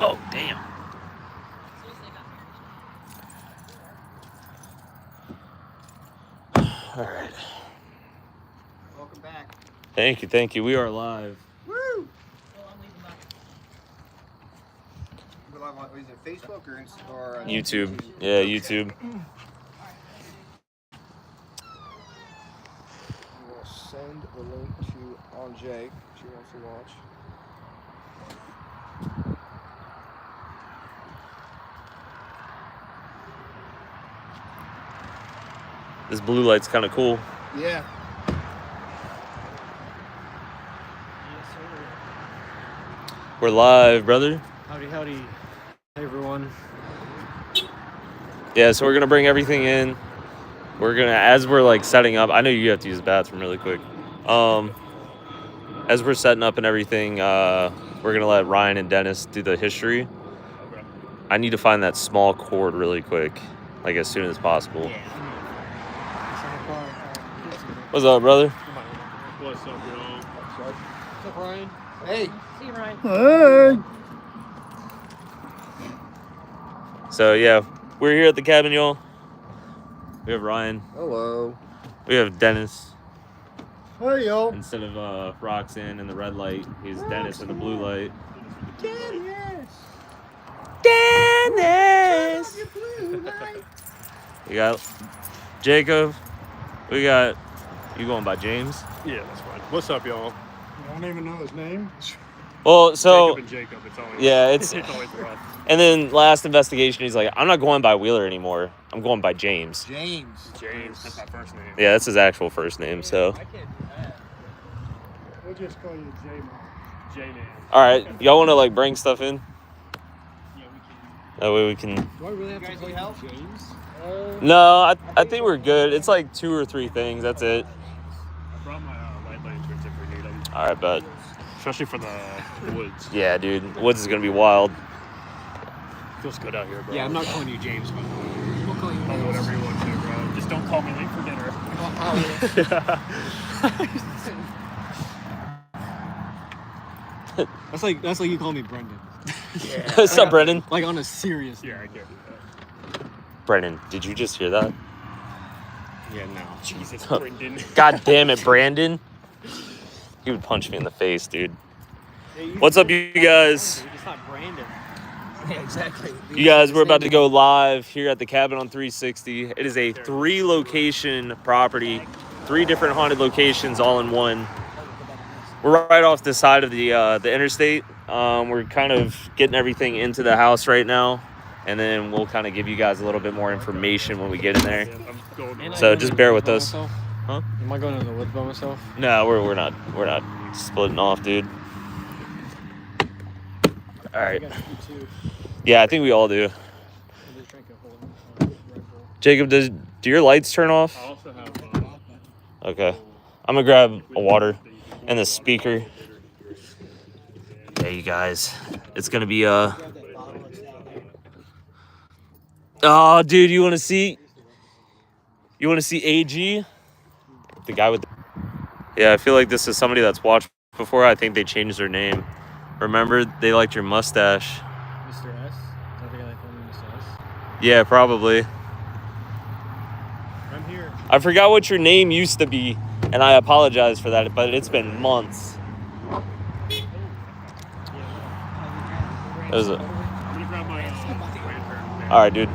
Oh, damn. All right. Welcome back. Thank you. We are live. Woo! Is it Facebook or YouTube. Yeah, YouTube. We'll send the link to Jay if she wants to watch. This blue light's kind of cool. Yeah. We're live, brother. Howdy. Hey, everyone. Yeah, so we're going to bring everything in. We're going to, as we're like setting up, I know you have to use the bathroom really quick. As we're setting up and everything, we're going to let Ryan and Dennis do the history. Okay. I need to find that small cord really quick, like as soon as possible. Yeah. What's up, brother? What's up, y'all? What's up, Ryan? Hey. See you, Ryan. Hey. So, yeah, we're here at the cabin, y'all. We have Ryan. Hello. We have Dennis. Hey, y'all. Instead of Roxanne in the red light, he's Dennis in the blue light. Dennis! We got Jacob. We got, you going by James? Yeah, that's fine. What's up, y'all? I don't even know his name. Well, so, Jacob, it's always, yeah, it's always rough. And then last investigation, he's like, I'm not going by Wheeler anymore. I'm going by James. James, that's my first name. Yeah, that's his actual first name, so. I can't do that. We'll just call you J-Man. J-Man. All right, y'all want to, like, bring stuff in? Yeah, we can. That way we can. Do I really have You guys to need call help? you James? No, I think we're good. It's like 2 or 3 things. That's it. I brought my light insurance if we need them. All right, but. Especially for the woods. Yeah, dude. Woods is going to be wild. Feels good out here, bro. Yeah, I'm not calling you James, but we'll call you Call me whatever you want to, bro. Just don't call me late for dinner. That's like you call me Brendan. Yeah. What's up, Brendan? Like on a serious. Yeah, I can't do that. Brendan, did you just hear that? Yeah, no. Jesus, Brendan. God damn it, Brandon. He would punch me in the face, dude. What's up, you guys? It's not Brandon. Yeah, exactly. You guys, we're about to go live here at the cabin on 360. It is a 3-location property, 3 different haunted locations all in one. We're right off the side of the interstate. We're kind of getting everything into the house right now, and then we'll kind of give you guys a little bit more information when we get in there. Yeah, I'm going So just bear with us. Huh? Am I going to the woods by myself? No, we're not splitting off, dude. All right. Yeah, I think we all do. Jacob, do your lights turn off? I also have. Okay. I'm gonna grab a water and the speaker. Yeah, you guys. It's gonna be oh, dude, you wanna see AG? The guy with Yeah, I feel like this is somebody that's watched before. I think they changed their name. Remember, they liked your mustache. Mr. S? Is that the guy that called me Mr. S? Yeah, probably. I'm here. I forgot what your name used to be, and I apologize for that, but it's been months. There's a... I'm gonna grab my lantern. All right, dude.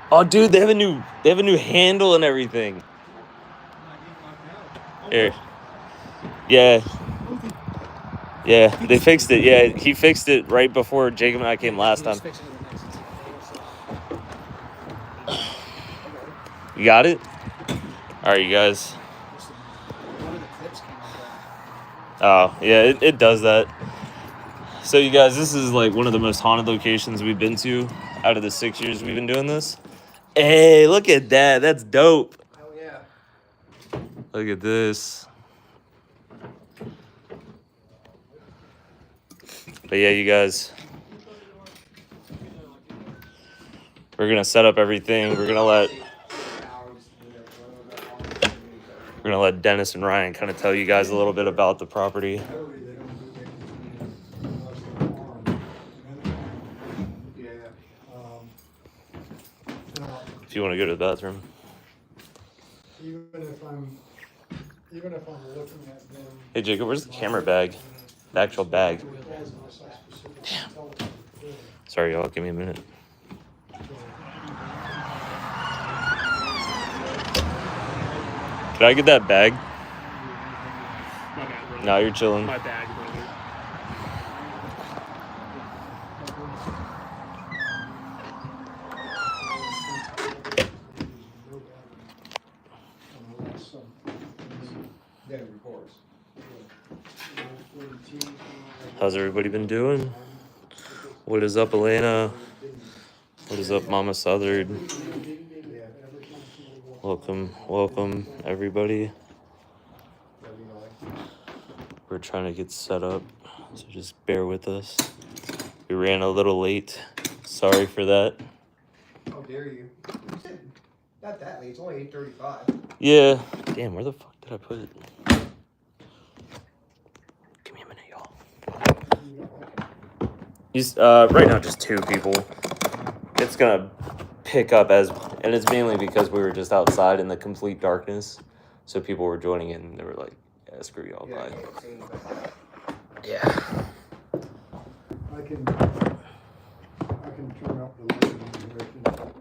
Oh, dude, they have a new handle and everything. Here. Yeah. Yeah, they fixed it. Yeah, he fixed it right before Jacob and I came last time. You got it? All right, you guys. Oh, yeah, it does that. So, you guys, this is like one of the most haunted locations we've been to out of the 6 years we've been doing this. Hey, look at that. That's dope. Hell yeah. Look at this. But yeah, you guys, we're going to set up everything. We're going We're gonna let Dennis and Ryan kind of tell you guys a little bit about the property. Literally, they don't do anything unless they're armed. Yeah. Um, now, If you want to go to the bathroom. even if I'm looking at them. Hey Jacob, where's the camera bag? The actual bag. Damn. Sorry, y'all. Give me a minute. Can I get that bag? My bad, brother. No, you're chilling. My bag, brother. Yeah, it records. How's everybody been doing? What is up, Elena? What is up, Mama Southard? Welcome, everybody. We're trying to get set up, so just bear with us. We ran a little late. Sorry for that. How dare you? You said not that late. It's only 8:35. Yeah. Damn, where the fuck did I put it? Give me a minute, y'all. Right now, just 2 people. It's gonna pick up and it's mainly because we were just outside in the complete darkness. So people were joining in and they were like, yeah, screw y'all, Yeah, I bye. can't see anything. Yeah. I can turn up the lighting here.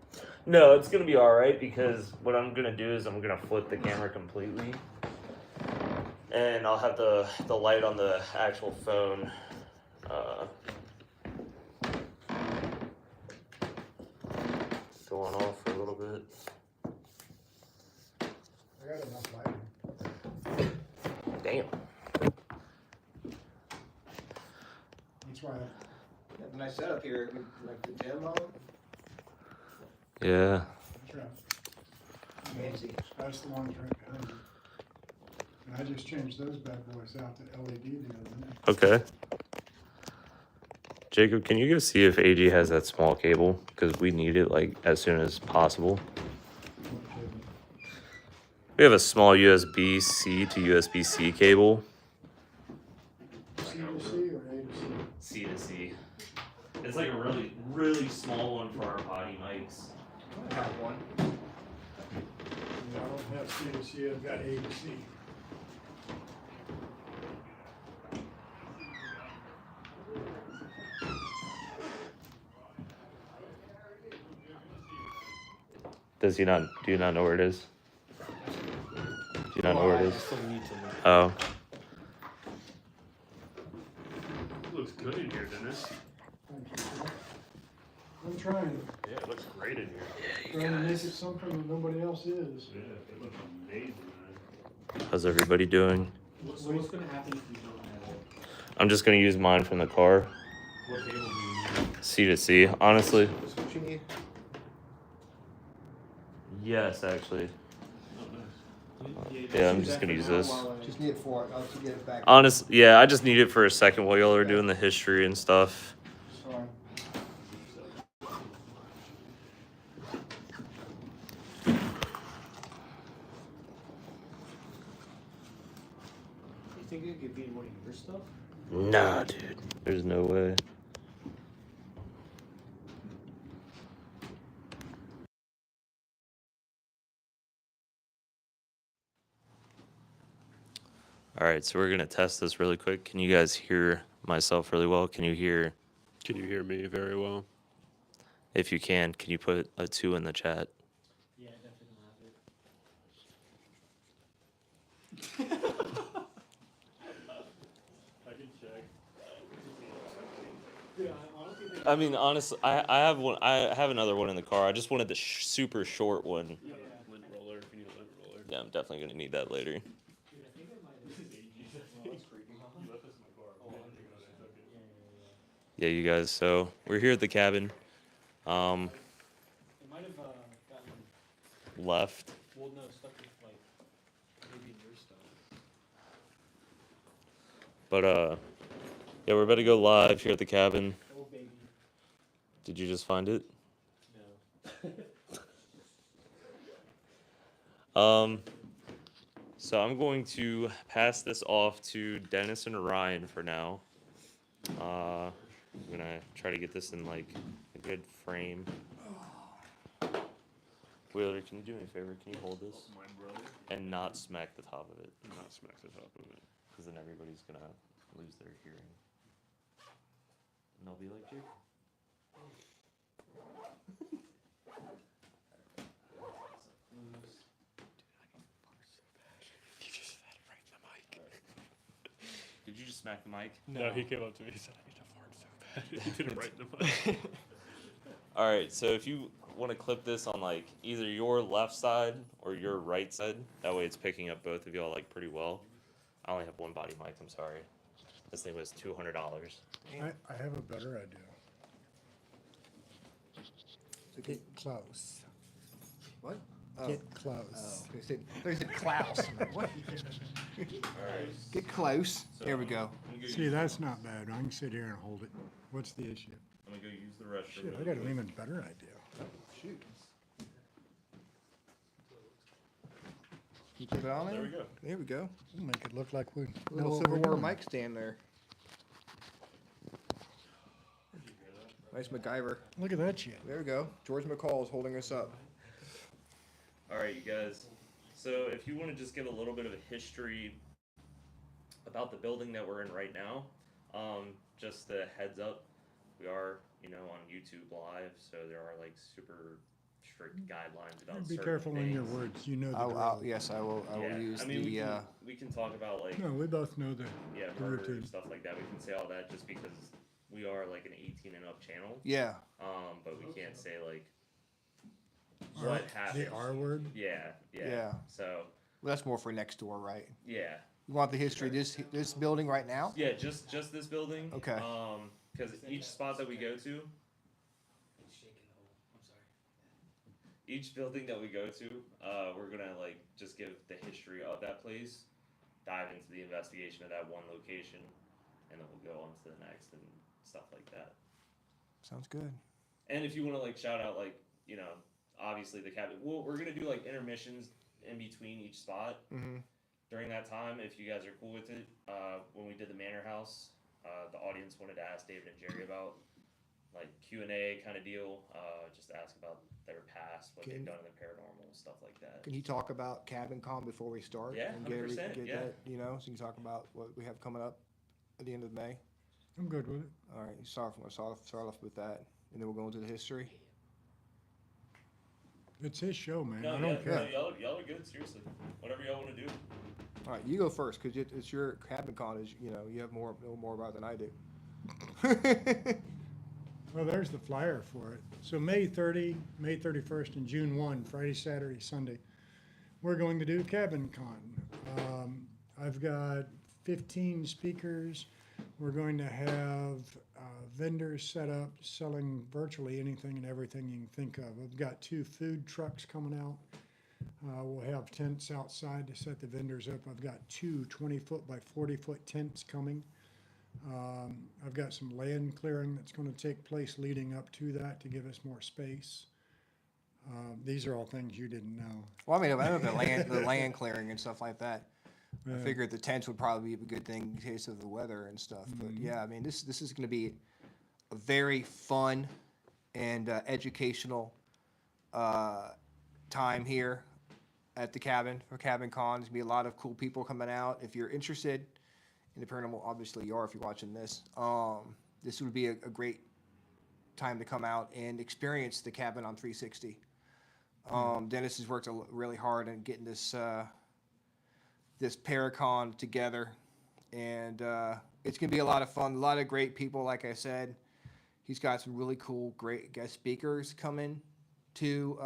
No, it's gonna be alright because what I'm gonna do is I'm gonna flip the camera completely. And I'll have the light on the actual phone. Going off for a little bit. I got enough lighting. Damn. That's why Got a nice setup here. Like the gym on. Yeah. that's right. Fancy. That's the ones right behind you. And I just changed those bad boys out to LED the other day. Okay. Jacob, can you go see if AG has that small cable? Because we need it like as soon as possible. We have a small USB-C to USB-C cable. C to C or A to C? C to C. It's like a really, really small one for our body mics. I have one. Yeah, I don't have C to C, I've got A to C. Do you not know where it is? Do you not know where it is? Oh. Looks good in here, Dennis. I'm trying Yeah, it looks great in here. to make it something that nobody else is. Yeah, it looks amazing, man. How's everybody doing? So what's gonna happen if you don't have it? I'm just gonna use mine from the car. What cable do you need? C to C. Honestly. That's what you need. Yes, actually. Oh, nice. Yeah, I'm just gonna use this. Just need it for it. I'll just get it back. Yeah, I just need it for a second while y'all are doing the history and stuff. Sorry. You think it could be in one of your stuff? Nah, dude. There's no way. All right, so we're gonna test this really quick. Can you guys hear myself really well? Can you hear? Can you hear me very well? If you can you put a 2 in the chat? Yeah, definitely don't have it. I can check. Yeah, honestly, I mean, honestly, I have one. I have another one in the car. I just wanted the super short one. Yeah, lint roller. If you need a lint roller. Yeah, I'm definitely gonna need that later. dude, I think it might have been it's creepy. You left this in my car. Oh, Yeah, I take it out and took it. Yeah, you guys. So we're here at the cabin. It might have gotten, Left. well, no, stuck with, like, maybe your stuff. But yeah, we're about to go live here at the cabin. Oh, baby. Did you just find it? No. So I'm going to pass this off to Dennis and Ryan for now. I'm gonna try to get this in like a good frame. Wheeler, can you do me a favor? Can you hold this My brother. and not smack the top of it? Not smack the top of it. Because then everybody's gonna lose their hearing. And they'll be like, Jake. Did you just smack the mic? No, he came up to me and said, I need to fart so bad. He did it right in the mic. All right, so if you want to clip this on like either your left side or your right side, that way it's picking up both of y'all like pretty well. I only have one body mic. I'm sorry. This thing was $200. I have a better idea. Get close. What? Oh. Get close. They said Klaus. What? All right. Get close. There we go. See, that's not bad. I can sit here and hold it. What's the issue? I'm gonna go use the restroom. Shit, I got an even better idea. Shoot. You put it on there? There we go. There we go. We'll make it look like we A know little what we're silverware doing. mic stand there. Nice MacGyver. Look at that shit. There we go. George McCall is holding us up. All right, you guys. So if you want to just give a little bit of a history about the building that we're in right now, just a heads up, we are, on YouTube Live, so there are like super strict guidelines about Be certain careful in your things. words. You know the drill. Yes, I will. I will Yeah, use I mean, the. we can talk about like No, we both know the the murder routine. stuff like that. We can say all that just because we are like an 18 and up channel. Yeah. But we can't say like R- what happened. The R word. Yeah. Yeah. So Well, that's more for next door, right? yeah. You want the history of this building right now? Yeah, just this building. Okay. Because each spot that we go to, He's shaking the whole. I'm sorry. each building that we go to, we're gonna like just give the history of that place, dive into the investigation of that one location, and then we'll go on to the next and stuff like that. Sounds good. And if you want to like shout out like obviously the cabin, we're gonna do like intermissions in between each spot. Mm-hmm. During that time, if you guys are cool with it, when we did the Manor House, the audience wanted to ask David and Jerry about like Q&A kind of deal, just ask about their past, what they've done in the paranormal, stuff like that. Can you talk about Cabin Con before we start? Yeah, and 100%, get yeah. that, so you can talk about what we have coming up at the end of May. I'm good with it. All right, start off with that, and then we'll go into the history. It's his show, man. No, I don't care. y'all are good, seriously. Whatever y'all want to do. All right, you go first because it's your Cabin Con. You have know more about it than I do. Well, there's the flyer for it. So May 30, May 31st, and June 1, Friday, Saturday, Sunday, we're going to do Cabin Con. I've got 15 speakers. We're going to have vendors set up selling virtually anything and everything you can think of. I've got 2 food trucks coming out. We'll have tents outside to set the vendors up. I've got 2 20-foot by 40-foot tents coming. I've got some land clearing that's going to take place leading up to that to give us more space. These are all things you didn't know. Well, I know the land clearing and stuff like that. I Yeah. figured the tents would probably be a good thing in case of the weather and stuff. But yeah, I mean, this is going to be a very fun and educational time here at the cabin for Cabin Con. There's going to be a lot of cool people coming out. If you're interested in the paranormal, obviously you are if you're watching this. This would be a great time to come out and experience the cabin on 360. Dennis has worked really hard on getting this Paracon together, and it's going to be a lot of fun. A lot of great people, like I said. He's got some really cool, great guest speakers coming to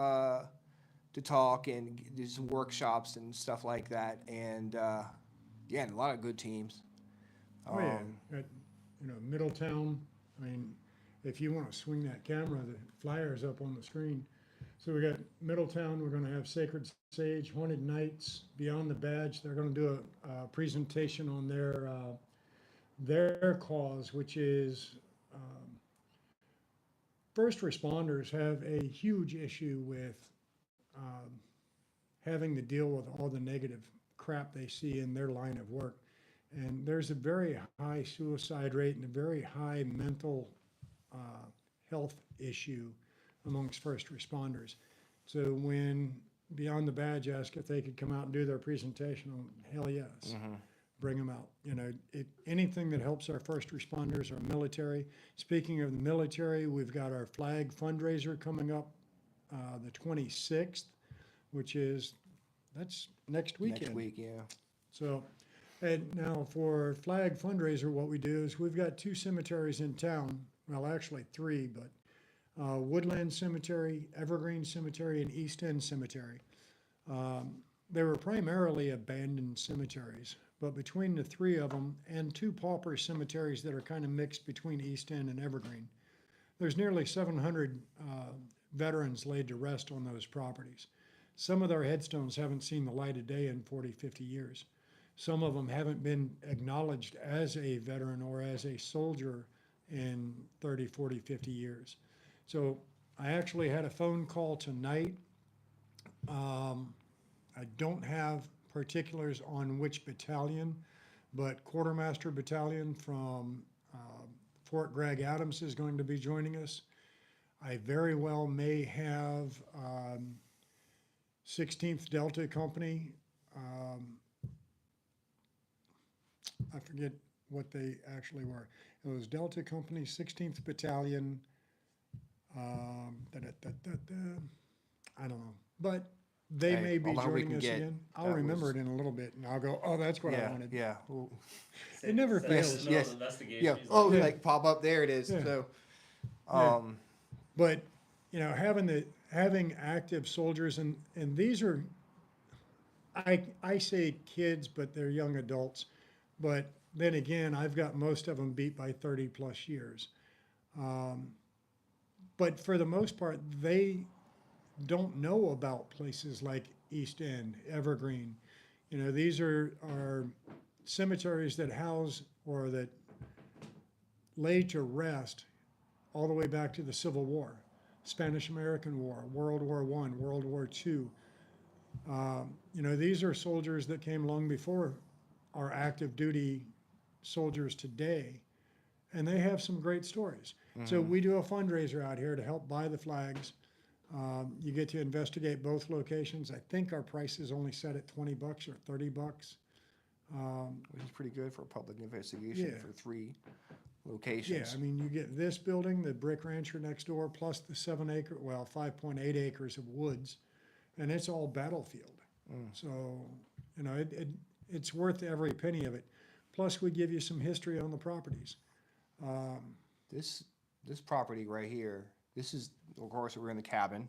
talk and do some workshops and stuff like that. And yeah, and a lot of good teams. Oh, yeah. At, Middletown, I mean, if you want to swing that camera, the flyer's up on the screen. So we got Middletown, we're going to have Sacred Sage, Haunted Nights, Beyond the Badge. They're going to do a presentation on their cause, which is first responders have a huge issue with having to deal with all the negative crap they see in their line of work. And there's a very high suicide rate and a very high mental health issue amongst first responders. So when Beyond the Badge asked if they could come out and do their presentation, hell yes. Bring them out. You know, anything that helps our first responders, our military. Speaking of the military, we've got our flag fundraiser coming up the 26th, that's next weekend. Next week, yeah. So, and now for flag fundraiser, what we do is we've got 2 cemeteries in town. Well, actually 3, but Woodland Cemetery, Evergreen Cemetery, and East End Cemetery. They were primarily abandoned cemeteries, but between the 3 of them and 2 pauper cemeteries that are kind of mixed between East End and Evergreen, there's nearly 700 veterans laid to rest on those properties. Some of their headstones haven't seen the light of day in 40, 50 years. Some of them haven't been acknowledged as a veteran or as a soldier in 30, 40, 50 years. So I actually had a phone call tonight. I don't have particulars on which battalion, but Quartermaster Battalion from Fort Gregg Adams is going to be joining us. I very well may have 16th Delta Company. I forget what they actually were. It was Delta Company, 16th Battalion. I don't know, but they Hey, may be all the help we joining can us get. again. I'll That remember was- it in a little bit, and I'll go, oh, that's what I Yeah, wanted. yeah. Ooh. It never fails. Sentinel yes. investigation. Yeah. He's Oh, like, Yeah. like pop up there it is. Yeah. So, Yeah. But, you know, having active soldiers, and these are, I say kids, but they're young adults. But then again, I've got most of them beat by 30 plus years. But for the most part, they don't know about places like East End, Evergreen. You know, these are cemeteries that house or that lay to rest all the way back to the Civil War, Spanish-American War, World War I, World War II. You know, these are soldiers that came long before our active duty soldiers today, and they have some great stories. So we do a fundraiser out here to help buy the flags. You get to investigate both locations. I think our price is only set at $20 or $30. which is pretty good for a public investigation Yeah. for 3 Yeah, locations. I mean, you get this building, the brick rancher next door, plus the 5.8 acres of woods, and it's all battlefield. So, you know, it's worth every penny of it. Plus, we give you some history on the properties. This property right here, this is, of course, we're in the cabin,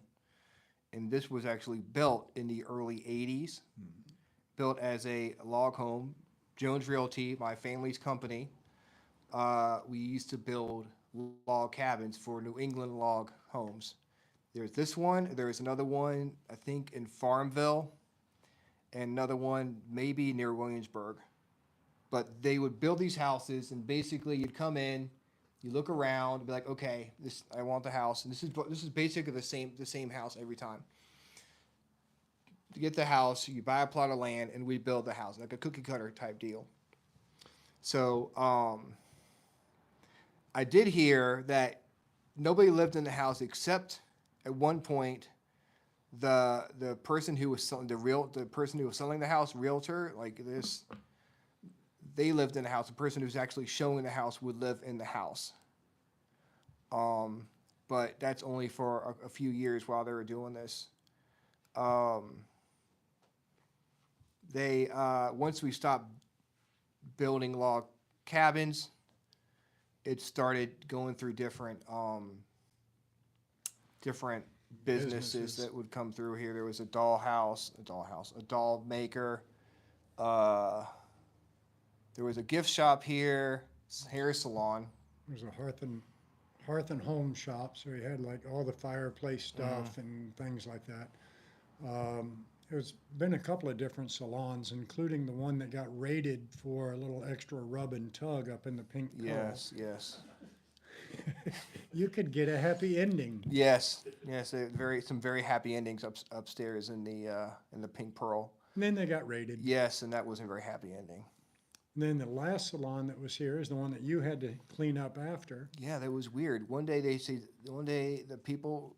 and this was actually built in the early 80s, built as a log home. Jones Realty, my family's company, we used to build log cabins for New England log homes. There's this one, there's another one, I think, in Farmville, and another one maybe near Williamsburg. But they would build these houses, and basically you'd come in, you look around, and be like, okay, this I want the house, and this is basically the same house every time. To get the house, you buy a plot of land, and we build the house, like a cookie cutter type deal. So I did hear that nobody lived in the house except at one point the person who was selling the person who was selling the house, realtor, like this. They lived in the house. The person who's actually showing the house would live in the house. But that's only for a few years while they were doing this. They once we stopped building log cabins, it started going through different businesses that would come through here. There was a doll maker. There was a gift shop here, hair salon. There's a hearth and home shop, so you had like all the fireplace stuff and things like that. There's been a couple of different salons, including the one that got raided for a little extra rub and tug up in the Pink Pearl. Yes. You could get a happy ending. Yes. Some very happy endings upstairs in the Pink Pearl. And then they got raided. Yes, and that wasn't a very happy ending. And then the last salon that was here is the one that you had to clean up after. Yeah, that was weird. One day the people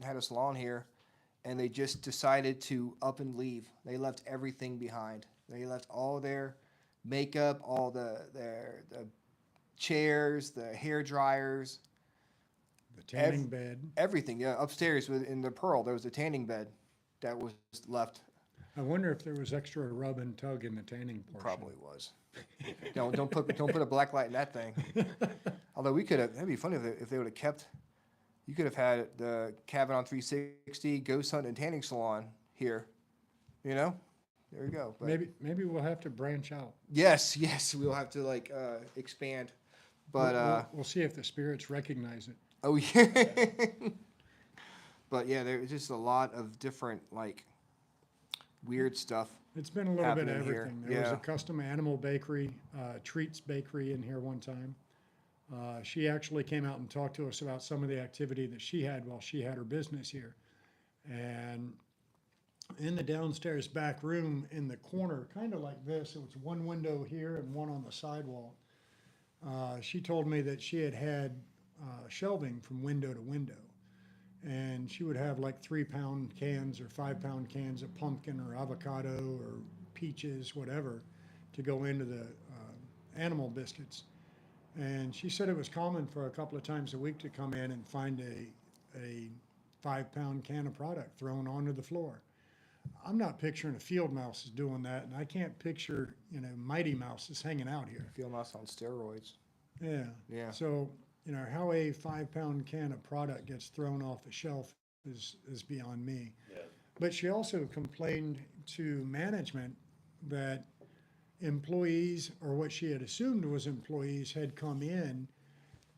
had a salon here, and they just decided to up and leave. They left everything behind. They left all their makeup, all the chairs, the hair dryers, The tanning bed. everything. Yeah, upstairs in the Pearl, there was a tanning bed that was left. I wonder if there was extra rub and tug in the tanning portion. Probably was. Don't put a black light in that thing. Although that'd be funny if they would have kept. You could have had the Cabin on 360 Ghost Hunt and Tanning Salon here. You know, there you go. But Maybe we'll have to branch out. yes, we'll have to expand. But We'll see if the spirits recognize it. oh yeah. But yeah, there's just a lot of different weird stuff. It's been a little bit of happening here. everything. There was Yeah. a custom animal bakery, Treats Bakery in here one time. She actually came out and talked to us about some of the activity that she had while she had her business here. And in the downstairs back room in the corner, kind of like this, it was one window here and one on the sidewall. She told me that she had shelving from window to window. And she would have like 3-pound cans or 5-pound cans of pumpkin or avocado or peaches, whatever, to go into the animal biscuits. And she said it was common for a couple of times a week to come in and find a 5-pound can of product thrown onto the floor. I'm not picturing a field mouse is doing that, and I can't picture, Mighty Mouse is hanging out here. Field mouse on steroids. Yeah. Yeah. So, how a 5-pound can of product gets thrown off the shelf is beyond me. Yeah. But she also complained to management that employees, or what she had assumed was employees, had come in,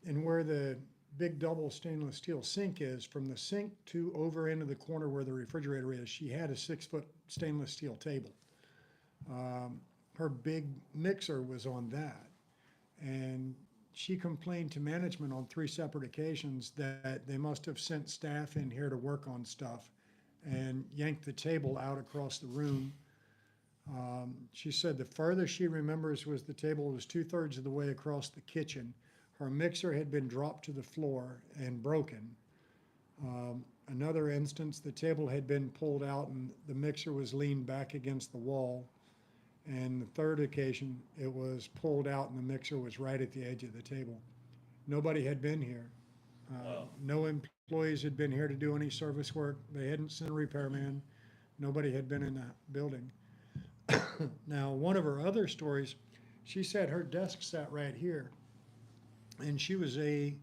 and where the big double stainless steel sink is, from the sink to over into the corner where the refrigerator is, she had a 6-foot stainless steel table. Her big mixer was on that. And she complained to management on 3 separate occasions that they must have sent staff in here to work on stuff and yanked the table out across the room. She said the farthest she remembers was the table was 2/3 of the way across the kitchen. Her mixer had been dropped to the floor and broken. Another instance, the table had been pulled out and the mixer was leaned back against the wall. And the third occasion, it was pulled out and the mixer was right at the edge of the table. Nobody had been here. Wow. No employees had been here to do any service work. They hadn't sent a repairman. Nobody had been in that building. Now, one of her other stories, she said her desk sat right here. And she was a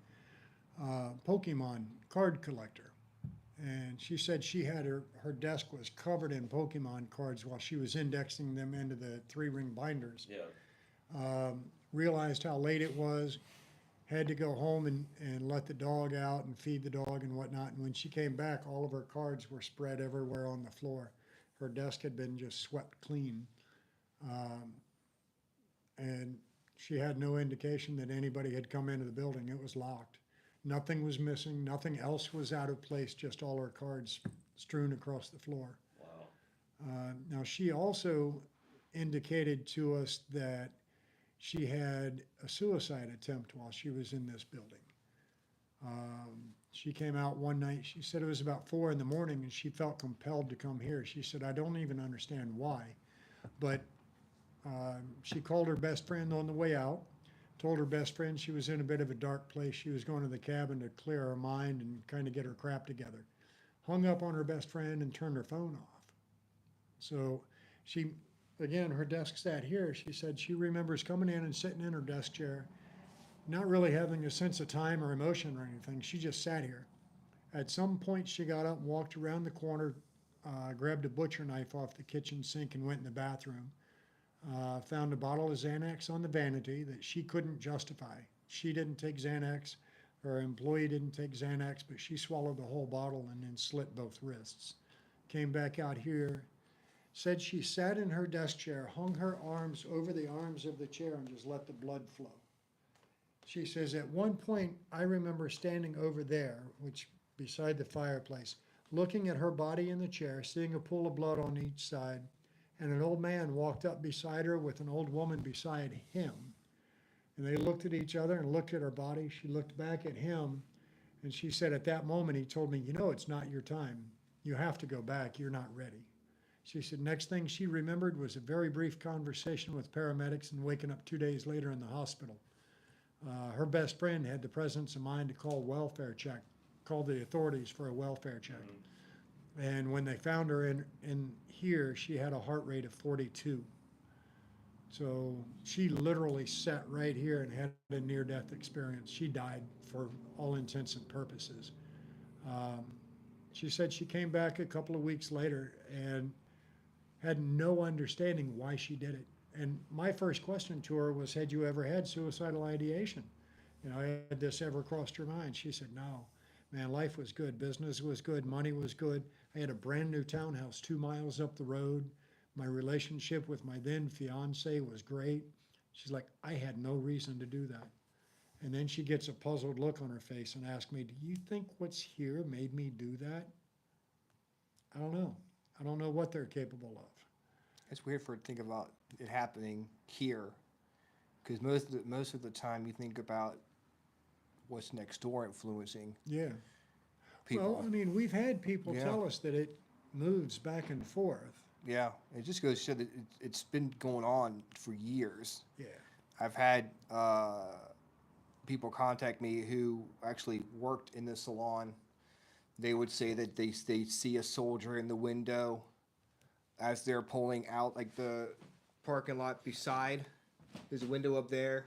Pokemon card collector. And she said she had her desk was covered in Pokemon cards while she was indexing them into the 3-ring binders. Yeah. Realized how late it was, had to go home and let the dog out and feed the dog and whatnot. And when she came back, all of her cards were spread everywhere on the floor. Her desk had been just swept clean. And she had no indication that anybody had come into the building. It was locked. Nothing was missing. Nothing else was out of place, just all her cards strewn across the floor. Wow. Now, she also indicated to us that she had a suicide attempt while she was in this building. She came out one night, she said it was about 4 a.m, and she felt compelled to come here. She said, I don't even understand why. But she called her best friend on the way out, told her best friend she was in a bit of a dark place. She was going to the cabin to clear her mind and kind of get her crap together. Hung up on her best friend and turned her phone off. So again, her desk sat here. She said she remembers coming in and sitting in her desk chair, not really having a sense of time or emotion or anything. She just sat here. At some point, she got up and walked around the corner, grabbed a butcher knife off the kitchen sink and went in the bathroom. Found a bottle of Xanax on the vanity that she couldn't justify. She didn't take Xanax. Her employee didn't take Xanax, but she swallowed the whole bottle and then slit both wrists. Came back out here. Said she sat in her desk chair, hung her arms over the arms of the chair and just let the blood flow. She says, at one point, I remember standing over there, which beside the fireplace, looking at her body in the chair, seeing a pool of blood on each side, and an old man walked up beside her with an old woman beside him. And they looked at each other and looked at her body. She looked back at him, and she said, at that moment, he told me, you know, it's not your time. You have to go back. You're not ready. She said, next thing she remembered was a very brief conversation with paramedics and waking up 2 days later in the hospital. Her best friend had the presence of mind to call call the authorities for a welfare check. And when they found her in here, she had a heart rate of 42. So she literally sat right here and had a near-death experience. She died for all intents and purposes. She said she came back a couple of weeks later and had no understanding why she did it. And my first question to her was, had you ever had suicidal ideation? You know, had this ever crossed your mind? She said, no. Man, life was good. Business was good. Money was good. I had a brand new townhouse 2 miles up the road. My relationship with my then fiance was great. She's like, I had no reason to do that. And then she gets a puzzled look on her face and asks me, do you think what's here made me do that? I don't know. I don't know what they're capable of. It's weird for to think about it happening here, because most of the time you think about what's next door influencing Yeah. people. Well, I mean, we've had people Yeah. tell us that it moves back and forth. Yeah, it just goes to show that it's been going on for years. Yeah. I've had people contact me who actually worked in the salon. They would say that they see a soldier in the window as they're pulling out, like the parking lot beside. There's a window up there,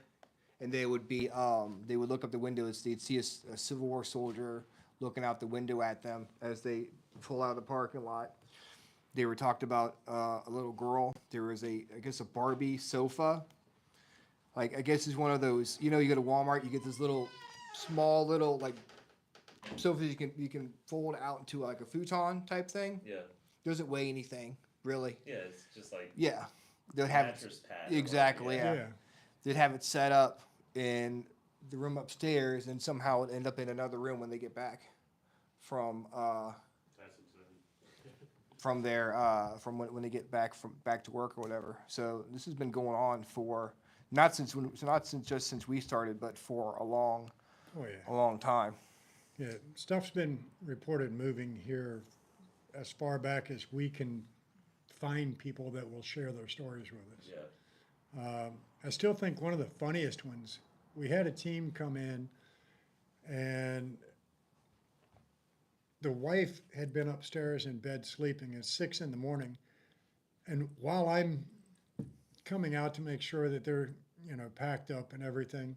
and they would look up the window and they'd see a Civil War soldier looking out the window at them as they pull out of the parking lot. They were talked about a little girl. There was I guess a Barbie sofa. Like, I guess it's one of those, you know, you go to Walmart, you get this small little like sofas you can fold out into like a futon type thing. Yeah. Doesn't weigh anything, really. Yeah, it's just like Yeah. They'd have mattress pad. exactly, Like, yeah. They'd have it set up in the room upstairs, and somehow it end up in another room when they get back from when they get back to work or whatever. So this has been going on for not just since we started, but for a long time. Yeah, stuff's been reported moving here as far back as we can find people that will share their stories with us. Yeah. I still think one of the funniest ones, we had a team come in and the wife had been upstairs in bed sleeping at 6 a.m. And while I'm coming out to make sure that they're, packed up and everything,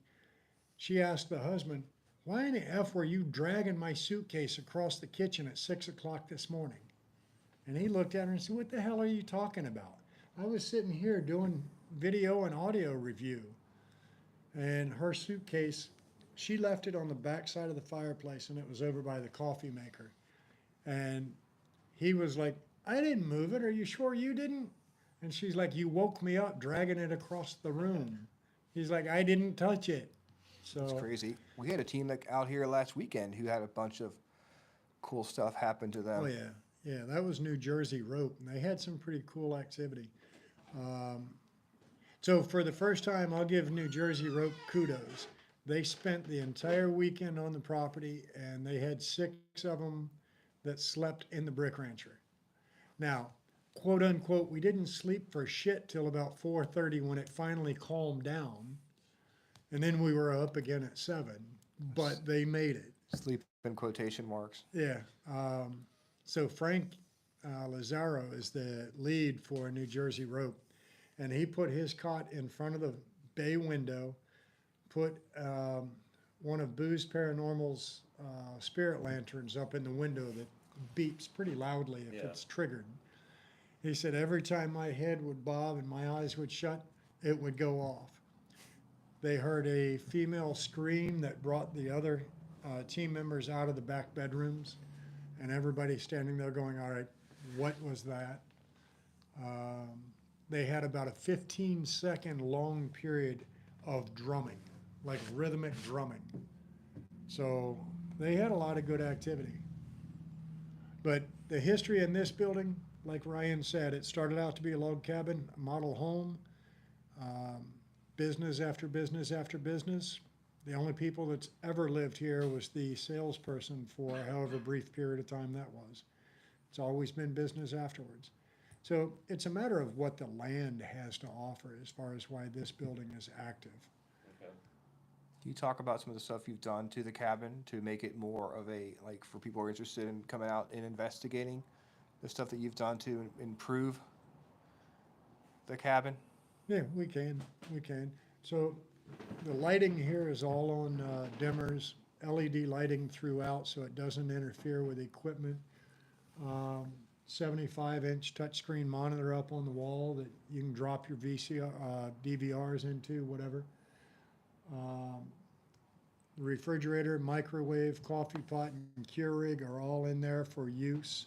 she asked the husband, why in the F were you dragging my suitcase across the kitchen at 6 o'clock this morning? And he looked at her and said, what the hell are you talking about? I was sitting here doing video and audio review. And her suitcase, she left it on the back side of the fireplace and it was over by the coffee maker. And he was like, I didn't move it. Are you sure you didn't? And she's like, you woke me up dragging it across the room. He's like, I didn't touch it. So It's crazy. We had a team out here last weekend who had a bunch of cool stuff happen to them. Oh, yeah. Yeah, that was New Jersey Rope, and they had some pretty cool activity. So for the first time, I'll give New Jersey Rope kudos. They spent the entire weekend on the property, and they had 6 of them that slept in the brick rancher. Now, quote unquote, we didn't sleep for shit till about 4:30 when it finally calmed down, and then we were up again at 7, but they made it. Sleep in quotation marks. Yeah. So Frank Lazaro is the lead for New Jersey Rope, and he put his cot in front of the bay window, put one of Boo's Paranormal's spirit lanterns up in the window that beeps pretty loudly if it's triggered. He said every time my head would bob and my eyes would shut, it would go off. They heard a female scream that brought the other team members out of the back bedrooms, and everybody standing there going, all right, what was that? They had about a 15-second long period of drumming, like rhythmic drumming. So they had a lot of good activity. But the history in this building like Ryan said, it started out to be a log cabin, a model home, um, business after business after business. The only people that's ever lived here was the salesperson for however brief period of time that was. It's always been business afterwards. So it's a matter of what the land has to offer as far as why this building is active. Okay. Can you talk about some of the stuff you've done to the cabin to make it more of a, like, for people who are interested in coming out and investigating, the stuff that you've done to improve the cabin? Yeah, we can. So the lighting here is all on dimmers, LED lighting throughout, so it doesn't interfere with equipment. 75-inch touchscreen monitor up on the wall that you can drop your DVRs into, whatever. The refrigerator, microwave, coffee pot, and Keurig are all in there for use.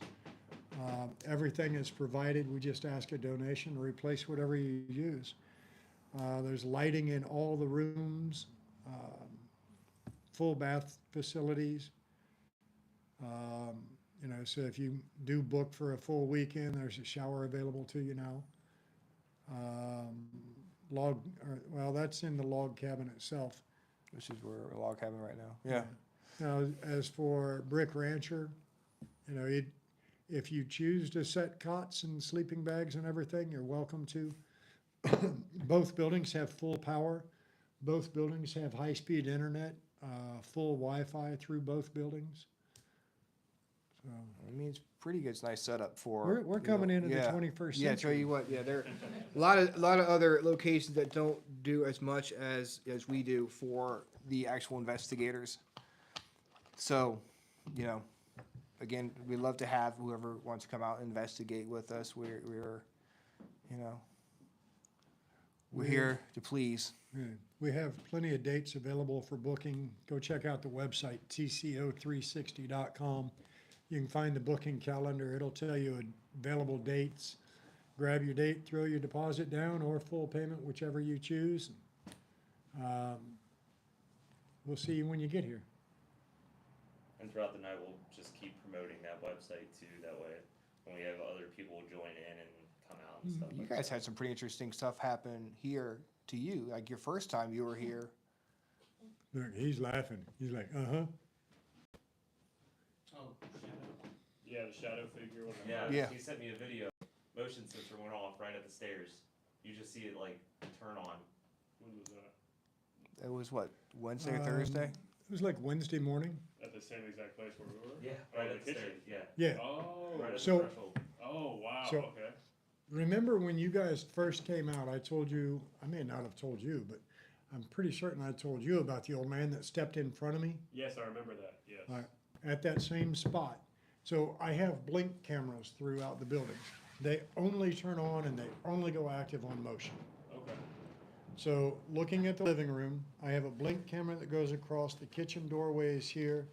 Everything is provided. We just ask a donation to replace whatever you use. There's lighting in all the rooms, full bath facilities. So if you do book for a full weekend, there's a shower available to you now. That's in the log cabin itself. Which is where a log cabin right now. Yeah. Now, as for Brick Rancher, if you choose to set cots and sleeping bags and everything, you're welcome to. Both buildings have full power. Both buildings have high-speed internet, full Wi-Fi through both buildings. So I mean, it's pretty good. It's a nice setup for. we're coming into the 21st century. Yeah, tell you what. Yeah, there are a lot of other locations that don't do as much as we do for the actual investigators. So, again, we'd love to have whoever wants to come out and investigate with us. We're here to please. Yeah. We have plenty of dates available for booking. Go check out the website, tco360.com. You can find the booking calendar. It'll tell you available dates. Grab your date, throw your deposit down, or full payment, whichever you choose. We'll see you when you get here. And throughout the night, we'll just keep promoting that website too. That way, when we have other people join in and come out and stuff. You like guys that. had some pretty interesting stuff happen here to you. Like your first time you were here. Look, he's laughing. He's like, uh-huh. Oh, Yeah, the shadow figure. Yeah. He sent me a video. Motion sensor went off right at the stairs. You just see it like turn on. When was that? It was what, Wednesday or Thursday? It was like Wednesday morning. At the same exact place where we were? Yeah, Oh, right the at the kitchen. stairs. Yeah, Yeah. Oh. right at So- the threshold. Oh, wow. So- Okay. Remember when you guys first came out, I told you, I may not have told you, but I'm pretty certain I told you about the old man that stepped in front of me Yes, I remember that. Yes. at that same spot. So I have blink cameras throughout the building. They only turn on and they only go active on motion. Okay. So looking at the living room, I have a blink camera that goes across. The kitchen doorway is here,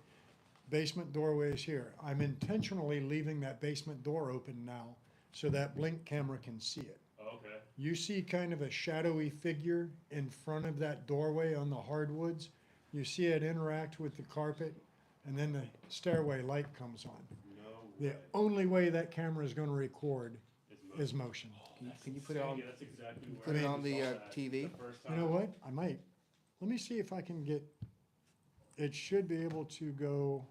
basement doorway is here. I'm intentionally leaving that basement door open now so that blink camera can see it. Okay. You see kind of a shadowy figure in front of that doorway on the hardwoods. You see it interact with the carpet, and then the stairway light comes on. No The way. only way that camera is going to record It's is motion. Can you put it on? Yeah, that's exactly where Put it I on the saw that TV? the first You know time. what? I might. Let me see if I can get, it should be able to go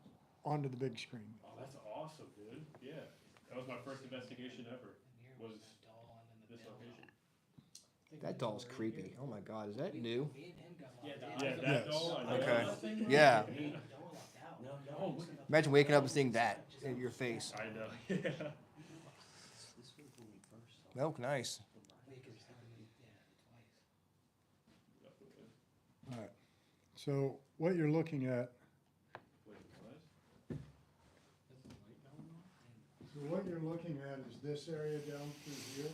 onto the big screen. Oh, that's awesome, dude. Yeah. That was my first investigation ever. Was this location. That doll's creepy. Oh my God, is that new? Yeah, Yes. that doll. I know. Okay. Nothing? Yeah. Oh, look at Imagine waking up and seeing that in your face. I know. Yeah. Oh, nice. All right. So what you're looking at, Wait, what? so what you're looking at is this area down through here.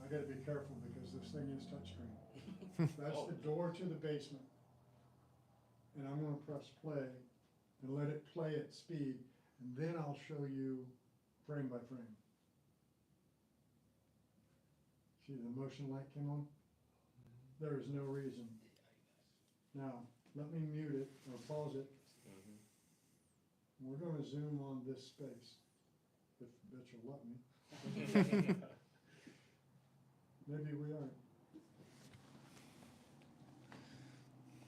I gotta be careful because this thing is touchscreen. That's the door to the basement. And I'm gonna press play and let it play at speed, and then I'll show you frame by frame. See, the motion light came on? There is no reason. Now, let me mute it or pause it. We're gonna zoom on this space, if you'll let me. Maybe we aren't.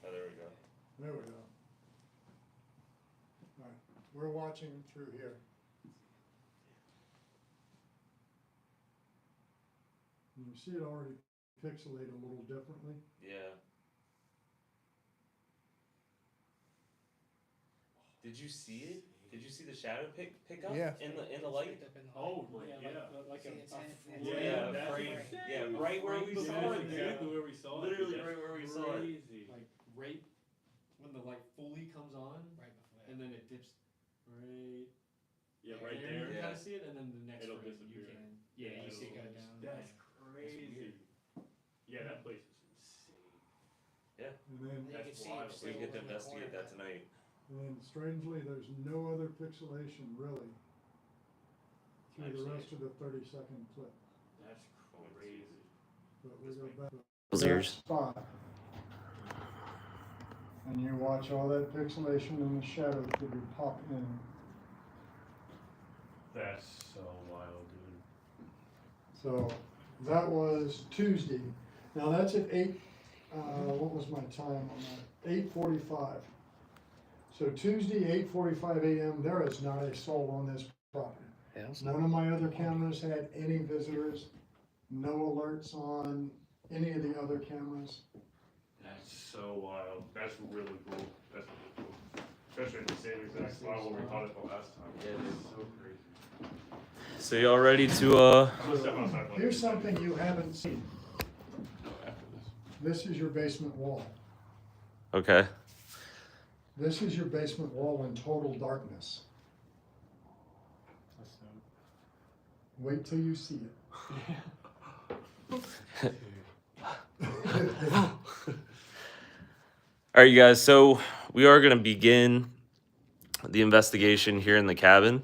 Oh, there we go. There we go. All right, we're watching through here. You see it already pixelated a little differently. Yeah. Did you see it? Did you see the shadow pick up Yeah. in the light? Oh, like, like See, a it's in- yeah, Yeah, that's right, insane. yeah, right where we That's saw it, dude. exactly where we saw it. Literally That's right where we saw it. crazy. Like right when the light fully comes on, Right before. and then it dips right. Yeah, Yeah, right there there. you You Yeah. kind of see it, and then the next It'll frame disappear. you can. Yeah, you it'll see it go just- down. That's crazy. weird. Yeah, that place is insane. And then, You can That's see wild. it We still get to in the investigate corner. that tonight. and then strangely, there's no other pixelation really through the rest of the 30-second clip. That's crazy. But we go back to Those that ears. spot. And you watch all that pixelation and the shadow figure pop in. That's so wild, dude. So that was Tuesday. Now that's at 8, what was my time on that? 8:45. So Tuesday, 8:45 a.m., there is not a soul on this property. None of my other cameras had any visitors, no alerts on any of the other cameras. That's so wild. That's really cool. That's really cool. Especially at the same exact spot where we caught it the last time. Yeah, dude. It's so crazy. So y'all ready to I'm gonna step outside. for like Here's 2 seconds. something you haven't seen. After this. This is your basement wall. Okay. This is your basement wall in total darkness. That's Wait till you see it. All right, you guys. So we are gonna begin the investigation here in the cabin.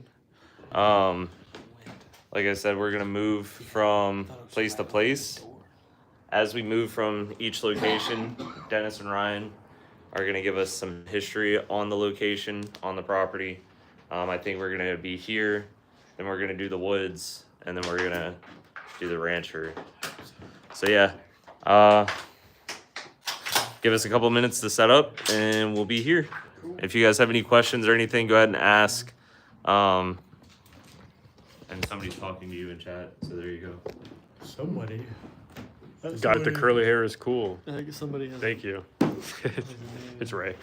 Like I said, we're gonna move from place to place. As we move from each location, Dennis and Ryan are gonna give us some history on the location, on the property. I think we're gonna be here, then we're gonna do the woods, and then we're gonna do the rancher. So yeah, give us a couple minutes to set up, and we'll be here. If you guys have any questions or anything, go ahead and ask. And somebody's talking to you in chat, so there you go. Somebody. The guy with the curly hair is cool. I think somebody has. Thank you. It's Ray.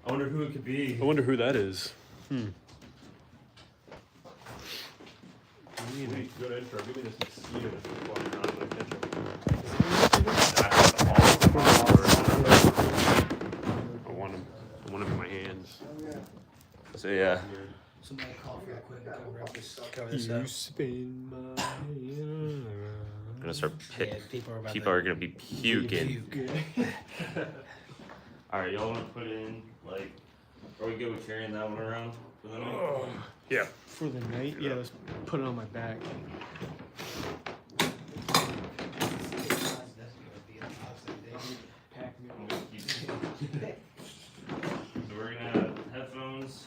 I wonder who it could be. I wonder who that is. Hmm. Wait, good intro. Give me this mosquito that's walking around in the kitchen. I want him in my hands. So yeah, Somebody call real quick and cover this up. spin my I'm gonna start. Yeah, people are about People are gonna be puking. puke. All right, y'all wanna put in like? Are we good with carrying that one around for the night? Yeah. For the night? Yeah, let's put it on my back. So we're gonna have headphones.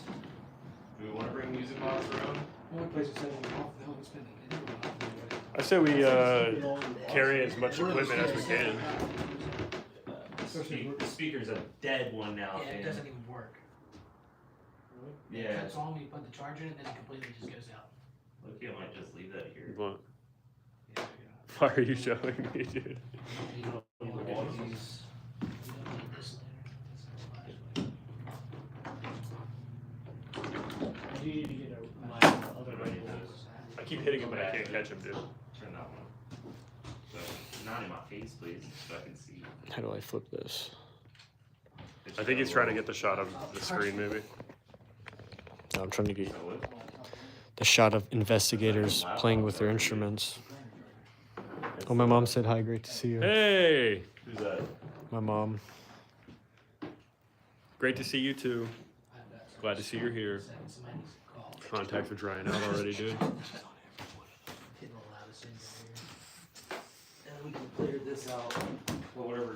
Do we want to bring music box around? I say we carry as much equipment as we can. The speaker's a dead one now. Yeah, it fam. doesn't even work. Yeah. It cuts on when you put the charger in, and then it completely just goes out. Look, I might just leave that here. What? Yeah, Why are you showing me, dude? you don't need this You need to get a other radio. I keep hitting him, but I can't catch him, dude. Turn that one. So not in my face, please, so I can see. How do I flip this? I think he's trying to get the shot of the screen, maybe. No, I'm trying to get So what? the shot of investigators playing with their instruments. Oh, my mom said hi. Great to see you. Hey! Who's that? My mom. Great to see you too. Glad to see you're here. Somebody needs to call. Contacts are drying out already, dude. Hitting the loudest end over here. And we can clear this out. Well, whatever.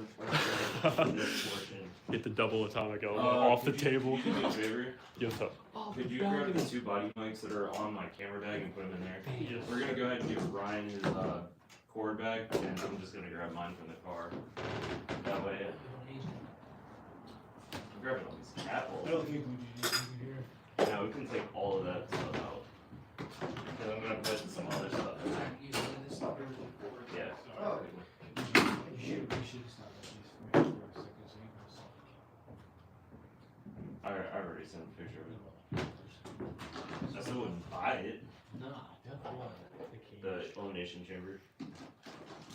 This portion. Get the double atomic elbow Uh, off the could you- table. could you do me a favor? Yes, sir. Could you grab the 2 body mics that are on my camera bag and put them in there? We're gonna go ahead and give Ryan his cord bag, and I'm just gonna grab mine from the car. That way, I'm grabbing all these apples. No, we can take all of that stuff out. And I'm gonna put some other stuff in there. Yeah. Oh. I already sent a picture of it. I still wouldn't buy it. No, definitely. The elimination chamber.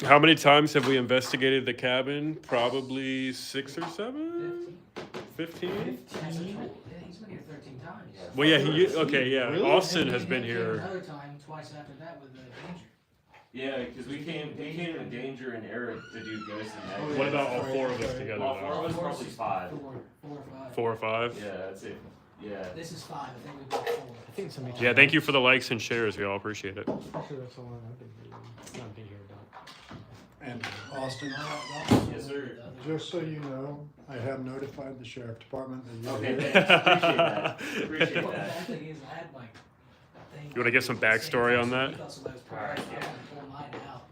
How many times have we investigated the cabin? Probably 6 or 7? 15? Yeah, he's been here 13 times. Well, yeah, Austin has been here. Another time, twice after that with the danger. Yeah, because we came with Danger and Eric to do Ghost and Egg. What about all 4 of us together? All 4 now? of us, probably 5. 4 or 5. 4 or 5? Yeah, that's it. Yeah. This is 5. I think we've got 4. I think somebody. Yeah, thank you for the likes and shares. We all appreciate it. Actually, that's the one I've been here. Not been here about. And Austin, Yes, sir. just so you know, I have notified the sheriff department that you're Okay, here. thanks. Appreciate that. Appreciate Well, the that. bad thing is, I had my thing. You wanna give some backstory on that? He thought somebody was probably pull mine out.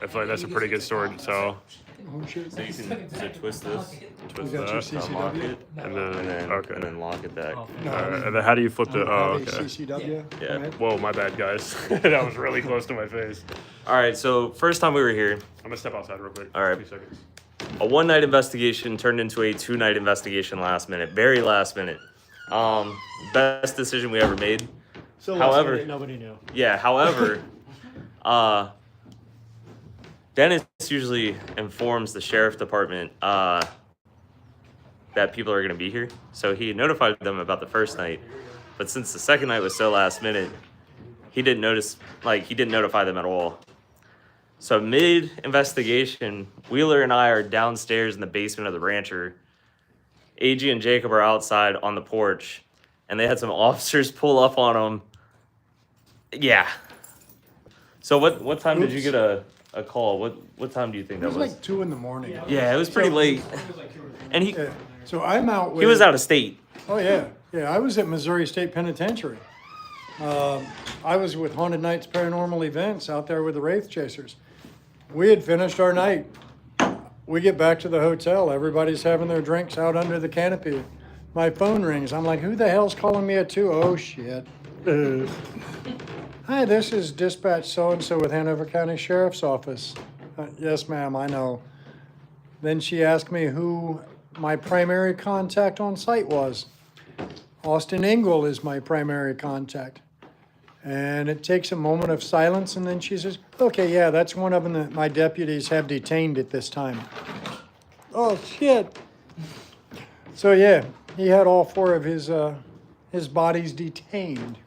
I feel like that's a pretty good story to tell. Oh, shit. So you can twist this, Twist You got your that, unlock CCW? it, and then okay. and then lock it back. No, And then how do you flip the? Oh, have a okay. CCW? Yeah. permit? Whoa, my bad, guys. That was really close to my face. All right, so first time we were here, I'm gonna step outside real quick. All right. 2 seconds. a 1-night investigation turned into a 2-night investigation last minute, very last minute. Best decision we ever made. So However- nobody knew. Yeah, however, Dennis usually informs the sheriff department that people are going to be here. So he notified them about the first night. But since the second night was so last minute, he didn't notify them at all. So mid-investigation, Wheeler and I are downstairs in the basement of the rancher. AG and Jacob are outside on the porch, and they had some officers pull up on them. Yeah. So what time did you get a call? What time do you think It that was was? like 2 in the morning. Yeah, it was pretty late. And Yeah. So I'm out with. he was out of state. Oh, yeah. Yeah, I was at Missouri State Penitentiary. I was with Haunted Nights Paranormal Events out there with the Wraith Chasers. We had finished our night. We get back to the hotel. Everybody's having their drinks out under the canopy. My phone rings. I'm like, who the hell's calling me at 2? Oh, shit. Hi, this is dispatch so-and-so with Hanover County Sheriff's Office. Yes, ma'am, I know. Then she asked me who my primary contact on site was. Austin Engel is my primary contact. And it takes a moment of silence, and then she says, okay, yeah, that's one of them that my deputies have detained at this time. Oh, shit. So, yeah, he had all 4 of his bodies detained.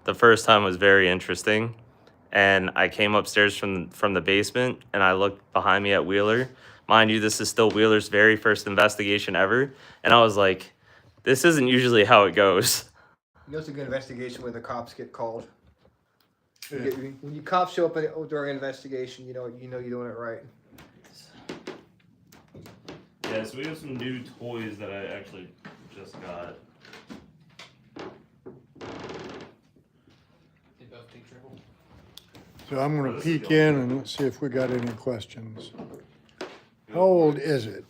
The first time was very interesting. And I came upstairs from the basement, and I looked behind me at Wheeler. Mind you, this is still Wheeler's very first investigation ever. And I was like, this isn't usually how it goes. You know, it's a good investigation when the cops get called. Yeah. When you cops show up during an investigation, you know you're doing it right. Yeah, so we have some new toys that I actually just got. They both take triple. So I'm going to peek in and let's see if we got any questions. How old is it?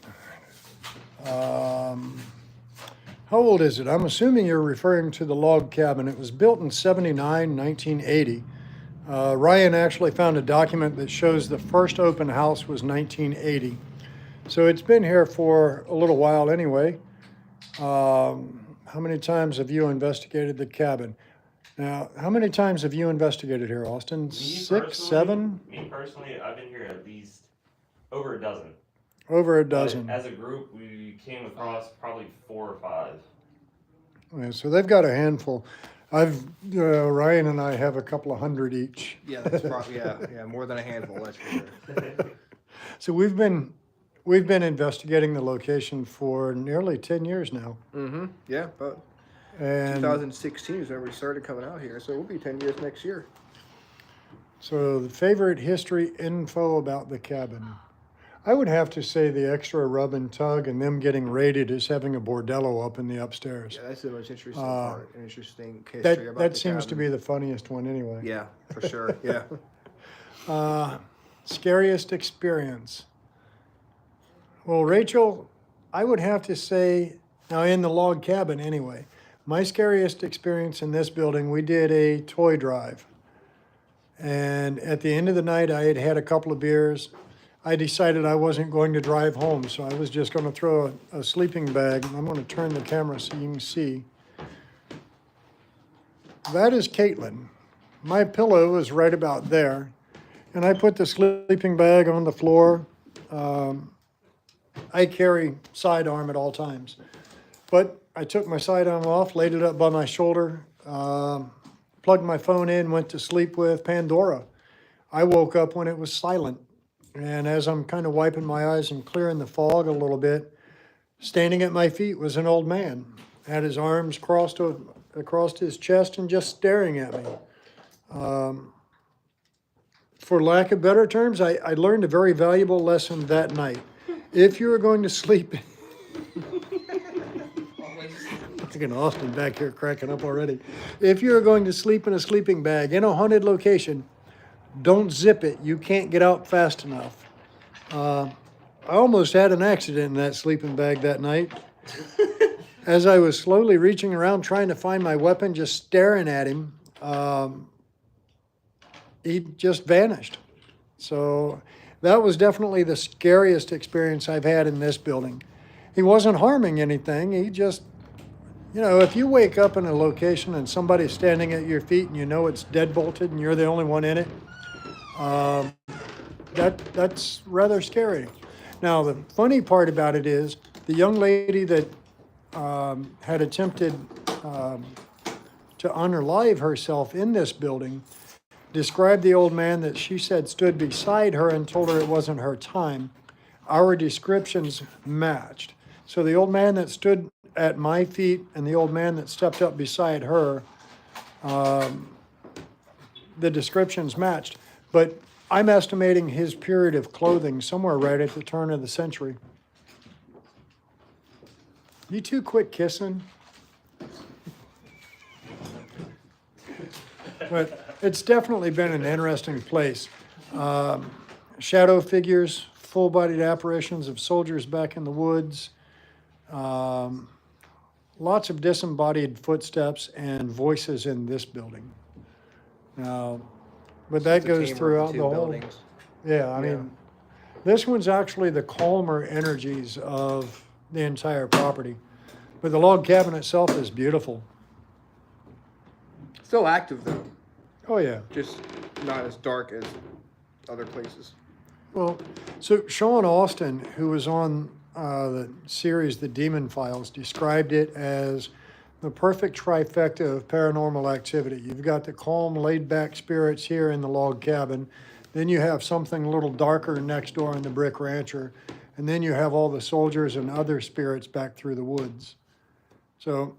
How old is it? I'm assuming you're referring to the log cabin. It was built in 79, 1980. Ryan actually found a document that shows the first open house was 1980. So it's been here for a little while anyway. How many times have you investigated the cabin? Now, how many times have you investigated here, Austin? Me 6, personally- 7? Me personally, I've been here at least over a dozen. Over a But dozen. as a group, we came across probably 4 or 5. Yeah, so they've got a handful. Ryan and I have a couple of hundred each. Yeah, that's probably yeah, more than a handful. That's for sure. So we've been investigating the location for nearly 10 years now. Mm-hmm. Yeah, but And 2016 is when we started coming out here, so we'll be 10 years next year. so the favorite history info about the cabin. I would have to say the extra rub and tug and them getting raided is having a bordello up in the upstairs. Yeah, that's the most interesting part. An interesting history That about that the seems to cabin. be the funniest one anyway. Yeah, for sure. Yeah. Scariest experience. Well, Rachel, I would have to say, now in the log cabin anyway, my scariest experience in this building, we did a toy drive. And at the end of the night, I had had a couple of beers. I decided I wasn't going to drive home, so I was just going to throw a sleeping bag. I'm going to turn the camera so you can see. That is Caitlin. My pillow is right about there. And I put the sleeping bag on the floor. I carry sidearm at all times. But I took my sidearm off, laid it up by my shoulder, plugged my phone in, went to sleep with Pandora. I woke up when it was silent. And as I'm kind of wiping my eyes and clearing the fog a little bit, standing at my feet was an old man. Had his arms crossed across his chest and just staring at me. For lack of better terms, I learned a very valuable lesson that night. If you are going to sleep, look at Austin back here cracking up already. If you are going to sleep in a sleeping bag in a haunted location, don't zip it. You can't get out fast enough. I almost had an accident in that sleeping bag that night. As I was slowly reaching around trying to find my weapon, just staring at him, he just vanished. So that was definitely the scariest experience I've had in this building. He wasn't harming anything. He just, if you wake up in a location and somebody's standing at your feet and you know it's deadbolted and you're the only one in it, that's rather scary. Now, the funny part about it is the young lady that had attempted to unalive herself in this building described the old man that she said stood beside her and told her it wasn't her time. Our descriptions matched. So the old man that stood at my feet and the old man that stepped up beside her, the descriptions matched. But I'm estimating his period of clothing somewhere right at the turn of the century. You two quit kissing. But it's definitely been an interesting place. Shadow figures, full-bodied apparitions of soldiers back in the woods, lots of disembodied footsteps and voices in this building. Now, but that It's a goes teamwork of throughout two the whole. buildings. Yeah, I mean, this one's actually the calmer energies of the entire property. But the log cabin itself is beautiful. Still active though, Oh, yeah. just not as dark as other places. Well, so Sean Austin, who was on the series The Demon Files, described it as the perfect trifecta of paranormal activity. You've got the calm, laid-back spirits here in the log cabin. Then you have something a little darker next door in the Brick Rancher. And then you have all the soldiers and other spirits back through the woods. So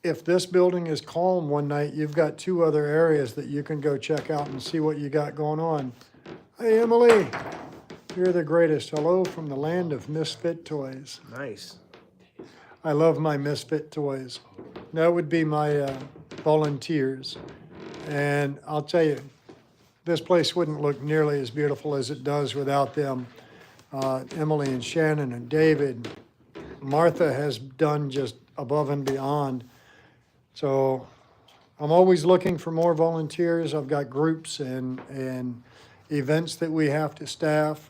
if this building is calm one night, you've got two other areas that you can go check out and see what you got going on. Hey, Emily, you're the greatest. Hello from the land of misfit toys. Nice. I love my misfit toys. That would be my volunteers. And I'll tell you, this place wouldn't look nearly as beautiful as it does without them. Emily and Shannon and David. Martha has done just above and beyond. So I'm always looking for more volunteers. I've got groups and events that we have to staff.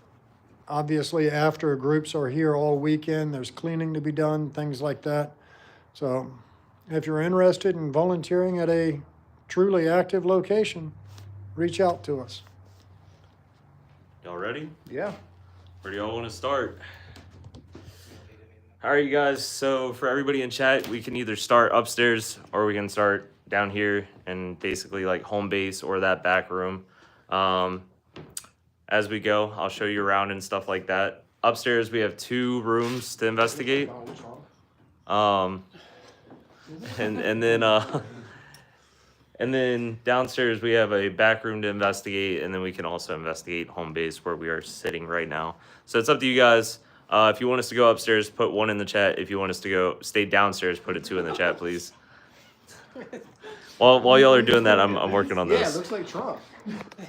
Obviously, after groups are here all weekend, there's cleaning to be done, things like that. So if you're interested in volunteering at a truly active location, reach out to us. Y'all ready? Yeah. Where do y'all want to start? All right, you guys. So for everybody in chat, we can either start upstairs or we can start down here and basically like home base or that back room. As we go, I'll show you around and stuff like that. Upstairs, we have 2 rooms to investigate. And then And then downstairs we have a back room to investigate, and then we can also investigate home base where we are sitting right now. So it's up to you guys. If you want us to go upstairs, put 1 in the chat. If you want us to go stay downstairs, put a 2 in the chat, please. While y'all are doing that, I'm working on Yeah, it this. looks like Trump.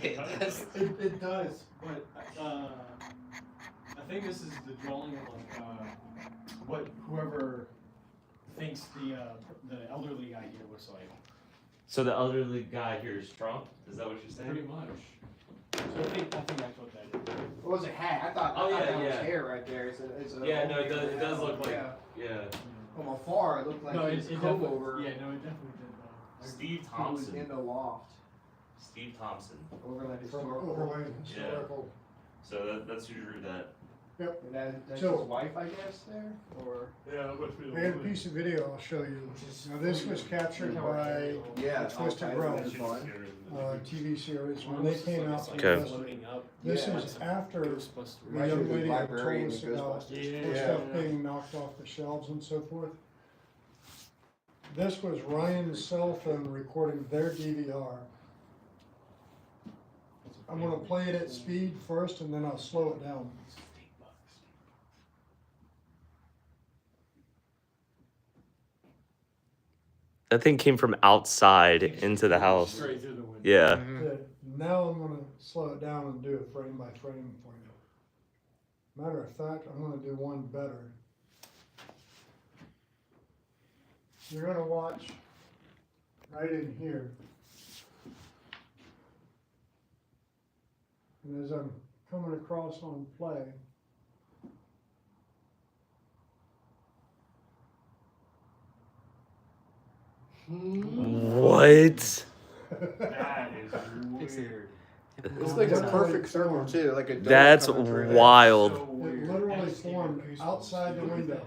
Hey, that's, It does, but I think this is the drawing of like what whoever thinks the elderly guy here looks like. So the elderly guy here is Trump? Is that what you're saying? Pretty much. So I think that's what that is. It was a hat. I thought, Oh, yeah, that was yeah. hair right there. It's a Yeah, no, it does look like, Yeah. yeah. From afar, it looked like No, he it was definitely. comb over. Yeah, no, it definitely did though. Steve He was Thompson. in the loft. Steve Thompson. Overland From historical. Overland Historical. So that's who drew that. And that's So- his wife, I guess, there? Or? Yeah, that must be the I had a woman. piece of video I'll show you. Now this was captured by Yeah. Twisted okay, Realm. that's fun. TV series when they came out. from Okay. Western. This Yeah. is after the Right, young the lady had library told and us the about Ghostbusters. more stuff being knocked off the shelves and so forth. This was Ryan's cell phone recording their DVR. I'm gonna play it at speed first and then I'll slow it down. That thing came from outside into the house. Straight through the window. Yeah. Good. Now I'm gonna slow it down and do it frame by frame for you. Matter of fact, I'm gonna do one better. You're gonna watch right in here. And as I'm coming across on play, What? That is weird. It's like a perfect circle too, like a. donut That's coming through there. wild. it literally formed outside the window.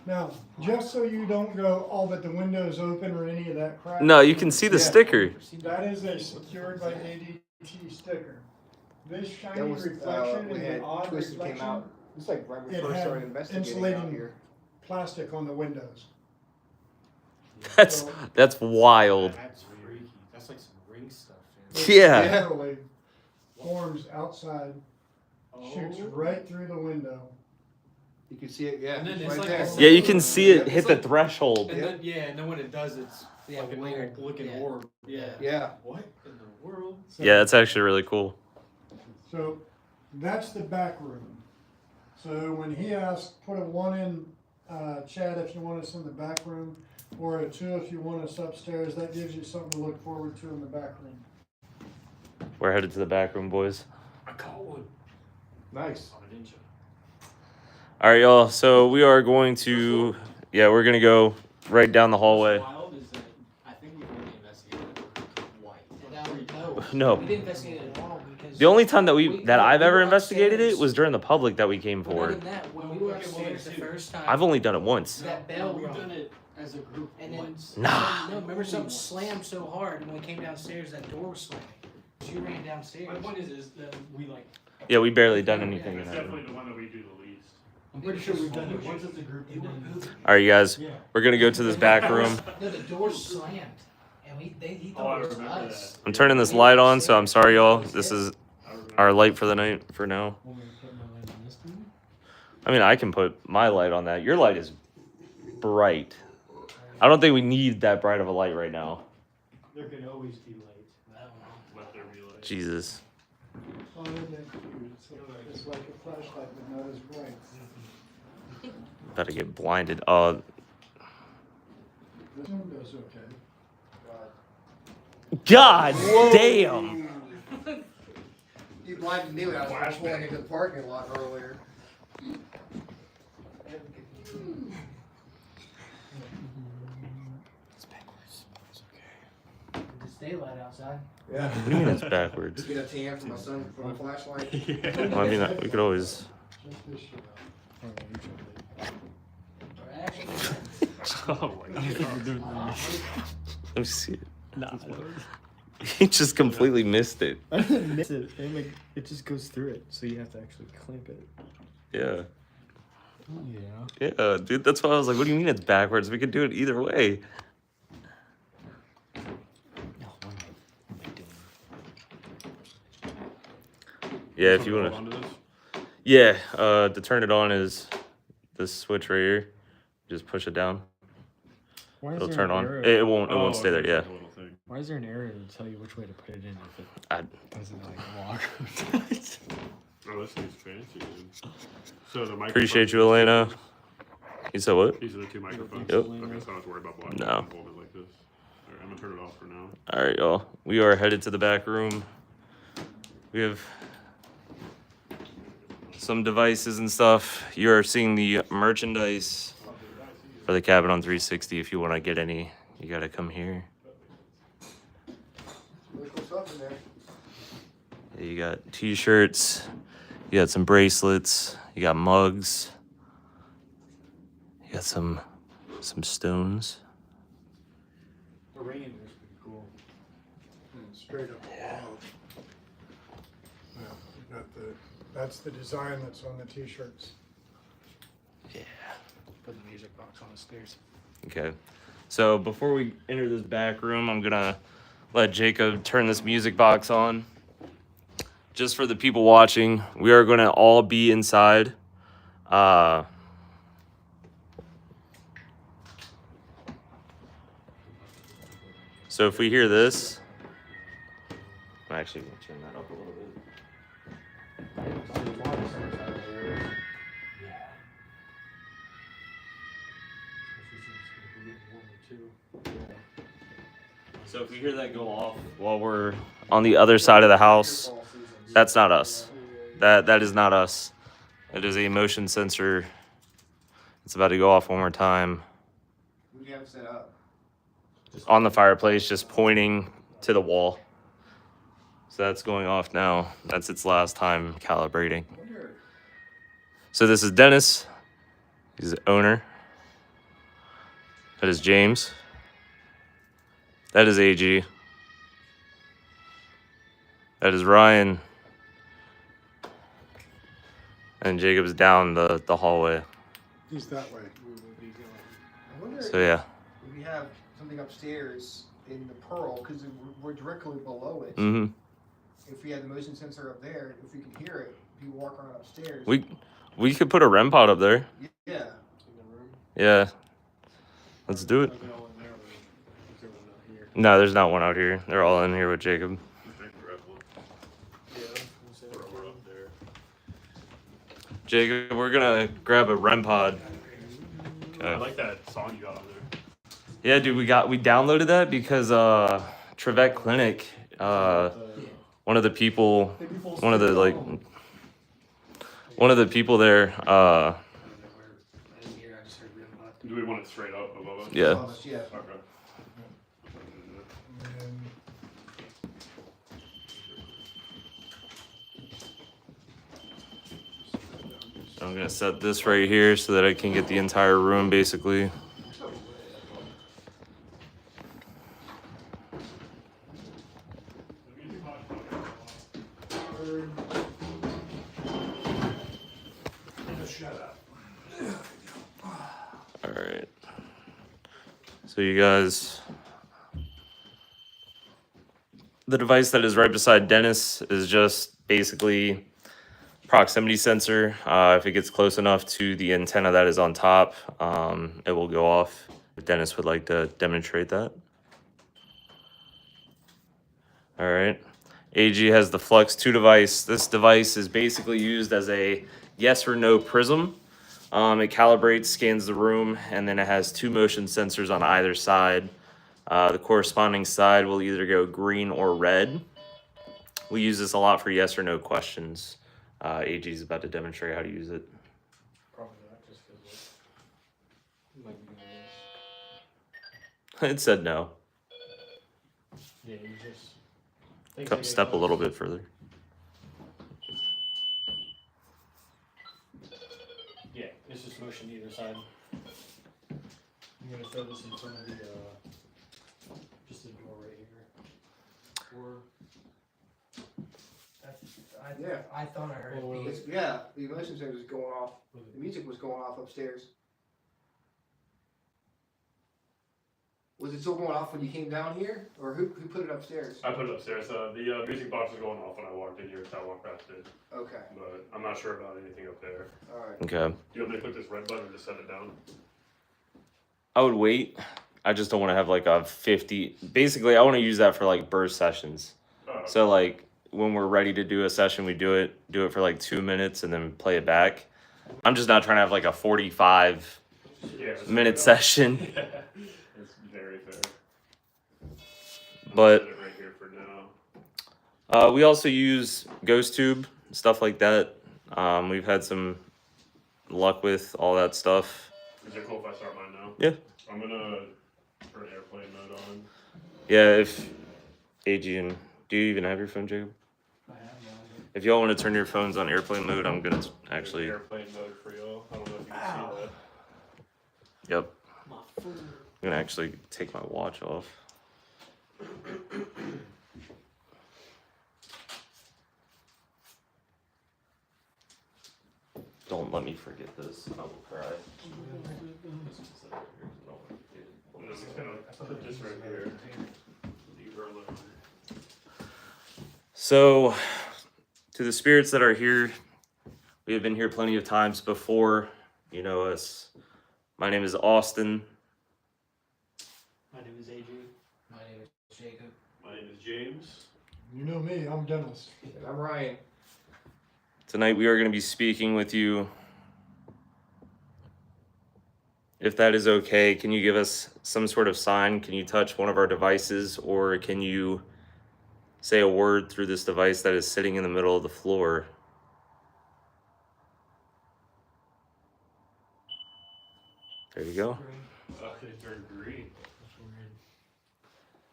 Now, just so you don't go, oh, but the window's open or any of that crap. No, you can see the Yeah. sticker. That is a secured by ADT sticker. This That shiny was, reflection we is had an odd Twisted came reflection. out. It's like right when we It first had started investigating out insulating here. plastic on the windows. That's wild. That's freaky. That's like some ring stuff. It Yeah. literally forms outside, Oh. shoots right through the window. You can see it, yeah, And then it's it's right like there. a- Yeah, you can see it hit It's the like- threshold. And then and then when it does, it's Yeah, like a weird. normal looking Yeah. orb. Yeah. Yeah. What in the world? So- Yeah, that's actually really cool. So that's the back room. So when he asked, put a 1 in, Chad, if you want us in the back room, or a 2 if you want us upstairs, that gives you something to look forward to in the back room. We're headed to the back room, boys. I caught one. Nice. Oh, didn't you? All right, y'all. So we are going to, we're going to go right down the hallway. What's wild is that I think we've only investigated white. No. We didn't investigate it at all because. The only time that I've we ever were investigated it upstairs. was during the public that we came Well, not for. even that, when we were upstairs the first time. I've only done it once. That bell We've rung. done it as a group And then, once. Nah. no, remember something slammed so hard, and when we came downstairs, that door was slamming. So you ran downstairs. My point is that we like. Yeah, we barely done anything in It's that room. definitely the one that we do the least. I'm pretty sure we've done it once as a group. And then, All right, you guys. yeah. We're going to go to this back room. No, the door slammed, and he Oh, I thought it was remember us. I'm turning this light on, so I'm sorry, y'all. This is I remember. our light for the night for now. Want me to put my light on this thing? I mean, I can put my light on that. Your light is bright. I don't think we need that bright of a light right now. There could always be light. Let there be light. Jesus. Oh, isn't that cute? It's like a flashlight, but not as bright. About to get blinded. This window's okay. God damn. You blinded me when I was pulling into the parking lot earlier. It's daylight outside. Yeah. What do you mean it's backwards? Get a tan for my son for my flashlight. Well, I mean, we could always. Just this year. Or actually, Oh my god. Let me see it. Nah, He just completely missed it. I didn't miss it. And like, it just goes through it, so you have to actually clamp it. Yeah. Yeah. Yeah, dude. That's why I was like, what do you mean it's backwards? We could do it either way. No, why Yeah, Just if you wanna want hold to. on to this. Yeah, to turn it on is this switch right here. Just push it down. Why is It'll there turn an on. arrow? It won't. It Oh, won't stay okay, there. it's Yeah. like a little thing. Why is there an arrow to tell you which way to put it in if it I, doesn't like walk? Oh, this thing's fancy, dude. So the appreciate you, microphones- Elena. You said what? These are the two microphones. Yep. Okay, so I don't have to worry about blocking. No. I can hold it like this. All right, I'm gonna turn it off for now. All right, y'all. We are headed to the back room. We have some devices and stuff. You are seeing the merchandise for the cabin on 360. If you want to get any, you got to come here. Really cool stuff in there. Yeah, you got t-shirts. You got some bracelets. You got mugs. You got some stones. The ring in there's pretty cool. And straight up wall. Yeah, you got that's the design that's on the t-shirts. Yeah. Put the music box on the stairs. Okay. So before we enter this back room, I'm gonna let Jacob turn this music box on. Just for the people watching, we are gonna all be inside. So if we hear this, I'm actually gonna turn that up a little bit. So if we hear that go off while we're on the other side of the house, that's not us. That is not us. It is a motion sensor. It's about to go off one more time What do you have set up? on the fireplace, just pointing to the wall. So that's going off now. That's its last time calibrating. So this is Dennis. He's the owner. That is James. That is AG. That is Ryan. And Jacob's down the hallway. He's that way. I wonder So yeah. if we have something upstairs in the Pearl, because we're directly below it. Mm-hmm. If we had the motion sensor up there, if we could hear it, people walk around upstairs. We could put a REM pod up there. Yeah. Yeah. Let's do it. No, there's not one out here. They're all in here with Jacob. Jacob, we're gonna grab a REM pod. I Okay. like that song you got on there. Yeah, dude, we downloaded that because Trevette Clinic, one of the people there, Do we want it straight up above us? yeah. Yeah. Okay. And So I'm gonna set this right here so that I can get the entire room basically. All right. So you guys, the device that is right beside Dennis is just basically proximity sensor. If it gets close enough to the antenna that is on top, it will go off. If Dennis would like to demonstrate that. All right. AG has the Flex 2 device. This device is basically used as a yes or no prism. It calibrates, scans the room, and then it has two motion sensors on either side. The corresponding side will either go green or red. We use this a lot for yes or no questions. AG is about to demonstrate how to use it. Probably not, just because it might be doing this. It said no. Yeah, you just Step a little bit further. Yeah, it's just motion either side. I'm gonna throw this in front of the just the door right here. Or Yeah. I thought I heard Well, it beep. Yeah, the motion sensor was going off. The music was going off upstairs. Was it still going off when you came down here, or who put it upstairs? I put it upstairs. The music box was going off when I walked in here, so I walked past it. Okay. But I'm not sure about anything up there. All right. Okay. Do you want me to click this red button or just set it down? I would wait. I just don't want to have like a 50. Basically, I want to use that for like burst sessions. Oh, So like when we're ready to do a session, we do it for like 2 minutes and then play it back. I'm just not trying to have like a 45 yeah, minute session. Yeah, it's very fair. But I'll set it right here for now. we also use GhostTube, stuff like that. We've had some luck with all that stuff. Is it cool if I start mine now? Yeah. I'm gonna turn airplane mode on. Yeah, if Adrian, do you even have your phone, Jacob? I have one. If y'all want to turn your phones on airplane mode, I'm gonna actually. Airplane mode for y'all. I don't know if you can see that. Yep. My phone. I'm gonna actually take my watch off. Don't let me forget this. I will cry. I'm just gonna put this right here. Leave her alone. So, to the spirits that are here, we have been here plenty of times before. You know us. My name is Austin. My name is Adrian. My name is Jacob. My name is James. You know me, I'm Dennis. And I'm Ryan. Tonight we are going to be speaking with you. If that is okay, can you give us some sort of sign? Can you touch one of our devices, or can you say a word through this device that is sitting in the middle of the floor? There you go. It turned green.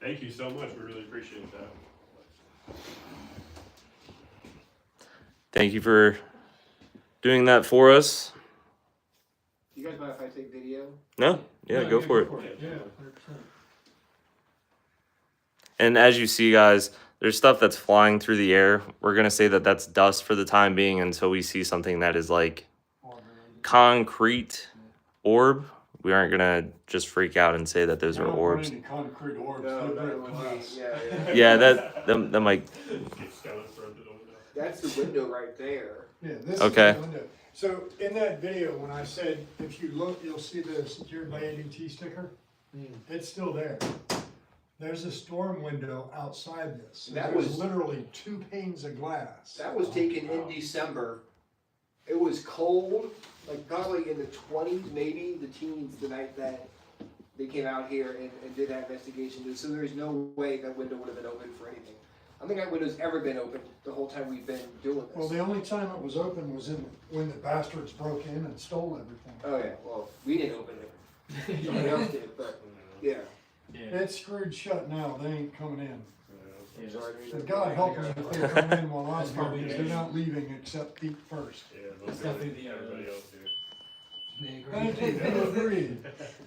Thank you so much. We really appreciate that. Thank you for doing that for us. You guys mind if I take video? No? Yeah, go for it. Yeah, 100%. And as you see, guys, there's stuff that's flying through the air. We're going to say that that's dust for the time being until we see something that is like concrete orb. We aren't going to just freak out and say that those are orbs. Concrete orbs. No, they're no, glass. yeah. Yeah, that might. Get stones thrown through the window. That's the window right there. Yeah, this Okay. is the window. So in that video, when I said, if you look, you'll see the secured by ADT sticker. It's still there. There's a storm window outside this. So That there's was- literally 2 panes of glass. That was taken in December. It was cold, like probably in the 20s, maybe the teens, the night that they came out here and did that investigation. So there's no way that window would have been open for anything. I don't think that window's ever been opened the whole time we've been doing this. Well, the only time it was open was when the bastards broke in and stole everything. Oh yeah, well, we didn't open it. Somebody else did, but yeah. Yeah. It's screwed shut now. They ain't coming in. Yeah, Sorry, But God help them if they're coming in while I'm here, because they're not leaving except feet first. Yeah, That's most definitely the, everybody else here. Thank you, you agreed.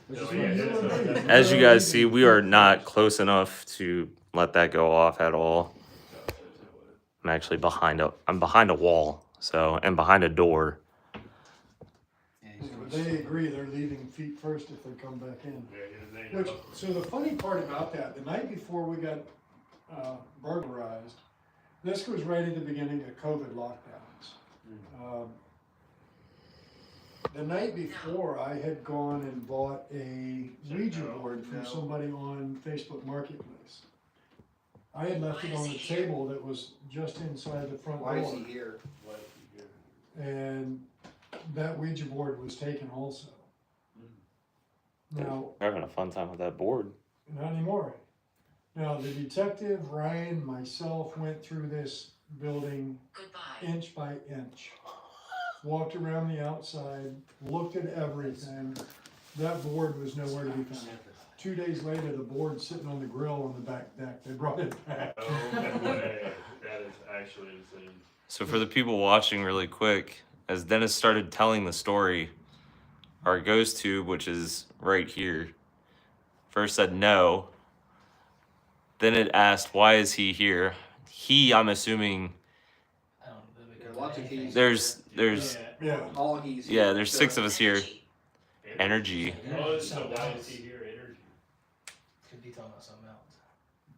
No, You yeah, agreed. As you guys see, we are not close enough to let that go off at all. I'm actually behind a wall, so, and behind a door. But they agree they're leaving feet first if they come back in. Yeah, Which, so the funny part about that, the night before we got burglarized, this was right at the beginning of COVID lockdowns. The night before, I had gone and bought a Ouija board from somebody on Facebook Marketplace. I had left it on the table that was just inside the front Why is door, he here? and that Ouija board was taken also. Now, We're having a fun time with that board. not anymore. Now, the detective, Ryan, myself went through this building inch by inch. Walked around the outside, looked at everything. That board was nowhere to be found. 2 days later, the board's sitting on the grill on the back deck. They brought it back. Oh, way. That is actually insane. So for the people watching really quick, as Dennis started telling the story, our ghost tube, which is right here, first said no. Then it asked, why is he here? He, I'm assuming, Lots of keys. there's, Yeah. All keys. yeah, there's 6 of us here. Energy. Oh, so why is he here? Energy. could be talking about something else.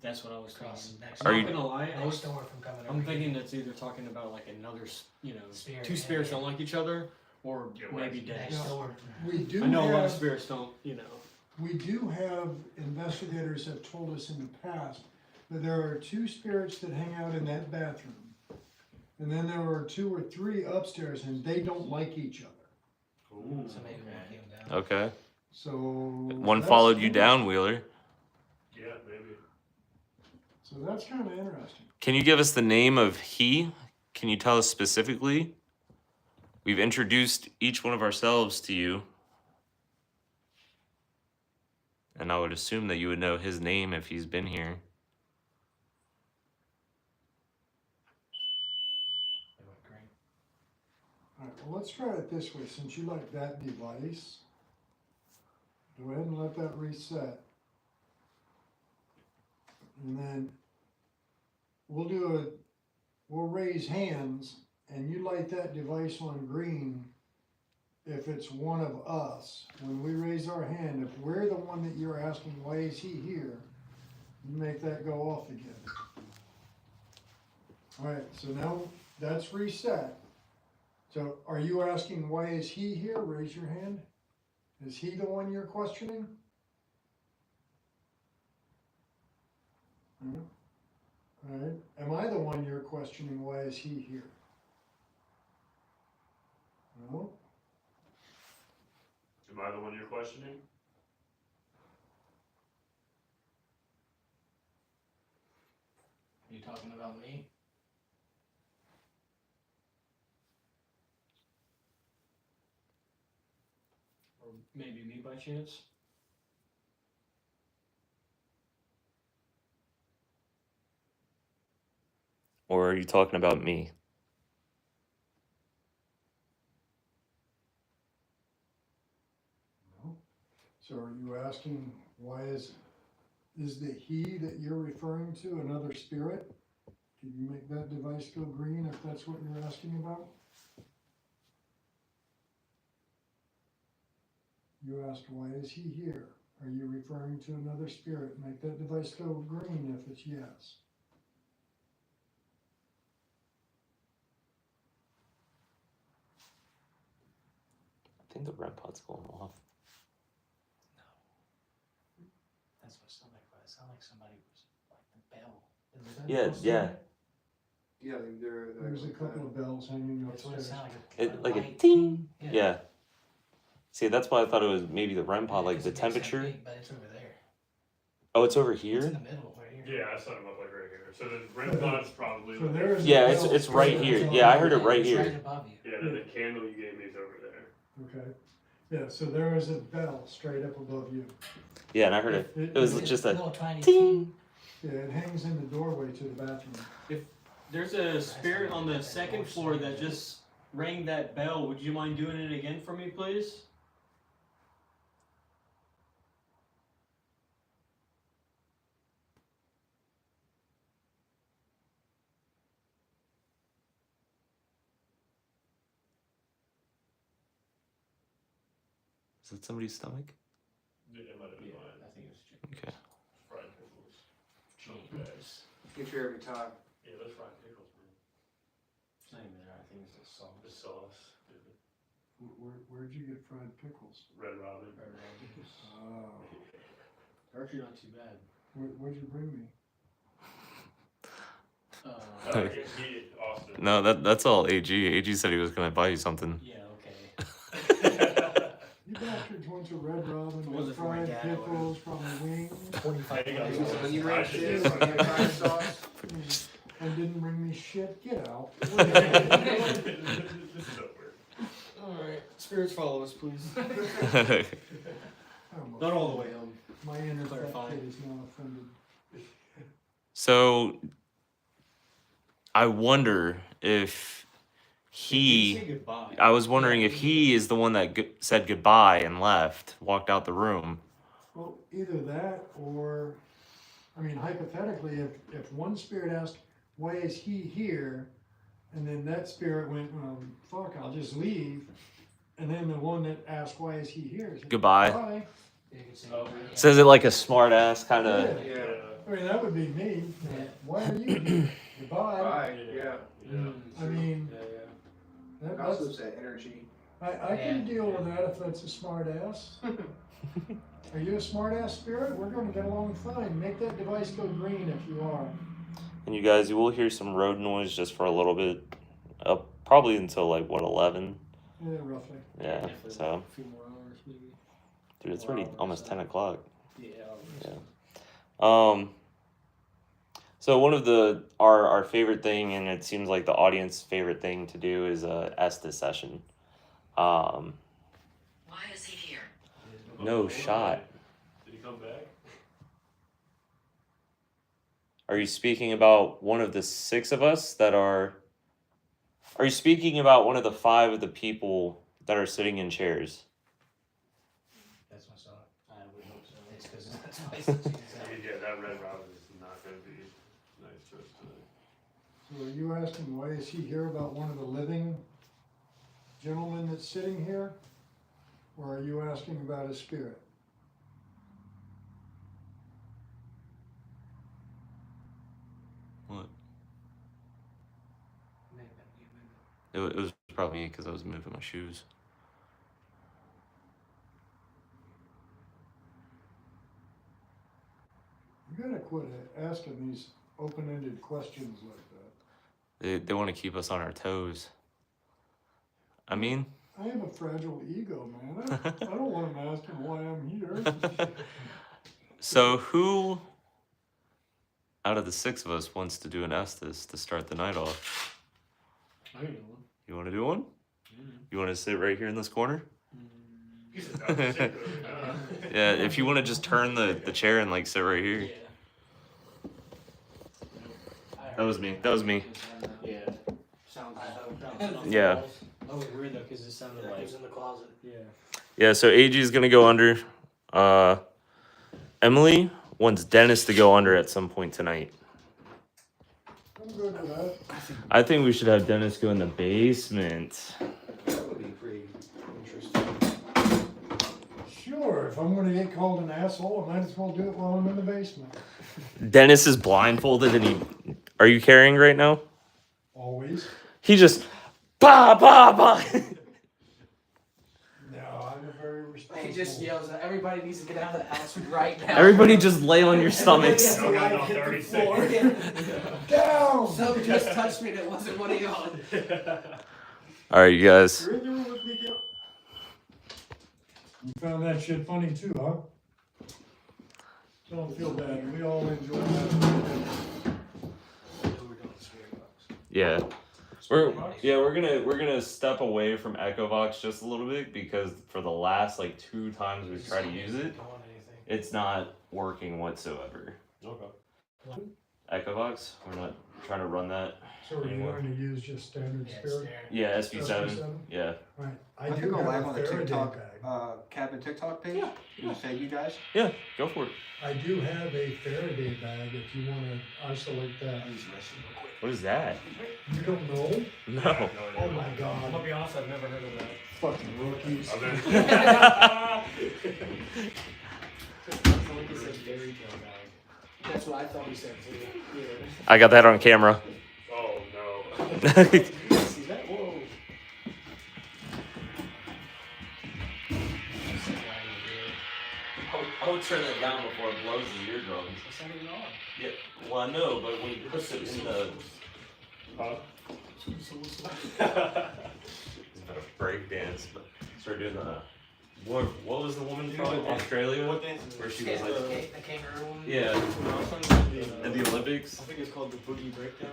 That's what I was Cross thinking. next Are I'm you- not gonna lie, next door from coming I'm over thinking here. that's either talking about like another, Spirit, two yeah, spirits yeah. don't like each other, or Yeah, maybe right. dead. Next door. We do I know a lot of have, spirits don't, we do have, investigators have told us in the past that there are 2 spirits that hang out in that bathroom. And then there are 2 or 3 upstairs and they don't like each other. Ooh. So maybe one came down. Okay. So. One that's followed you kinda- down, Wheeler. Yeah, maybe. So that's kind of interesting. Can you give us the name of he? Can you tell us specifically? We've introduced each one of ourselves to you. And I would assume that you would know his name if he's been here. They went green. All right, well, let's try it this way. Since you like that device, go ahead and let that reset. And then we'll raise hands and you light that device on green if it's one of us. When we raise our hand, if we're the one that you're asking, why is he here? You make that go off again. All right, so now that's reset. So are you asking, why is he here? Raise your hand. Is he the one you're questioning? No. All right. Am I the one you're questioning? Why is he here? No. Am I the one you're questioning? Are you talking about me? or maybe me by chance. Or are you talking about me? No. So are you asking, why is the he that you're referring to another spirit? Can you make that device go green if that's what you're asking about? You asked, why is he here? Are you referring to another spirit? Make that device go green if it's yes. I think the REM pod's going off. That's what somebody, it sounded like somebody was like the bell. Is there Yeah, bells yeah. there? Yeah, There's a couple of bells hanging That's what it upstairs. sounded like. Like a light ding. Yeah. Yeah. See, that's why I thought it was maybe the REM pod, like 'Cause the it makes that temperature. big, but it's over there. Oh, it's over It's in here? the middle, right here. Yeah, I set him up like right here. So the REM pod's probably. So like- there's a Yeah, it's bell it's right straight here. up Yeah, I above heard it you. right It's right here. above you. Yeah, then the candle you gave me is over there. Okay. Yeah, so there is a bell straight up above you. Yeah, and I heard it. It was It's just a a little tiny ting. Yeah, it hangs in the doorway to the bathroom. There's a spirit on the second floor that just rang that bell. Would you mind doing it again for me, please? Is it somebody's stomach? Yeah, it might have been Yeah, mine. I think it was chicken. Okay. Fried pickles. Jeez. Get your every time. Yeah, those fried pickles, man. It's not even there. I think it's the sauce. The sauce. Dude. Where'd you get fried pickles? Red Robin. Oh, They're actually not too bad. where'd you bring me? He, Austin. No, that's all AG. AG said he was gonna buy you something. Yeah, okay. You bastards went to Red Robin Was with it for my fried dad or pickles, probably wings, 25 Hey, guys, bucks. When you I ranch should this, do you get fried sauce. and didn't bring me shit. Get out. This is over. Alright. Spirits follow us, please. I'm Not all the way home. My inner fat Clarify. kid is now offended. So I wonder if Say he. goodbye. I was wondering if he is the one that said goodbye and left, walked out the room. Well, either that or, I mean, hypothetically, if one spirit asked, why is he here? And then that spirit went, well, fuck, I'll just leave. And then the one that asked, why is he here? Said, Goodbye. Bye. Yeah, you can see Oh. it. Says it like a smart ass kind of. Yeah. I mean, that would be me. Why are you here? Goodbye. Right, yeah. I mean, It that's, also that energy. I can deal with that if that's a smart ass. Are you a smart ass spirit? We're going to get along fine. Make that device go green if you are. And you guys, you will hear some road noise just for a little bit, probably until like what 11. Yeah, roughly. Yeah. Definitely So, a few more hours maybe. dude, it's already almost 10 o'clock. Yeah. Yeah. So one of our favorite thing, and it seems like the audience favorite thing to do is Estes session. Why is he here? No shot. Did he come back? Are you speaking about one of the 6 of us that are? Are you speaking about one of the 5 of the people that are sitting in chairs? That's my son. I would hope so. It's because that's why she's out. Yeah, that Red Robin is not going to be nice to us tonight. So are you asking why is he here about one of the living gentlemen that's sitting here? Or are you asking about his spirit? What? Maybe, maybe. It was probably me because I was moving my shoes. You gotta quit asking these open-ended questions like that. They want to keep us on our toes. I mean, I have a fragile ego, man. I don't want him asking why I'm here. so who out of the 6 of us wants to do an Estes to start the night off? I can do one. You want to do one? You want to sit right here in this corner? Yeah, if you want to just turn the chair and like sit right here. That was me. That was me. Yeah. Sounds Yeah. That was weird though, because it sounded That like. was in the closet. Yeah. Yeah, so AG is gonna go under. Emily wants Dennis to go under at some point tonight. I'm good with that. I think we should have Dennis go in the basement. That would be pretty interesting. Sure, if I'm gonna get called an asshole, I might as well do it while I'm in the basement. Dennis is blindfolded and he. Are you carrying right now? Always. He just. Bah, bah, bah. No, I'm a very responsible. He just yells at everybody needs to get out of the house right now. Everybody just lay on your stomachs. No, no, no, 30 seconds. Down! Somebody just touched me that wasn't one of y'all. All right, you guys. You're in the room with me, Gil. You found that shit funny too, huh? Don't feel bad. We all enjoy that. Yeah. We're gonna step away from EchoVox just a little bit because for the last like 2 times we've tried to use it, it's not working whatsoever. Okay. EchoVox, we're not trying to run that. So are you anymore. going to use just standard spirit? Yeah, SP7. SP7? Yeah. Right. I I do could go have live a on the Faraday TikTok, bag. cabin TikTok page. To save you guys. Yeah, go for it. I do have a Faraday bag if you want to isolate that. What is that? You don't know? No. Oh my I'm god. gonna be honest, I've never heard of that. Fucking rookies. It's like he said fairy tale bag. That's what I thought he said too. Yeah. I got that on camera. Oh, no. See that? Whoa. I would turn it down before it blows the eardrums. It's not even on. Yeah, well I know, but when you put it in the... Huh? It's about a break dance, but start doing the... What was the woman from Australia? What dance is it? Where she was like... The kangaroo one? Yeah, No, it's not the, at the Olympics. I think it's called the Boogie Breakdown.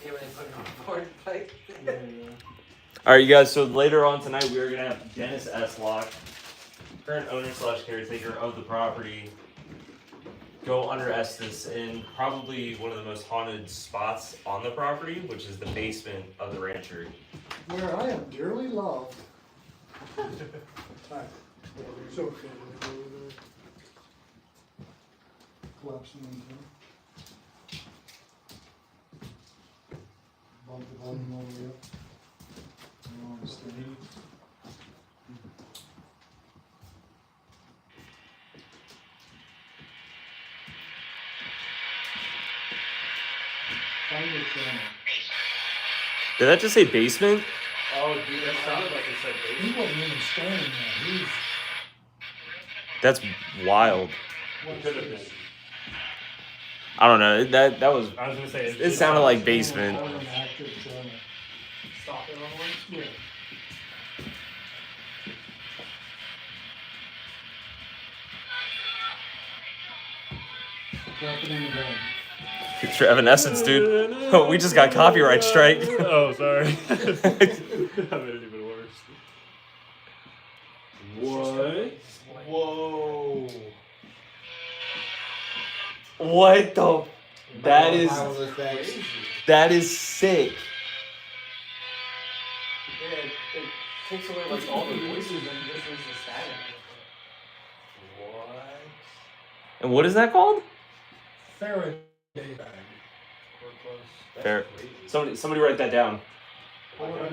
Yeah, when they put it on the board, like. Yeah. Alright, you guys, so later on tonight, we are going to have Dennis Eslock, current owner / caretaker of the property, go under Estes in probably one of the most haunted spots on the property, which is the basement of the rancher. Where I am dearly loved. Hi. So, collapsing into. Bump the volume all the way up. And on steady. Stoner. Did that just say basement? Oh, dude, that sounded like it said He basement. wasn't even standing there. He's That's wild. It could have been. I don't know. That was. I was gonna say It sounded like basement. an active stoner. Stop it on one. Yeah. Drop it in the bag. It's Evanescence, dude. Oh, we just got copyright strike. Oh, sorry. That made it even worse. What? Whoa. What the? That is One of those bags. that is sick. Yeah, it takes away like all the voices and just is the static. What? And what is that called? Faraday bag. We're close. Fair. Somebody write that down. Like right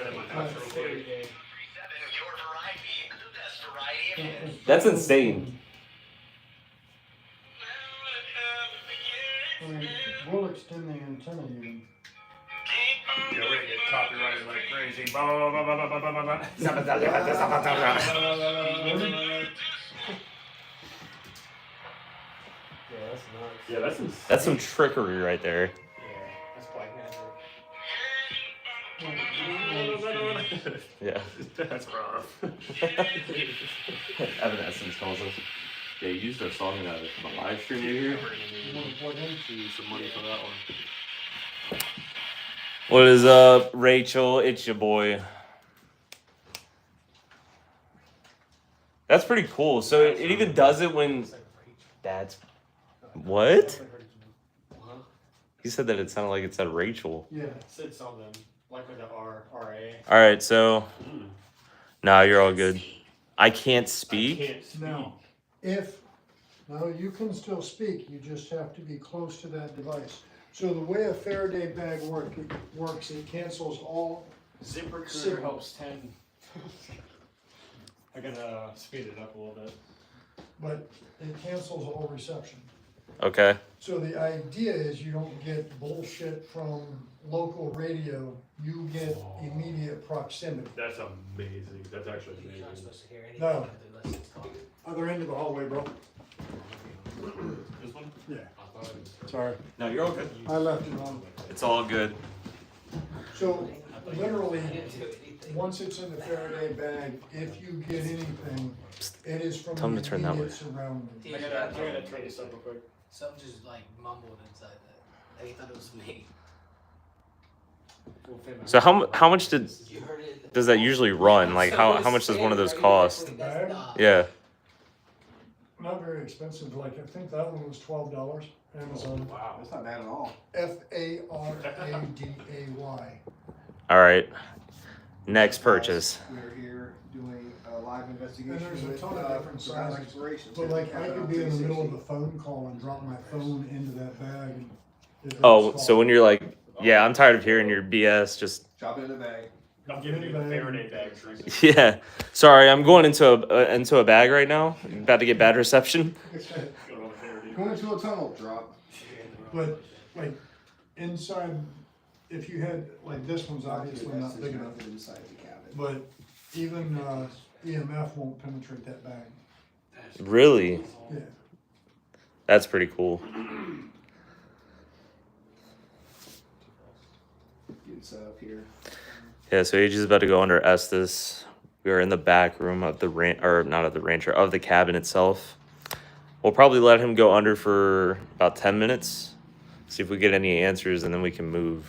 in my house real quick. That's insane. I mean, we'll extend the antenna even. Yeah, we're gonna get copyrighted like crazy. Blah, blah, blah, blah, blah, blah, blah, blah. Yeah, that's nuts. Yeah, that's insane. That's some trickery right there. Yeah, that's black magic. Yeah. That's rough. Evanescence calls us. Yeah, you used our song in a live stream here. You want to plug in? Use some money for that one. What is up, Rachel? It's your boy. That's pretty cool. So it even does it when. That's what? He said that it sounded like it said Rachel. Yeah. It said something like with the R-A. All right, so Mm. nah, you're all good. I can't speak. I can't speak. No, you can still speak, you just have to be close to that device. So the way a Faraday bag works, it cancels all, ZipRecruiter Signal. helps 10. I gotta speed it up a little bit. but it cancels all reception. Okay. So the idea is you don't get bullshit from local radio, you get immediate proximity. That's amazing. That's actually amazing. to hear anything No. unless it's talking. Other end of the hallway, bro. This one? Yeah, I thought it was. sorry, No, you're all good. I left it on. It's all good. So literally, once it's in the Faraday bag, if you get anything, it is from Tell 'em the to turn that way. immediate surrounding. I gotta turn this up real quick. Something just like mumbled inside that. Like he thought it was me. We'll fit my- So how much does You heard it. that usually run? Like how much does one of those cost? Yeah. Not very expensive, like, I think that one was $12, Amazon. Wow. That's not bad at all. Faraday. All right. Next purchase. We're here doing a live investigation And there's a with ton of different Forgotten sizes. Explorations. But like, I Cabin could on be in the middle of 360. a phone call and drop my phone into that bag and. it Oh, goes so off. when you're like, yeah, I'm tired of hearing your BS. Just Drop it in the bag. I'm giving you the Faraday bag, Teresa. yeah. Sorry, I'm going into a bag right now. About to get bad reception. Go on the Faraday. Go into a tunnel, drop. But like, inside, if you had, like, this one's obviously That's not just big enough, nothing inside the cabin. but even, EMF won't penetrate that bag. Really? Yeah. That's pretty cool. Getting set up here. Yeah, so AJ is about to go under Estes. We are in the back room of the not of the rancher, of the cabin itself. We'll probably let him go under for about 10 minutes. See if we get any answers, and then we can move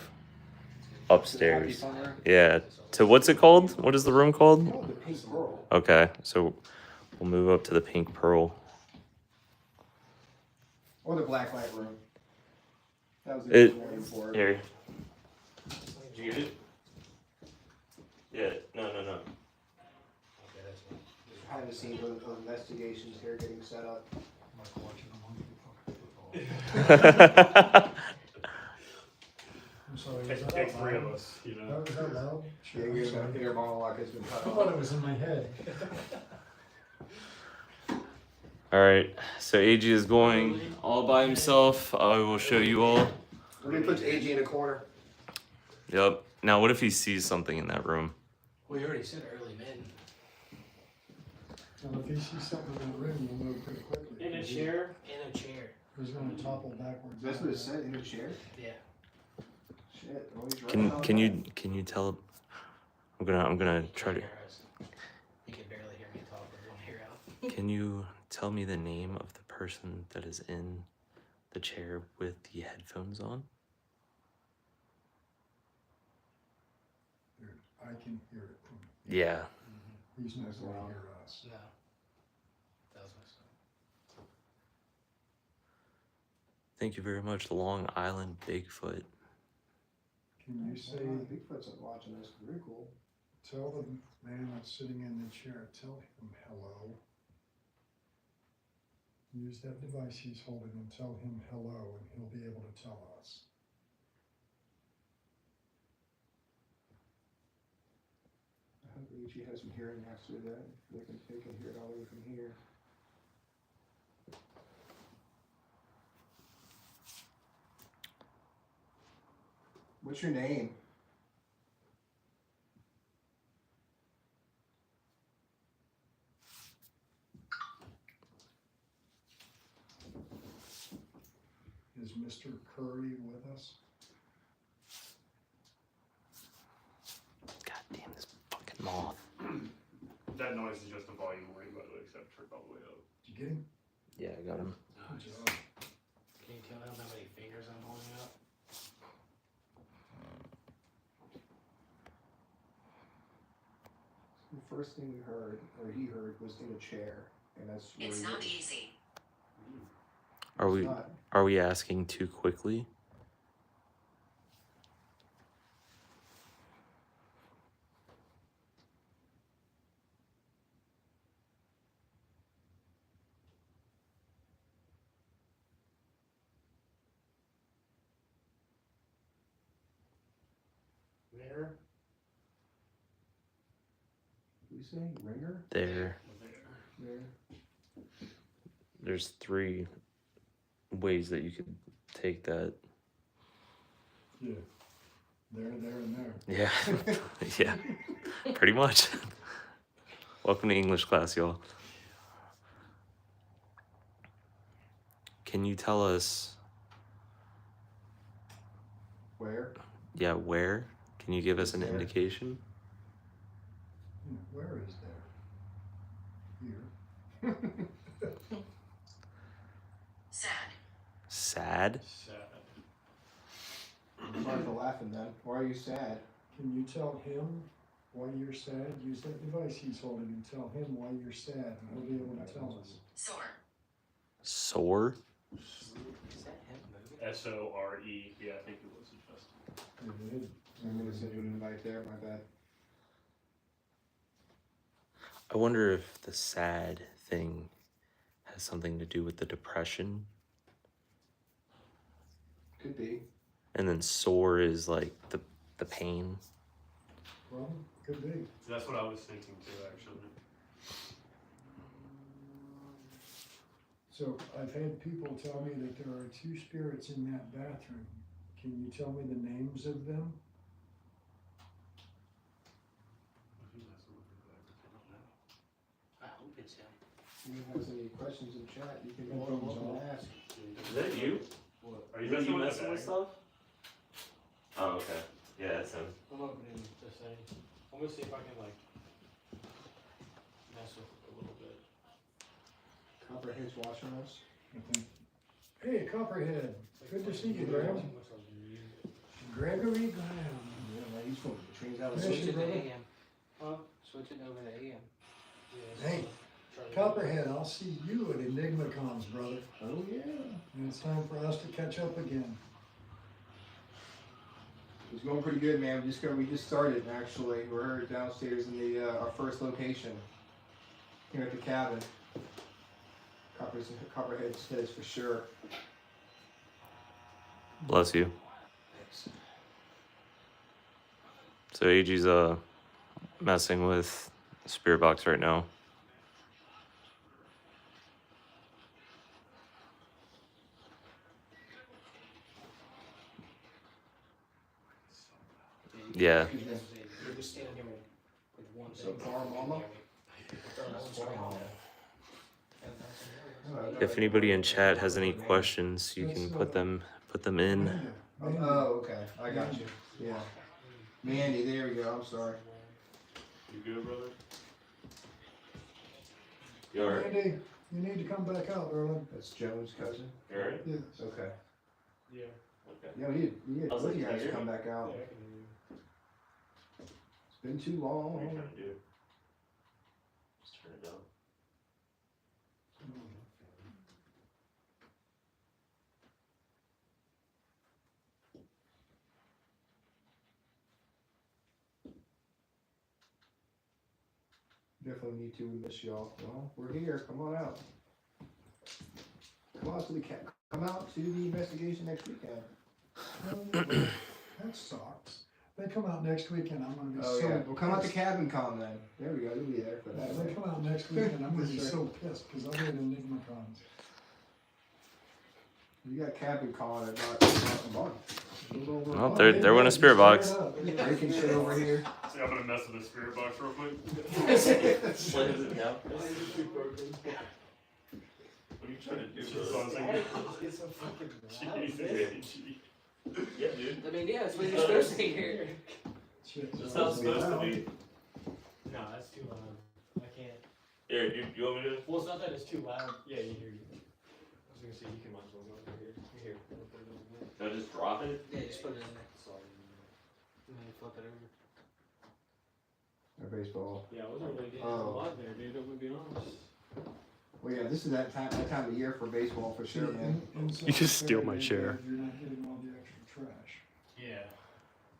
upstairs. Yeah. To what's it called? What is the room called? Oh, the pink pearl. Okay, so we'll move up to the Pink Pearl. Or the black light room. That was It- the name for it. Here. Did you get it? Yeah. No. Behind the scenes of investigations here getting set up. I'm sorry, was Take that three of loud? us, you know. That was that loud? Yeah, your monologue has been cut I thought off. it was in my head. All right. So AG is going all by himself. I will show you all. What if he puts AG in a corner? Yep. Now, what if he sees something in that room? We already said early mid. Well, if he sees something in the room, you'll move pretty quickly. In a chair. In a chair. He's gonna topple backwards. That's what it said in the chair? Yeah. Shit. Well, he's right about Can you tell? I'm gonna try to. Hear us. You can barely hear me talk with one ear out. Can you tell me the name of the person that is in the chair with the headphones on? Dude, I can hear it. Yeah. He's not gonna hear us. No. That was my son. Thank you very much, Long Island Bigfoot. Can you say, Bigfoot's watching this. Very cool. tell the man that's sitting in the chair, tell him hello. Use that device he's holding and tell him hello, and he'll be able to tell us. I hope AG has some hearing after that. They can hear it all the way from here. What's your name? Is Mr. Curry with us? God damn this fucking moth. That noise is just a volume warning, by the way, except turned all the way up. Did you get him? Yeah, I got him. Good job. Can you tell him how many fingers I'm holding up? The first thing we heard, or he heard, was in a chair, and that's where It's he not was. easy. It's not. Are we asking too quickly? There. What you say? Ringer? There. There. There's 3 ways that you could take that. Yeah. There, and there. Yeah. Yeah. Pretty much. Welcome to English class, y'all. Can you tell us, Where? yeah, where? Can you give us an There. indication? Where is there? Here. Sad. Sad? Sad. Sorry for laughing then. Why are you sad? Can you tell him why you're sad? Use that device he's holding and tell him why you're sad, and he'll be able to tell us. Sore. Sore? Is that him moving? SORE. Yeah, I think it was adjusted. It is. I'm gonna send you an invite there. My bad. I wonder if the sad thing has something to do with the depression, Could be. and then sore is like the pain. Well, could be. That's what I was thinking too, actually. So I've had people tell me that there are 2 spirits in that bathroom. Can you tell me the names of them? I hope it's him. If anyone has any questions in chat, you can Headphones welcome off. ask. Is that you? Are you messing with that bag? stuff? Oh, okay. Yeah, that's him. I'm opening this thing. I'm gonna see if I can like mess with it a little bit. Copperhead's watching us. I think. Hey, Copperhead. Good to see you, Graham. Looks like music. Gregory Graham. Yeah, man, he's from the trains out of Yes, Switch you it to brother. AM. Huh? Switch it over to AM. Yeah, Hey, try to- Copperhead, I'll see you at EnigmaCons, brother. Oh yeah. And it's time for us to catch up again. It's going pretty good, man. We just started actually. We're downstairs in the our first location here at the cabin. Copperhead says for sure. Bless you. Thanks. So AG's messing with Spirit Box right now. Yeah. You're just standing here with one So thing. far, mama. If anybody in chat has any questions, you can put them in. Oh, okay. I got you. Yeah. Mandy, there we go. I'm sorry. You good, brother? Randy, you need to come back out, Erlen. That's Joan's cousin. Alright. Yes. Okay. Yeah. Okay. Yeah, we need I was both like, you guys can you to come hear back out. Yeah, I can hear you. It's been too What are you long. trying to do? Just turn it down. Definitely need to. We miss y'all. Well, we're here. Come on out. Come out to the come out to the investigation next weekend. That sucks. They come out next weekend, I'm gonna be Oh so. yeah. Well, come out to pissed. Cabin Con then. There we go. You'll be there for Yeah, that. they come out next weekend, I'm gonna be That's so pissed, cause I'll be at Enigma Cons. You got Cabin Con in about a month. A little over a Well, month. they're winning spirit box. Breaking shit over here. See, I'm gonna mess with the spirit box real quick. What is it now? What are you trying to do? Just get some fucking Jesus. Yeah, dude. I mean, yeah, that's what you're supposed to hear. That's how it's supposed to be. No, that's too loud. I can't. Here, you want me to? Well, it's not that it's too loud. Yeah, you hear you. I was gonna say you can might as well go over here. You're here. Can I just drop it? Yeah, just put it in there. Sorry. And then flip it over. Or baseball. Yeah, I wasn't really getting Oh. a lot there, dude. I'm gonna be honest. Well, yeah, this is that time of year for baseball for sure, man. You just steal my chair. You're not getting all the extra trash, Yeah.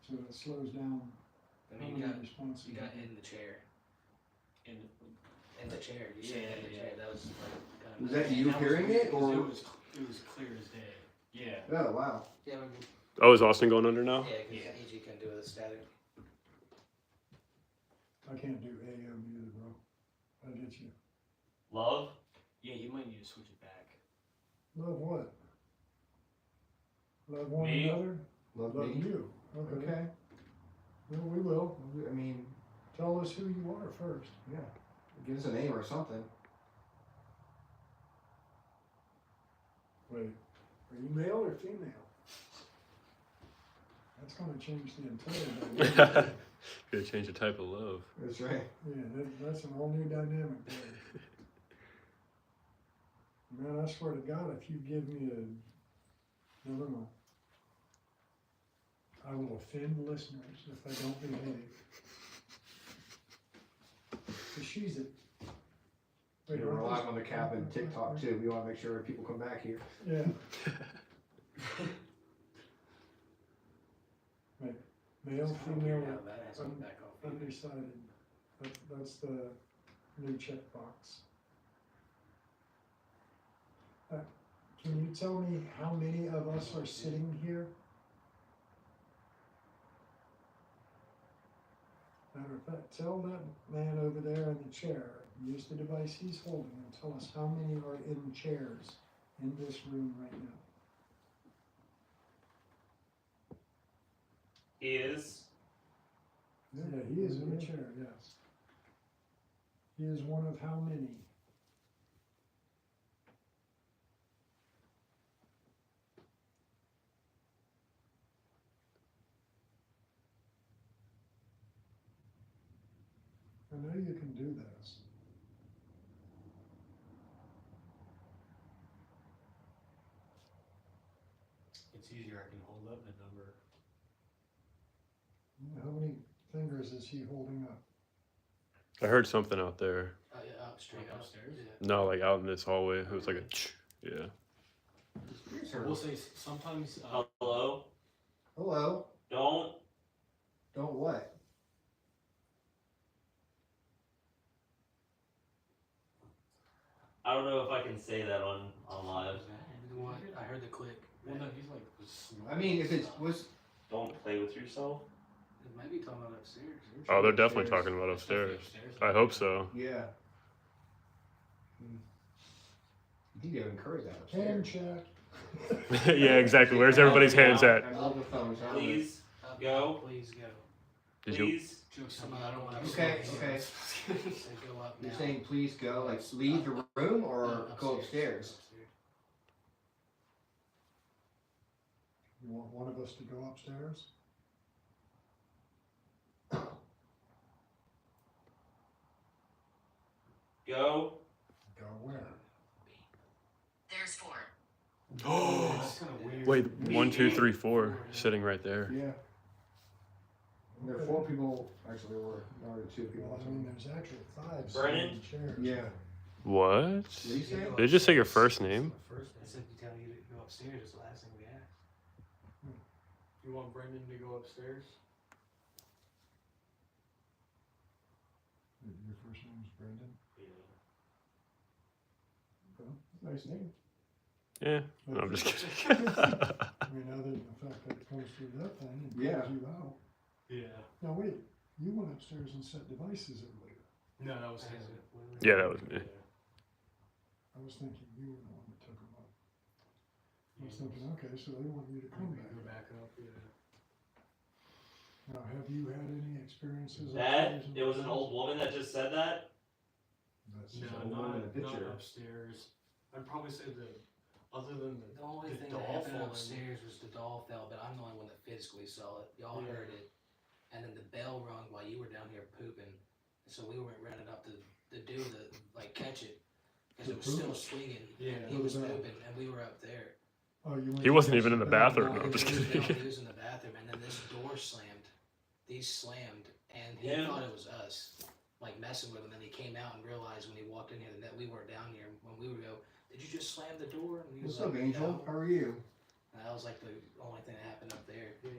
so it slows down. I mean, how many responses you got get. in the chair. In the chair. You said in the Yeah. chair. That was like kind of. Was that you hearing it, or? It was clear as day. Yeah. Oh wow. Yeah, I mean, Oh, is Austin going under now? yeah, because EG can do it with static. I can't do AM either, bro. I get you. Love? Yeah, you might need to switch it back. Love what? Love one Me? another? Love Love me. you. Okay. Okay. Well, we will. I mean, Tell us who you are first. yeah. Give us a name or something. Wait, are you male or female? That's gonna change the entire dynamic. Gotta change the type of love. That's right. Yeah, that's an all new dynamic there. Man, I swear to God, if you give me a, never mind. I will offend listeners if I don't behave. 'Cause she's a. Wait, We're aren't live those- on the Cabin TikTok too. We want to make sure people come back here. Yeah. Wait, male, female, Now that has me back off. undecided. That's the new checkbox. Can you tell me how many of us are sitting here? Matter of fact, tell that man over there in the chair, use the device he's holding and tell us how many are in chairs in this room right now. Is. Yeah, he is in the chair, yes. He is one of how many? I know you can do this. It's easier. I can hold up the number. How many fingers is he holding up? I heard something out there. Yeah, up straight Like up. upstairs? Yeah. No, like out in this hallway. It was like a yeah. So we'll say sometimes. Hello? Hello. Don't. Don't what? I don't know if I can say that on live. I heard the click. Well, no, he's like. I mean, if it was. Don't play with yourself. It might be talking about upstairs. Oh, they're definitely talking about upstairs. I hope so. Yeah. You need to encourage that Hand upstairs. check. Yeah, exactly. Where's everybody's hands at? I love the thumbs. Please go. Please go. Did you? Please. Jokes on me, I don't want to. Okay, okay. So go up now. You're saying please go, like leave the room or go upstairs? You want one of us to go upstairs? Go. Go where? There's 4. It's kind of weird. Wait, 1, 2, 3, 4, sitting right there. Yeah. There are 4 people, actually there were 2 people. Well, I mean, there's actually 5 Brennan? sitting chairs. Yeah. What? What did you say? Did it just say your first name? First, I said we tell you to go upstairs. Is the last thing we asked. You want Brendan to go upstairs? Your first name's Brendan? Nice name. Yeah. No, I'm just kidding. I mean, other than the fact that it comes through that thing and Yeah. calls you out. Yeah. Now, wait, you went upstairs and set devices in later. No, that was his. Yeah, that was me. I was thinking you were the one that took them up. I was thinking, okay, so they want you to come back. Go back up, yeah. Now, have you had any experiences? That upstairs in it was an the old woman that just said that. That's No, There's a woman in the not picture. upstairs. I'd probably say other than The only the thing doll that happened falling. upstairs was the doll fell, but I'm the only one that physically saw it. Y'all Yeah. heard it, and then the bell rung while you were down here pooping. So we went running up to do the catch it because it was still swinging. Yeah. And he was pooping, and we were up there. Oh, you went He wasn't to even in the bed. bathroom. No, No, I'm just he was down- kidding. He was in the bathroom, and then this door slammed. These slammed, and he Yeah. thought it was us, like messing with him. And he came out and realized when he walked in here that we weren't down here. When we would go, "Did you just slam the door?" And he was What's up, like, Angel? "No." How are you? And that was like the only thing that happened up there. Yeah,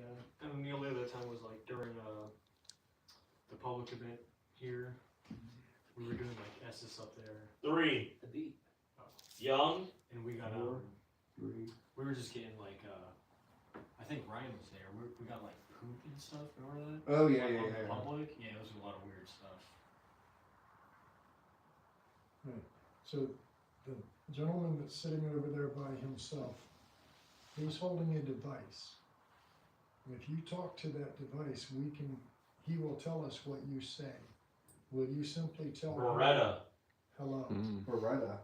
and the only other time was like during the public event here. We were doing like S's up there, 3. The beat. Young. and we got 4, 3. we were just getting like I think Ryan was there. We got like poop and stuff. Remember that? Oh yeah, Like, yeah, on yeah. the yeah. public. Yeah, it was a lot of weird stuff. So the gentleman that's sitting over there by himself, he's holding a device. And if you talk to that device, he will tell us what you say. Will you simply tell him Beretta. hello? Beretta.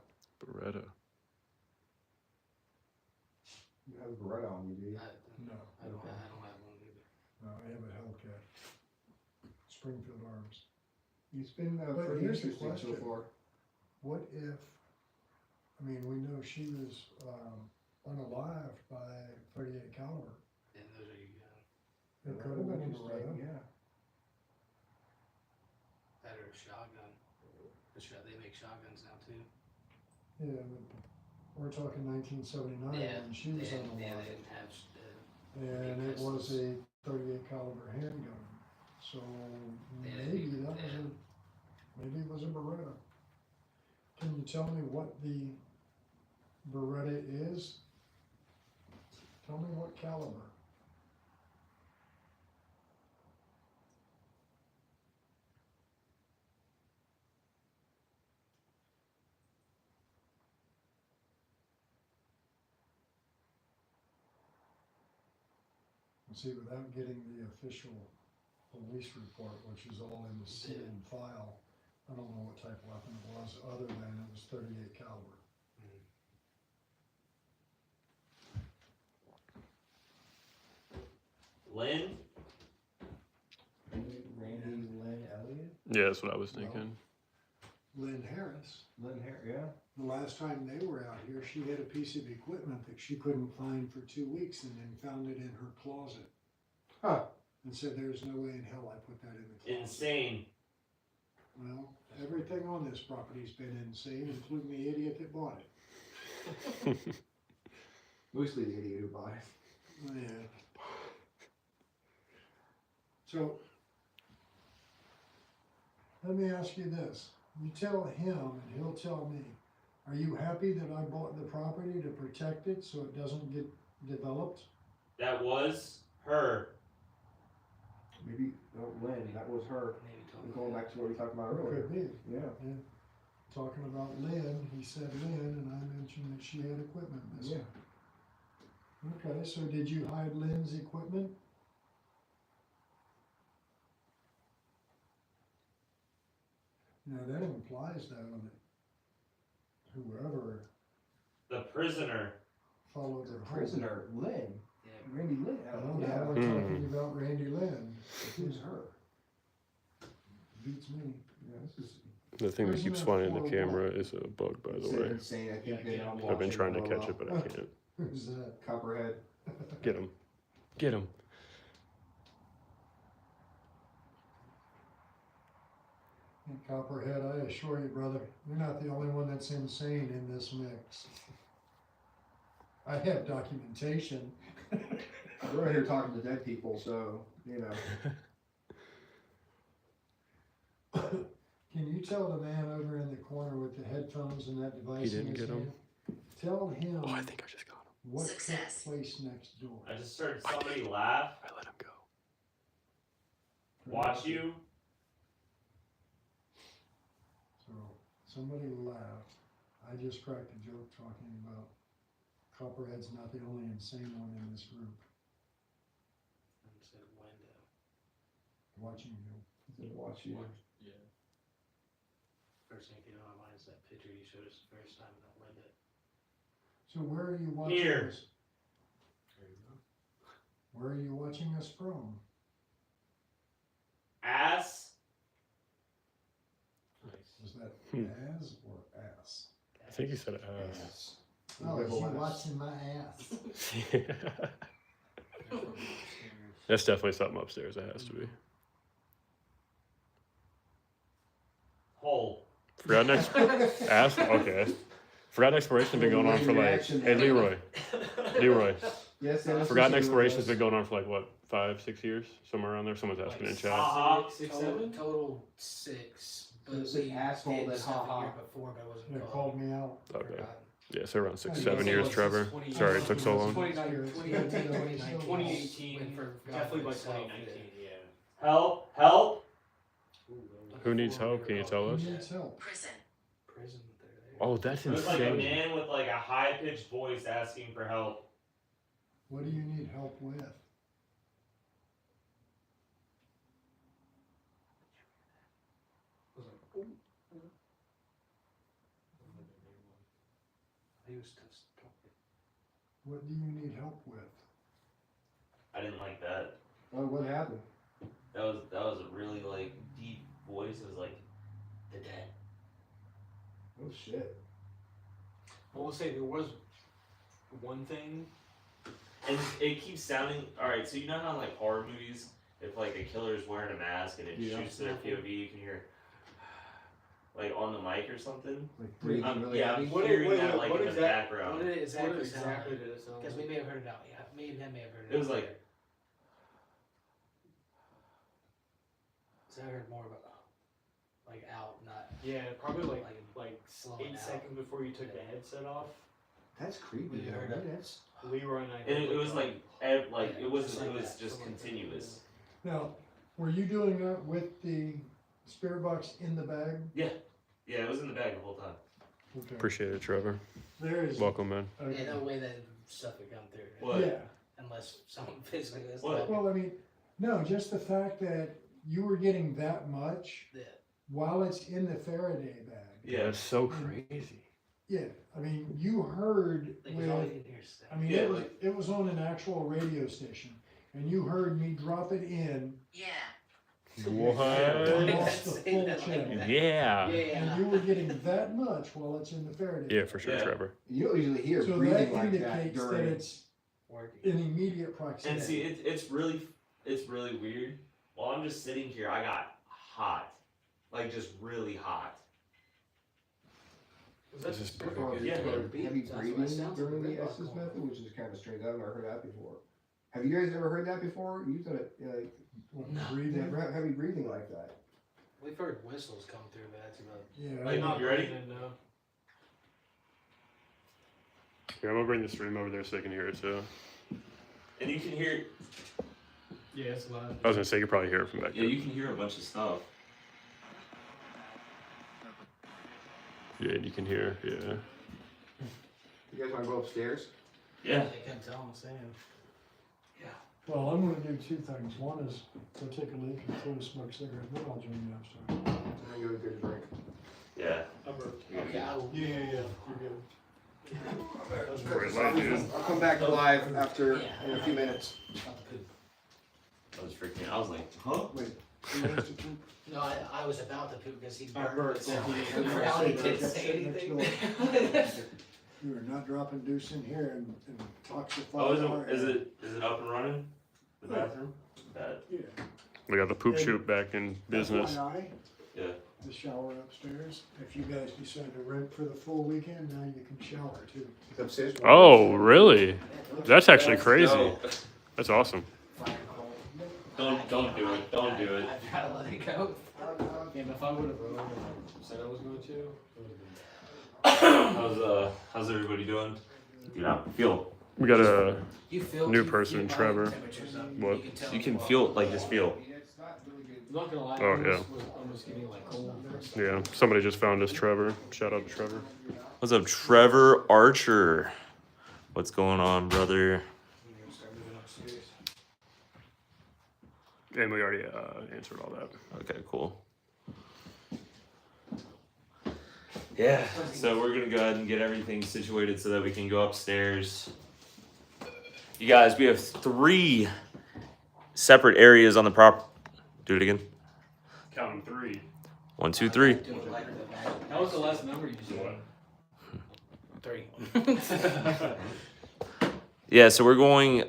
Beretta. You have a Beretta on you, do you? No, I don't have one either. no, I have a Hellcat. Springfield Arms. It's been But pretty here's the interesting so question. far. What if, I mean, we know she was unalived by 38 caliber. And those are you. It could have been a Beretta. Yeah. That or a shotgun. They make shotguns now too. Yeah, but we're talking 1979 when she was they unalived. didn't have. And it was a 38 caliber handgun. So maybe maybe it was a Beretta. Can you tell me what the Beretta is? Tell me what caliber. See, without getting the official police report, which is all in the sealed file, I don't know what type of weapon it was, other than it was 38 caliber. Lynn. Randy Lynn Elliott? Yeah, that's what I was thinking. Lynn Harris, Lynn Harris, yeah. the last time they were out here, she had a piece of equipment that she couldn't find for 2 weeks and then found it in her closet. Huh. And said, there's no way in hell I put that in the closet. Insane. Well, everything on this property's been insane, including the idiot that bought it. Mostly the idiot who bought it. Yeah. So, let me ask you this. You tell him and he'll tell me, are you happy that I bought the property to protect it so it doesn't get developed? That was her. Maybe, oh, Lynn, that was her. Maybe Going back to what we talked about earlier. Could be. Yeah. Talking about Lynn, he said Lynn, and I mentioned that she had equipment missing. Okay, so did you hide Lynn's equipment? Now, that implies though that whoever The prisoner. followed her home. Prisoner Lynn, Yeah. Randy Lynn. Oh, now we're talking about Randy Lynn. Who's her? Beats me. Yeah, this is The thing that keeps flying in the camera is a bug, by the way. insane. I think Yeah, that I'm I've been watching trying to blow catch it, up. but I can't. Who's that? Copperhead. Get him. Get him. And Copperhead, I assure you, brother, you're not the only one that's insane in this mix. I have documentation. We're right here talking to dead people, so you know. Can you tell the man over in the corner with the headphones and that device He in didn't his get 'em? hand? Tell him Oh, I think I just got him. what Success. took place next door. I just heard somebody laugh. I let him go. Watch you. So somebody laughed. I just cracked a joke talking about Copperhead's not the only insane one in this group. Said window. Watching you. Watch you. Yeah. First thing came to my mind is that picture you showed us the first time in that window. So where are you watching Here. us? Where are you watching us from? Ass. Was that Hmm. as or ass? I think he said ass. Oh, is Wiggle you ass. watching my ass? That's definitely something upstairs. It has to be. Hole. Forgotten ass? Okay. Forgotten exploration's been going on for like. Hey, Leroy. Leroy. Yes, and Forgotten exploration's been going on for like what, 5-6 years? Somewhere around there. Someone's asking in chat. Six, total 6. So it's an asshole did that stuff ha-ha. a year before, but it wasn't They called. called me out. Okay. Forgotten. Yeah, so around 6, Yeah, 7 so years, it's Trevor. 20 Sorry it took so long. 2018, 2018, definitely by itself, 2019, yeah. Help. Help. Who needs help? Can you tell Who us? needs help? Prison. Prison, they're there. Oh, that's It was like a insane. man with like a high pitched voice asking for help. What do you need help with? He was just talking. What do you need help with? I didn't like that. Oh, what happened? That was a really like deep voice. It was like the dead. Oh shit. I will say there was one thing. And it keeps sounding alright, so you know how like horror movies, if like a killer is wearing a mask and it Yeah. shoots to their POV, you can hear like on the mic or something? Like breathing really Yeah, I'm heavy. What- hearing what- that like what in the is that? background. What did it exactly What sound exactly like? did it sound Because like? we may have heard it out. Yeah, me and him may have heard it. It was out like- together. So I heard more about like out, not Yeah, probably like slowing 8 out. seconds before you took the headset off. That's creepy. We though, heard right? it. That's Leroy and I. And it was like it wasn't, it was Just just like that. continuous. Now, were you doing that with the spirit box in the bag? Yeah, it was in the bag the whole time. Okay. Appreciate it, Trevor. There is. Welcome, man. Okay. Yeah, no way that stuff would come through. What? Yeah. Unless someone physically was What? talking. Well, I mean, no, just the fact that you were getting that much Yeah. while it's in the Faraday bag. Yeah. That's so crazy. Yeah, I mean, you heard Like, with, all you can hear is I mean, Yeah, it was on an actual radio station, and you heard me drop it in Yeah. What? almost the Say full that like channel. that. Yeah. And Yeah. you were getting that much while it's in the Faraday. Yeah, for sure, Yeah. Trevor. you don't usually hear So that breathing like that indicates that during. it's Working. in immediate proximity. And see, it's really weird. While I'm just sitting here, I got hot, like just really hot. This is As far as Yeah. heavy That's what it breathing sounds during like. the Estes method, which is kind of strange. I've never heard that before. Have you guys ever heard that before? You've done it, like Breathing. never have heavy breathing like that. We've heard whistles come through, but that's about. Yeah, Like, Not you ready? breathing, no. Here, I'm gonna bring the stream over there so they can hear it too. And you can hear, Yeah, it's loud. I was gonna say you can probably hear it from back there. you can hear a bunch of stuff. Yeah, you can hear. Yeah. You guys want to go upstairs? Yeah. They couldn't tell I'm saying. well, I'm gonna do two things. One is go take a leak and throw a smoke cigarette, then I'll join you upstairs. I'm gonna go get a drink. Yeah. I burped. Okay, I will. Yeah. You're good. I'll come back live after in a few minutes. About to poop. I was freaking. I was like, huh? Wait. No, I was about to poop because he I burped. burped, So yeah. he really didn't say anything. You are not dropping deuce in here and talk your Oh, father. is it up and running? The bathroom? Bad. Yeah. We got the poop chute back in business. FYI, Yeah. the shower upstairs. If you guys decide to rent for the full weekend, now you can shower too. Upstairs. Oh, really? That's actually crazy. No. That's awesome. Don't do it. Don't do it. I've got to let it go. And if I would have rode and said I was going to, it would have been. How's everybody doing? Dude, I feel. We got a You feel New you person, feel Trevor. temperatures up. What? You can tell. You can feel like just feel. I'm not gonna lie, Oh, I yeah. was almost getting like cold for a second. yeah. Somebody just found us, Trevor. Shout out to Trevor. What's up, Trevor Archer? What's going on, brother? You're gonna start moving upstairs. And we already answered all that. Okay, cool. Yeah, so we're gonna go ahead and get everything situated so that we can go upstairs. You guys, we have 3 separate areas on the prop. Do it again. Count 3. 1, 2, 3. Do it like the back. That was the last number you said. 3. Yeah, so we're going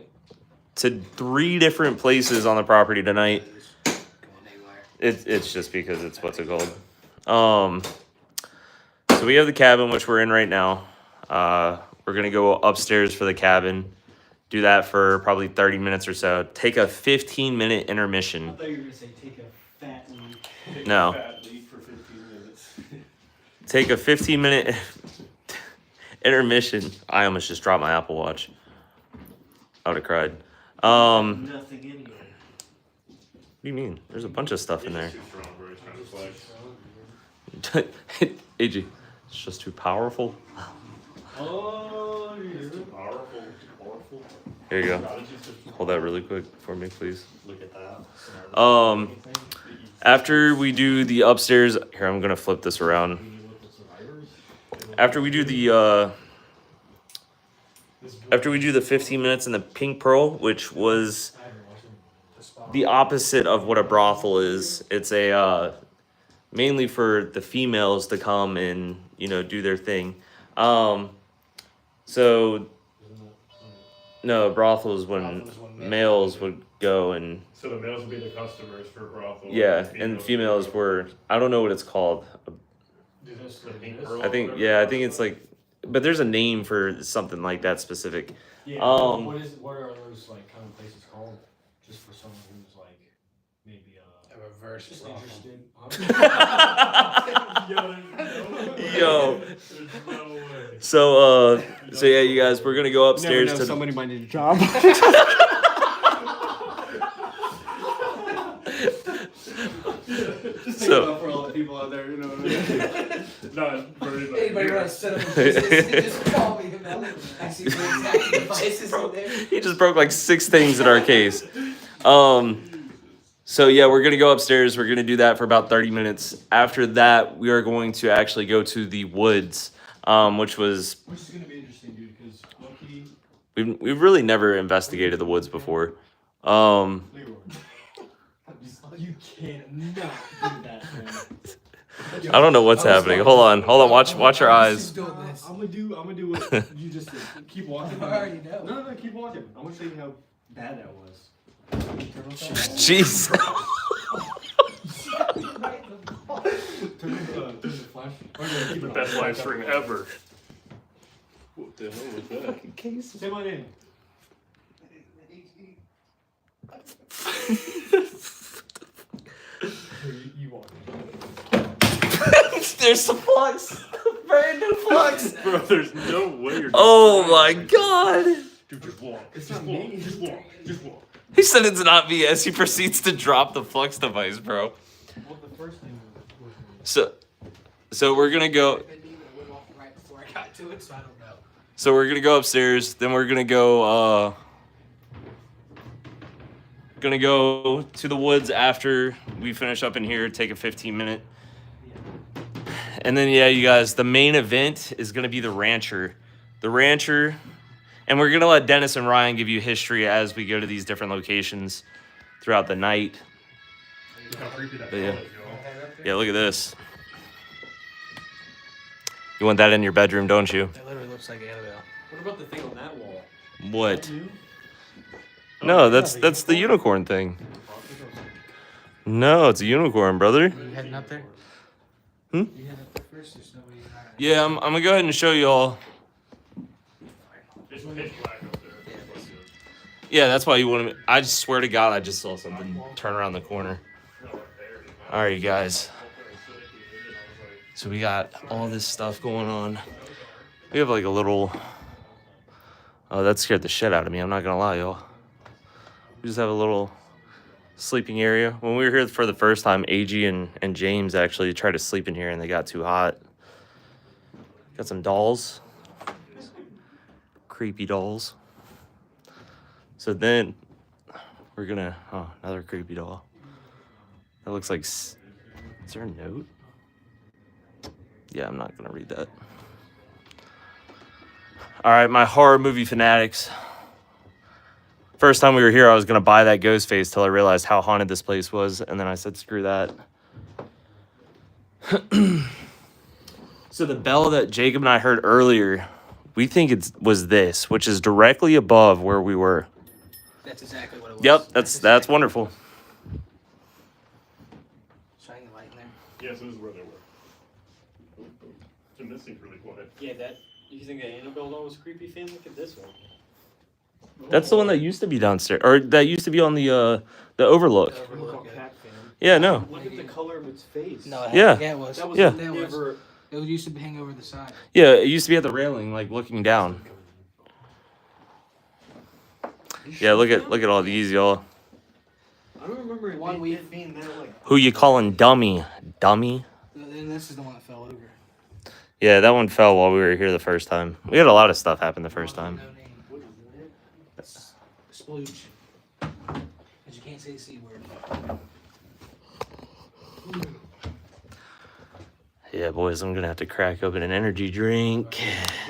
to 3 different places on the property tonight. Going anywhere. It's just because it's what's it called. So we have the cabin, which we're in right now. We're gonna go upstairs for the cabin. Do that for probably 30 minutes or so. Take a 15-minute I intermission. thought you were gonna say take a fat leak. No. Fat leak for 15 minutes. Take a 15-minute intermission. I almost just dropped my Apple Watch. I would have cried. What Nothing in here. do you mean? There's a bunch of stuff in there. Too strong, bro. He's trying to flex. AG, it's just too powerful. Oh, you're Powerful. Powerful. Here you go. Hold that really quick for me, please. Look at that. After we do the upstairs, here I'm gonna flip this around. After we do the 15 minutes in the Pink Pearl, which was the opposite of what a brothel is. It's a mainly for the females to come and do their thing. So no, brothel is when males would go and So the males would be the customers for brothel. yeah, and females were, I don't know what it's called. The pink pearl. I think it's like, but there's a name for something like that specific. Yeah. Um, what are those like kind of places called? Just for someone who's like maybe A reverse just brothel. interested. Yo. There's no way. So yeah, you guys, we're gonna go upstairs to. somebody might need a job. So for all the people out there, you know what I mean? Not very much. Anybody want to set up a business, just call me. I see the exact devices in there. he just broke like 6 things in our case. So yeah, we're gonna go upstairs. We're gonna do that for about 30 minutes. After that, we are going to actually go to the woods, which was Which is gonna be interesting, dude, because Loki, we've really never investigated the woods before. Leroy, you cannot do that, man. I don't know what's happening. Hold on. Watch your eyes. Doing this. I'm gonna do what you just did. Keep walking. I already know. No, keep walking. I want to show you how bad that was. Jeez. Turn the flash. Oh, no, keep The it best on. live stream ever. What the hell was that? Say my name. You walk. There's the flux. Brand new flux. Bro, there's no way you're. Oh my god. Dude, just walk. It's Just not walk. me. Just walk. Just walk. He said it's not me as he proceeds to drop the flux device, bro. Well, the first thing was So we're gonna go. It went off right before I got to it, so I don't know. So we're gonna go upstairs. Then we're gonna go. Gonna go to the woods after we finish up in here. Take a 15-minute. And then, yeah, you guys, the main event is going to be the Rancher. The Rancher. And we're going to let Dennis and Ryan give you history as we go to these different locations throughout the night. Look how creepy that But yeah. is, y'all. Yeah, look at this. You want that in your bedroom, don't you? That literally looks like Annabelle. What about the thing on that wall? What? New? No, that's the unicorn thing. No, it's a unicorn, brother. You heading up there? Hmm? You heading up there first? There's nobody in there. Yeah, I'm gonna go ahead and show you all. It's pitch black up there. Yeah, that's why you want to. I just swear to God, I just saw something turn around the corner. All right, you guys. So we got all this stuff going on. We have like a little. Oh, that scared the shit out of me. I'm not gonna lie, y'all. We just have a little sleeping area. When we were here for the first time, AG and James actually tried to sleep in here and they got too hot. Got some dolls. Creepy dolls. So then we're gonna, oh, another creepy doll. That looks like, is there a note? Yeah, I'm not gonna read that. All right, my horror movie fanatics. First time we were here, I was gonna buy that ghost face till I realized how haunted this place was, and then I said, screw that. So the bell that Jacob and I heard earlier, we think it was this, which is directly above where we were. That's exactly what it was. Yep, that's exactly wonderful. Shining light in there. Yes, this is where they were. Jim, this thing's really quiet. Yeah, that. You think that Annabelle doll was creepy, fam? Look at this one. That's the one that used to be downstairs, or that used to be on the overlook. Overlook, yeah. Yeah, no. Look at the color of its face. No, Yeah. yeah, it was. That was Yeah. never. It used to hang over the side. Yeah, it used to be at the railing, like looking down. Yeah, look at all these, y'all. I don't remember it One week. being that like. Who you calling dummy? Dummy? And this is the one that fell over. Yeah, that one fell while we were here the first time. We had a lot of stuff happen the first time. No name. What is it? Splooge. Because you can't say the C word. Yeah, boys, I'm gonna have to crack open an energy drink.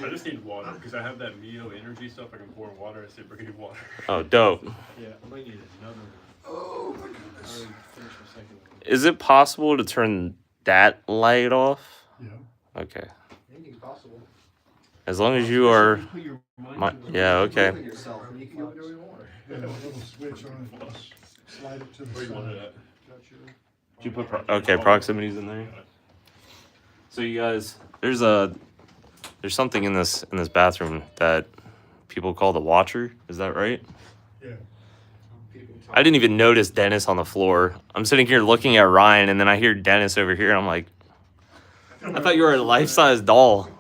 I just need water because I have that Mio energy stuff. I can pour water. I said, bring me water. Oh, dope. Yeah, I might need another one. Oh my I goodness. already finished my second one. Is it possible to turn that light off? Yeah. Okay. Anything's possible. As long as you are. Put your mind My, to it. yeah, okay. Believe in yourself, and you can do whatever you want. Yeah, a little switch on it, just slide it to the Where you want it side. at? Did you put okay, proximities in there? So you guys, there's something in this bathroom that people call the Watcher. Is that right? Yeah. I didn't even notice Dennis on the floor. I'm sitting here looking at Ryan, and then I hear Dennis over here. And I'm like, I thought you were a life-size doll.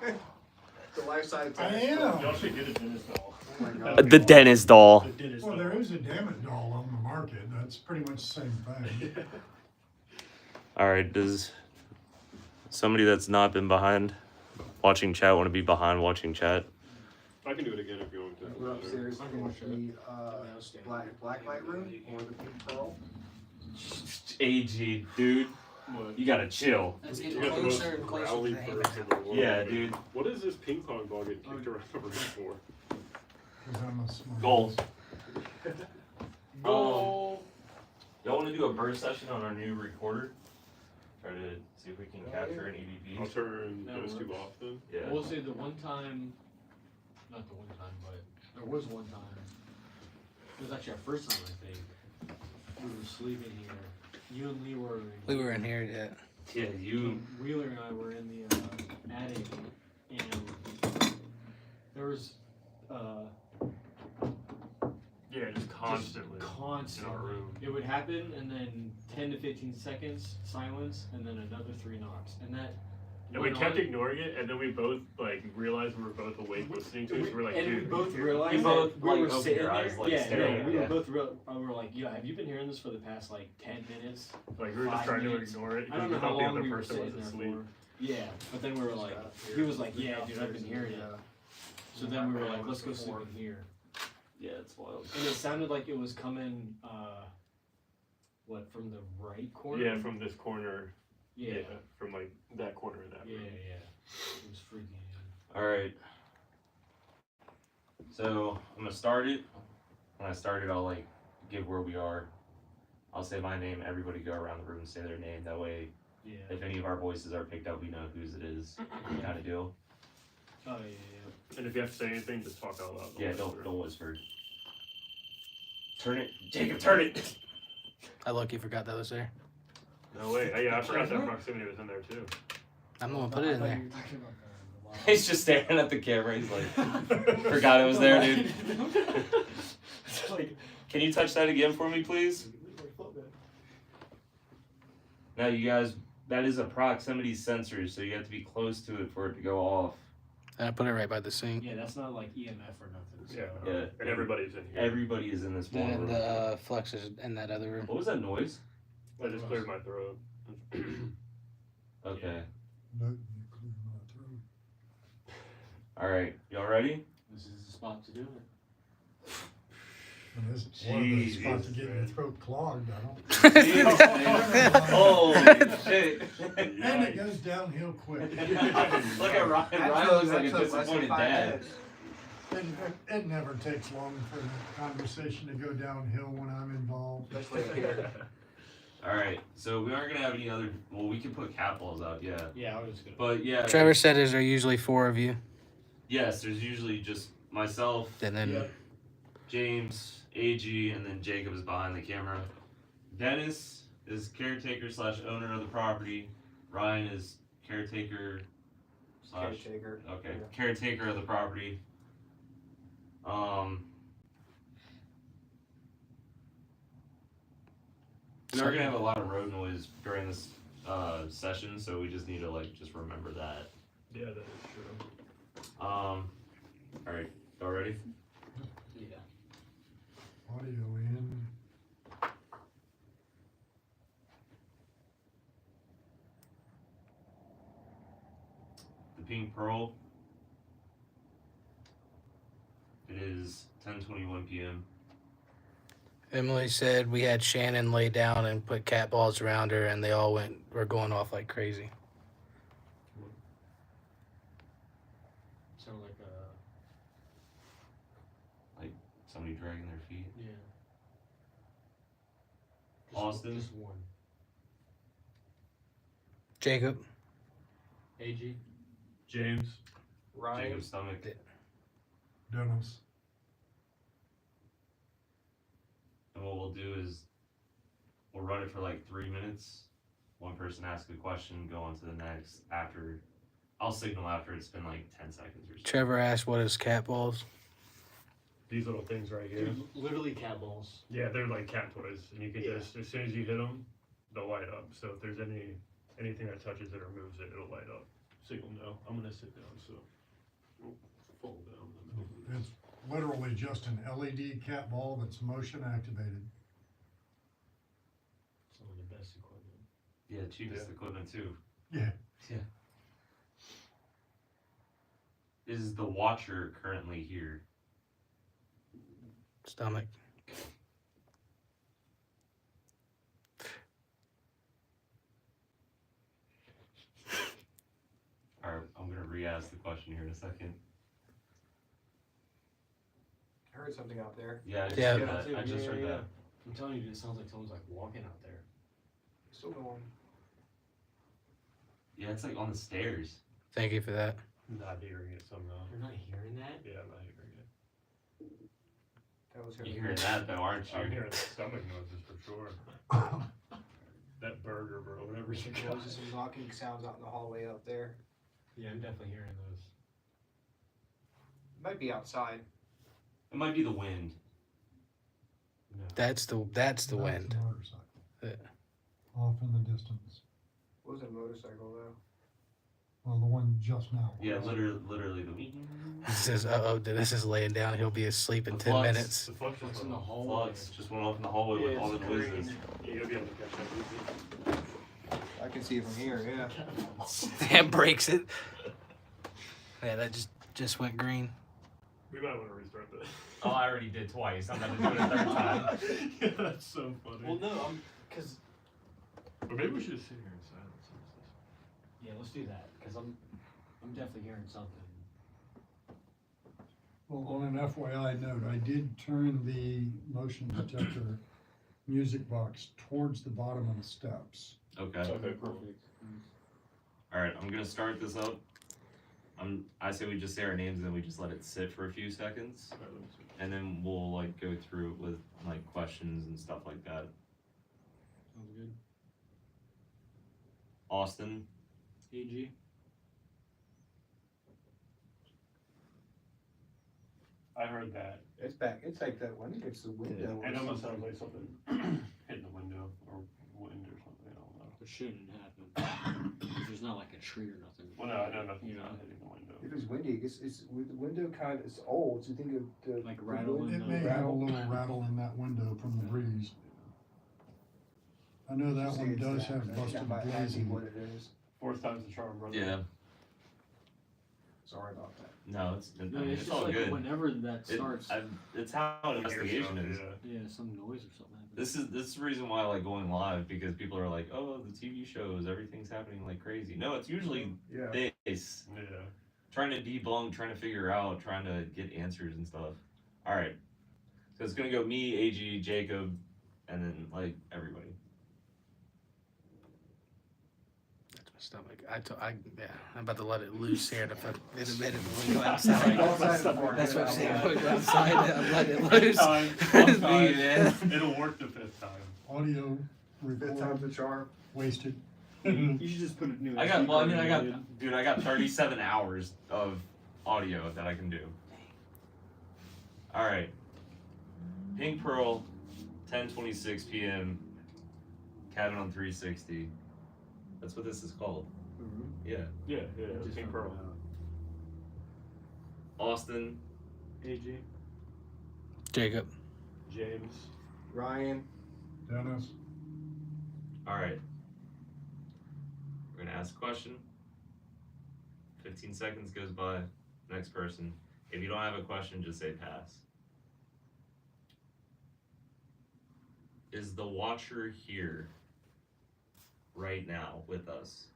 The life side I tennis. am. Y'all should get a Dennis doll. Oh my God. The Dennis doll. The Dennis Well, doll. there is a Dammit doll on the market. That's pretty much the same thing. All right, does somebody that's not been behind watching chat want to be behind watching chat? I can do it again if you want to. We're upstairs in the black light room or the pink pearl. AG, dude, What? you gotta chill. Let's You get got the most closer and closer to growly the birds in the world. Yeah, dude. What is this ping pong ball getting kicked around the room for? 'Cause I'm a smart. Goals. Oh. Y'all want to do a burst session on our new recorder? Try to see if we can capture an I'll EVP. turn That those two works. off then. Yeah. We'll say the one time, not the one time, but there was one time. It was actually our first time, I think. We were sleeping here. You and Lee were. We were in here yet. Yeah, you. Wheeler and I were in the attic, and there was Yeah, just constantly. constantly. in our room. It would happen, and then 10 to 15 seconds silence, and then another 3 knocks, and that. And we went kept on. ignoring it, and then we both like realized we were both awake listening to it. So we're like, And we dude, both you realized You that both, we like, were opened sitting your there. eyes, like, yeah, staring no, at we were it. both we were like, yeah, have you been hearing this for the past like 10 minutes? like we were just 5 trying minutes. to ignore it I don't because know we how thought the long other we were person sitting was there asleep. for. Yeah, but then we were like, he was like, yeah, dude, I've been hearing it. So then we were like, let's go sleep in here. Yeah, it's wild. And it sounded like it was coming, what, from the right corner? Yeah, from this corner. Yeah. From like that corner of that Yeah, room. yeah. It was freaking. All right. So I'm gonna start it. When I start it, I'll like give where we are. I'll say my name. Everybody go around the room and say their name. That way, Yeah. if any of our voices are picked up, we know whose it is. Kind of deal. Oh yeah. And if you have to say anything, just talk out loud. Yeah, don't whisper. Turn it, Jacob. Turn it. I lucky forgot that was there. No way. Yeah, I forgot that proximity was in there too. I'm the one put it in there. He's just staring at the camera. He's like, forgot it was there, dude. It's like, Can you touch that again for me, please? Now, you guys, that is a proximity sensor, so you have to be close to it for it to go off. And I put it right by the sink. Yeah, that's not like EMF or nothing. So. Yeah. Yeah. And everybody's in here. Everybody is in this one And room. the Flex is in that other room. What was that noise? I just cleared my throat. Okay. Nope, you clear my throat. All right. Y'all ready? This is the spot to do it. And this is one of the Jeez, spots to get your man. throat clogged, I don't. Holy shit. And it goes downhill quick. Look at Ryan. Ryan looks like a disappointed dad. It never takes long for the conversation to go downhill when I'm involved. Especially here. All right. So we aren't going to have any other. Well, we can put cat balls out, yeah. Yeah, I was just gonna. But yeah. Trevor said there are usually 4 of you. Yes, there's usually just myself, And then James, AG, and then Jacob is behind the camera. Dennis is caretaker / owner of the property. Ryan is caretaker / Caretaker. okay, Yeah. caretaker of the property. We are gonna have a lot of road noise during this session, so we just need to like just remember that. Yeah, that is true. All right, y'all ready? Yeah. Audio in. The Pink Pearl. It is 10:21 p.m. Emily said we had Shannon lay down and put cat balls around her, and they all were going off like crazy. Sound like Somebody dragging their feet. yeah. Austin? Just one. Jacob, AG. James. Ryan. Jacob's stomach. Dennis. And what we'll do is we'll run it for like 3 minutes. One person asks a question, go on to the next. After, I'll signal after it's been like 10 seconds or so. Trevor asked what is cat balls. These little things right here. Dude, literally cat balls. Yeah, they're like cat toys, and you can just as soon as you hit them, they'll light up. So if there's anything that touches it or moves it, it'll light up. So you'll know. I'm gonna sit down, so we'll fold down the middle. It's literally just an LED cat ball that's motion activated. Some of the best equipment. Yeah, cheapest equipment too. Yeah. Is the watcher currently here? Stomach. Alright, I'm gonna re-ask the question here in a second. I heard something out there. Yeah, I just Yeah. heard that. I just heard that. I'm telling you, it sounds like someone's like walking out there. Still going. Yeah, it's like on the stairs. Thank you for that. Not hearing it somehow. You're not hearing that? Yeah, I'm not hearing it. That was her. You're hearing that though, aren't you? I'm hearing the stomach noises for sure. That burger, bro, whatever you There got. was just some knocking sounds out in the hallway out there. Yeah, I'm definitely hearing those. Might be outside. It might be the wind. No. That's the wind. The motorcycle. Yeah. Off in the distance. It was a motorcycle though. Well, the one just now. Yeah, literally the This is this is laying down. He'll be asleep in The 10 flux. minutes. The flux What's was in the on. hallway? Flux just went off in the hallway with all the noises. Yeah, you'll be able to catch that easy. I can see it from here, yeah. That breaks it. Yeah, that just went green. We might want to restart that. Oh, I already did twice. I'm about to do it a third time. Yeah, that's so funny. Well, no, cause But maybe we should just sit here in silence. Yeah, let's do that, cause I'm definitely hearing something. Well, on an FYI note, I did turn the motion detector music box towards the bottom of the steps. Okay. Okay, cool. Perfect. All right, I'm gonna start this up. I say we just say our names and then we just let it sit for a few seconds, Alright, let me see. and then we'll like go through it with like questions and stuff like that. Sounds good. Austin, AG. I heard that. It's back. It's like that one against the window. It almost sounds like something hitting the window or wind or something. I don't know. It shouldn't happen. If there's not like a tree or nothing. Well, no, I know nothing's You know. not hitting the window. If it's windy, it's with the window kind of, it's old, so you think of the. Like the rattling, wind- It may have a little rattle in that window from the breeze. I know that Say one it's does that. have That busted might be glazing. what it is. Fourth time's the charm, brother. yeah, Sorry about that. no, it's I No, mean, it's it's just all like good. whenever that starts. It's how an investigation is. Yeah. Yeah, some noise or something happens. This is the reason why I like going live, because people are like, oh, the TV shows, everything's happening like crazy. No, it's usually Yeah. this. Yeah. Trying to debunk, trying to figure out, trying to get answers and stuff. All right, so it's gonna go me, AG, Jacob, and then like everybody. That's my stomach. Yeah, I'm about to let it loose here in a minute when we go outside. That's what I'm saying. When we go outside, I'm letting it loose. Time, It's time. me, man. It'll work the fifth time. Audio Fifth time's record the charm. wasted. You should just put a new. I got, SD well, I card mean, in I there, got, dude, I got 37 hours of audio that I can do. All right, Pink Pearl, 10:26 p.m. Cabin on 360. That's what this is called. dude. Yeah. Yeah, yeah. Just Pink found Pearl. out. Austin, AG, Jacob. James. Ryan. Dennis, all right. We're gonna ask a question. 15 seconds goes by. Next person. If you don't have a question, just say pass. Is the watcher here right now with us?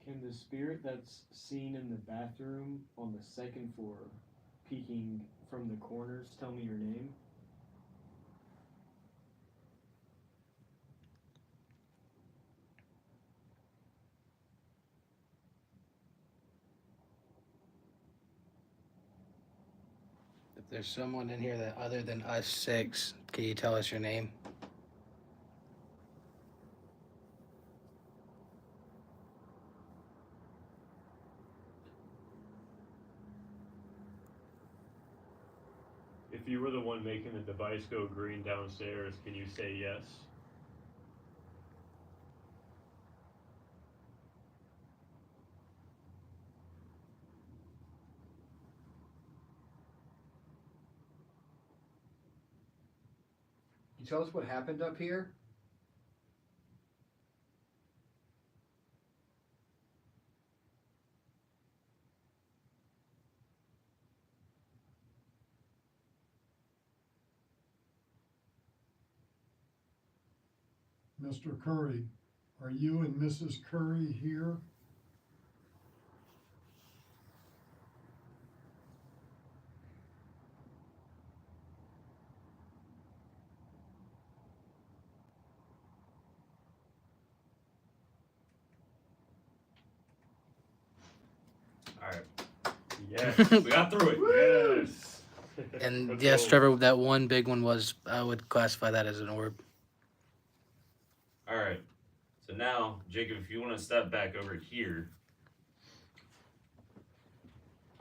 Can the spirit that's seen in the bathroom on the second floor, peeking from the corners, tell me your name? If there's someone in here that other than us six, can you tell us your name? If you were the one making the device go green downstairs, can you say yes? Can you tell us what happened up here? Mr. Curry, are you and Mrs. Curry here? All right. Yes. We got through it. Yes. And Let's yes, go. Trevor, that one big one was, I would classify that as an orb. All right. So now, Jacob, if you want to step back over here,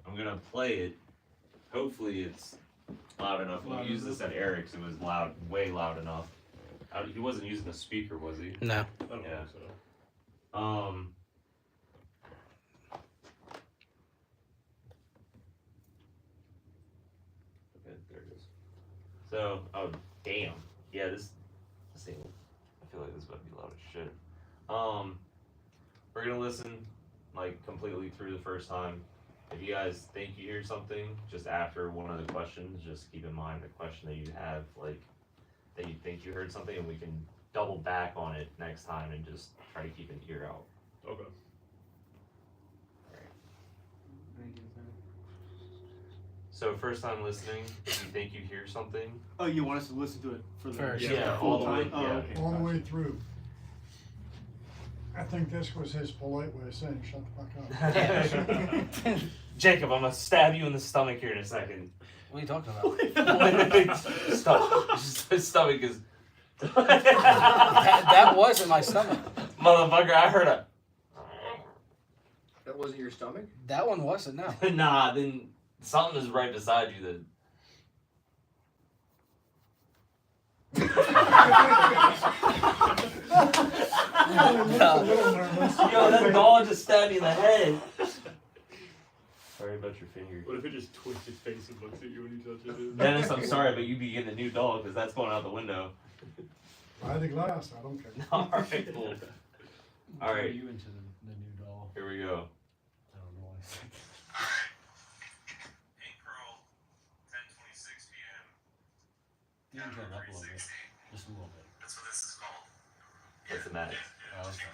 I'm gonna play it. Hopefully, it's loud enough. We'll Loud use enough. this at Eric's. It was loud, way loud enough. He wasn't using a speaker, was he? No. I don't Yeah. think so. Okay, there it is. So, oh damn, yeah, this thing. I feel like this is about to be loud as shit. We're gonna listen like completely through the first time. If you guys think you hear something just after one of the questions, just keep in mind the question that you have, like that you think you heard something, and we can double back on it next time and just try to keep an ear out. Okay. So first time listening, if you think you hear something, Oh, you want us to listen to it for the First. Yeah, full all the way- time? Oh, yeah. okay. All the gotcha. way through. I think this was his polite way of saying, shut the fuck up. Jacob, I'm gonna stab you in the stomach here in a second. What are you talking about? His stomach is. That was in my stomach. Motherfucker, I heard a. That wasn't your stomach? That one wasn't, no. Nah, then something is right beside you then. A little nervous. Yo, that dog just stabbed me in the head. Sorry about your finger. What if it just twists its face and looks at you when you touch it? Dennis, I'm sorry, but you be getting a new dog because that's going out the window. Buy the glass, I don't care. Alright, cool. Are Alright, you into the new doll? here we go. I don't know why. April 10:26 p.m. You can turn it up a little bit. Just a little bit. That's what this is called. What's the matter? Oh, okay.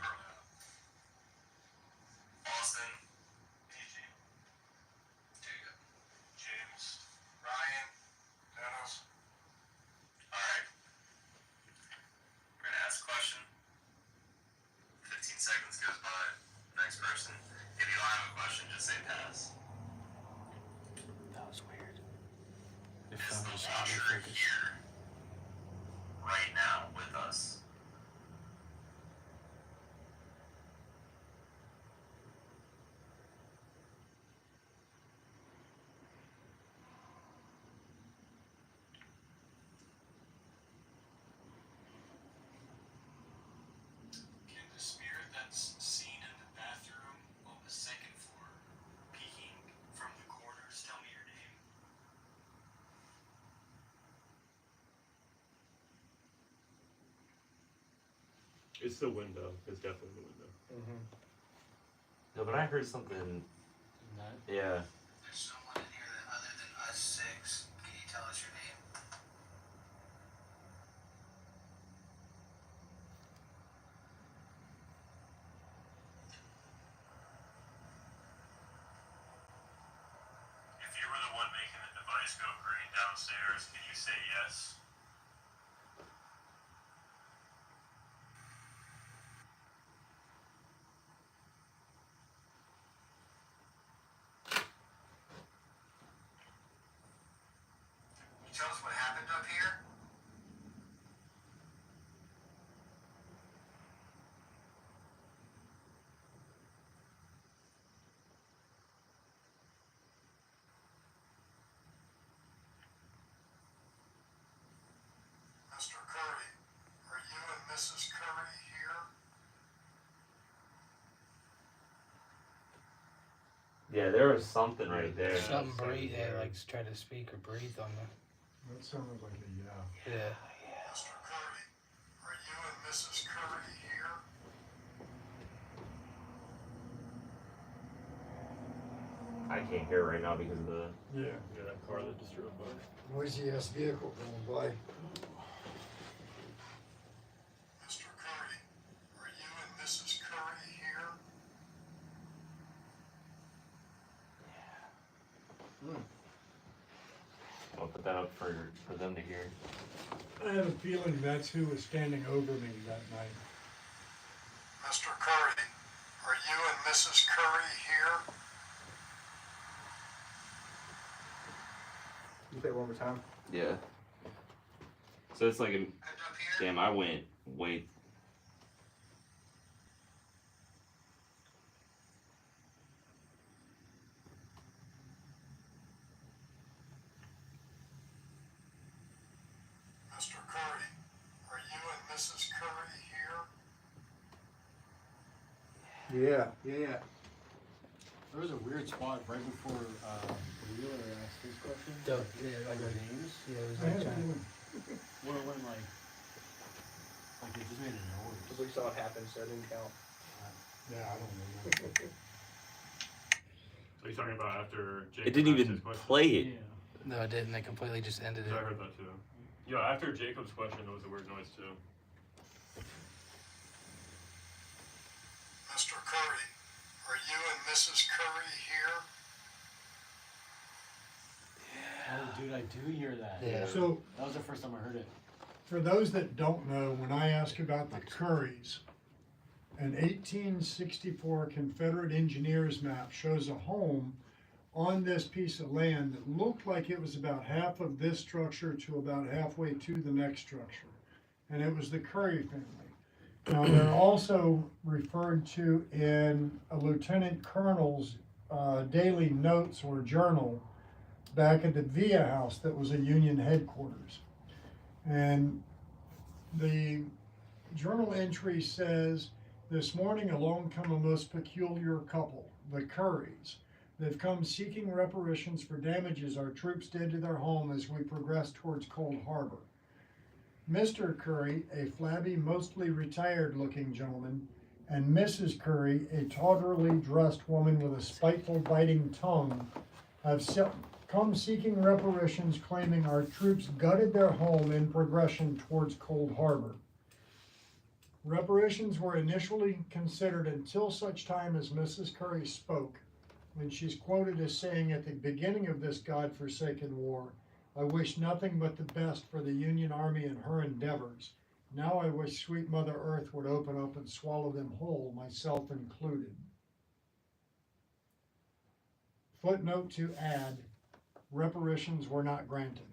Austin, PG, Jacob, James, Ryan, Dennis. Alright. We're gonna ask a question. 15 seconds goes by. Next person. If you don't have a question, just say pass. That was weird. Is the washer here right now with us? Can the spirit that's seen in the bathroom on the second floor, peeking from the corners, tell me your name? It's the window. It's definitely the window. No, but I heard something. That, Yeah. There's someone in here that other than us six. Can you tell us your name? If you were the one making the device go green downstairs, can you say yes? Can you tell us what happened up here? Mr. Curry, are you and Mrs. Curry here? Yeah, there was something right there. Something breathe, yeah, like try to speak or breathe on That sounded like a yeah. the. Yeah. Mr. Curry, are you and Mrs. Curry here? I can't hear right now because of the. Yeah. Yeah, that car that just drove by. Noisy ass vehicle going by. Mr. Curry, are you and Mrs. Curry here? I'll put that up for them to hear. I have a feeling that's who was standing over me that night. Mr. Curry, are you and Mrs. Curry here? You play it one more time. Yeah. So it's like a. And up here? Damn, I went way. Mr. Curry, are you and Mrs. Curry here? Yeah. there was a weird spot right before Wheeler asked his question. Yeah, Like their names. Yeah, it was I had like a trying. feeling. When it went like it just made a noise. We saw it happen, so it didn't count. Yeah, I don't remember. So you're talking about after Jacob It didn't asked even his question? play it. Yeah. No, it didn't. They completely just ended 'Cause I it. heard that too. Yeah, after Jacob's question, there was a weird noise too. Mr. Curry, are you and Mrs. Curry here? Oh, dude, I do hear that. Yeah. So, That was the first time I heard it. for those that don't know, when I ask about the Currys, an 1864 Confederate engineer's map shows a home on this piece of land that looked like it was about half of this structure to about halfway to the next structure. And it was the Curry family. Now, they're also referred to in a lieutenant colonel's daily notes or journal back at the Via House that was a Union headquarters. And the journal entry says, this morning along come a most peculiar couple, the Currys. They've come seeking reparations for damages our troops did to their home as we progress towards Cold Harbor. Mr. Curry, a flabby, mostly retired-looking gentleman, and Mrs. Curry, a tawdrily dressed woman with a spiteful, biting tongue, have come seeking reparations, claiming our troops gutted their home in progression towards Cold Harbor. Reparations were initially considered until such time as Mrs. Curry spoke, when she's quoted as saying at the beginning of this God-forsaken war, I wish nothing but the best for the Union Army and her endeavors. Now I wish sweet Mother Earth would open up and swallow them whole, myself included. Footnote to add, reparations were not granted.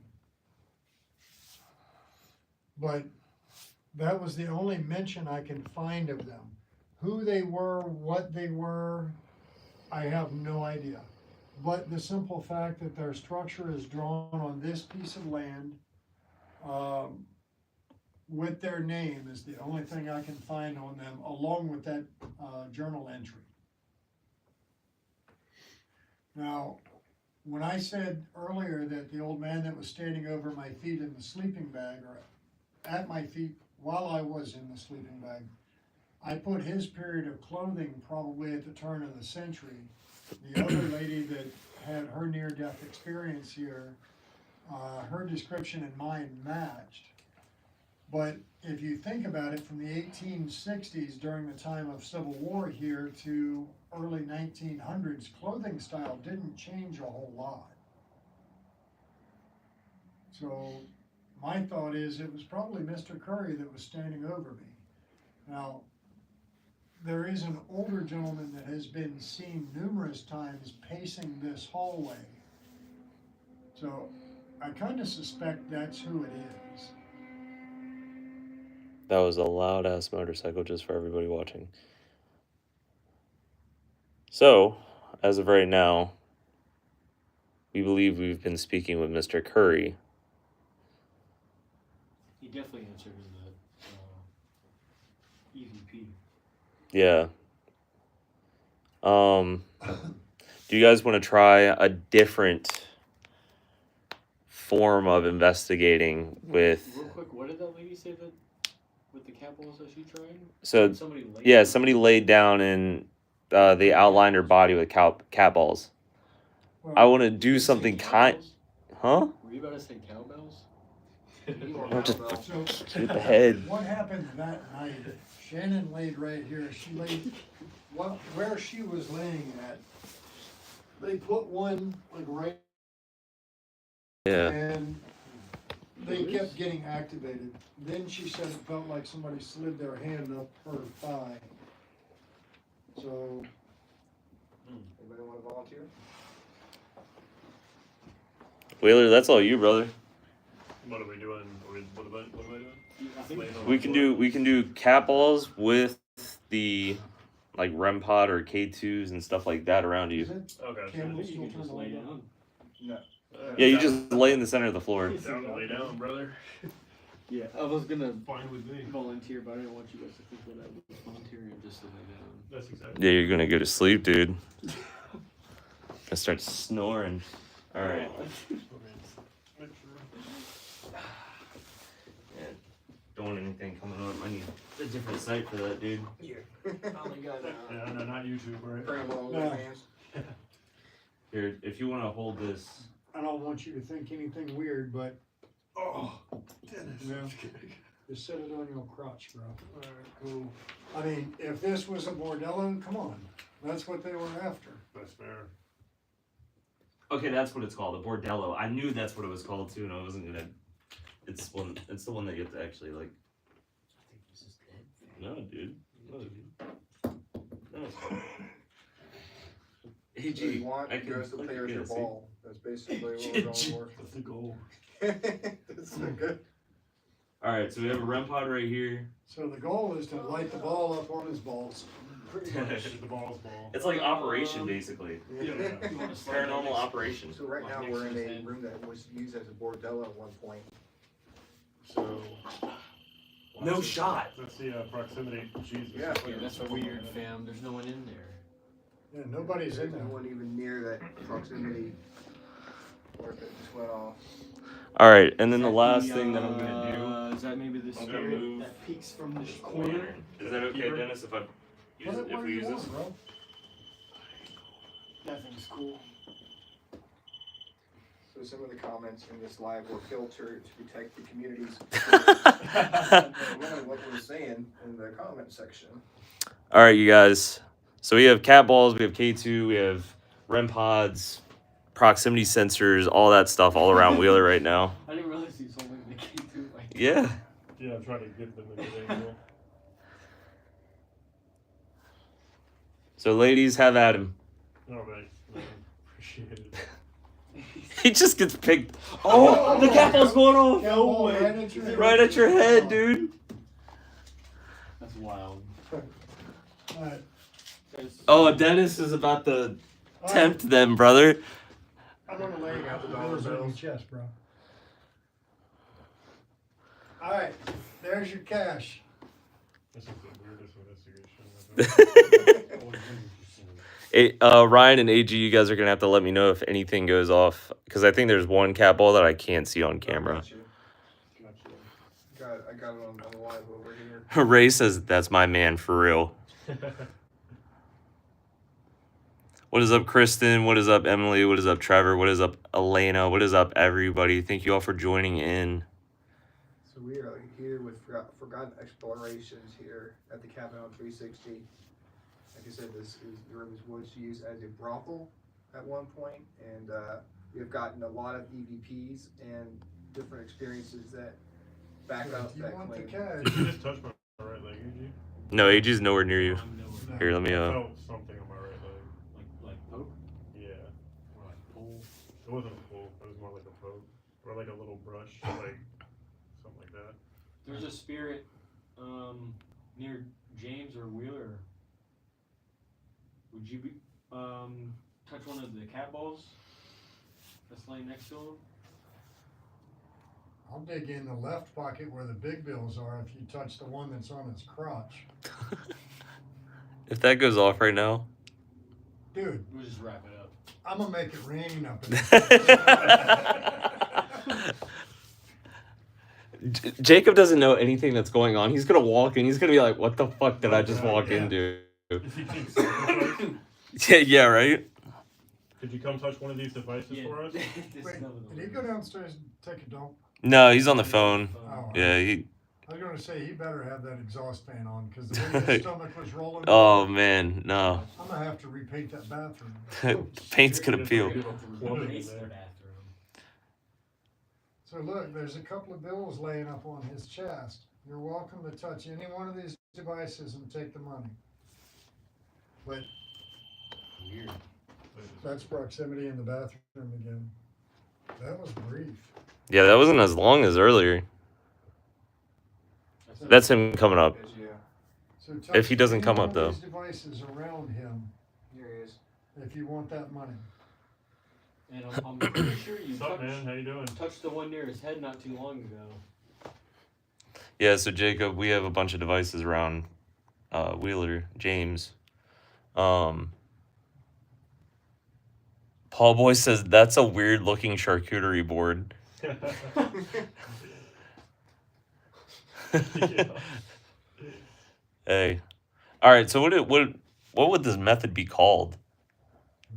But that was the only mention I can find of them. Who they were, what they were, I have no idea. But the simple fact that their structure is drawn on this piece of land with their name is the only thing I can find on them, along with that journal entry. Now, when I said earlier that the old man that was standing over my feet in the sleeping bag, or at my feet while I was in the sleeping bag, I put his period of clothing probably at the turn of the century. The other lady that had her near-death experience here, her description and mine matched. But if you think about it, from the 1860s, during the time of Civil War here, to early 1900s, clothing style didn't change a whole lot. So my thought is it was probably Mr. Curry that was standing over me. Now, there is an older gentleman that has been seen numerous times pacing this hallway. So I kind of suspect that's who it is. That was a loud ass motorcycle just for everybody watching. So, as of right now, we believe we've been speaking with Mr. Curry. He definitely answered in the EVP. Yeah. Do you guys want to try a different form of investigating with? Real quick, what did that lady say that with the cat balls that she tried? So Somebody laid yeah, down? somebody laid down and they outlined her body with cat balls. I want to do Were you something saying kind, cowbells? huh? Were you about to say cowbells? No, just So shoot the head. what happened that night, Shannon laid right here, she laid, where she was laying at, they put one like right, Yeah. and they kept getting activated. Then she said it felt like somebody slid their hand up her thigh. So, Anybody want to volunteer? Wheeler, that's all you, brother. What are we doing? What am I doing? I think Laying on We the can floor? do cat balls with the like REM pod or K2s and stuff like that around is you. it? Okay. I Campbell think still you can just turned lay on? down. No. Yeah, you just lay in the center of the floor. Down to lay down, brother. Yeah, I was gonna Fine with me. volunteer, but I didn't want you guys to think that I was volunteering just to lay down. That's exactly. Yeah, you're gonna go to sleep, dude. I start snoring. All right. Make sure. Don't want anything coming up. I need a different site for that, dude. Yeah. Probably got Yeah, no, not YouTube, right? Paranormal No. fans. Here, if you want to hold this. I don't want you to think anything weird, but Oh, Dennis. Yeah. just set it on your crotch, bro. Alright, cool. I mean, if this was a bordello, come on. That's what they were after. That's fair. Okay, that's what it's called, a bordello. I knew that's what it was called too, and I wasn't gonna. It's the one that you have to actually like. I think this is dead. No, dude. No, dude. No, it's fine. Hey, So you G, want I it goes to can- players yeah, your see? ball. That's basically what we're going for. That's the goal. That's so good. All right, so we have a REM pod right here. So the goal is to light the ball up on his balls. Pretty much. The ball's ball. It's like operation, basically. Yeah. You wanna slide Paranormal next- operation. So right now Next we're in to a his room that was used as a bordello at one point. So. No shot. That's the proximity. Jesus. Yeah. Yeah, that's weird, fam. There's no one in there. Yeah, nobody's in There's there. no one even near that proximity. Or if it just went off. All right, and then Is the that last thing that I'm gonna do. Is that maybe the I'm gonna spirit move that peeks from the Is corner? that okay, Dennis? If I use What, it, if what we do you use this? want, bro? That thing's cool. So some of the comments in this live were filtered to protect the communities. What we're saying in the comment section. All right, you guys. So we have cat balls, we have K2, we have REM pods, proximity sensors, all that stuff all around Wheeler right now. I didn't realize he's holding the key to like. Yeah. Yeah, I'm trying to give them a good angle. So ladies, have at him. All right. Man, appreciate it. He just gets picked. Oh, the cat ball's going off. No way. Right at your head, dude. That's wild. Alright. Oh, Dennis is about to tempt them, brother. I'm gonna lay Got the the dollar bills on your bills. chest, bro. Alright, there's your cash. This is the weirdest investigation. Ryan and AG, you guys are gonna have to let me know if anything goes off, because I think there's one cat ball that I can't see on camera. Gotcha. I got it on the live over here. Ray says that's my man for real. What is up, Kristen? What is up, Emily? What is up, Trevor? What is up, Elena? What is up, everybody? Thank you all for joining in. So we are here with Forgotten Explorations here at the cabin on 360. Like I said, this is the room was used as a brothel at one point, and we have gotten a lot of EVPs and different experiences that back So up if you that want the claim. Did cash, you just touch my right leg, AG? No, AG's nowhere near you. I'm nowhere. Here, let me I felt something on my right leg. Like poke Yeah. or like pull. It wasn't a pull. It was more like a poke. Or like a little brush. Like something like that. There's a spirit near James or Wheeler. Would you be touch one of the cat balls that's laying next to him? I'll dig in the left pocket where the big bills are if you touch the one that's on his crotch. If that goes off right now. Dude, We'll just wrap it up. I'm gonna make it rain up in there. Jacob doesn't know anything that's going on. He's gonna walk in. He's gonna be like, "What the fuck did I just walk Yeah. into?" Is he being sacrificed? Yeah, right. Could you come touch one of these devices for us? This Wait, is another did he go downstairs and take a dump? No, he's on the phone. Oh, Yeah, he. I was gonna say, he better have that exhaust fan on, cause the way his stomach was rolling. Oh man, no. I'm gonna have to repaint that bathroom. Paint's gonna peel. Plug it in It's their there. bathroom. So look, there's a couple of bills laying up on his chest. You're welcome to touch any one of these devices and take the money. But Weird. that's proximity in the bathroom again. That was brief. Yeah, that wasn't as long as earlier. That's him coming up. Is, yeah. So touch If he doesn't any come one up, of though. these devices around him Here he is. if you want that money. And I'm pretty sure you What's up, man? How you doing? touched the one near his head not too long ago. Yeah, so Jacob, we have a bunch of devices around Wheeler, James. Paul Boy says that's a weird looking charcuterie board. Hey. All right. So what would this method be called?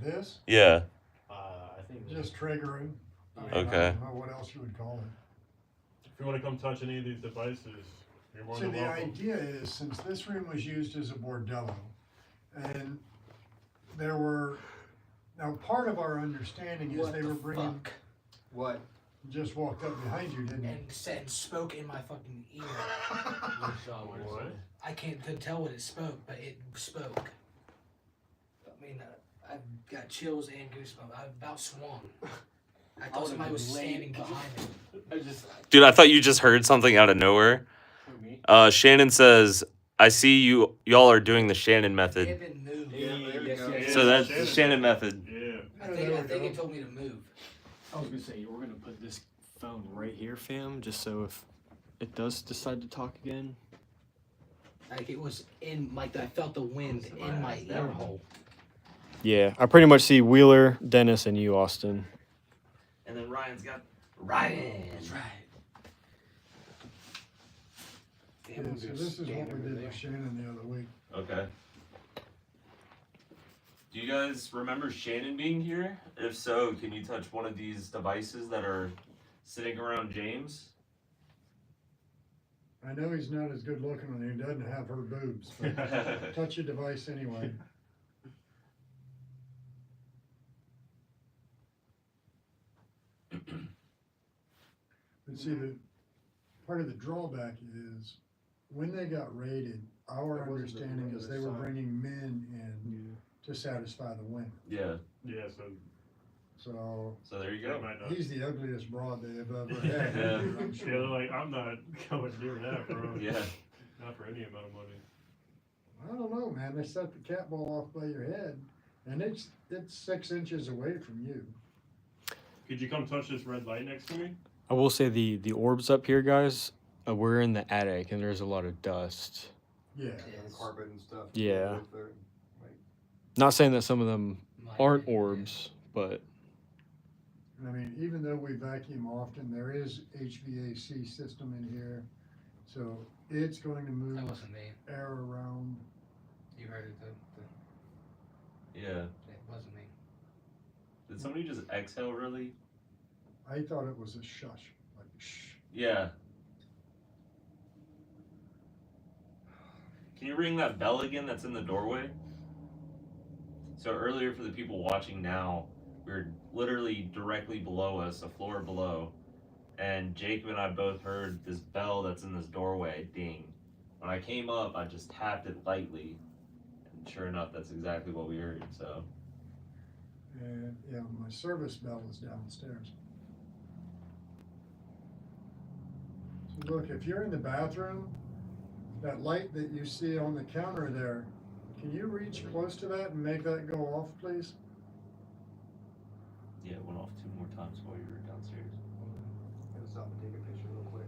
This, Yeah. I think just triggering. I mean, Okay. I don't know what else you would call it. If you want to come touch any of these devices, you're more So than the welcome. idea is, since this room was used as a bordello, and there were, now part of our understanding is What they the were bringing, fuck? What? just walked up behind you, didn't he? And said, spoke in my fucking ear. What? I couldn't tell what it spoke, but it spoke. I mean, I've got chills and goosebumps. I about swung. I thought somebody was standing behind me. Dude, I thought you just heard something out of nowhere. me. Shannon says, "I see y'all are doing the Shannon It method." didn't move. Yeah, there we go. So that's the Shannon method. Yeah. I think it told me to move. I was gonna say we're gonna put this phone right here, fam, just so if it does decide to talk again. Like it was in, like I felt the wind in my ear hole. Yeah, I pretty much see Wheeler, Dennis, and you, Austin. And then Ryan's got Right. That's right. Yeah, so this is what we did with Shannon the other week. Okay. Do you guys remember Shannon being here? If so, can you touch one of these devices that are sitting around James? I know he's not as good looking and he doesn't have her boobs, but touch a device anyway. But see, the part of the drawback is when they got raided, our understanding is they were bringing men in to satisfy the women. Yeah. Yeah, so So there you that go. might not. he's the ugliest broad they have ever had. Yeah. I'm Yeah, sure. they're like, I'm not going near that, bro. Yeah. Not for any amount of money. I don't know, man. They set the cat ball off by your head, and it's 6 inches away from you. Could you come touch this red light next to me? I will say the orbs up here, guys. We're in the attic, and there's a lot of dust. Yeah. Carpet and stuff. Yeah. Like, Not saying that some of them Might aren't be, orbs, but And I mean, even though we vacuum often, there is HVAC system in here, so it's going to That move wasn't me. air around. You heard it though. Yeah. It wasn't me. Did somebody just exhale really? I thought it was a shush, like shh. Yeah. Can you ring that bell again that's in the doorway? So earlier for the people watching now, we're literally directly below us, a floor below, and Jacob and I both heard this bell that's in this doorway ding. When I came up, I just tapped it lightly, and sure enough, that's exactly what we heard, so. And yeah, my service bell is downstairs. So look, if you're in the bathroom, that light that you see on the counter there, can you reach close to that and make that go off, please? Yeah, it went off 2 more times while you were downstairs. I'm gonna stop and take a picture real quick.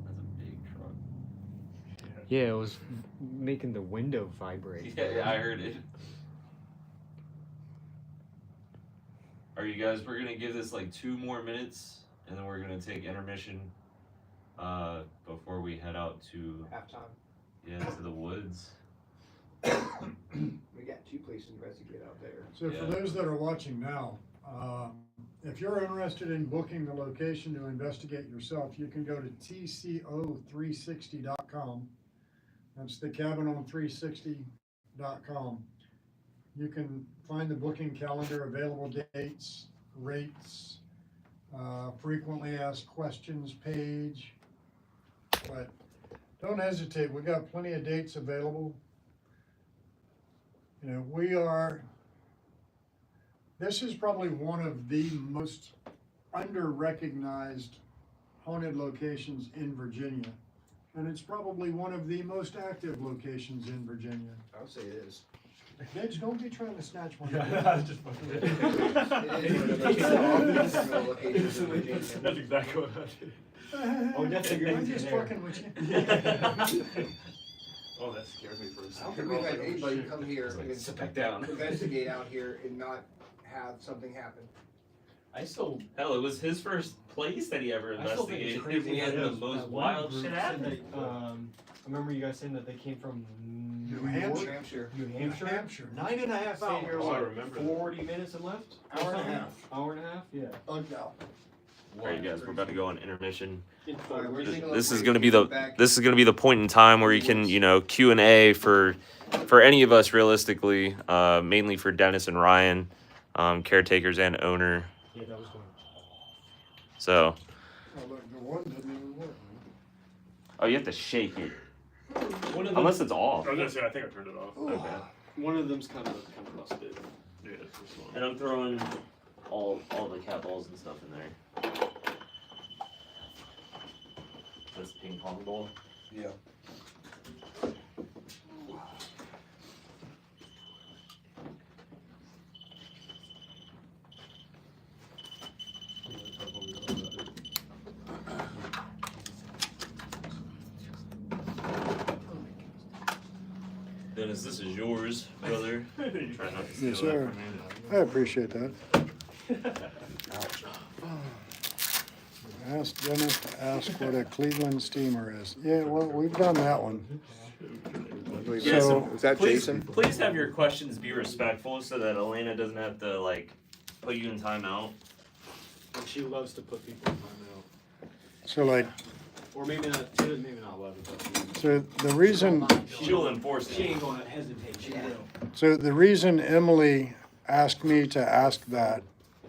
That's a big truck. yeah, it was making the window vibrate. Yeah, I heard it. Are you guys, we're gonna give this like 2 more minutes, and then we're gonna take intermission, before we head out to, Halftime. to the woods. We got 2 places to investigate out there. So for Yeah. those that are watching now, if you're interested in booking the location to investigate yourself, you can go to tco360.com. That's the cabinon360.com. You can find the booking calendar, available dates, rates, frequently asked questions page. But don't hesitate, we got plenty of dates available. You know, this is probably one of the most under-recognized haunted locations in Virginia. And it's probably one of the most active locations in Virginia. I would say it is. Kids, don't be trying to snatch one. I was just fucking with you. That's exactly what I did. Oh, that's a good I'm just idea. fucking with you. Oh, that scared me for a I don't second. think we've had anybody come here and Sit back down. investigate out here and not have something happen. I still Hell, it was his first place that he ever I still think it's investigated. crazy. We had that the that most one wild group shit said happen. that, I remember you guys saying that they came from New York? Hampshire. New New Hampshire. Hampshire. 9.5 Stayed here hours. Oh, I what, remember that. 40 minutes and left. Hour and a Something? half. Hour and a half. Yeah. No. All right, you guys, we're about to go on intermission. Alright, we're thinking of This is break, gonna be we'll the back. this is gonna be the point in time where you can, you know, Q&A for any of us realistically, mainly for Dennis and Ryan, caretakers and owner. Yeah, that was going. So, Oh, look, the one didn't even work. oh, you have to shake it One of them. unless it's off. I was gonna say, I think I turned it off. Okay. One of them's kind of busted. Yeah, it's this one. And I'm throwing all the cat balls and stuff in there. That's ping pong ball. Yeah. Dennis, this is yours, brother. Try not to steal Yes, that sir. from me. I appreciate that. Ask Dennis to ask what a Cleveland steamer is. Yeah, well, we've done that one. Yeah, so Was that please, Jason? please have your questions be respectful so that Elena doesn't have to like put you in timeout. And she loves to put people in timeout. So like, Or maybe not. She doesn't maybe not love it. But so the reason, She'll enforce she it. ain't gonna hesitate. She will. so the reason Emily asked me to ask that,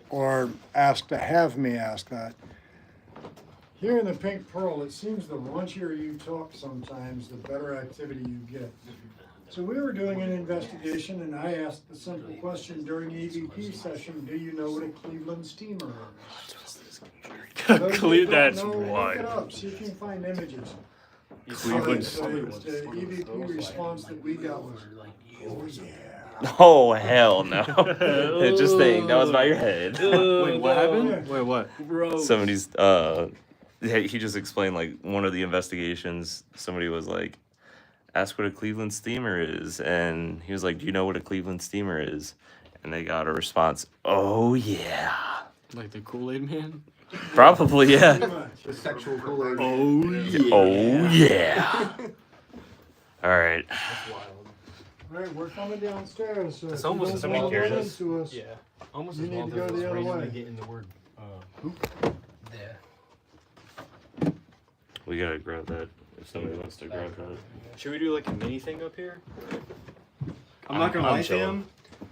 or asked to have me ask that, here in the Pink Pearl, it seems the raunchier you talk sometimes, the better activity you get. So we were doing an investigation and I asked the simple question during the EVP session, do you know what a Cleveland steamer is? Those that don't That's know, look it wild. up, see if you can find images. Cleveland So the EVP response that we got was, oh yeah. Oh hell no! Just think that was by your head. Wait, what happened? Wait, what? Somebody's he just explained like one of the investigations. Somebody was like, ask what a Cleveland steamer is, and he was like, do you know what a Cleveland steamer is? And they got a response, oh yeah. Like the Kool-Aid Man? Probably, yeah. The sexual Kool-Aid. Oh yeah. All right. That's wild. All right, we're coming downstairs, so if you almost don't as somebody wanna carried run us. into us, Yeah. Almost You as need well to go as the other randomly way. getting the word There. We gotta grab that if somebody wants to grab that. Should we do like a mini thing up here? I'm I'm- not gonna I'm lie, chilling. Sam.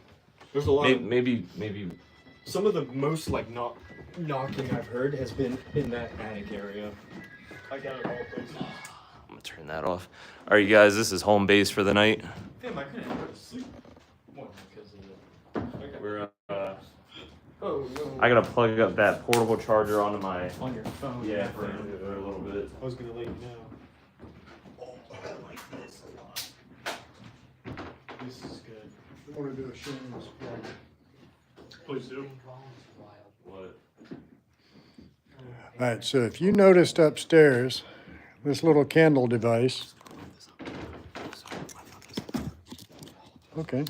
There's a lot of Maybe some of the most like knocking I've heard has been in that attic area. I got it all places. I'm gonna turn that off. All right, you guys, this is home base for the night. Damn, I couldn't go to sleep. Well, because of the. Okay. We're Oh no. I gotta plug up that portable charger onto my On your phone. for a little bit. I was gonna let you know. This is good. we wanna do a shameless plug. Please do. What? All right, so if you noticed upstairs, this little candle device. Okay.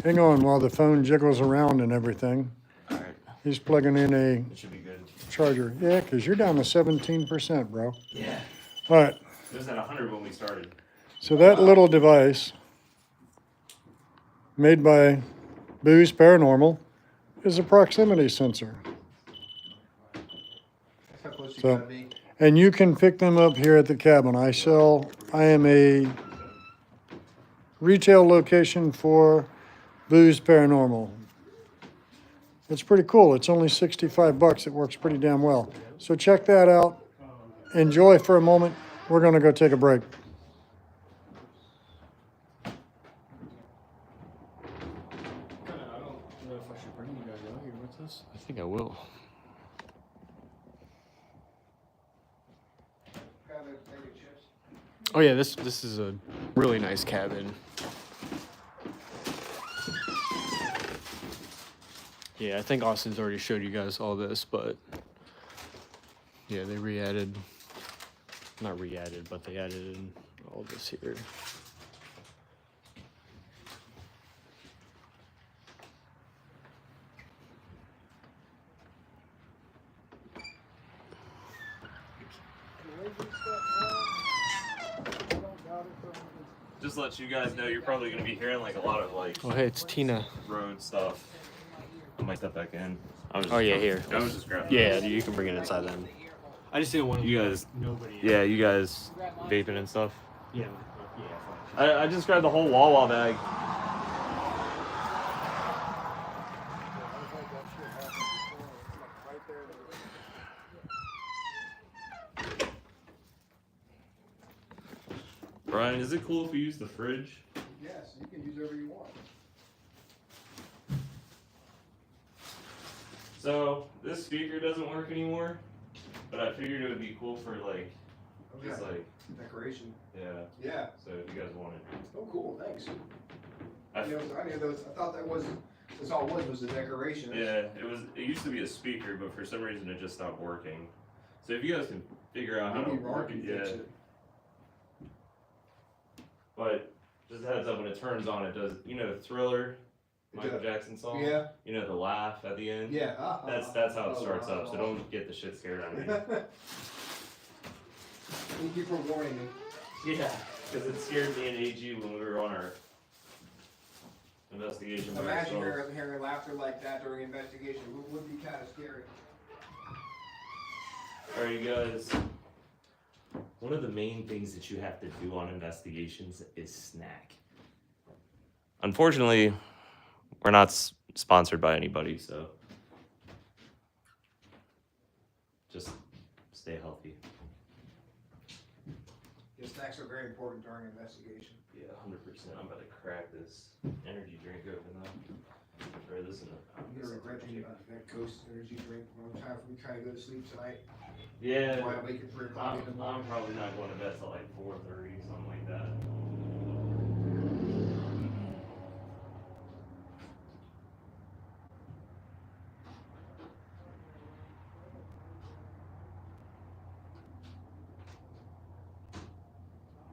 Hang on while the phone jiggles around and everything. All right, He's plugging in a it should be good. charger. Yeah, because you're down to 17%, bro. Yeah. All right, It was at 100 when we started. so that little device, made by Booze Paranormal, is a proximity sensor. That's how close you So- gotta be. And you can pick them up here at the cabin. I am a retail location for Booze Paranormal. It's pretty cool. It's only $65. It works pretty damn well. So check that out. Enjoy for a moment. We're gonna go take a break. I don't know if I should bring you guys out here with us. I think I will. Grab a bag of chips. Oh yeah, this is a really nice cabin. Yeah, I think Austin's already showed you guys all this, but yeah, they re-added, not re-added, but they added in all this here. Just let you guys know, you're probably gonna be hearing like a lot of like Oh, hey, it's Tina. road stuff. I might step back in. Oh, yeah, here. I was just grabbing. Yeah, you can bring it inside then. I just didn't want You guys, nobody. yeah, you guys vaping and stuff. Yeah, yeah. I just grabbed the whole Wawa bag. Brian, is it cool if we use the fridge? Yes, you can use whatever you want. So, this speaker doesn't work anymore, but I figured it would be cool for like, just like, Decoration. yeah. Yeah. So if you guys want it. Oh, cool. Thanks. I, You know, I knew those. I thought that was. That's all it was a decoration. yeah, it used to be a speaker, but for some reason it just stopped working. So if you guys can figure out how to Maybe Ron work can it, fix yeah. it. But just a heads up, when it turns on, it does. You know, Thriller, Michael Jackson song. Yeah. You know the laugh at the end. Yeah. That's how it starts up. So don't get the shit scared out of me. Thank you for warning me. Yeah, because it scared me and AG when we were on our investigation. by Imagine ourselves. hearing laughter like that during investigation would be kind of scary. All right, you guys. One of the main things that you have to do on investigations is snack. Unfortunately, we're not sponsored by anybody, so just stay healthy. Your snacks are very important during investigation. Yeah, 100%. I'm about to crack this energy drink open though. Try this in You're gonna regret drinking that Ghost energy drink one time for me trying to go to sleep tonight. Yeah, Why wake at 3 o'clock in the morning? I'm probably not going to bed till like 4:30, something like that.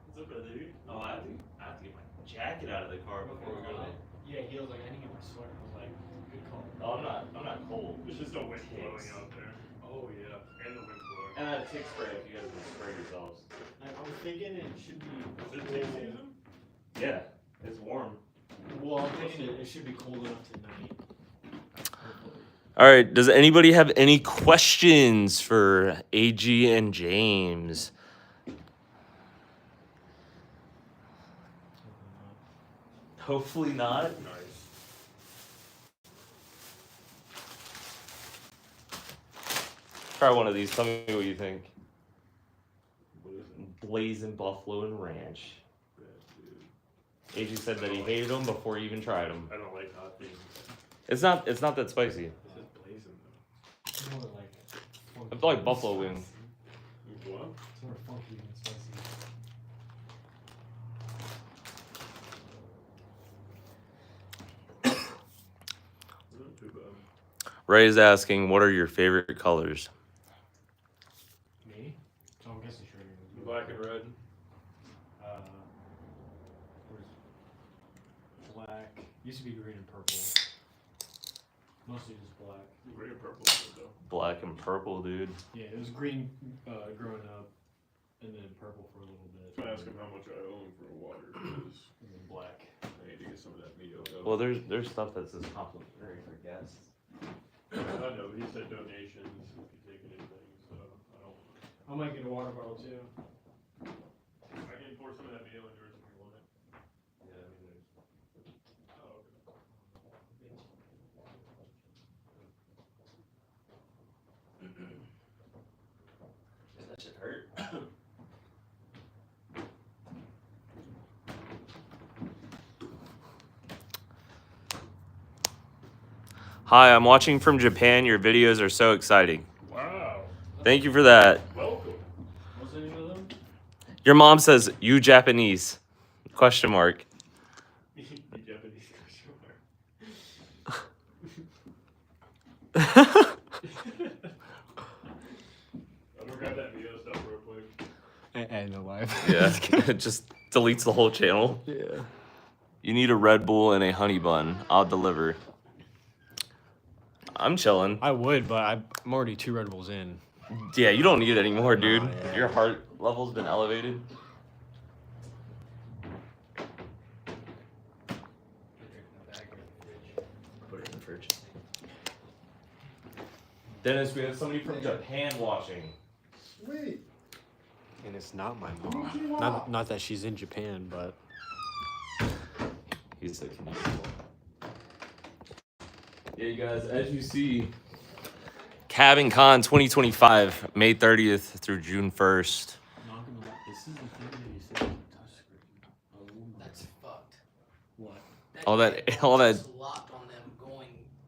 What's up, brother? Oh, I have to get my jacket out of the car before we go to. Yeah, he was like, I need to get my sweater. I was like, good call. Oh, I'm not cold. It's just a wind Ticks. blowing out there. Oh yeah, and the wind blowing. And a tick spray if you guys can spray yourselves. I'm thinking it should be. Is it tick season? Yeah, it's warm. Well, I'm thinking it should be cold enough tonight. All right, does anybody have any questions for AG and James? Hopefully not. Nice. Try one of these. Tell me what you think. Blazing Buffalo and Ranch. AG said that he hated them before he even tried them. I don't like hot things. It's not that spicy. This is blazing though. It's more like. I feel like buffalo wings. What? It's more funky than spicy. Not too bad. Ray is asking, what are your favorite colors? Me? Oh, I'm guessing sure. Black and red. Where's black? Used to be green and purple. Mostly just black. Green and purple is good though. Black and purple, dude. Yeah, it was green growing up, and then purple for a little bit. I'm gonna ask him how much I owe him for water because And then black. I need to get some of that meat out. Well, there's stuff that says complimentary for guests. I know, he said donations if you take anything, so I don't. I might get a water bottle too. I can pour some of that meal in yours if you want it. Yeah, I mean, Oh, okay. that should hurt. Hi, I'm watching from Japan. Your videos are so exciting. Wow, Thank you for that. welcome. What's the name of them? Your mom says, you Japanese? Question mark. You Japanese question mark. I'm gonna grab that video stuff real quick. And the live. Yeah, it just deletes the whole channel. Yeah. You need a Red Bull and a honey bun. I'll deliver. I'm chilling. I would, but I'm already 2 Red Bulls in. Yeah, you don't need it anymore, dude. Oh, yeah. Your heart level's been elevated. Put it in the fridge. Dennis, we have somebody from Japan watching. Sweet. And it's not my Konnichiwa. mom. Not that she's in Japan, but He's like, yeah, you guys, as you see, Cabin Con 2025, May 30th through June 1st. Not gonna lie, this is the thing that you said about touchscreen. Oh my. That's fucked. What? All that. Just locked on them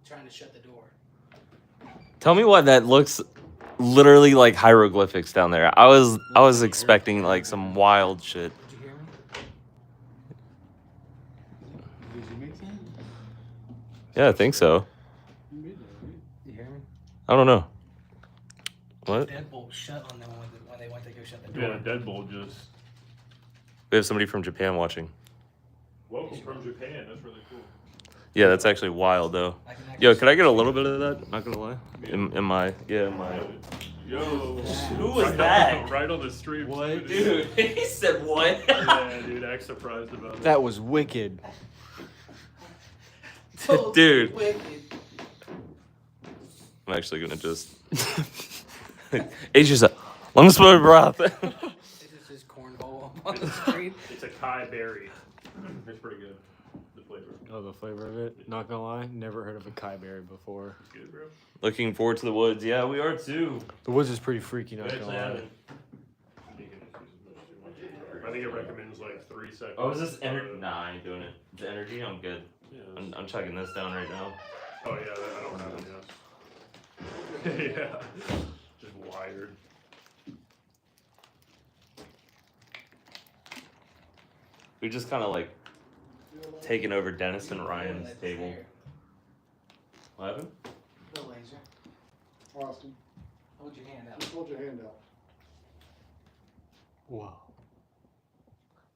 trying to shut the door. Tell me why that looks literally like hieroglyphics down there. I was expecting like some wild shit. Did you hear me? Did you make sense? Yeah, I think so. You made that, right? You hear me? I don't know. What? Deadbolt shut on them when they went to go shut the Yeah, door. Deadbolt just. We have somebody from Japan watching. Welcome from Japan. That's really cool. Yeah, that's actually wild though. Yo, could I get a little bit of that? Not gonna lie. In my. Yo. Who was Right that? Right on the stream. What? Dude, he said what? Yeah, dude, act surprised about that. that was wicked. Dude. Wicked. I'm actually gonna just. It's just a. Let me smell your breath. It's just his cornhole up on the screen. It's a Kai berry. It's pretty good. The flavor. Oh, the flavor of it. Not gonna lie, never heard of a kai berry before. It's good, bro. Looking forward to the woods. Yeah, we are too. The woods is pretty freaky. We Not actually gonna lie. haven't. I think it recommends like 3 seconds. Oh, is this energy? Nah, I ain't doing it. The energy, I'm good. Yeah, I'm chugging this down right now. oh yeah, I don't have it yet. Yeah, just wired. We just kind of like taking over Dennis and Ryan's table. What happened? The laser. Austin, Hold your hand out. just hold your hand out. Wow.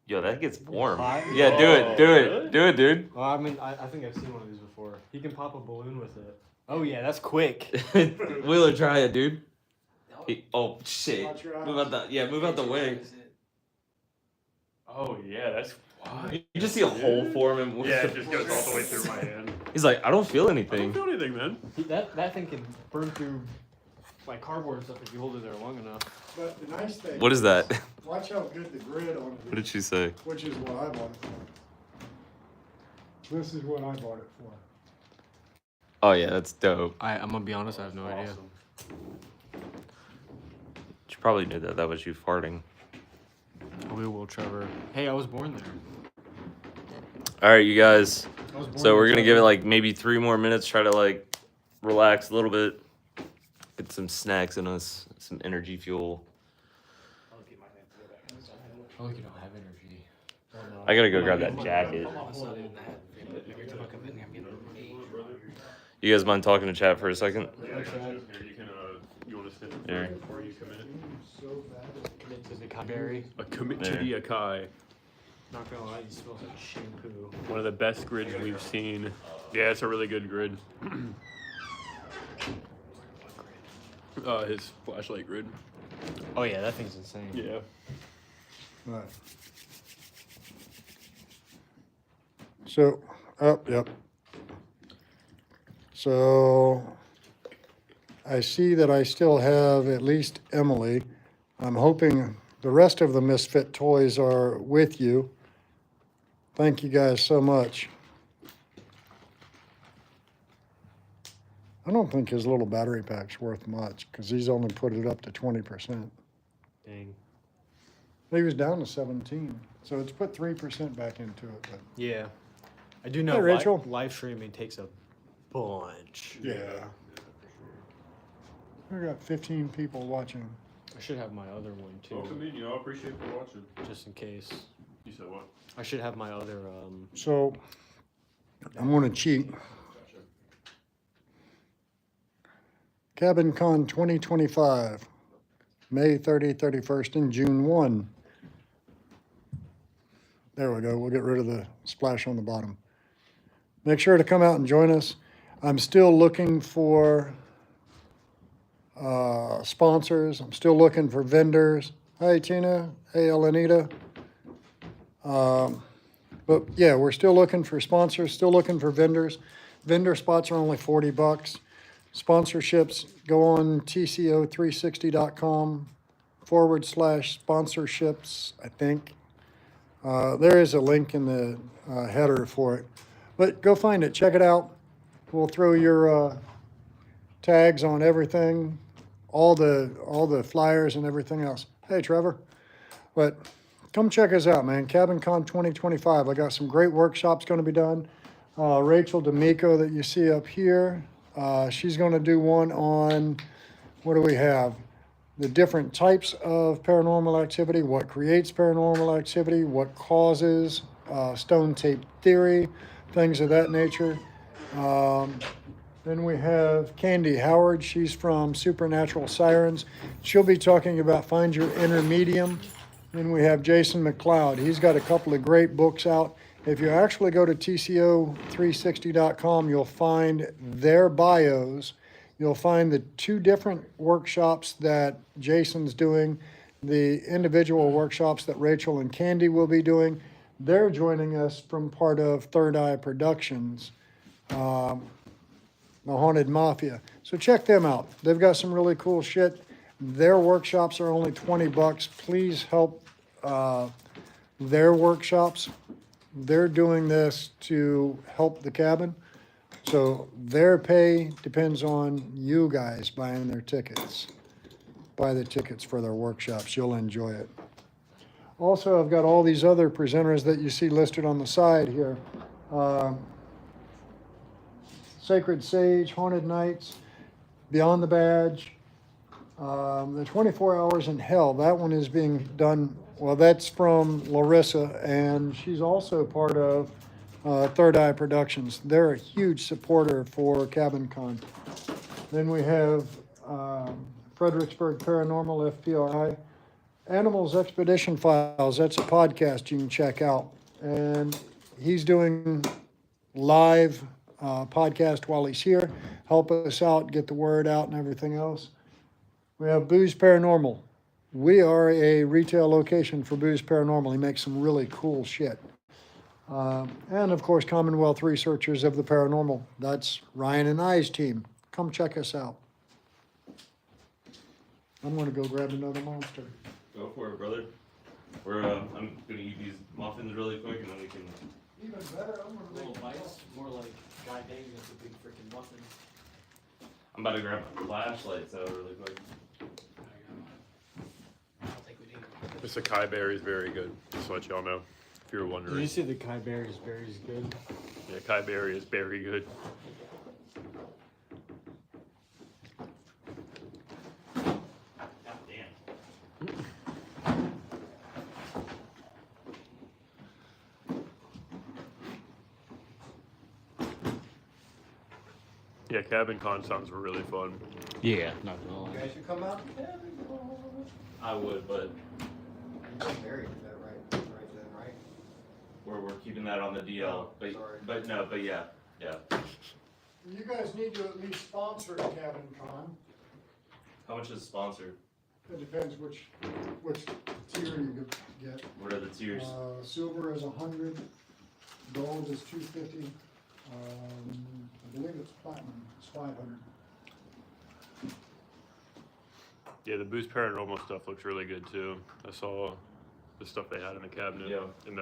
Yo, that gets warm. Hot? Yeah, do it, do it, dude. Well, I mean, I think I've seen one of these before. He can pop a balloon with it. Oh yeah, that's quick. Wheeler, try it, dude. Oh shit! Watch your eyes. Move out move out the way. Oh yeah, that's why. You just see a hole form and Yeah, it just goes all the way through my hand. he's like, I don't feel I don't anything. feel anything, man. That thing can burn through like cardboard and stuff if you hold it there long enough. But the nice thing. What is that? Watch how good the grid on What it did is, she say? which is what I bought it for. This is what I bought it for. Oh yeah, that's dope. I'm gonna be honest, I have no idea. She probably knew that was you farting. We will, Trevor. Hey, I was born there. All right, you guys. I was born So we're there, gonna give it Trevor. like maybe 3 more minutes. Try to like relax a little bit, get some snacks in us, some energy fuel. Oh, you don't have energy. Oh, no. I gotta go grab that jacket. You guys mind talking to chat for a second? Yeah, I got you. Here, you can. You want to sniff it Here. before you come in? So bad. Commit to the kai berry. A commit to the Akai. Not gonna lie, you smell like shampoo. One of the best grids we've seen. Yeah, it's a really good grid. His flashlight grid. Oh yeah, that thing's insane. Yeah. Right. So, yep. So, I see that I still have at least Emily. I'm hoping the rest of the Misfit toys are with you. Thank you guys so much. I don't think his little battery pack's worth much, because he's only put it up to 20%. Dang. He was down to 17, so it's put 3% back into it, but. Yeah. I do know Hey, Rachel. live streaming takes a bunch. Yeah. We got 15 people watching. I should have my other one too, Welcome in, you. I appreciate you for watching. just in case. You said what? I should have my other So I'm going to cheat. Cabin Con 2025, May 30, 31st, and June 1. There we go. We'll get rid of the splash on the bottom. Make sure to come out and join us. I'm still looking for sponsors. I'm still looking for vendors. Hi, Tina. Hey, Elenita. But yeah, we're still looking for sponsors, still looking for vendors. Vendor spots are only $40. Sponsorships, go on tco360.com/sponsorships, I think. There is a link in the header for it. But go find it, check it out. We'll throw your tags on everything, all the flyers and everything else. Hey, Trevor. But come check us out, man. CabinCon 2025. I got some great workshops going to be done. Rachel D'Amico that you see up here, she's going to do one on, what do we have? The different types of paranormal activity, what creates paranormal activity, what causes, stone tape theory, things of that nature. Then we have Candy Howard. She's from Supernatural Sirens. She'll be talking about Find Your Inner Medium. Then we have Jason McLeod. He's got a couple of great books out. If you actually go to tco360.com, you'll find their bios. You'll find the 2 different workshops that Jason's doing, the individual workshops that Rachel and Candy will be doing. They're joining us from part of Third Eye Productions, the Haunted Mafia. So check them out. They've got some really cool shit. Their workshops are only $20. Please help their workshops. They're doing this to help the cabin. So their pay depends on you guys buying their tickets. Buy the tickets for their workshops. You'll enjoy it. Also, I've got all these other presenters that you see listed on the side here. Sacred Sage, Haunted Nights, Beyond the Badge, the 24 Hours in Hell. That one is being done, well, that's from Larissa, and she's also part of Third Eye Productions. They're a huge supporter for CabinCon. Then we have Fredericksburg Paranormal, FPRI. Animals Expedition Files, that's a podcast you can check out. And he's doing live podcast while he's here. Help us out, get the word out and everything else. We have Booze Paranormal. We are a retail location for Booze Paranormal. He makes some really cool shit. And of course, Commonwealth Researchers of the Paranormal. That's Ryan and I's team. Come check us out. I'm gonna go grab another monster. Go for it, brother. I'm gonna eat these muffins really quick and then we can. Even better, I'm gonna Little bites, more like guy dang, that's a big freaking muffin. I'm about to grab my flashlight so really quick. I don't think we need it. This acai berry is very good, just to let y'all know, if you were Did wondering. you say the Kai berries is good? Yeah, acai berry is very good. God damn. Yeah, CabinCon sounds really fun. Yeah, not gonna You lie. guys should come out. I would, but Married, is that right? Right then, right? we're keeping that on the DL. Oh, sorry. But no, but yeah. You guys need to at least sponsor CabinCon. How much is sponsored? It depends which tier you get. What are the tiers? Silver is 100, gold is 250. I believe it's platinum, it's 500. Yeah, the Boost Paranormal stuff looks really good too. I saw the stuff they had in the cabinet. Yeah. And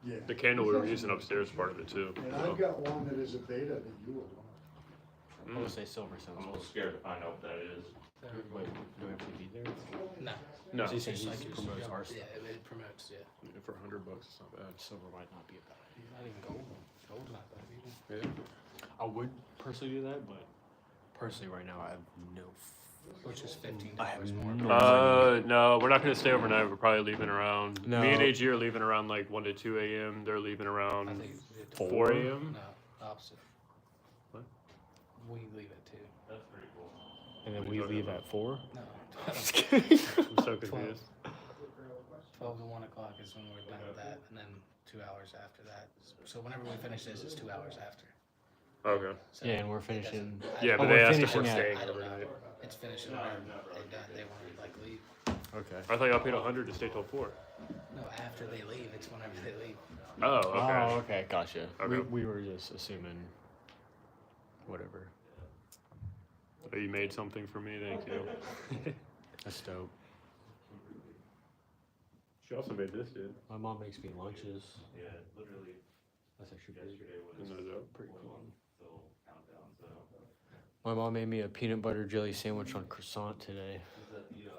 Yeah. the candle we were using upstairs is part of it too. And So. I've got one that is a beta that you will want. I would say silver sounds I'm a good. little scared to find out what that is. Wait, do we have to be there? No. No, So you're saying Just like he it was- promotes our Yeah, stuff? it promotes, yeah. for $100 it's not bad. Silver might not be a bad idea. Not even gold. Gold's not bad either. Yeah. I would personally do that, but personally right now I have no. Which is $15 I have more. no. No, we're not gonna stay overnight. We're probably leaving around. No. Me and AG are leaving around like 1 to 2 a.m. They're leaving I around think we have to- 4 a.m. No, opposite. What? We leave at 2. That's pretty cool. And then we leave at 4. No. I'm so confused. 12 to 1 o'clock is when we're done with that, and then 2 hours after that. So whenever we finish this, it's 2 hours after. Okay. So Yeah, and we're I guess- finishing. Yeah, Oh, but we're they asked if finishing we're at- staying I don't know. overnight. It's finishing whenever they're done. They want to like leave. Okay. I thought y'all paid 100 to stay till 4. No, after they leave, it's whenever they leave. Oh, okay. Oh, okay, gotcha. Okay. We were just assuming. Whatever. Oh, you made something for me. Thank you. That's dope. She also made this, dude. My mom makes me lunches. Yeah, literally. That's actually pretty Isn't that dope? pretty cool. My mom made me a peanut butter jelly sandwich on croissant today.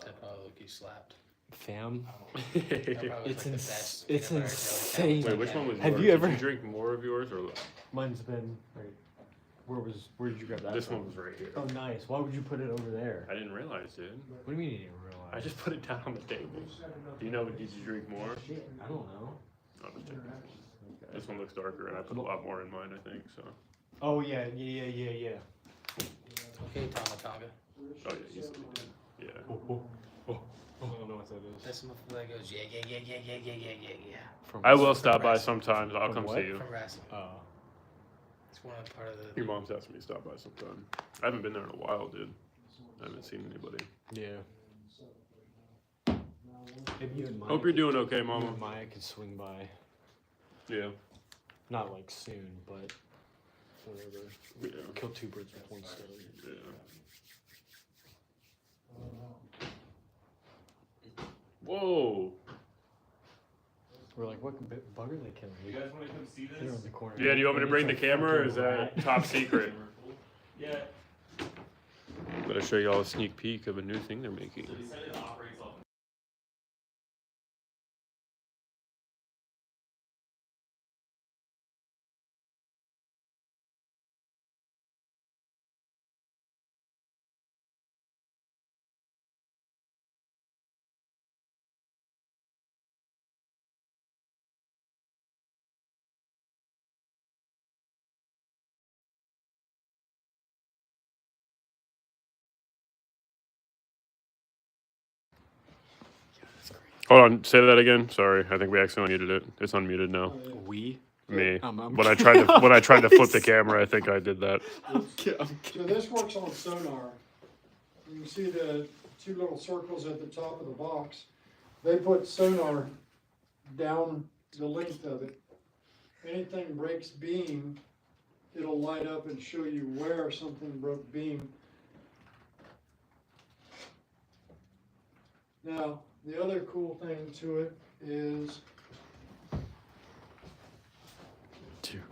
That probably look you slapped. Fam, That probably was it's like the best it's peanut butter jelly insane. sandwich Wait, I've which had. one was Have yours? you ever- Did you drink more of yours or Mine's been right. Where did you grab that? this from? one was right here? Oh, nice. Why would you put it over there? I didn't realize, dude. What do you mean you didn't realize? I just put it down on the table. Do you know? Did you drink more? Shit, I don't know. I'll just take it. Okay. This one looks darker, and I put a lot more in mine, I think. So. Oh yeah. Okay, Tonga. Oh yeah, easily, dude. Yeah. I don't know what that is. That's the that goes yeah. From I will stop by wrestling. sometimes. I'll From come what? see you. From wrestling. Oh. It's one part of the. Your mom's asked me to stop by sometime. I haven't been there in a while, dude. I haven't seen anybody. Yeah. Maybe you and Maya. Hope you're could- doing okay, you Mama. and Maya could swing by. Yeah. Not like soon, but whatever. Yeah. Kill two birds with one stone. Yeah. Whoa. We're like, what bug are they killing? You guys want to come see They're this? on the corner. Yeah, do you want me to It's bring a the camera or is fucking that rat. top secret? Yeah. I'm gonna show y'all a sneak peek of a new thing they're making. So they said it operates off. Hold on, say that again. Sorry, I think we accidentally muted it. It's unmuted now. We? Me. I'm When I tried to flip the camera, I think I did that. So this works on sonar. You can see the two little circles at the top of the box. They put sonar down the length of it. Anything breaks beam, it'll light up and show you where something broke beam. Now, the other cool thing to it is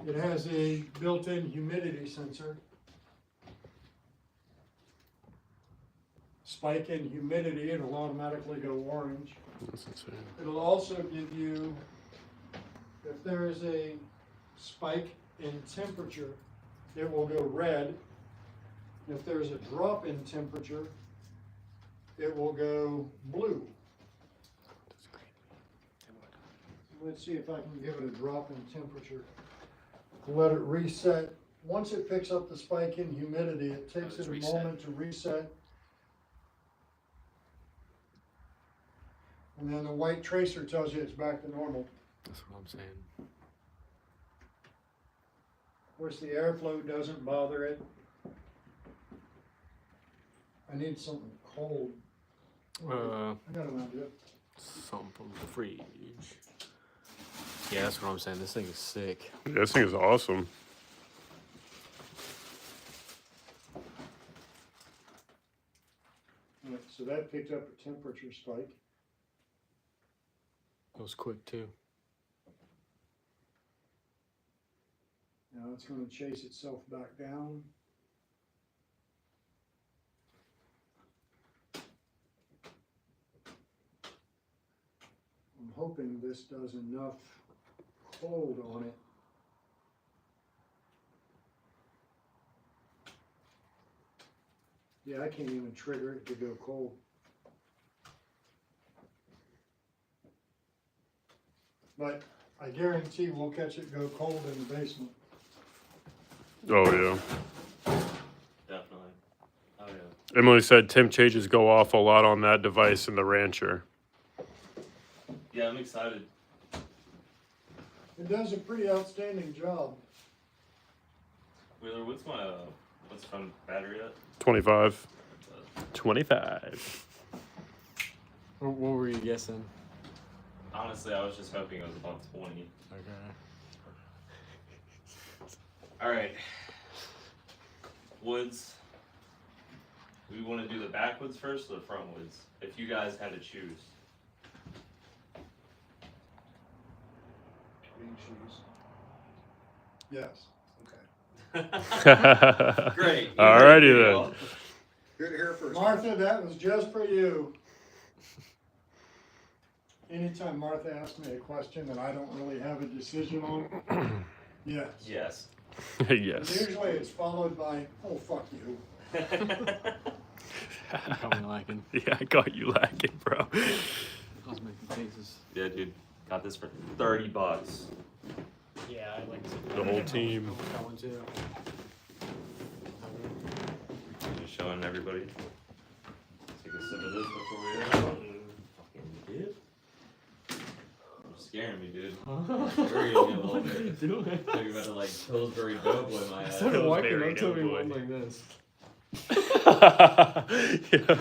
it has a built-in humidity sensor. Spike in humidity, it'll automatically go orange. That's insane. It'll also give you, if there is a spike in temperature, it will go red. If there's a drop in temperature, it will go blue. Let's see if I can give it a drop in temperature. Let it reset. Once it picks up the spike in humidity, it takes it a moment to reset. And then the white tracer tells you it's back to normal. That's what I'm saying. Of course, the airflow doesn't bother it. I need something cold. I got an idea. Something from the fridge. Yeah, that's what I'm saying. This thing is sick. Yeah, this thing is awesome. Alright, so that picked up a temperature spike. That was quick too. Now it's going to chase itself back down. I'm hoping this does enough cold on it. Yeah, I can't even trigger it to go cold. But I guarantee we'll catch it go cold in the basement. Oh yeah. Definitely. Oh yeah. Emily said temp changes go off a lot on that device in the Rancher. Yeah, I'm excited. It does a pretty outstanding job. Wheeler, what's front battery at? 25. 25. What were you guessing? Honestly, I was just hoping it was above 20. Okay. All right. Woods. We want to do the backwoods first or the frontwoods? If you guys had to choose. Yes. Great. Alrighty then. Here to hear first. Martha, that was just for you. Anytime Martha asks me a question that I don't really have a decision on, yes. Yes. Yes. Usually it's followed by, oh, fuck you. You caught me lacking. Yeah, I got you lacking, bro. I was making faces. Yeah, dude. Got this for $30. Yeah, I like The whole team. That one too. Just showing everybody. Take a sip of this before we head out. Fucking dip. You're scaring me, dude. Worrying me a little What are bit. you doing? Thought you were about to like Pillsbury Doughboy my ass. Started walking Pillsbury up to me Doughboy. one like this. Yeah.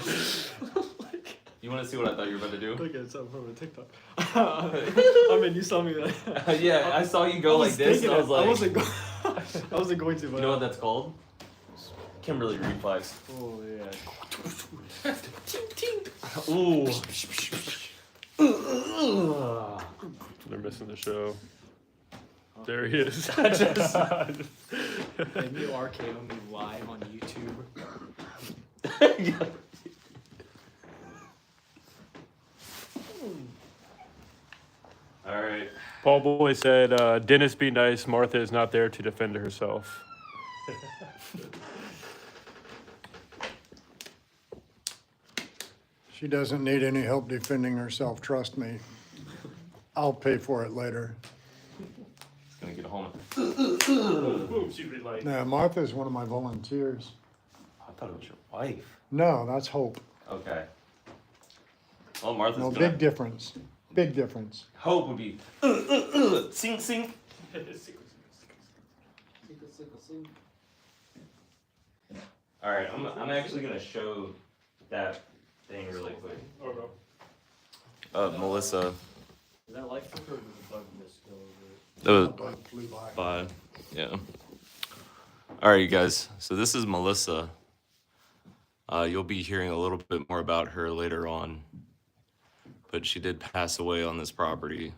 You want to see what I thought you were about to do? Look at something from a TikTok. I mean, you saw me that. Yeah, I saw you go like this, and I was like, I wasn't going to, but you know what that's called? Kimberly reflex. Oh yeah. Ooh. They're missing the show. There he is. And you RKO me live on YouTube. All right. Paul Boy said, Dennis be nice, Martha is not there to defend herself. She doesn't need any help defending herself, trust me. I'll pay for it later. It's gonna get home. Boom, stupid light. Now, Martha's one of my volunteers. I thought it was your wife. No, that's Hope. Okay. Well, Martha's No, gonna. big difference. Big difference. Hope would be. Sink, sink. All right, I'm actually gonna show that thing really quick. Melissa. Is that light filter or does the bug just go over it? That was Flew by. fine. Yeah. All right, you guys. So this is Melissa. You'll be hearing a little bit more about her later on, but she did pass away on this property.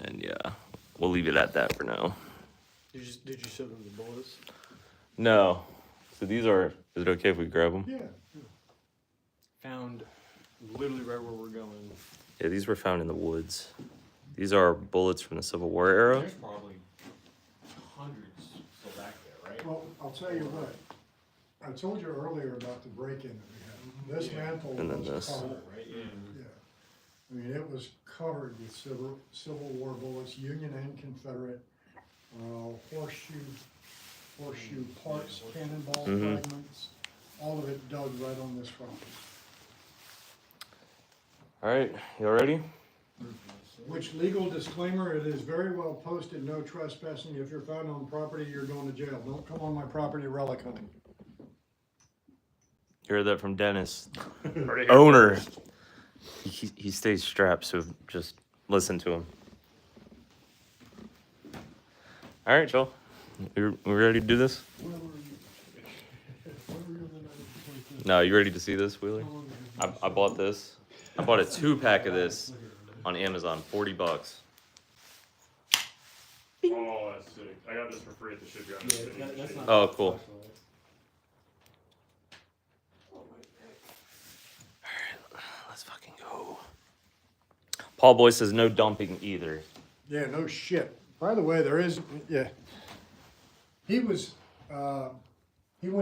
And yeah, we'll leave it at that for now. Did you show them the bullets? No. So these are. Is it okay if we grab them? Yeah. Found literally right where we're going. Yeah, these were found in the woods. These are bullets from the Civil War era. There's probably hundreds still back there, right? Well, I'll tell you what. I told you earlier about the break-in that we had. This mantle And then was this. covered. Right, yeah. Yeah. I mean, it was covered with Civil War bullets, Union and Confederate, horseshoe parts, cannonball Mhm. fragments, all of it dug right on this property. All right, y'all ready? Which legal disclaimer, it is very well posted, no trespassing. If you're found on property, you're going to jail. Don't come on my property relic hunting. You heard that from Dennis, Heard it here owner. first. He stays strapped, so just listen to him. All right, Joel. We ready to do this? Where were you? Where were you on the night of the 25th? No, you ready to see this, Wheeler? How long have you I bought this. I bought a 2-pack of this on Amazon, $40. Oh, that's sick. I got this for free at the shipyard. That's not Oh, cool. Let's fucking go. Paul Boy says no dumping either. Yeah, no shit. By the way, there is, yeah. He went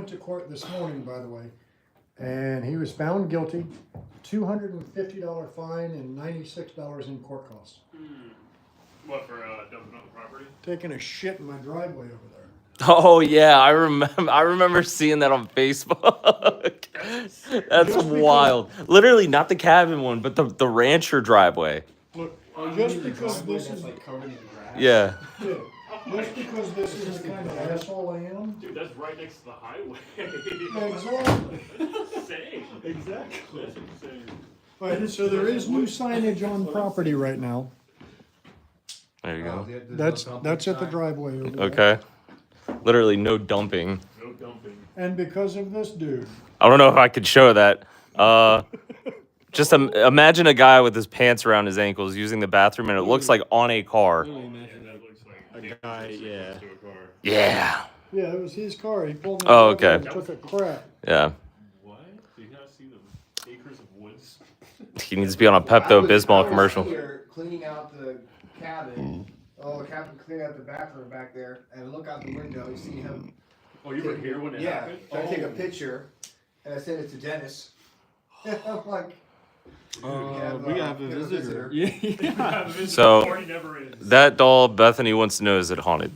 to court this morning, by the way, and he was found guilty, $250 fine and $96 in court costs. What, for dumping on the property? Taking a shit in my driveway over there. Oh yeah, I remember seeing that on Facebook. That's Just because- wild. Literally not the cabin one, but the rancher driveway. Look, just because this is, like covered in grass. Yeah. yeah, Just because this is the kind of asshole I am. Dude, that's right next to the highway. Exactly. That's insane. Exactly. That's insane. All right, so there is new signage on property right now. There you go. That's at the driveway over there. Okay. Literally no dumping. No dumping. And because of this dude. I don't know if I could show that. Just imagine a guy with his pants around his ankles using the bathroom, and it looks like on a car. That looks like A guy, yeah. to a car. Yeah. Yeah, it was his car. He pulled in Oh, the driveway okay. and took a crap. Yeah. What? Do you not see the acres of woods? He needs to be on a Pepto Bismol commercial. Here cleaning out the cabin. Oh, the captain cleaning out the bathroom back there, and I look out the window. You see him. Oh, you were here when it Yeah, happened? trying to take a picture, and I sent it to Dennis. I'm like, We have a visitor. Yeah. So, Party never ends. that doll Bethany wants to know, is it haunted?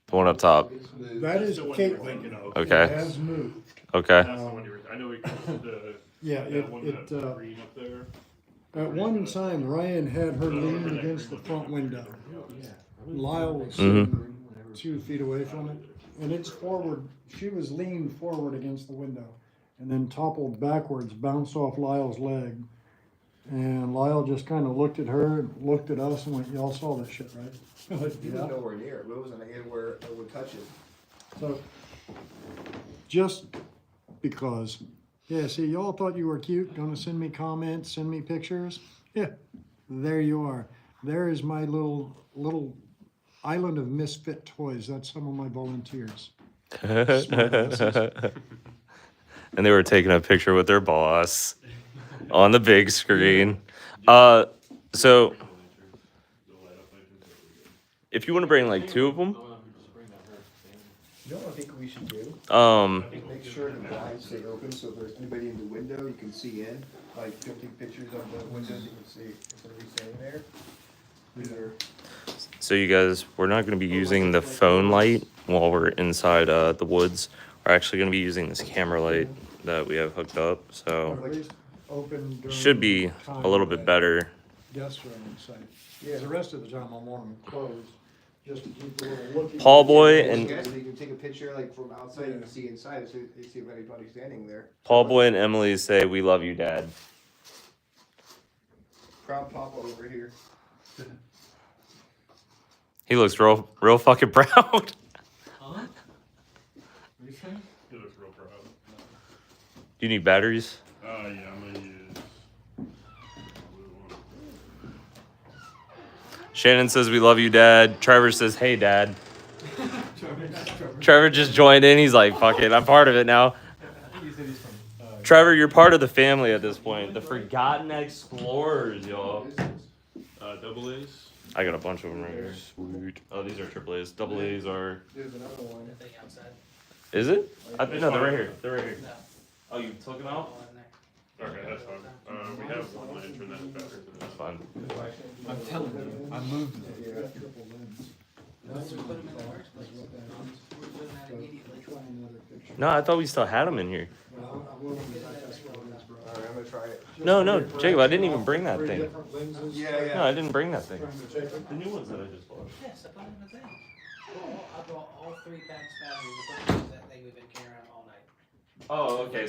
The one up top. That is That's the one you were Caitlin. thinking of. Okay. It has moved. Okay. That's the one you were. I know the. Yeah, that one that green up there. At one time, Ryan had her leaned against the front window. Lyle was Mhm. sitting 2 feet away from it, and it's forward. She was leaned forward against the window, and then toppled backwards, bounced off Lyle's leg. And Lyle just kind of looked at her, looked at us, and went, "Y'all saw that shit, right?" Like, he was "Yeah." nowhere near it. It wasn't anywhere I would touch it. So, just because, yeah, see, y'all thought you were cute, gonna send me comments, send me pictures. Yeah, there you are. There is my little island of misfit toys. That's some of my volunteers. And they were taking a picture with their boss on the big screen. So if you want to bring like 2 of them, You know what I think we should do? Make sure the blinds stay open, so if there's anybody in the window, you can see in. Like, don't take pictures of the windows, you can see if somebody's standing there. These are. so you guys, we're not going to be using the phone light while we're inside the woods. We're actually going to be using this camera light that we have hooked up. So At least open during should be time a little bit that better. Guests are inside. Yeah, the rest of the time I want them closed, just to keep the little looking. Paul Boy and Yes, so you can take a picture like from outside, you can see inside, so you see if anybody's standing there. Paul Boy and Emily say, "We love you, Dad." Proud Papa over here. He looks real fucking proud. He looks real proud. Do you need batteries? Yeah, I'm gonna use. Shannon says, "We love you, Dad." Trevor says, "Hey, Dad." Trevor just joined in. He's like, "Fuck it, I'm part of it now." Trevor, you're part of the family at this point. The Forgotten Explorers, y'all. Double A's. I got a bunch of them right here. Sweet. Oh, these are triple A's. Double A's are. There's another one. The thing outside. Is it? No, they're right here. They're right here. No. Oh, you took them out? One in there. Okay, that's fine. We have one lantern that's better. That's fine. I'm telling you, I moved it. Let's put them in the first place. We're doing that immediately. No, I thought we still had them in here. Alright, I'm gonna try it. No, Jacob, I didn't even bring that thing. Yeah, No, I didn't bring that thing. The new ones that I just bought. Yes, I put them in the thing. I brought all 3 packs batteries that thing we've been carrying around all night. Oh, okay.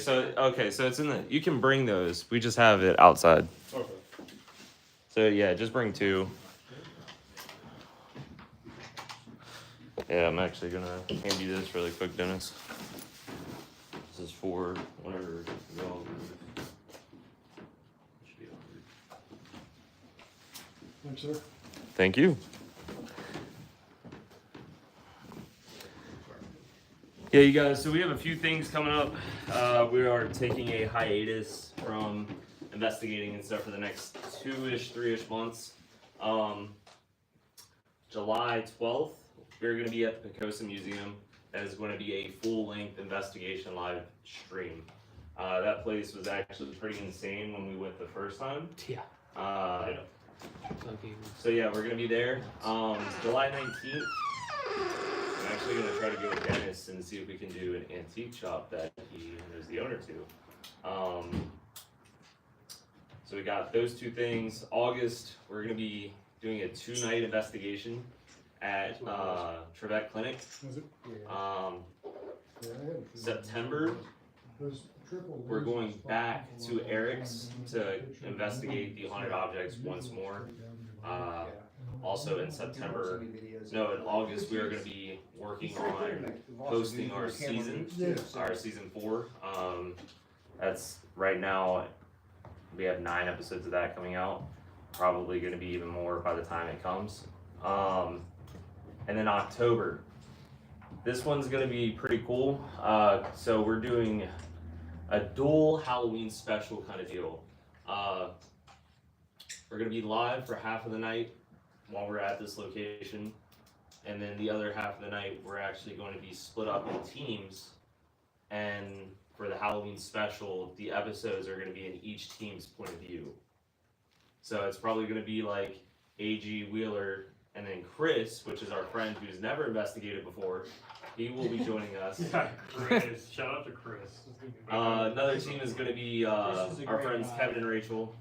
So it's in the. You can bring those. We just have it outside. Okay. So yeah, just bring 2. Yeah, I'm actually gonna hand you this really quick, Dennis. This is for whenever you all leave. Should be all good. Thanks, sir. Thank you. Yeah, you guys, so we have a few things coming up. We are taking a hiatus from investigating and stuff for the next 2-ish, 3-ish months. July 12th, we're going to be at the Picosa Museum. That is going to be a full-length investigation live stream. That place was actually pretty insane when we went the first time. Yeah. So yeah, we're going to be there. July 19th. I'm actually going to try to go with Dennis and see if we can do an antique shop that he is the owner to. So we got those 2 things. August, we're going to be doing a 2-night investigation at Trevette Clinic. Was it? September, we're going back to Eric's to investigate the haunted objects once more. Also in September, no, in August, we are going to be working on hosting our season 4. That's right now, we have 9 episodes of that coming out. Probably going to be even more by the time it comes. And then October, this one's going to be pretty cool. So we're doing a dual Halloween special kind of deal. We're going to be live for half of the night while we're at this location. And then the other half of the night, we're actually going to be split up in teams. And for the Halloween special, the episodes are going to be in each team's point of view. So it's probably going to be like AG, Wheeler, and then Chris, which is our friend who's never investigated before. He will be joining us. Yeah, Chris. Shout out to Chris. Another team is going to be our friends Kevin and Rachel.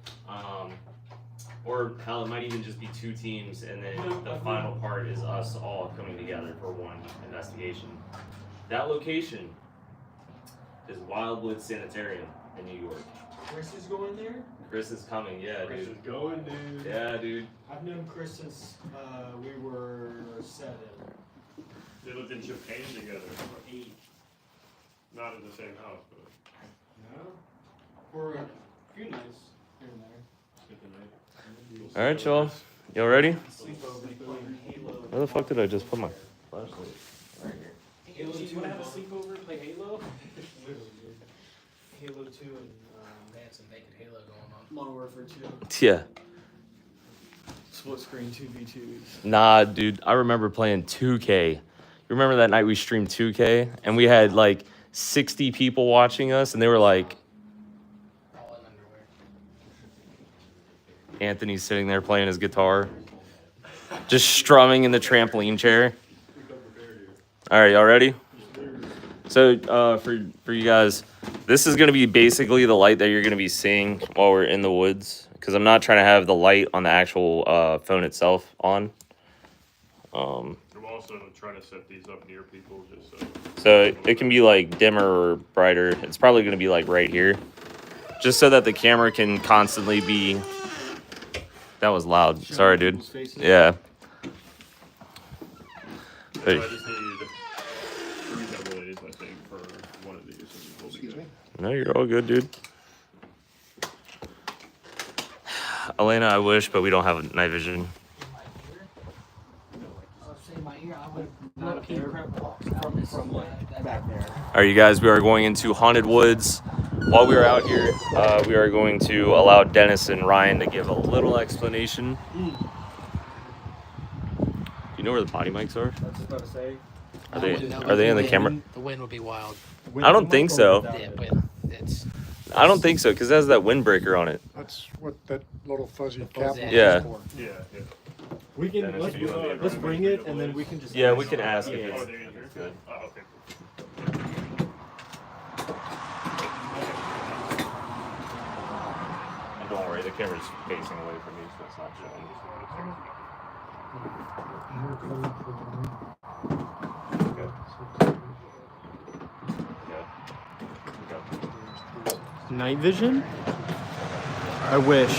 Or hell, it might even just be 2 teams, and then the final part is us all coming together for one investigation. That location is Wildwood Sanitarium in New York. Chris is going there? Chris is coming, yeah, Chris dude. is going, dude. Yeah, dude. I've known Chris since we were 7. They lived in Japan together. Or 8. Not in the same house, but. No? For a few nights here and there. All right, y'all. Y'all ready? Sleepover playing Halo. Where the fuck did I just put my flashlight? Halo 2, you wanna have a sleepover and play Halo? Halo 2 and They had some naked Halo going on. Modern Warfare 2. Yeah. Split screen 2v2s. Nah, dude. I remember playing 2K. You remember that night we streamed 2K? And we had like 60 people watching us, and they were like, All in underwear. Anthony's sitting there playing his guitar, just strumming in the trampoline chair. All right, y'all ready? So for you guys, this is going to be basically the light that you're going to be seeing while we're in the woods, because I'm not trying to have the light on the actual phone itself on. I'm also trying to set these up near people just so. So it can be like dimmer or brighter. It's probably going to be like right here, just so that the camera can constantly be. That was loud. Sorry, dude. Yeah. So I just need 3 double A's, I think, for one of these. Excuse me? No, you're all good, dude. Elena, I wish, but we don't have night vision. All right, you guys, we are going into Haunted Woods. While we are out here, we are going to allow Dennis and Ryan to give a little explanation. You know where the body mics are? I was just about to say. Are they in the camera? The wind would be wild. I don't think so. Yeah, but it's. I don't think so, because it has that windbreaker on it. That's what that little fuzzy cap is Yeah. for. Yeah, yeah. We can Dennis, let's, do you want me to let's run bring my it double and then A's? we can just. Yeah, we can ask if Oh, it's they're in here? good. Oh, okay. And don't worry, the camera's facing away from me, so it's not showing. Night vision? I wish.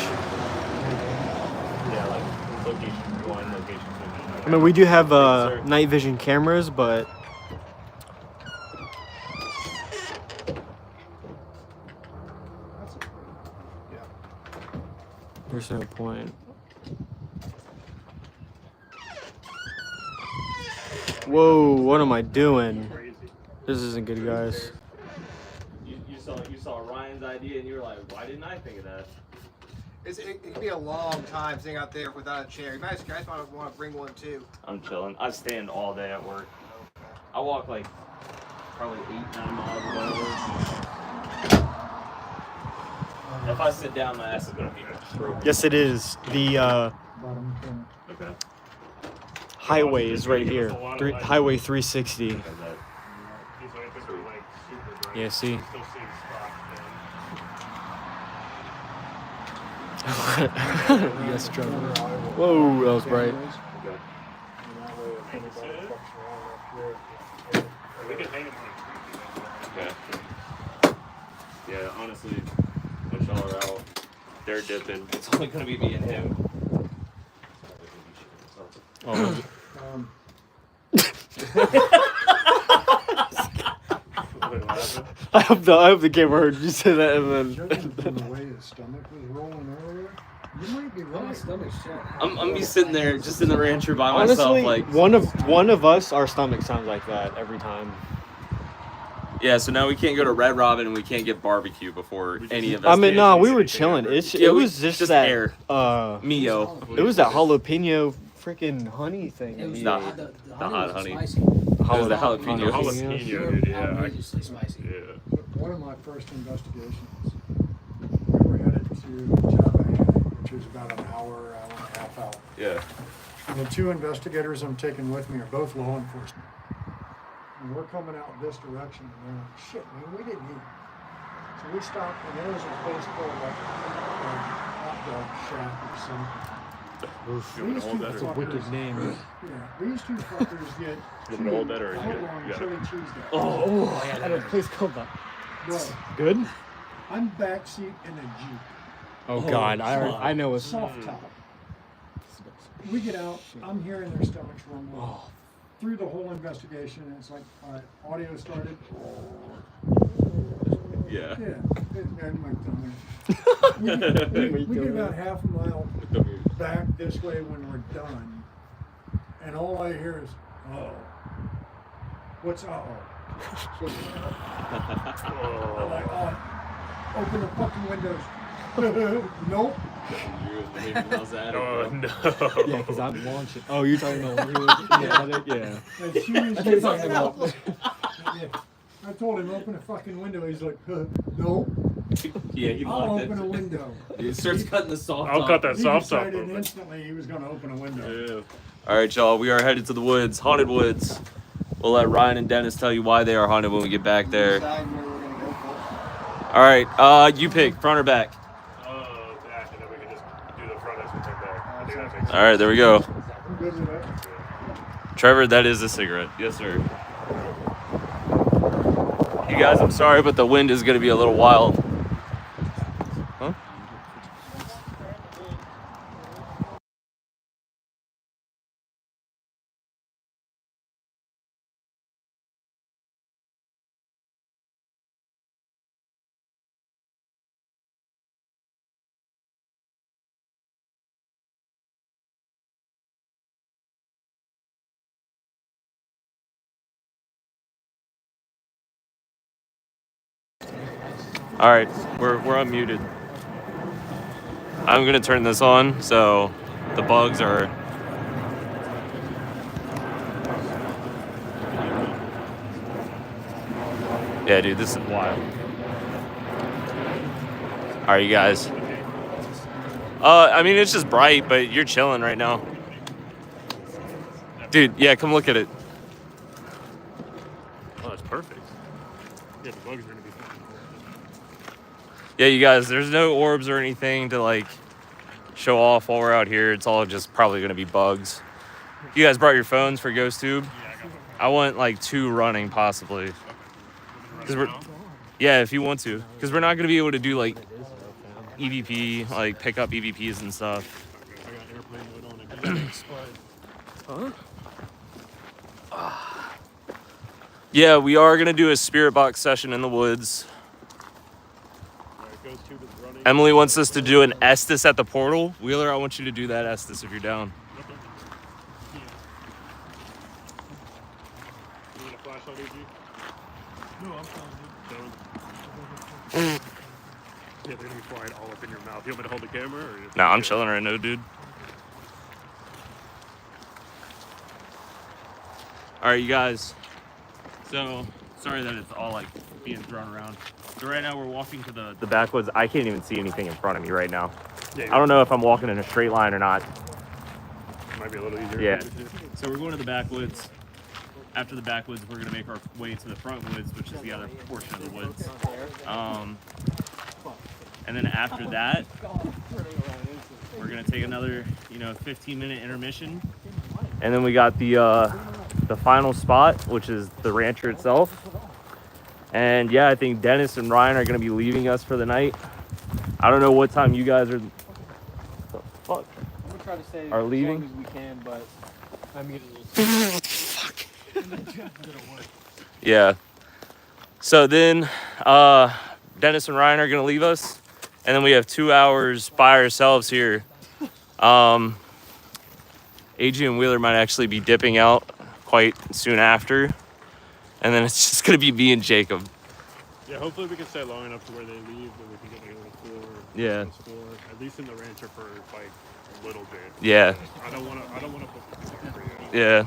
Yeah, like location 1, location 2. I mean, we do have sir. night vision cameras, but there's no point. Whoa, what am I doing? Crazy. This isn't good, guys. You saw Ryan's idea and you were like, why didn't I think of that? It can be a long time sitting out there without a chair. You guys might want to bring one too. I'm chilling. I stand all day at work. I walk like probably 8-9 miles away. If I sit down, my ass is gonna be broken. Yes, it is. The Okay. highway is right here. Highway 360. These lights are like super bright. Yeah, see? You still see spots, Yes, Trevor. Whoa, that was bright. y'all are out. They're dipping. It's only gonna be me and him. Oh, I hope the camera heard you say that, and then. Judging from the way his stomach was rolling earlier, you might be My right. stomach's shut. I'm gonna be sitting there just in the rancher by myself, Honestly, like. one of us, our stomach sounds like that every time. Yeah, so now we can't go to Red Robin and we can't get barbecue before any of us. I mean, can. no, we were chilling. It Yeah, was just that air. Mio. It was that jalapeno freaking honey thing. It was The- the hot honey was honey. spicy. The Jalapeno. jalapeno. Jalapeno, dude, yeah. Outrageously spicy. Yeah. One of my first investigations, we were headed to Java, which is about an hour and a half out. Yeah. And the two investigators I'm taking with me are both law enforcement. And we're coming out this direction, and they're like, shit, man, we didn't eat. So we stopped, and there was a place called like a hot dog shack or something. These two That's a fuckers, wicked name. Yeah, these two fuckers get You want to hold that or you foot-long got it? chili cheese dog. Oh, I had a place called that. Bro, Good? I'm backseat in a Jeep, Oh, God, I know it's. soft top. We get out, I'm hearing their stomachs rumble. Oh. Through the whole investigation, and it's like, all right, audio started. Yeah. Yeah, and my tummy. We get about half a mile back this way when we're done, and all I hear is, oh. What's uh-oh? I'm like, oh, open the fucking windows. Nope. Oh, no. Yeah, because I'm launching. Oh, you're talking about when he was. Yeah. As soon as That's he what you're talking about. Yeah. I told him, open a fucking window. He's like, nope. Yeah, he I'll locked open a it. window. He starts cutting the soft I'll top. cut that He soft top decided open. instantly he was going to open a window. Yeah. All right, y'all. We are headed to the woods, haunted woods. We'll let Ryan and Dennis tell you why they are haunted when we get back there. Decide where we're gonna go for. All right. You pick front or back. Back, and then we can just do the front as we come back. I think that makes All right, there we go. I'm good with that. Trevor, that is a cigarette. Yes, sir. You guys, I'm sorry, but the wind is going to be a little wild. Huh? All right, we're unmuted. I'm gonna turn this on so the bugs are. Yeah, dude, this is wild. All right, you guys. I mean, it's just bright, but you're chilling right now. Dude, yeah, come look at it. Oh, that's perfect. Yeah, the bugs are going to be Yeah, you guys, there's no orbs or anything to like show off while we're out here. It's all just probably gonna be bugs. You guys brought your phones for Ghost Tube? I want like 2 running possibly. Cause we're, yeah, if you want to, because we're not gonna be able to do like EVP, like pick up EVPs and stuff. I got airplane mode on again. Huh? Yeah, we are gonna do a spirit box session in the woods. Ghost Tube is running. Emily wants us to do an Estes at the portal. Wheeler, I want you to do that Estes if you're down. Okay. Yeah. You need a flashlight, AG? No, I'm fine. Yeah, they're going to be flying all up in your mouth. You want me to hold the camera? Or No, I'm chilling right now, dude. All right, you guys. So, sorry that it's all like being thrown around. So right now we're walking to the backwoods. I can't even see anything in front of me right now. Yeah, I don't know if I'm walking in a straight line or not. Might be a little easier. Yeah. So we're going to the backwoods. After the backwoods, we're gonna make our way to the front woods, which is the other portion of the woods. And then after that, we're gonna take another, 15-minute intermission. And then we got the final spot, which is the rancher itself. And yeah, I think Dennis and Ryan are gonna be leaving us for the night. I don't know what time you guys are. The fuck? I'm gonna try to stay Are as leaving? long as we can, but I'm getting a little Fuck. Yeah. So then, Dennis and Ryan are gonna leave us, and then we have 2 hours by ourselves here. AG and Wheeler might actually be dipping out quite soon after, and then it's just gonna be me and Jacob. Yeah, hopefully we can stay long enough to where they leave, and we can get like a little tour. Yeah. At least in the rancher for like a little bit. Yeah. I don't want to put the for you. Yeah.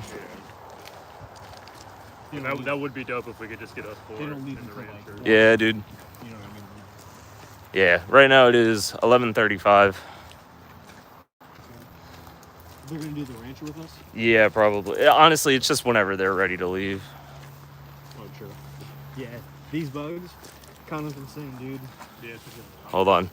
Yeah, that would be dope if we could just get us four They don't leave in the until, like, rancher. Yeah, dude. you know what I mean? Yeah. Right now it is 11:35. They're gonna do the rancher with us? Yeah, probably. Honestly, it's just whenever they're ready to leave. Oh, true. Yeah, these bugs, kind of insane, dude. Yeah, it's a good Hold on.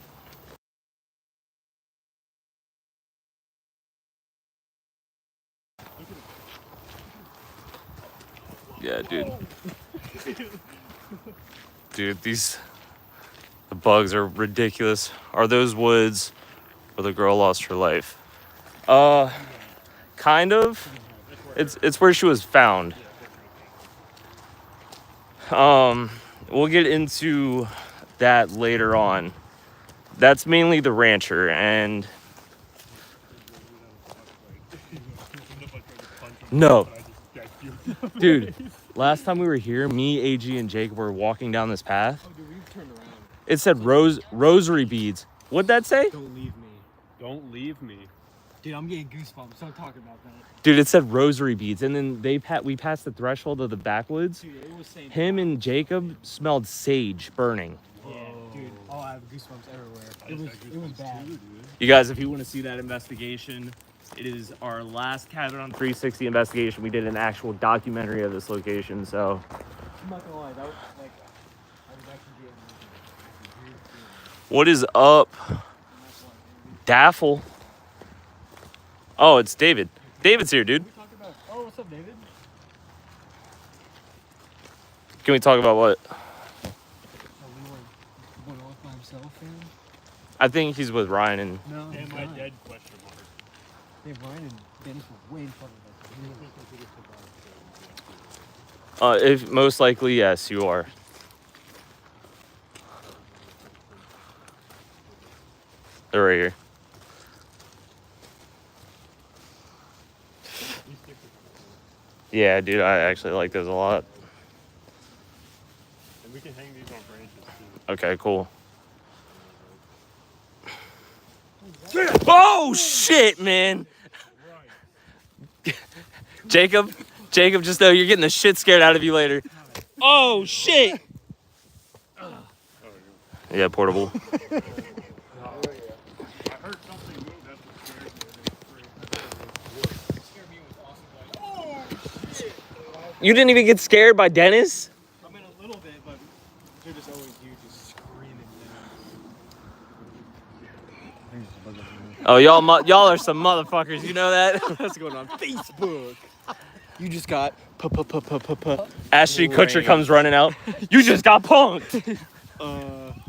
Yeah, dude. Dude, the bugs are ridiculous. Are those woods where the girl lost her life? Kind of. It's where she was found. We'll get into that later on. That's mainly the rancher, and no. Dude, last time we were here, me, AG, and Jacob were walking down this path. Oh, dude, we've turned around. It said rosary beads. What'd that say? Don't leave me. Don't leave me. Dude, I'm getting goosebumps. Don't talk about that. Dude, it said rosary beads, and then we passed the threshold of the backwoods. Dude, it was saying. Him and Jacob smelled sage burning. Yeah, dude. Oh, I have goosebumps everywhere. It was bad. You guys, if you want to see that investigation, it is our last Cabin on 360 investigation. We did an actual documentary of this location, so. I'm not gonna lie, that was like, I was actually getting. What is up, Daffel? Oh, it's David. David's here, dude. Oh, what's up, David? Can we talk about what? Oh, we went off by himself, man? I think he's with Ryan and. No, And my dead question mark. Hey, Ryan and Dennis were way in front of us. If most likely, yes, you are. They're right here. Yeah, dude, I actually like those a lot. And we can hang these on branches too. Okay, cool. Oh shit, man! Jacob, just know you're getting the shit scared out of you later. Oh shit! Yeah, portable. I heard something move. That's what scared me. You didn't even get scared by Dennis? I mean, a little bit, but they're just always you just screaming. Oh, y'all are some motherfuckers. You know that? What's going on Facebook? You just got Ashton Kutcher comes running out. You just got punked.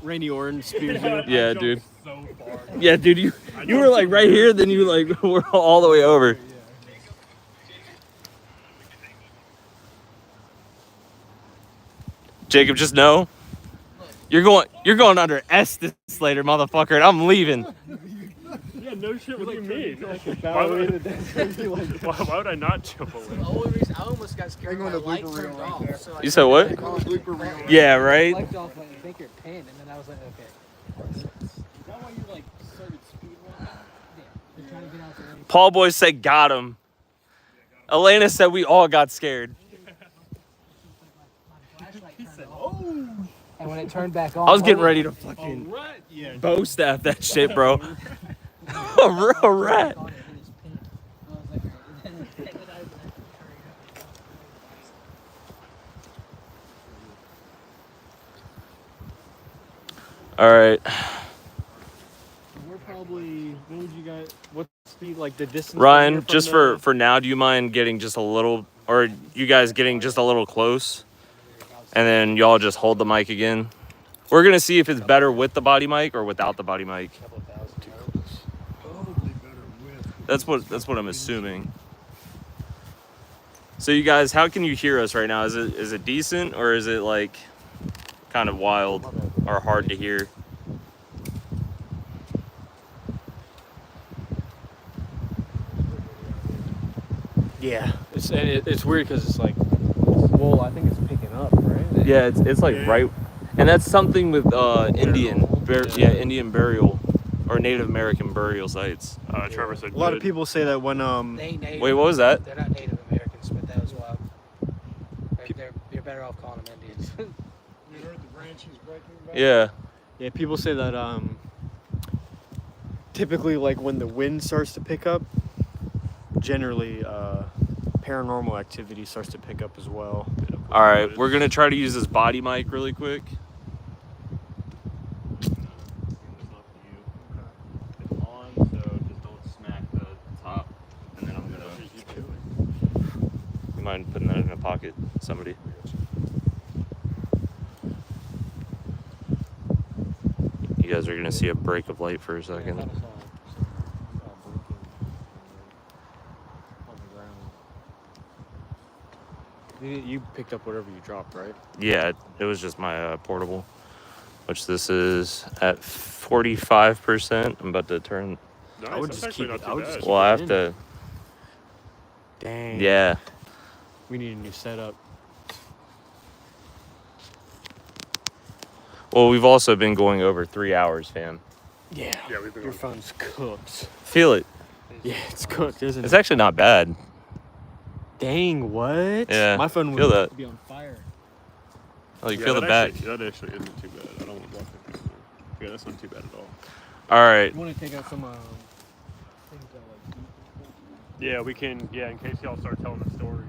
Randy Orton speared you. Yeah, dude. So far. Yeah, dude. You were like right here, then you like were all the way over. Jacob, just know you're going under Estes later, motherfucker, and I'm leaving. Yeah, no shit. What do you mean? Why Why would I not jump away? The only reason I almost got scared when the light turned off. So You said what? Yeah, right. Light off, like, I think you're pinned, and then I was like, okay. Is that why you like started speed walking? Yeah, they're trying to get out there. Paul Boy said got him. Elena said we all got scared. And when it turned back on, I was getting ready to fucking bow staff that shit, bro. A rat. All right. We're probably. What would you guys? What's speed like the distance? Ryan, just for now, do you mind getting just a little, or you guys getting just a little close, and then y'all just hold the mic again? We're gonna see if it's better with the body mic or without the body mic. Probably better with. That's what I'm assuming. So you guys, how can you hear us right now? Is it decent or is it like kind of wild or hard to hear? Yeah, it's weird because it's like, well, I think it's picking up, right? Yeah, it's like right, and that's something with Indian burial or Native American burial sites. Trevor said A lot of people say that when They ain't native. Wait, what was that? They're not Native Americans, but that was wild. You're better off calling them Indians. You heard the branches breaking back? Yeah. people say that typically like when the wind starts to pick up, generally paranormal activity starts to pick up as well. All right, we're gonna try to use this body mic really quick. It's on, so just don't smack the top, and then I'm gonna. You mind putting that in a pocket, somebody? You guys are gonna see a break of light for a second. You picked up whatever you dropped, right? Yeah, it was just my portable, which this is at 45%. I'm about to turn. Nice. I would That's just actually keep not it. too I would bad. just keep Well, I it have in. to. Dang. Yeah. We need a new setup. Well, we've also been going over 3 hours, fam. Yeah. Yeah, we've been Your on. phone's cooked. Feel it. Yeah, it's cooked, isn't It's it? actually not bad. Dang, what? Yeah, My phone feel would that. be on fire. Oh, you feel the back. That actually isn't too bad. I don't want to block it. Yeah, that's not too bad at all. All right. You want to take out some things that like. Yeah, we can. Yeah, in case y'all start telling a story.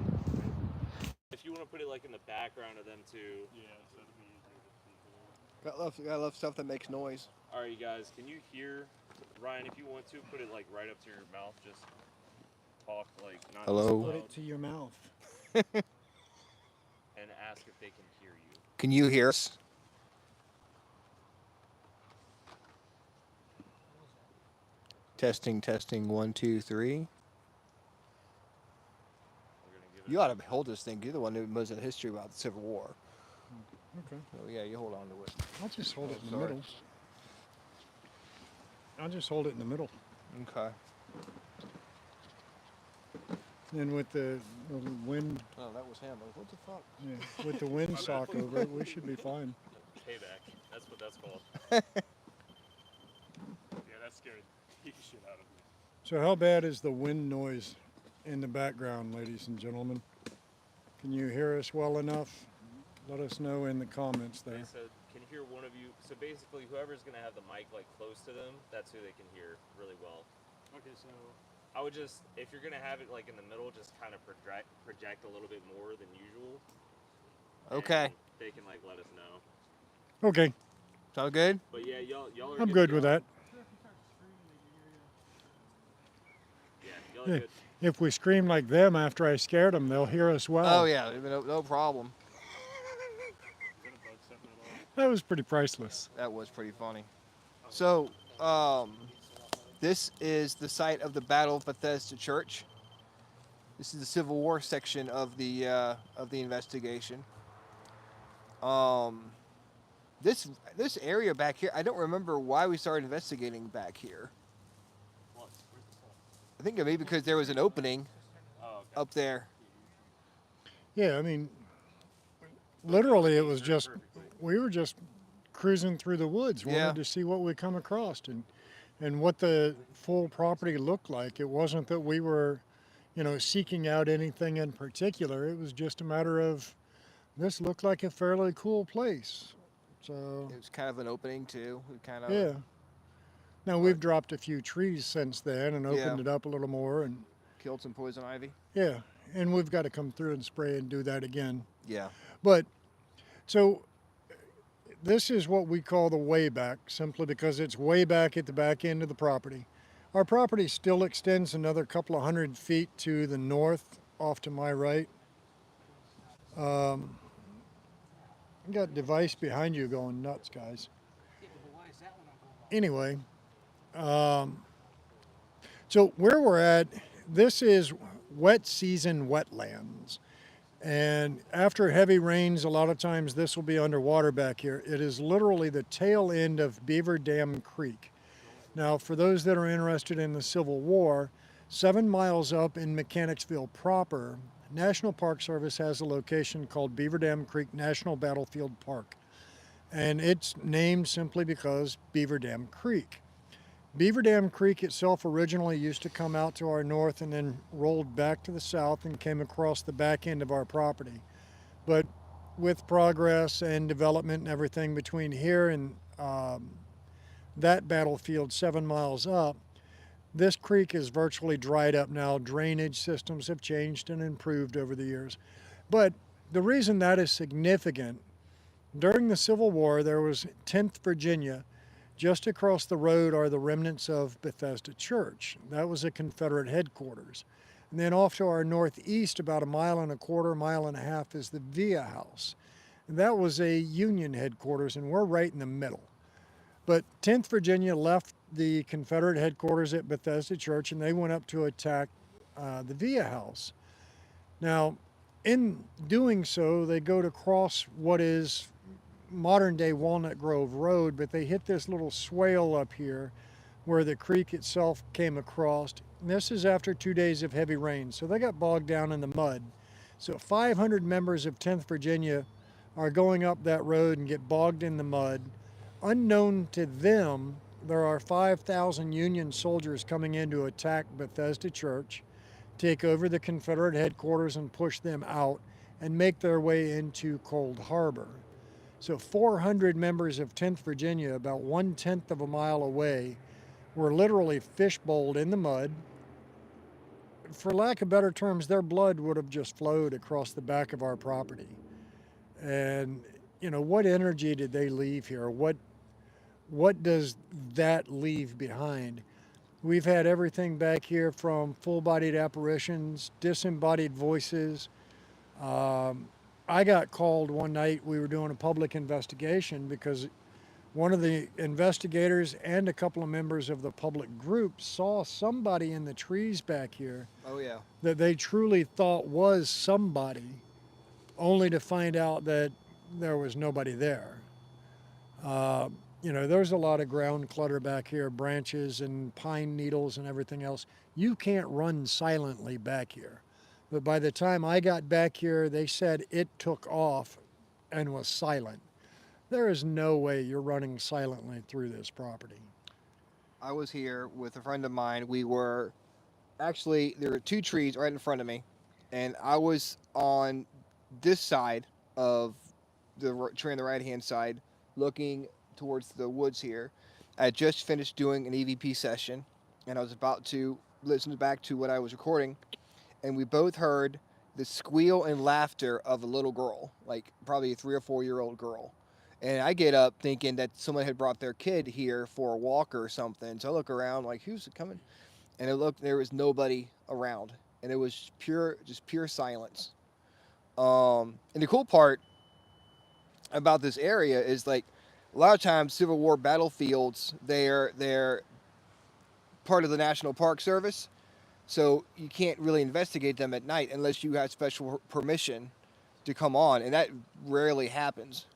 If you want to put it like in the background of them too. Yeah, so that'd be easier. I love stuff that makes noise. All right, you guys, can you hear Ryan? If you want to, put it like right up to your mouth. Just talk like not. Hello? Put it to your mouth. And ask if they can hear you. Can you hear us? Testing, 1, 2, 3. You ought to hold this thing. You're the one who knows the history about the Civil War. Okay. Oh yeah, you hold on to it. I'll just hold it in the sorry. middle. I'll just hold it in the middle. Okay. And with the wind, Oh, that was him. What the fuck? yeah, with the wind sock over it, we should be fine. Payback. That's what that's called. Yeah, that scared the shit out of me. So how bad is the wind noise in the background, ladies and gentlemen? Can you hear us well enough? Let us know in the comments there. They said, can hear one of you. So basically, whoever's gonna have the mic like close to them, that's who they can hear really well. Okay, so I would just, if you're gonna have it like in the middle, just kind of project a little bit more than usual. Okay. And they can like let us know. Okay, Sound good? But yeah, y'all are. I'm good with that. Yeah, y'all are Yeah. good. If we scream like them after I scared them, they'll hear us well. Oh yeah, no problem. That was pretty priceless. That was pretty funny. So, this is the site of the Battle of Bethesda Church. This is the Civil War section of the investigation. This area back here, I don't remember why we started investigating back here. I think maybe because there was an opening up there. Yeah, I mean, literally it was just, we were just cruising through the woods, wanted Yeah. to see what we come across and what the full property looked like. It wasn't that we were, seeking out anything in particular. It was just a matter of, this looked like a fairly cool place. So, It was kind of an opening too. We kind of yeah. Now we've dropped a few trees since then and opened Yeah. it up a little more, and killed some poison ivy. yeah, and we've got to come through and spray and do that again. Yeah. But so this is what we call the way back, simply because it's way back at the back end of the property. Our property still extends another couple of 100 feet to the north, off to my right. I got device behind you going nuts, guys. Yeah, but why is that one on hold? Anyway, so where we're at, this is wet season wetlands. And after heavy rains, a lot of times this will be underwater back here. It is literally the tail end of Beaver Dam Creek. Now, for those that are interested in the Civil War, 7 miles up in Mechanicsville proper, National Park Service has a location called Beaver Dam Creek National Battlefield Park. And it's named simply because Beaver Dam Creek. Beaver Dam Creek itself originally used to come out to our north and then rolled back to the south and came across the back end of our property. But with progress and development and everything between here and that battlefield 7 miles up, this creek is virtually dried up now. Drainage systems have changed and improved over the years. But the reason that is significant, during the Civil War, there was 10th Virginia. Just across the road are the remnants of Bethesda Church. That was a Confederate headquarters. And then off to our northeast, about 1.25 1.5 miles, is the Via House. And that was a Union headquarters, and we're right in the middle. But 10th Virginia left the Confederate headquarters at Bethesda Church, and they went up to attack the Via House. Now, in doing so, they go to cross what is modern day Walnut Grove Road, but they hit this little swale up here where the creek itself came across. And this is after 2 days of heavy rain, so they got bogged down in the mud. So 500 members of 10th Virginia are going up that road and get bogged in the mud. Unknown to them, there are 5,000 Union soldiers coming in to attack Bethesda Church, take over the Confederate headquarters and push them out and make their way into Cold Harbor. So 400 members of 10th Virginia, about 1/10 of a mile away, were literally fishbowled in the mud. For lack of better terms, their blood would have just flowed across the back of our property. And, you know, what energy did they leave here? What does that leave behind? We've had everything back here from full-bodied apparitions, disembodied voices. I got called one night, we were doing a public investigation because one of the investigators and a couple of members of the public group saw somebody in the trees back here Oh yeah. that they truly thought was somebody, only to find out that there was nobody there. You know, there's a lot of ground clutter back here, branches and pine needles and everything else. You can't run silently back here. But by the time I got back here, they said it took off and was silent. There is no way you're running silently through this property. I was here with a friend of mine. We were actually, there were 2 trees right in front of me, and I was on this side of the tree on the right hand side, looking towards the woods here. I had just finished doing an EVP session, and I was about to listen back to what I was recording, and we both heard the squeal and laughter of a little girl, like probably a 3 or 4 year old girl. And I get up thinking that someone had brought their kid here for a walk or something. So I look around like, who's coming? And I looked, there was nobody around, and it was just pure silence. And the cool part about this area is, like, a lot of times Civil War battlefields, they're part of the National Park Service, so you can't really investigate them at night unless you have special permission to come on, and that rarely happens.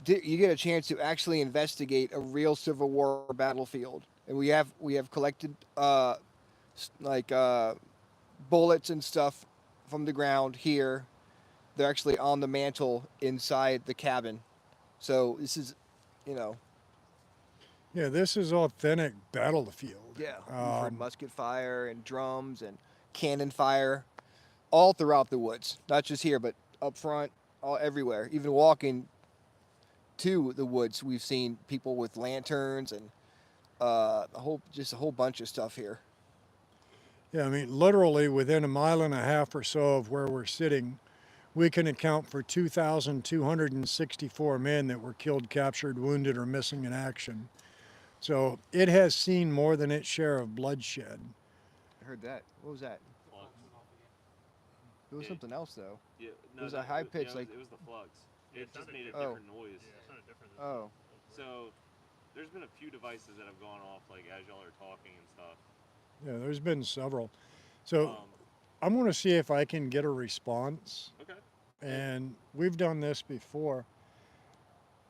You get a chance to actually investigate a real Civil War battlefield, and we have collected like bullets and stuff from the ground here. They're actually on the mantle inside the cabin. So this is, you know. Yeah, this is authentic battlefield. Yeah, we've heard musket fire and drums and cannon fire all throughout the woods. Not just here, but up front, all everywhere. Even walking to the woods, we've seen people with lanterns and a whole bunch of stuff here. Yeah, I mean, literally within 1.5 miles or so of where we're sitting, we can account for 2,264 men that were killed, captured, wounded, or missing in action. So it has seen more than its share of bloodshed. I heard that. What was that? Flux. It was something else though. Yeah, It was a high pitch, like it was the flux. It just made a Oh. different noise. It sounded different than Oh. So there's been a few devices that have gone off like as y'all are talking and stuff. Yeah, there's been several. So Um, I'm going to see if I can get a response. okay. And we've done this before.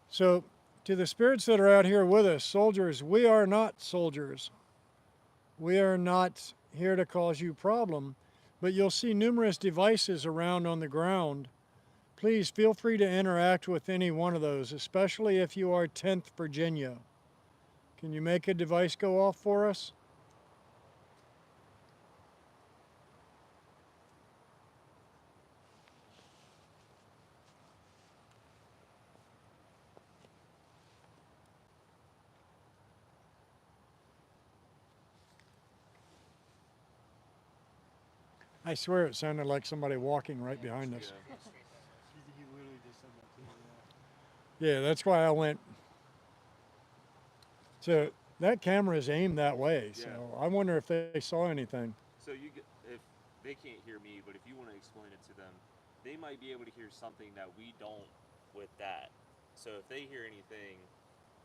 So, to the spirits that are out here with us, soldiers, we are not soldiers. We are not here to cause you problem, but you'll see numerous devices around on the ground. Please feel free to interact with any one of those, especially if you are 10th Virginia. Can you make a device go off for us? I swear it sounded like somebody walking right behind us. Yeah. He literally just said that to me. Yeah, that's why I went. So that camera is aimed that way. So Yeah. I wonder if they saw anything. So if they can't hear me, but if you want to explain it to them, they might be able to hear something that we don't with that. So if they hear anything,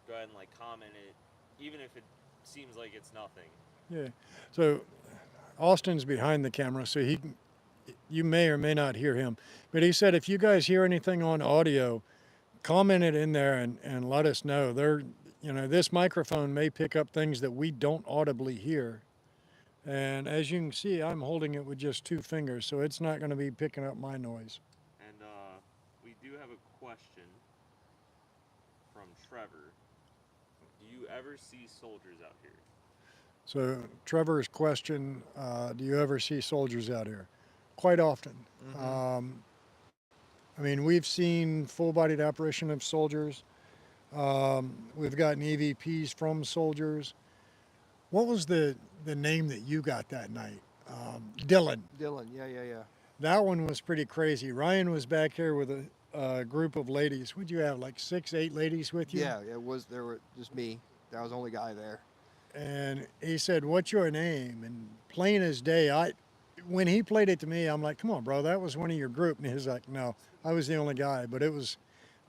go ahead and like comment it, even if it seems like it's nothing. Yeah. So Austin's behind the camera, so you may or may not hear him. But he said if you guys hear anything on audio, comment it in there and let us know. This microphone may pick up things that we don't audibly hear. And as you can see, I'm holding it with just 2 fingers, so it's not going to be picking up my noise. And we do have a question from Trevor. Do you ever see soldiers out here? So Trevor's question, do you ever see soldiers out here? Quite often. I mean, we've seen full-bodied apparition of soldiers. We've gotten EVPs from soldiers. What was the name that you got that night? Dylan. Dylan, yeah. That one was pretty crazy. Ryan was back here with a group of ladies. What'd you have, like 6, 8 ladies with you? Yeah, there were just me. That was the only guy there. And he said, "What's your name?" And plain as day, when he played it to me, I'm like, "Come on, bro, that was one of your group." And he was like, "No, I was the only guy." But it was,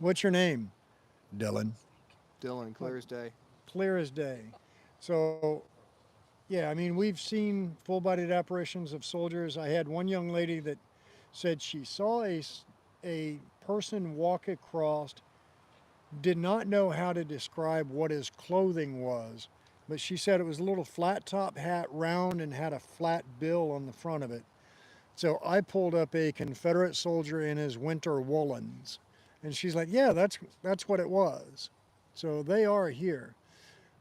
"What's your name?" Dylan. Dylan, clear as day. Clear as day. So, yeah, I mean, we've seen full-bodied apparitions of soldiers. I had one young lady that said she saw a person walk across, did not know how to describe what his clothing was, but she said it was a little flat top hat, round, and had a flat bill on the front of it. So I pulled up a Confederate soldier in his winter woolens, and she's like, "Yeah, that's what it was." So they are here.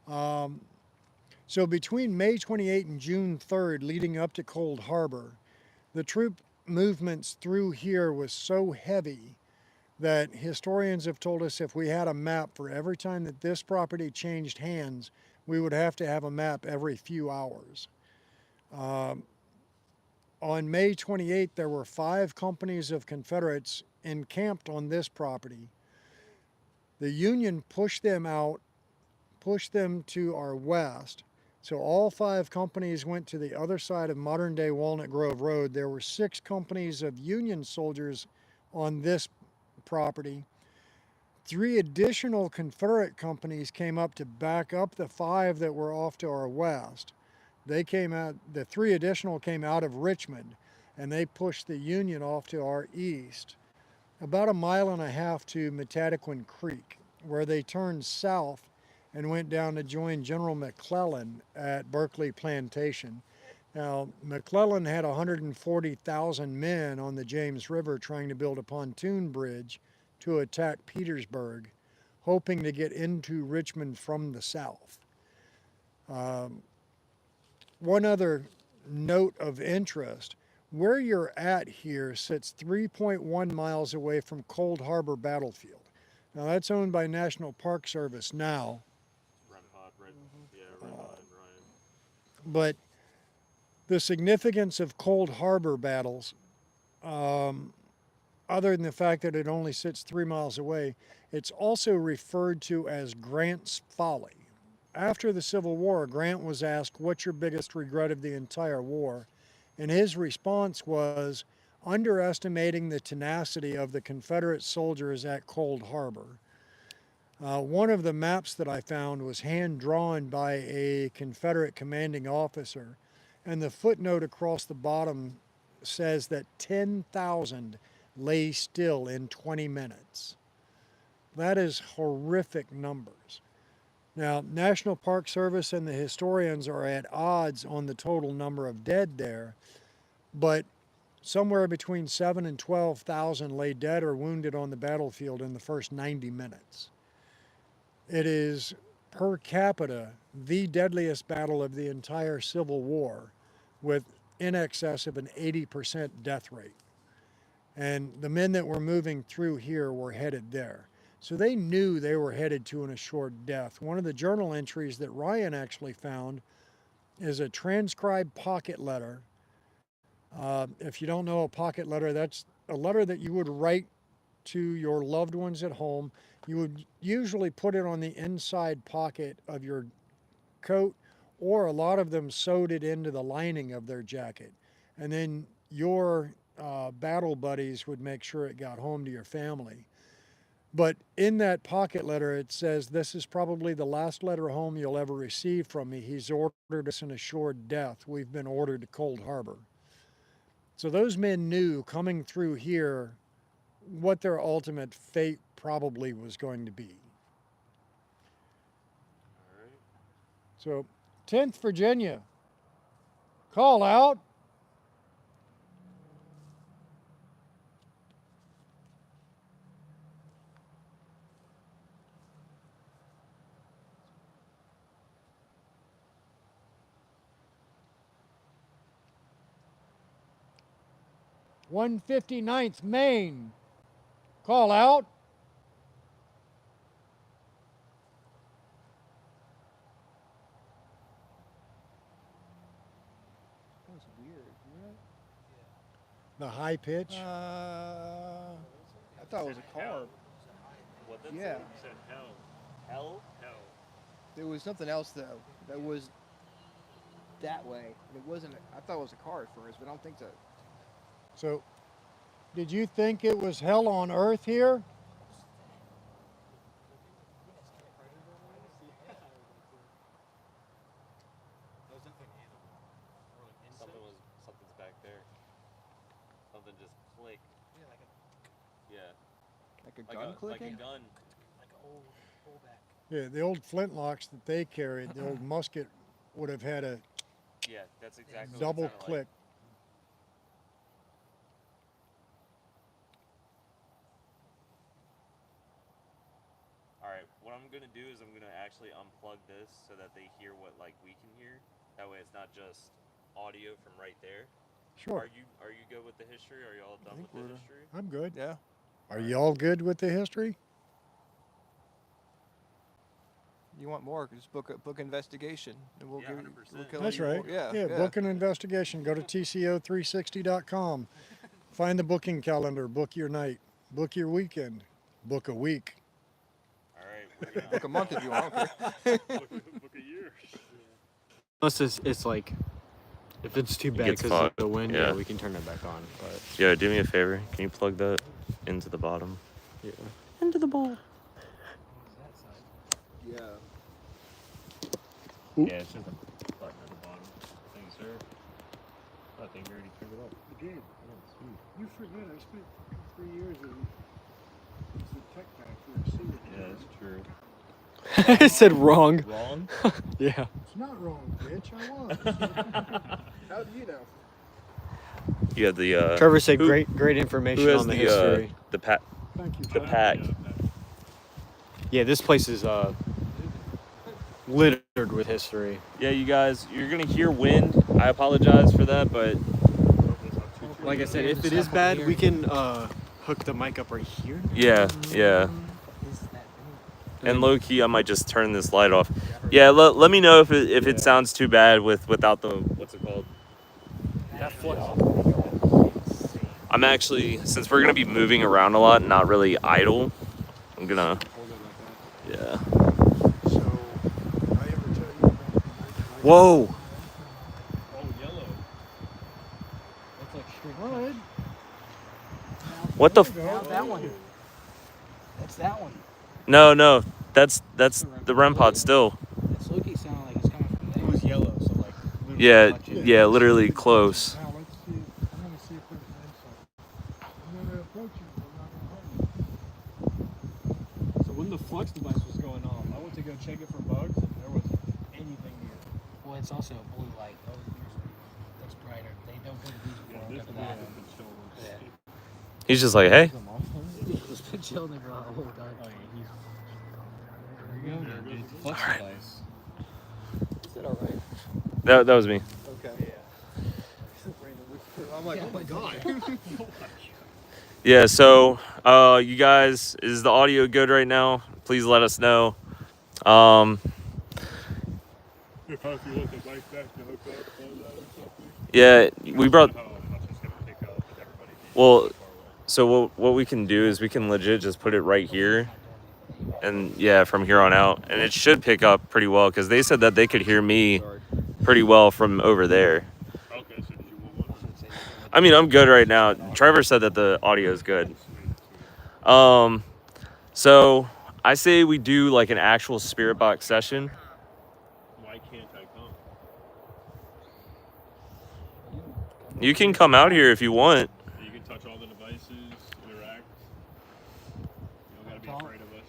So between May 28 and June 3rd, leading up to Cold Harbor, the troop movements through here was so heavy that historians have told us if we had a map for every time that this property changed hands, we would have to have a map every few hours. On May 28th, there were 5 companies of Confederates encamped on this property. The Union pushed them out, pushed them to our west. So all 5 companies went to the other side of modern-day Walnut Grove Road. There were 6 companies of Union soldiers on this property. 3 additional Confederate companies came up to back up the 5 that were off to our west. The 3 additional came out of Richmond, and they pushed the Union off to our east, about 1.5 miles to Metadequin Creek, where they turned south and went down to join General McClellan at Berkeley Plantation. Now, McClellan had 140,000 men on the James River trying to build a pontoon bridge to attack Petersburg, hoping to get into Richmond from the south. One other note of interest, where you're at here sits 3.1 miles away from Cold Harbor Battlefield. Now that's owned by National Park Service now. Red behind Ryan. But the significance of Cold Harbor battles, other than the fact that it only sits 3 miles away, it's also referred to as Grant's Folly. After the Civil War, Grant was asked, "What's your biggest regret of the entire war?" And his response was, underestimating the tenacity of the Confederate soldiers at Cold Harbor. One of the maps that I found was hand drawn by a Confederate commanding officer, and the footnote across the bottom says that 10,000 lay still in 20 minutes. That is horrific numbers. Now, National Park Service and the historians are at odds on the total number of dead there, but somewhere between 7 and 12,000 lay dead or wounded on the battlefield in the first 90 minutes. It is, per capita, the deadliest battle of the entire Civil War, with in excess of an 80% death rate. And the men that were moving through here were headed there. So they knew they were headed to an assured death. One of the journal entries that Ryan actually found is a transcribed pocket letter. If you don't know a pocket letter, that's a letter that you would write to your loved ones at home. You would usually put it on the inside pocket of your coat, or a lot of them sewed it into the lining of their jacket. And then your battle buddies would make sure it got home to your family. But in that pocket letter, it says, "This is probably the last letter home you'll ever receive from me. He's ordered us an assured death. We've been ordered to Cold Harbor." So those men knew coming through here what their ultimate fate probably was going to be. All right. So, 10th Virginia, call out. (159th Maine), call out. That's weird, isn't it? The high pitch. I thought it was a car. What did Yeah. it said hell. Hell? Hell. There was something else though that was that way. It wasn't. I thought it was a car at first, but I don't think so. So, did you think it was hell on earth here? Something's back there. Something just clicked. Yeah, like a Yeah. Like a gun clicking? Like a gun. like an old pullback. Yeah, the old flintlocks that they carried, the old musket would have had a Yeah, that's exactly double what it sounded click. Like. All right, what I'm gonna do is I'm gonna actually unplug this so that they hear what like we can hear. That way, it's not just audio from right there. Sure. Are you good with the history? Are you all done with the history? I'm good. Yeah. Are you all good with the history? You want more? Just book investigation, and we'll Yeah, give 100%. we'll kill That's you right. more. Yeah. Yeah, book an investigation. Go to tco360.com. Find the booking calendar. Book your night. Book your weekend. Book a week. All right, we're gonna Book a month if you want. I don't care. Book a year. Unless it's like, if it's too bad gets because of fucked, the wind, yeah. yeah, we can turn it back on. But Yo, do me a favor. Can you plug that into the bottom? yeah. Into the bowl. Yeah. Yeah, it's just a button at the bottom. Thank you, sir. I think you already turned it up. You did. You forget, I spent 3 years as a tech guy for a sewer. Yeah, that's true. I said wrong. Wrong? Yeah. It's not wrong, bitch. I was. How do you know? You have the Trevor said who- great information who has on the history. the pack. Thank you. The pack. Yeah, this place is littered with history. Yeah, you guys, you're gonna hear wind. I apologize for that, but Like I said, if it is bad, we can hook the mic up right here. yeah. And low key, I might just turn this light off. Yeah, let me know if it sounds too bad without the what's it called? That flux. I'm actually, since we're gonna be moving around a lot, not really idle. I'm gonna, yeah. So, I ever tell you about Whoa. Oh, yellow. That's like string. All right. What the? How's that one? That's that one. No. That's the REM pod still. It's Loki sounding like it's coming from there. It was yellow, so like. Yeah, literally close. Now let's see. I'm gonna see if there's an insult. I'm gonna approach you. I'm not gonna hurt you. So when the flux device was going off, I went to go check it for bugs, and there wasn't anything near. Well, it's also a blue light. Oh, that's brighter. They don't put a blue light for that. Yeah. He's just like, hey. Just been chilling there for a whole time. Oh yeah, there you go. It's a flux device. Is it all right? That was me. Okay. I'm like, oh my god. Yeah, so you guys, is the audio good right now? Please let us know. If you want the mic back to hook up, Yeah, we brought. how much it's gonna pick up with everybody being Well, far away. so what we can do is we can legit just put it right here, and yeah, from here on out, and it should pick up pretty well because they said that they could hear me pretty well from over there. Okay, so did you want one? I mean, I'm good right now. Trevor said that the audio is good. So I say we do like an actual spirit box session. Why can't I come? You can come out here if you want. You can touch all the devices, interact. You don't gotta be afraid of us.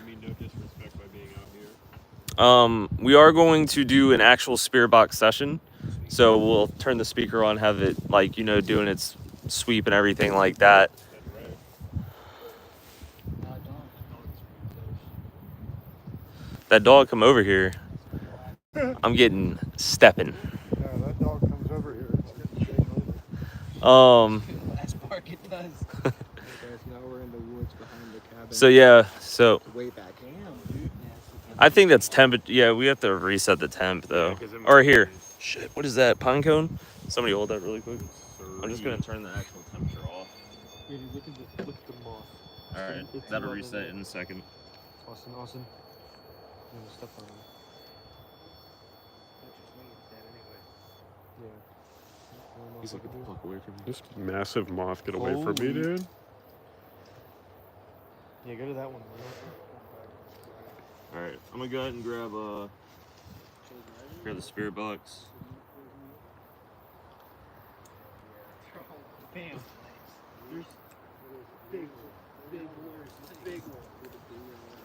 We mean no disrespect by being out here. We are going to do an actual spirit box session. So we'll turn the speaker on, have it like, you know, doing its sweep and everything like that. That dog come over here. I'm getting stepping. Yeah, that dog comes over here. It's getting shaken over. Last bark it does. Guys, now we're in the woods behind the cabin. So yeah, so Way back. I think that's temp. Yeah, we have to reset the temp though. Yeah, 'cause it Or might here. be- Shit, what is that? Pine cone? Somebody hold that really quick. I'm just gonna turn the actual temperature off. Yeah, dude, look at the moth. All right, that'll reset in a second. Austin. I'm gonna step on him. Yeah. He's like, fuck away from me. This massive moth get away from me, dude. Yeah, go to that one. All right, I'm gonna go ahead and grab the spirit box. Bam.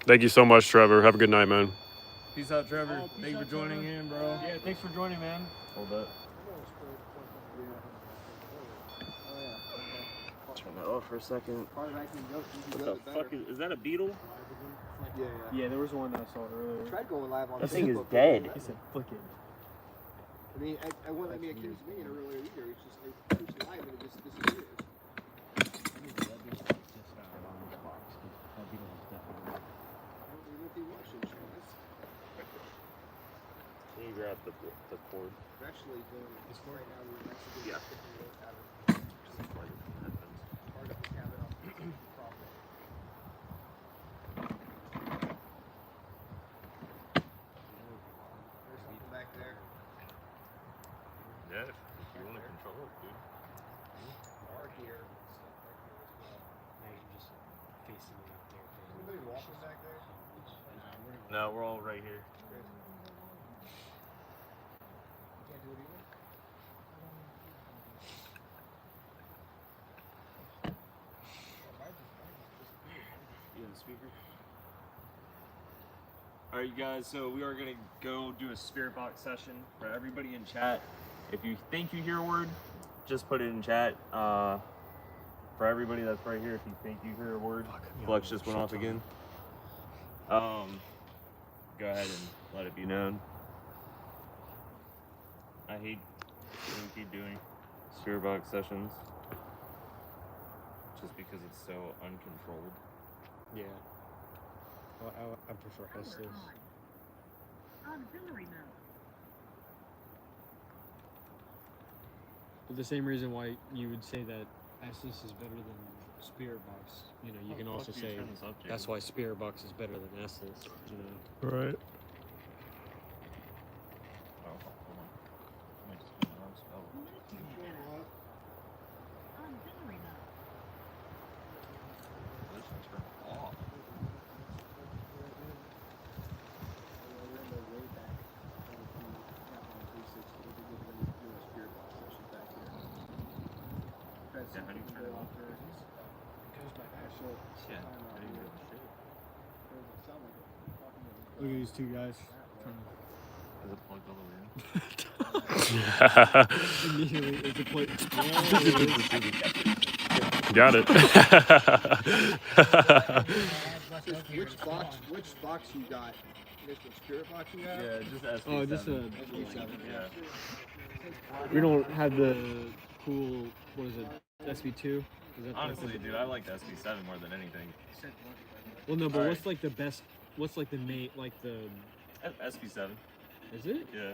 Thank you so much, Trevor. Have a good night, man. Peace out, Trevor. Thank you for joining in, bro. Yeah, thanks for joining, man. Hold up. Turn that off for a second. What the fuck is that? A beetle? Yeah, there was one I saw earlier. Tried going live on That thing is Facebook. dead. He said, flick it. I mean, I wouldn't let me accuse me in a earlier either. It's just it's live and it just disappears. I don't even know if he watched it. Can you grab the cord? We're actually doing this right now. We're actually doing Yeah. Just like headphones. part of the cabin on the property. There's something back there. Yeah, if you want to control it, dude. Or here. Now you're just facing me out there. Anybody walking back there? No, we're all right here. Can't do it either. You in the speaker? Alright, you guys, so we are gonna go do a spirit box session for everybody in chat. If you think you hear a word, just put it in chat. For everybody that's right here, if you think you hear a word, Flex just went off again. Go ahead and let it be known. I hate when we keep doing spirit box sessions just because it's so uncontrolled. Yeah. Well, I prefer Hustlers. Auxiliary mode. For the same reason why you would say that Estes is better than Spirit Box. You know, you can also say that's why Spirit Box is better than Estes. You know. Right. Oh, hold on. I just put the wrong spell. Auxiliary mode. Shit. Look at these two guys. Is it plugged all the way in? Immediately, it's a plate. Got it. Which box you got? This one, spirit box you got? Yeah, just SB7. Oh, just a. Yeah. We don't have the cool. What is it? SB2. Honestly, dude, I like the SB7 more than anything. Well, no, but All what's like the best? What's like the main? Like the. SB7. Is it? Yeah.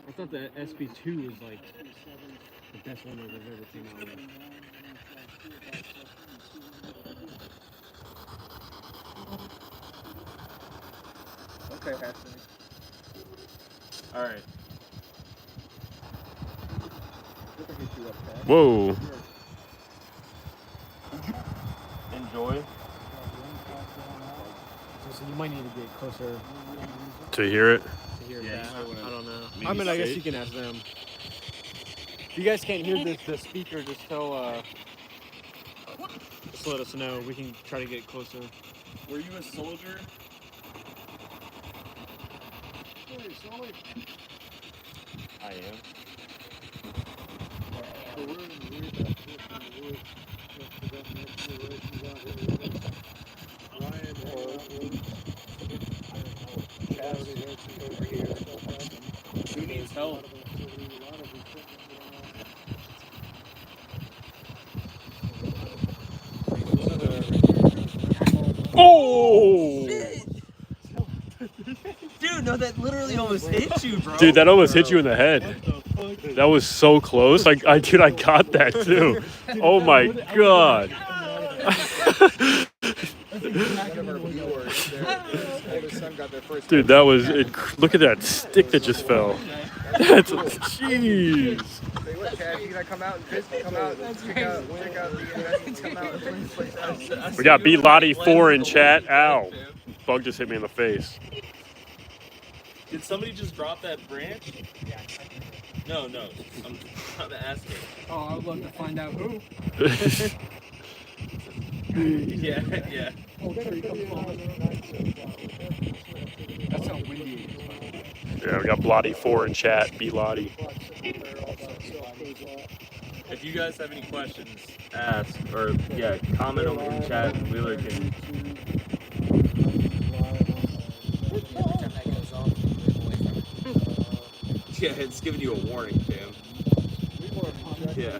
I thought the SB2 was like the best one that they've ever came out with. Okay, Hassan. All right. Whoa. Enjoy. So you might need to get closer To hear it. to hear Yeah, that. you might wanna I don't know. maybe I mean, I guess sit. you can ask them. If you guys can't hear the speaker, just tell. Just let us know. We can try to get closer. Were you a soldier? I am. Who needs help? Oh! Dude, no, that literally almost hit you, bro. Dude, that almost hit you in the head. That was so close. Dude, I got that too. Oh my god. Dude, that was it. Look at that stick that just fell. That's jeez. Say what, Chad? You gonna come out and visit? Come out and check out the investments. Come out and check this place out. We got B Lottie 4 in chat. Ow. Bug just hit me in the face. Did somebody just drop that branch? No, I'm asking. Oh, I would love to find out who. Yeah. That's how windy it is. Yeah, we got Blotty 4 in chat. B Lottie. If you guys have any questions, ask or comment them in chat. Wheeler can. Yeah, it's giving you a warning, Cam. Yeah.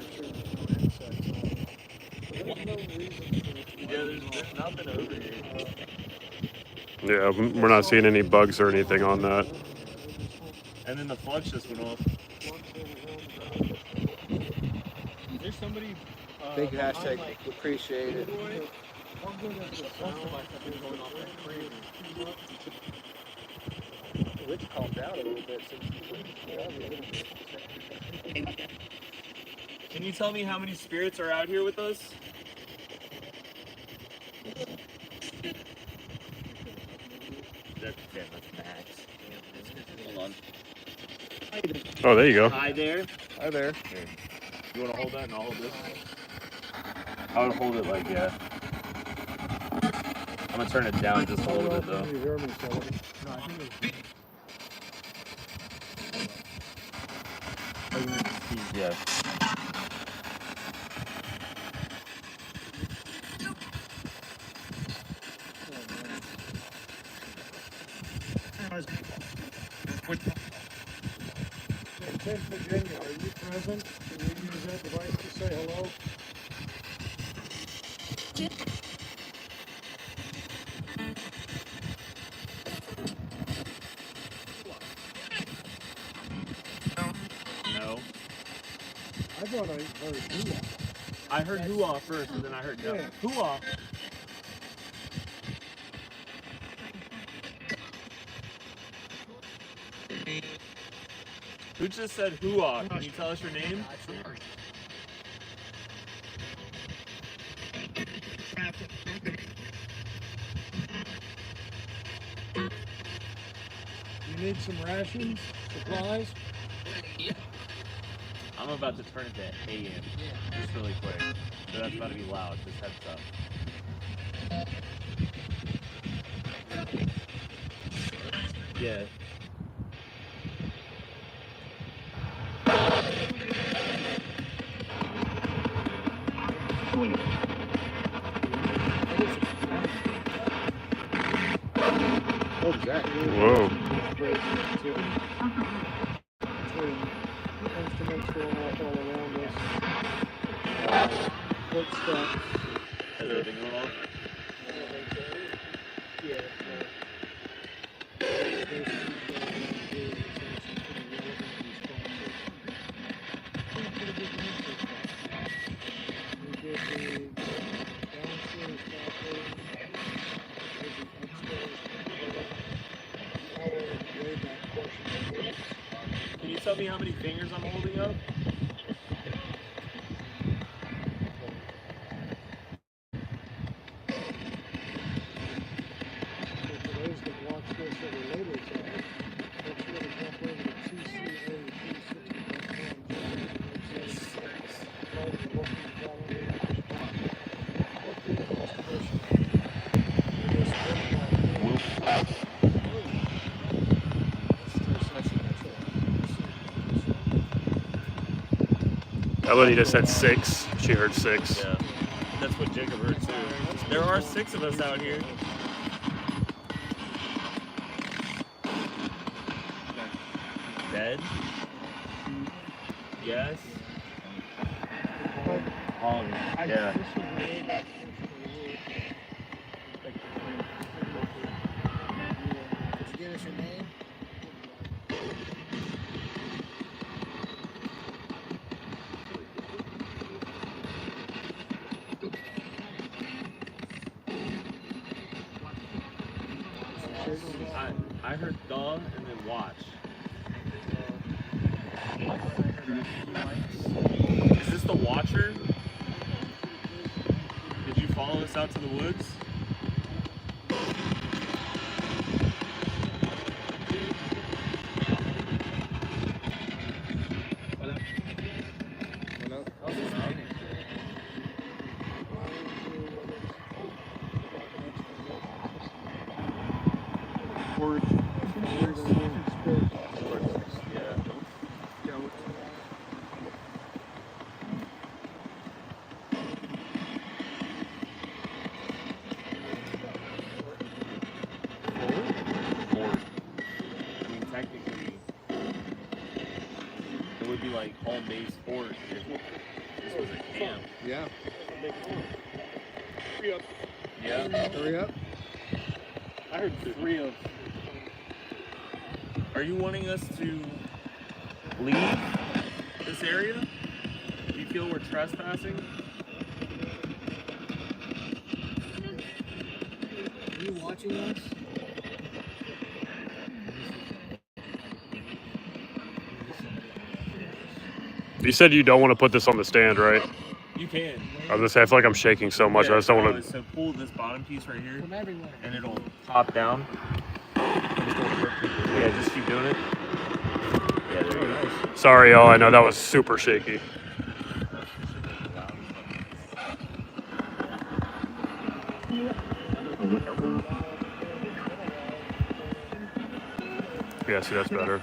Yeah, there's nothing over here. Yeah, we're not seeing any bugs or anything on that. And then the flux just went off. Is there somebody? Big hashtag. Appreciate it. Which calmed down a little bit since Can you tell me how many spirits are out here with us? That's max. Hold on. Oh, there you go. Hi there. Hi there. Here. You want to hold that and I'll hold this? I would hold it like that. I'm going to turn it down just a little bit though. Yeah. In Virginia, are you present? Can you use that device to say hello? No. I thought I heard you. I heard hoo-ah first and then I heard no. Yeah. Hoo-ah. Who just said hoo-ah? Can you tell us your name? You need some rations, supplies? I'm about to turn it to AM. Just really quick. So that's about to be loud. Just heads up. Yeah. Whoa. Instruments going off all around us. Footsteps. Has everything going off? Yeah. Can you tell me how many fingers I'm holding up? Elodie just said 6. She heard 6. Yeah. That's what Jacob heard too. There are 6 of us out here. Dead? Yes. Yeah. Could you give us your name? I heard dog and then watch. Is this the Watcher? Did you follow us out to the woods? Technically, it would be like home-based sport if this was a camp. Yeah. Hurry up. Yeah. Hurry up. I heard 3 of. Are you wanting us to leave this area? Do you feel we're trespassing? Are you watching us? You said you don't want to put this on the stand, right? You can. I was gonna say, I feel like I'm shaking so much. I just don't want to. So pull this bottom piece right here, From everywhere. and it'll pop down. Yeah, just keep doing it. Yeah, there you go. Sorry, y'all. I know that was super shaky. Yeah, see, that's better.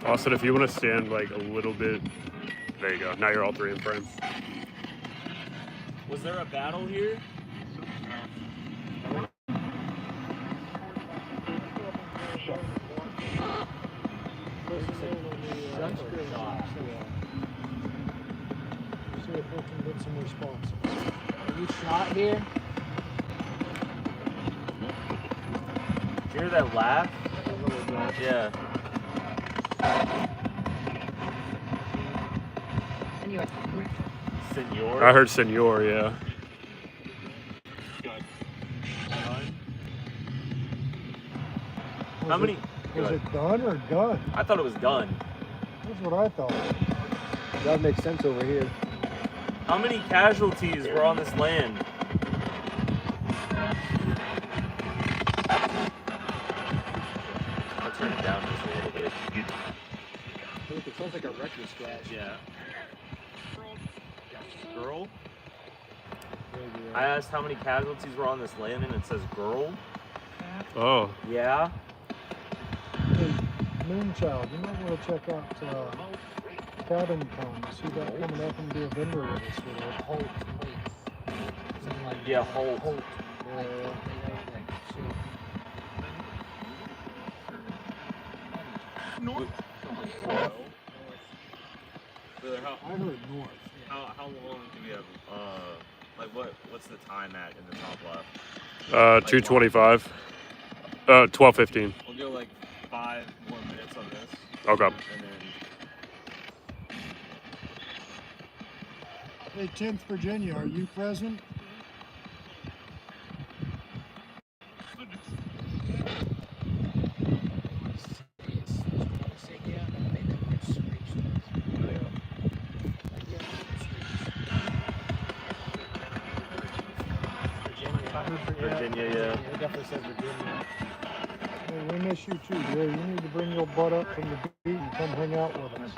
Austin, if you want to stand like a little bit, there you go. Now you're all 3 in frame. Was there a battle here? See if we can get some responses. Are you shot here? You hear that laugh? Yeah. Senor? I heard Senor, yeah. How many? Was it done or gun? I thought it was gun. That's what I thought. That makes sense over here. How many casualties were on this land? sounds like a record scratch. Yeah. Girl? I asked how many casualties were on this landing. It says girl. Oh. Yeah. Hey, Moonchild, you might want to check out Cabin Con. See that coming up and be a vendor with us with it. Yeah, Holt. I heard north. How long do we have? Like what's the time at in the top left? 2:25. 12:15. We'll go like 5 more minutes on this. Okay. And then Hey, 10th Virginia, are you present? Virginia, yeah. It definitely says Virginia. Hey, we miss you too, Jay. You need to bring your butt up from the beat and come hang out with us.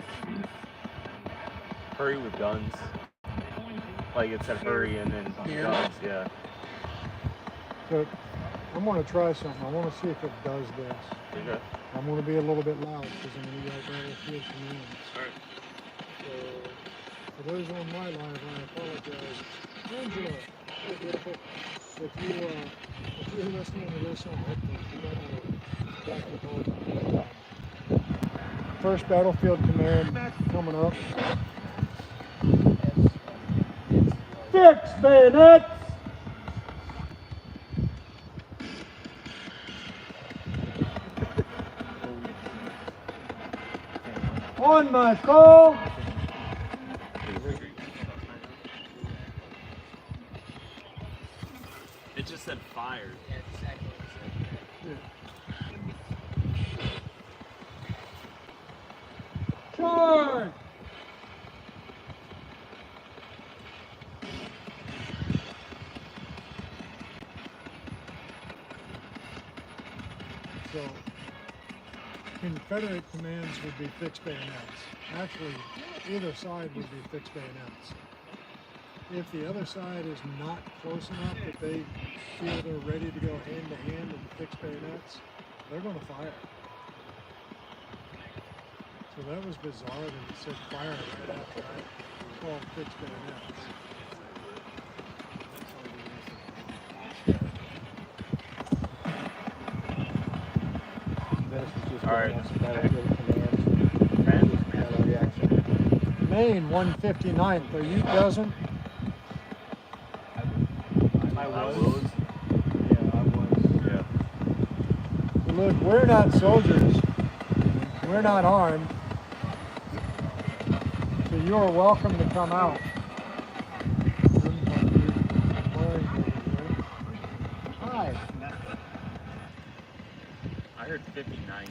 Hurry with guns. Like it said hurry and then guns, yeah. So I'm going to try something. I want to see if it does this. Okay. I'm going to be a little bit loud because I'm going to yell battlefield commands. Alright. So for those on my live, I apologize. Angela, hey, beautiful. If you're listening to this on headphones, you might want to back the call. First battlefield command coming up. Fix bayonets! On my call! It just said fired. Yeah, exactly what it said. Charge! So, Confederate commands would be fixed bayonets. Actually, either side would be fixed bayonets. If the other side is not close enough that they feel they're ready to go hand to hand and fix bayonets, they're going to fire. So that was bizarre that it said fire right after I called fixed bayonets. Alright. Maine 159th, are you present? I was. Yeah. Look, we're not soldiers. We're not armed. So you are welcome to come out. Hi. I heard 59.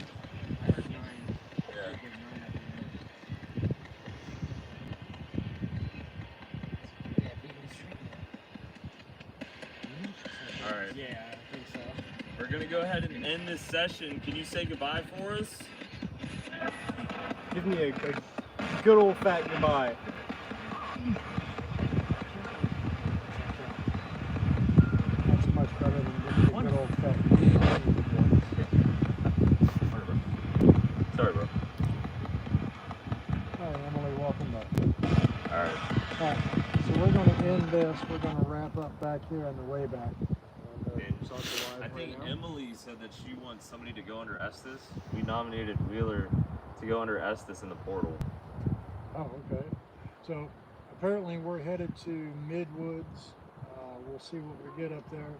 Alright. Yeah, I think so. We're gonna go ahead and end this session. Can you say goodbye for us? Give me a good old fat goodbye. That's much better than giving me a good old fat. Sorry, bro. Hi, Emily, welcome back. Alright. Alright, so we're going to end this. We're going to wrap up back here on the way back. I think Emily said that she wants somebody to go under Estes. We nominated Wheeler to go under Estes in the portal. Oh, okay. So apparently we're headed to Midwoods. We'll see what we get up there.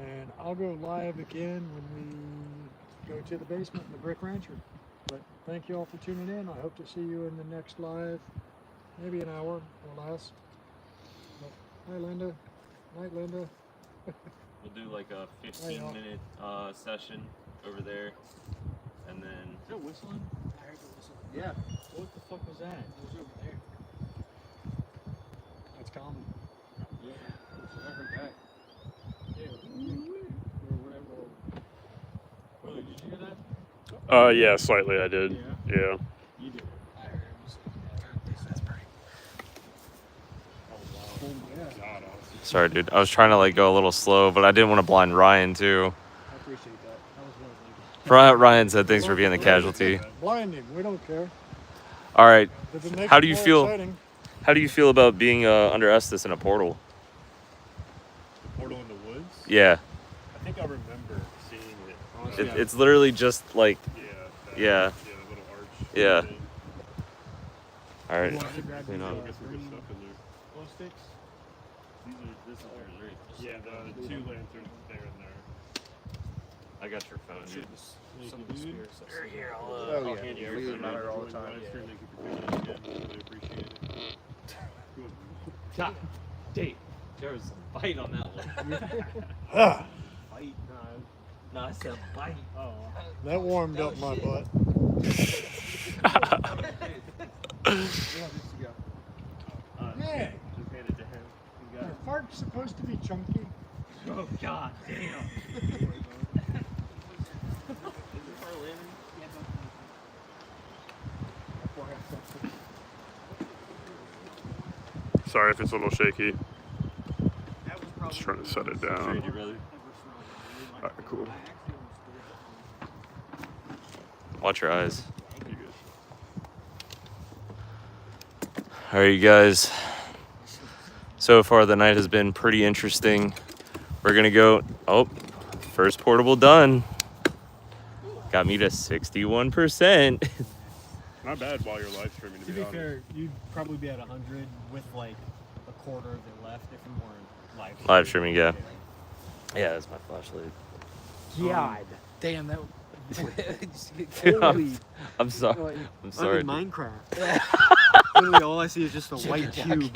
And I'll go live again when we go to the basement in the Brick Rancher. But thank you all for tuning in. I hope to see you in the next live, maybe an hour or less. But, hi, Linda. Night, Linda. We'll do like a 15-minute session over there, and then. Is that whistling? I heard the whistle. Yeah. What the fuck was that? It was over there. That's common. Yeah. I heard that. Yeah. Or whatever. Willie, did you hear that? Yeah, slightly I did. Yeah. Yeah. You did. I heard God awesome. Sorry, dude. I was trying to like go a little slow, but I didn't want to blind Ryan too. I appreciate that. That was what I was thinking. Ryan said thanks for being the casualty. Blinding, we don't care. All right. If it makes How it do you more feel? exciting. How do you feel about being under Estes in a portal? Portal in the woods. Yeah. I think I remember seeing it. Honestly, It's literally just like Yeah. yeah. The little arch. Yeah. thing. All right. We'll Clean up. get some good stuff in there. glow sticks. This is yours, right? Yeah, the 2 lanterns there and there. I got your phone, dude. Some of the spirits. Here, Oh, yeah. hand you We use everything. mine all the time. Live stream, thank you for doing it again. Really appreciate it. God, Dave, there was a bite on that one. Ah, Bite? No, I said bite. Oh. that warmed up my butt. Hey, Just hand it to him. You got are it. farts supposed to be chunky? Oh, God damn. Sorry if it's a little shaky. Just trying to set it down. Trade you, brother. Alright, cool. Watch your eyes. You good? All right, you guys. So far, the night has been pretty interesting. We're gonna go. Oh, first portable done. Got me to 61%. Not bad while you're live streaming, to To be be honest. fair, you'd probably be at 100 with like a quarter of it left if you weren't live. Live streaming, yeah. Yeah, that's my flashlight. God. Damn, that. Dude, I'm sorry. I'm sorry. I'm in Minecraft. Literally, all I see is just a white cube.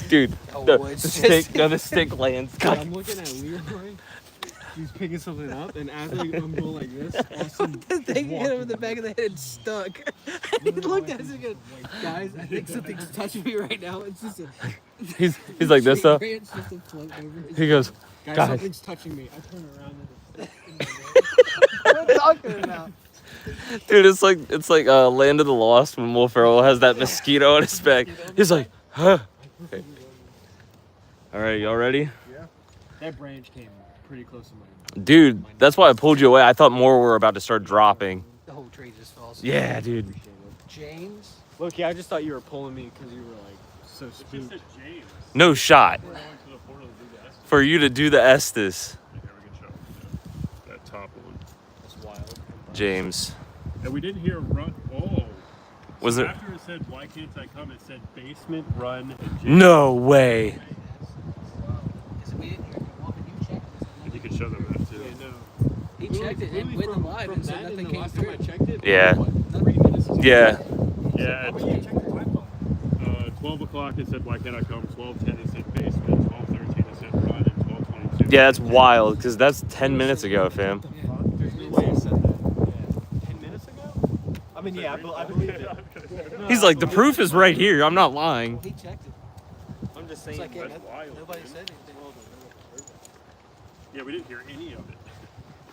Dude, Oh, the, it's the just- stick, no, the stick lands. God, I'm looking at Leroy. He's picking something up, and as I'm going like this, Austin The thing is hit him in the walking back of the head and stuck. he looked at us and goes, Guys, I think something's touching me right now. It's just a He's like this though. tree branch just to float over his He goes, Guys, guys. something's touching me. I turn around and what are you talking about? Dude, it's like Land of the Lost when Will Ferrell has that mosquito on his back. He's like, huh. Okay. All right, y'all ready? that branch came pretty close to my. Dude, that's why I pulled you away. I thought more were about to start dropping. The whole tree just falls. Yeah, dude. James? Loki, I just thought you were pulling me because you were like so It just spooked. said James. No shot We're going to the portal to do the Estes. for you to do the Estes, Here, we can show that top one. That's wild. James. And we didn't hear run. Oh. Was So it? After it said, why can't I come? It said basement, run, and James. No way. And you can show them that too. Yeah, no. He checked it and went live and said nothing came last time I through. checked it. Yeah. What, 3 minutes ago? Yeah. Yeah, How about you check the time bomb? 12 o'clock it said, why can't I come? 12:10 it said basement. 12:13 it said run, and 12:22. Yeah, that's wild because that's 10 minutes ago, fam. There's no way I said that. Yeah. 10 minutes ago? I mean, yeah, I believe it. No, He's like, the proof is right here. I'm not lying. He checked it. I'm just It's saying. like, yeah, That's wild. nobody man. said anything. Yeah, we didn't hear any of it.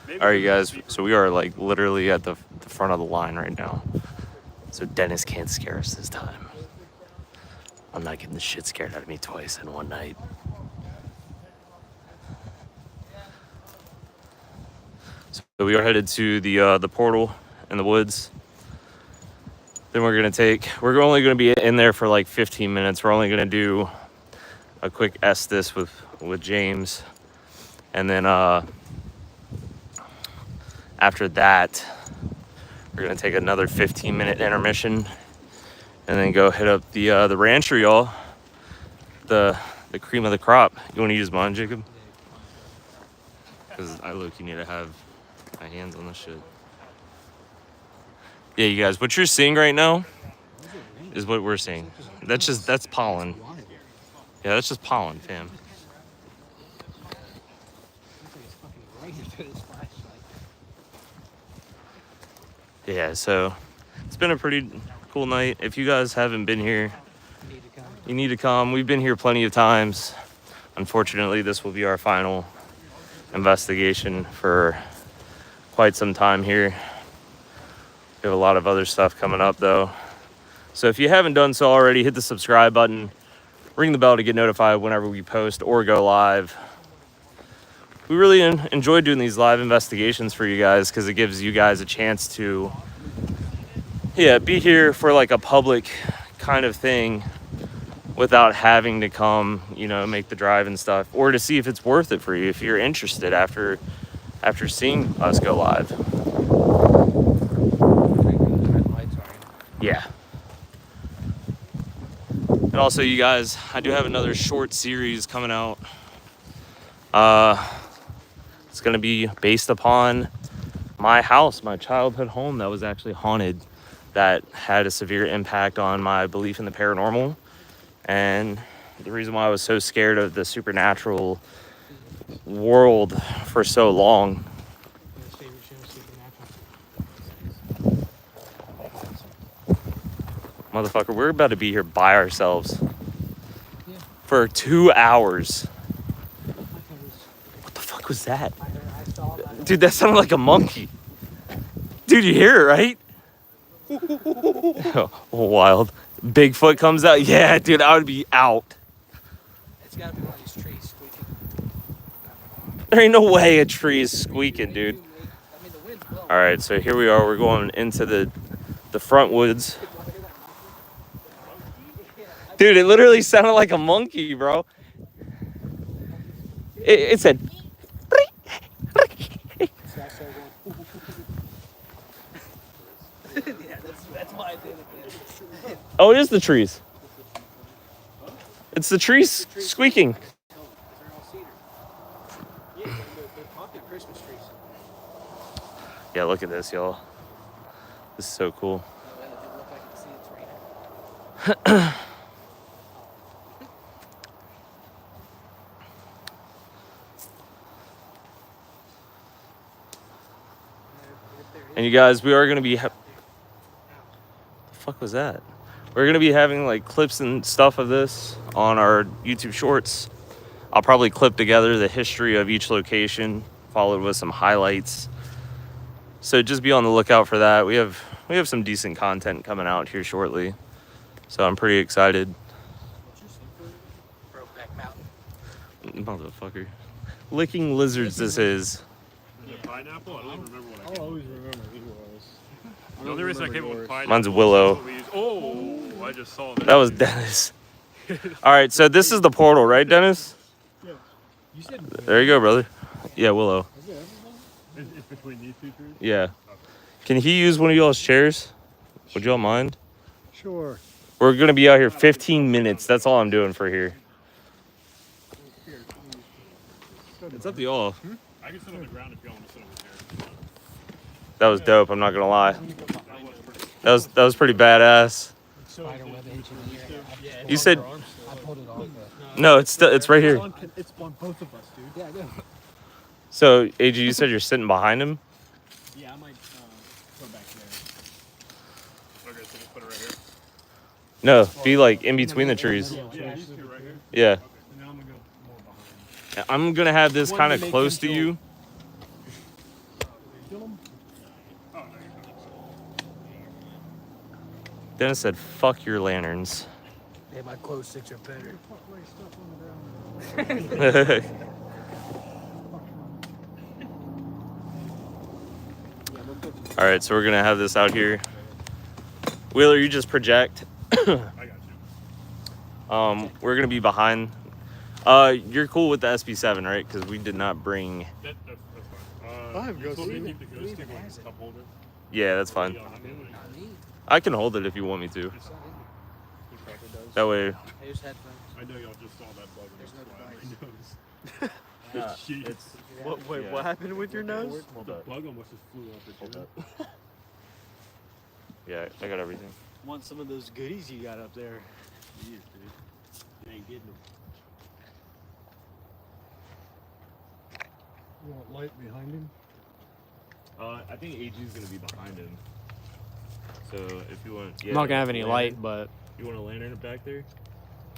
Maybe All right, it you was guys. the speaker. So we are like literally at the front of the line right now. So Dennis can't scare us this time. I'm not getting the shit scared out of me twice in one night. So we are headed to the portal in the woods. Then we're we're only gonna be in there for like 15 minutes. We're only gonna do a quick Estes with James, and then after that, we're gonna take another 15-minute intermission, and then go hit up the rancher, y'all. The cream of the crop. You want to use mine, Jacob? Because I look, you need to have my hands on this shit. Yeah, you guys, what you're seeing right now is what we're seeing. That's pollen. Yeah, that's just pollen, fam. Yeah, so it's been a pretty cool night. If you guys haven't been here, you need to come. We've been here plenty of times. Unfortunately, this will be our final investigation for quite some time here. We have a lot of other stuff coming up though. So if you haven't done so already, hit the subscribe button, ring the bell to get notified whenever we post or go live. We really enjoy doing these live investigations for you guys because it gives you guys a chance to, be here for like a public kind of thing without having to come, make the drive and stuff, or to see if it's worth it for you if you're interested after seeing us go live. Yeah. And also, you guys, I do have another short series coming out. It's going to be based upon my house, my childhood home that was actually haunted, that had a severe impact on my belief in the paranormal. And the reason why I was so scared of the supernatural world for so long. Motherfucker, we're about to be here by ourselves for 2 hours. What the fuck was that? Dude, that sounded like a monkey. Dude, you hear it, right? Oh, wild. Bigfoot comes out. Yeah, dude, I would be out. It's gotta be one of these trees squeaking. There ain't no way a tree is squeaking, dude. All right, so here we are. We're going into the front woods. Dude, it literally sounded like a monkey, bro. It said... Yeah, that's my identity. Oh, it is the trees. It's the trees squeaking. Yeah, they're popping Christmas trees. Yeah, look at this, y'all. This is so cool. Oh, well, it look like it's raining. And you guys, we are going to be... the fuck was that? We're going to be having like clips and stuff of this on our YouTube shorts. I'll probably clip together the history of each location, followed with some highlights. So just be on the lookout for that. We have some decent content coming out here shortly. So I'm pretty excited. Brokeback Mountain. Motherfucker. Licking lizards this is. Pineapple? I don't remember what I I'll always remember who it was. The only reason I came up with pineapple. Mine's Willow. Oh, I just saw that. That was Dennis. All right, so this is the portal, right, Dennis? Yeah. You said There you go, brother. Yeah, Willow. It's between these two trees? Yeah. Can he use one of y'all's chairs? Would y'all mind? Sure. We're going to be out here 15 minutes. That's all I'm doing for here. It's up to y'all. I can sit on the ground if y'all want to sit on the chair. That was dope, I'm not going to lie. That was pretty badass. Spider web engineer. You said... I pulled it off. No, it's right here. it's on both of us, dude. Yeah, I know. So, AG, you said you're sitting behind him? Yeah, I might go back there. Okay, so just put it right here. No, be like in between the trees. Yeah, these two right here. Yeah. And now I'm gonna go more behind. I'm going to have this kind of close to you. Dennis said, fuck your lanterns. Yeah, my clothes sticks are better. All right, so we're going to have this out here. Wheeler, you just project. I got you. We're going to be behind. You're cool with the SB7, right? Because we did not bring... That's fine. I have ghost you stick. keep the ghost stick like a cup holder. Yeah, that's fine. Yeah, I mean, I can hold it if you want me to. That way... Here's headphones. I know y'all just saw that bug. There's no That's why device. my nose. it's... What happened with your nose? Hold The up. bug almost just flew off the Hold chair. up. Yeah, I got everything. Want some of those goodies you got up there? Jeez, dude. You ain't getting them. You want light behind him? I think AG's going to be behind him. So if you want... I'm not gonna have any light, but You want a lantern back there?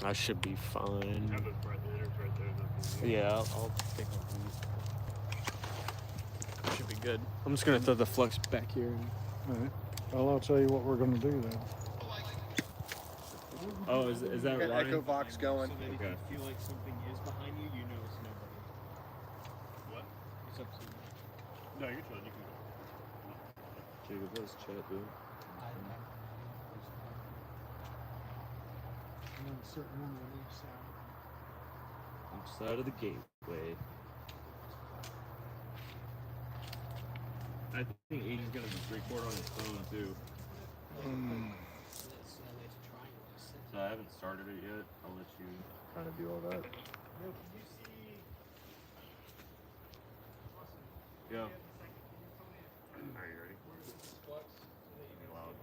I should be fine. Have those bright lanterns right there. That's Yeah, I'll take one of these. Should be good. I'm just gonna throw the flux back here. All right. Well, I'll tell you what we're gonna do then. Oh, is that Got why? Echo Vox going. So that if Okay. you feel like something is behind you, you know it's nobody. What? It's up to you. No, you're chilling. You can go. Jacob, let's chat, dude. And then a certain one on each side. Each side of the gateway. I think Aiden's gonna record on his phone too. So I haven't started it yet. I'll let you kind of do all that. Yeah. Are you ready? Be loud.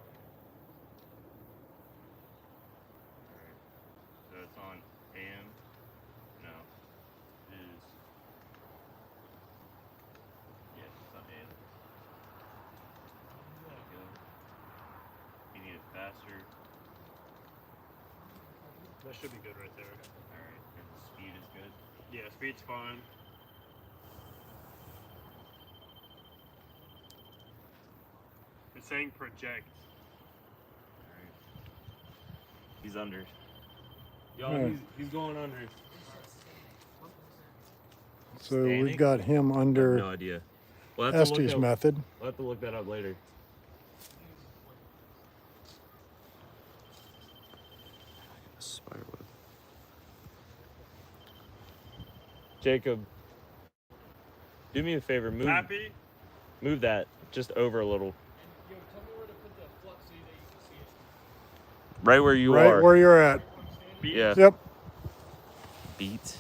Alright. So it's on AM. No. It is. Yes, it's on AM. There you go. You need it faster. That should be good right there. Alright. And the speed is good. Yeah, speed's fine. It's saying project. Alright. He's under. Yo, Alright. he's going under. So Standing? we've got him I have under no idea. We'll have to look Estes that- method. We'll have to look that up later. Spider web. Jacob, do me a favor. Happy? Move that just over a little. Yo, tell me where to put the flux so that you can see it. Right where you Right are. where you're at. Yeah. Yep. Beat. Pretty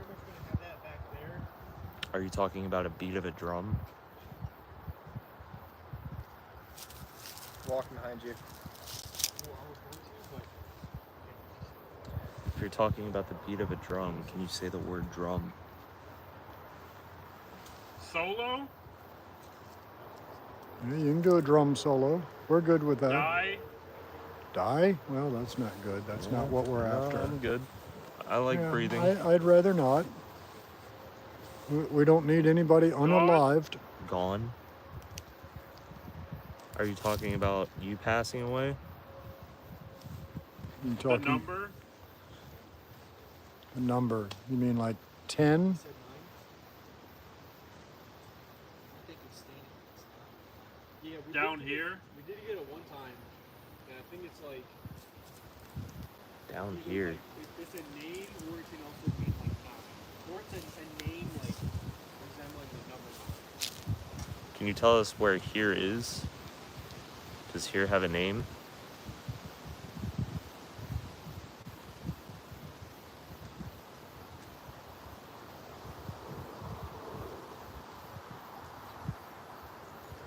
much gonna have that back there. Are you talking about a beat of a drum? Walking behind you. Well, I was going to, but If you're talking about the beat of a drum, can you say the word drum? Solo? Yeah, you can go drum solo. We're good with that. Die? Die? Well, that's not good. That's not what we're No, after. I'm good. I like Yeah, breathing. I'd rather not. We don't need anybody unalived. Gone. Are you talking about you passing away? You The talking number? a number? You mean like 10? I said 9. I think it's standing. Yeah, we Down did here? We did get it one time, and I think it's like Down either, here. like, it's a name, or it can also mean like 9, or it's a name like resembling the number 9. Can you tell us where here is? Does here have a name?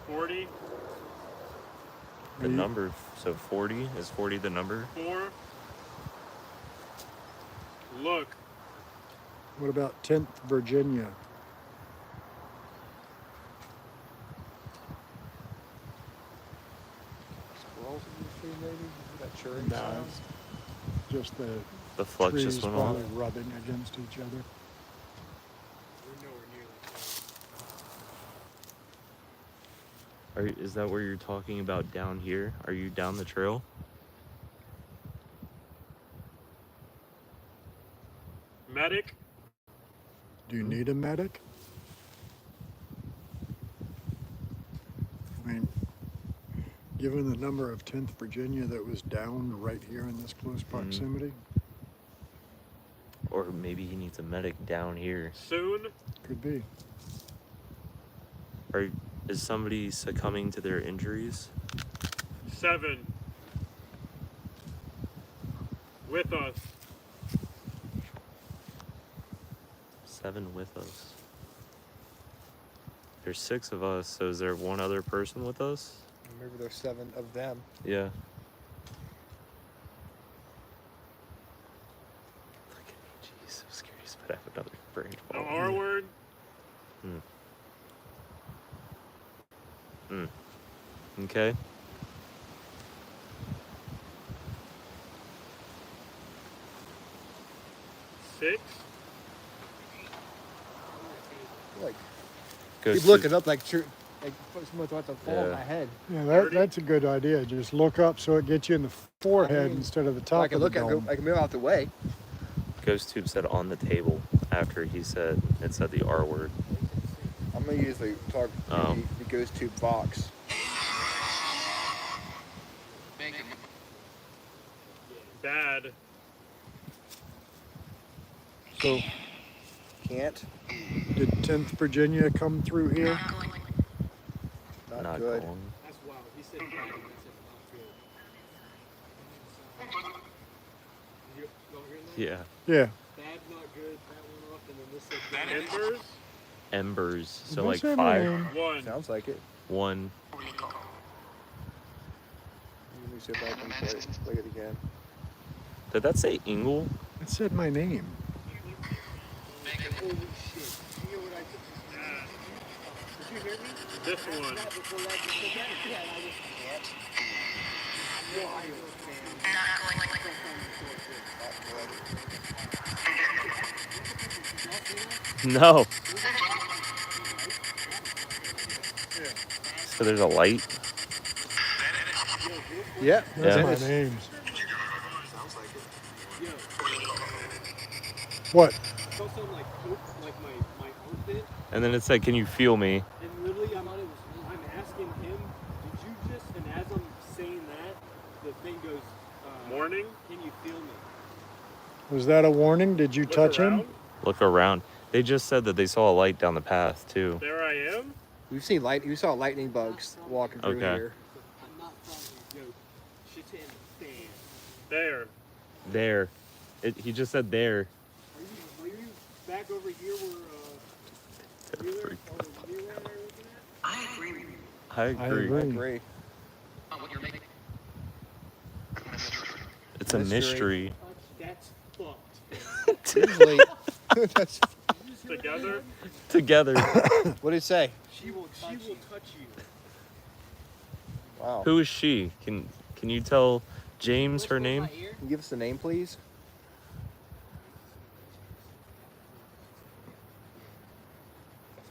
$40? The number, so 40? Is 40 the number? 4? Look. What about 10th Virginia? Squirrels in the tree, maybe? That chirring No, sound? it's just the The flux trees just went off. probably rubbing against each other. We're nowhere near that. Is that where you're talking about down here? Are you down the trail? Medic? Do you need a medic? I mean, given the number of 10th Virginia that was down right here in this close proximity, Or maybe he needs a medic down here. Soon? could be. Is somebody succumbing to their injuries? 7. With us. 7 with us. There's 6 of us, so is there one other person with us? Maybe there's 7 of them. Yeah. Look at me, jeez, so scary. But I have another brain No fall. R word? Okay. Six? Like, Goes keep to- looking up like like someone's about to fall on Yeah. my head. Yeah, that's a good idea. Just look up so it gets you in the forehead instead of the top I can of the look at dome. I can move out the way. Ghost Tube said on the table after he said it said the R word. I'm gonna use the ghost tube box. Bad. So, Can't. did 10th Virginia come through here? Not good. Going. That's wild. He said bad, and I said not good. You don't hear that? Yeah. Yeah. Bad, not good. That one off, and then this said bad. Embers. Embers. So Did I like say my 5, name? 1. Sounds like it. 1. Let me see if I can play it again. Did that say Ingle? It said my name. Holy shit. You hear what I said? Did you hear me? This one. Before that, you said that? Yeah, and I just No. So there's a light. Yeah, That's Yeah. my Dennis. name. Sounds like it. What? I felt something like poke, like my armpit. And then it said, "Can you feel me?" And literally, I'm asking him, did you just, and as I'm saying that, the thing goes, Morning. can you feel me? Was that a warning? Did you Look touch around. him? Look around. They just said that they saw a light down the path too. There I am. We saw lightning bugs walking through Okay. here. I'm not from you. Yo, shit's hitting the fan. There. There. He just said there. Are you back over here where, Wheeler or Wheeler are looking at? I agree. I agree. Great. It's a mystery. That's fucked. Usually, that's, Together. Together. what did it say? She will touch you. Wow. Who is she? Can you tell James her name? Can you give us the name, please?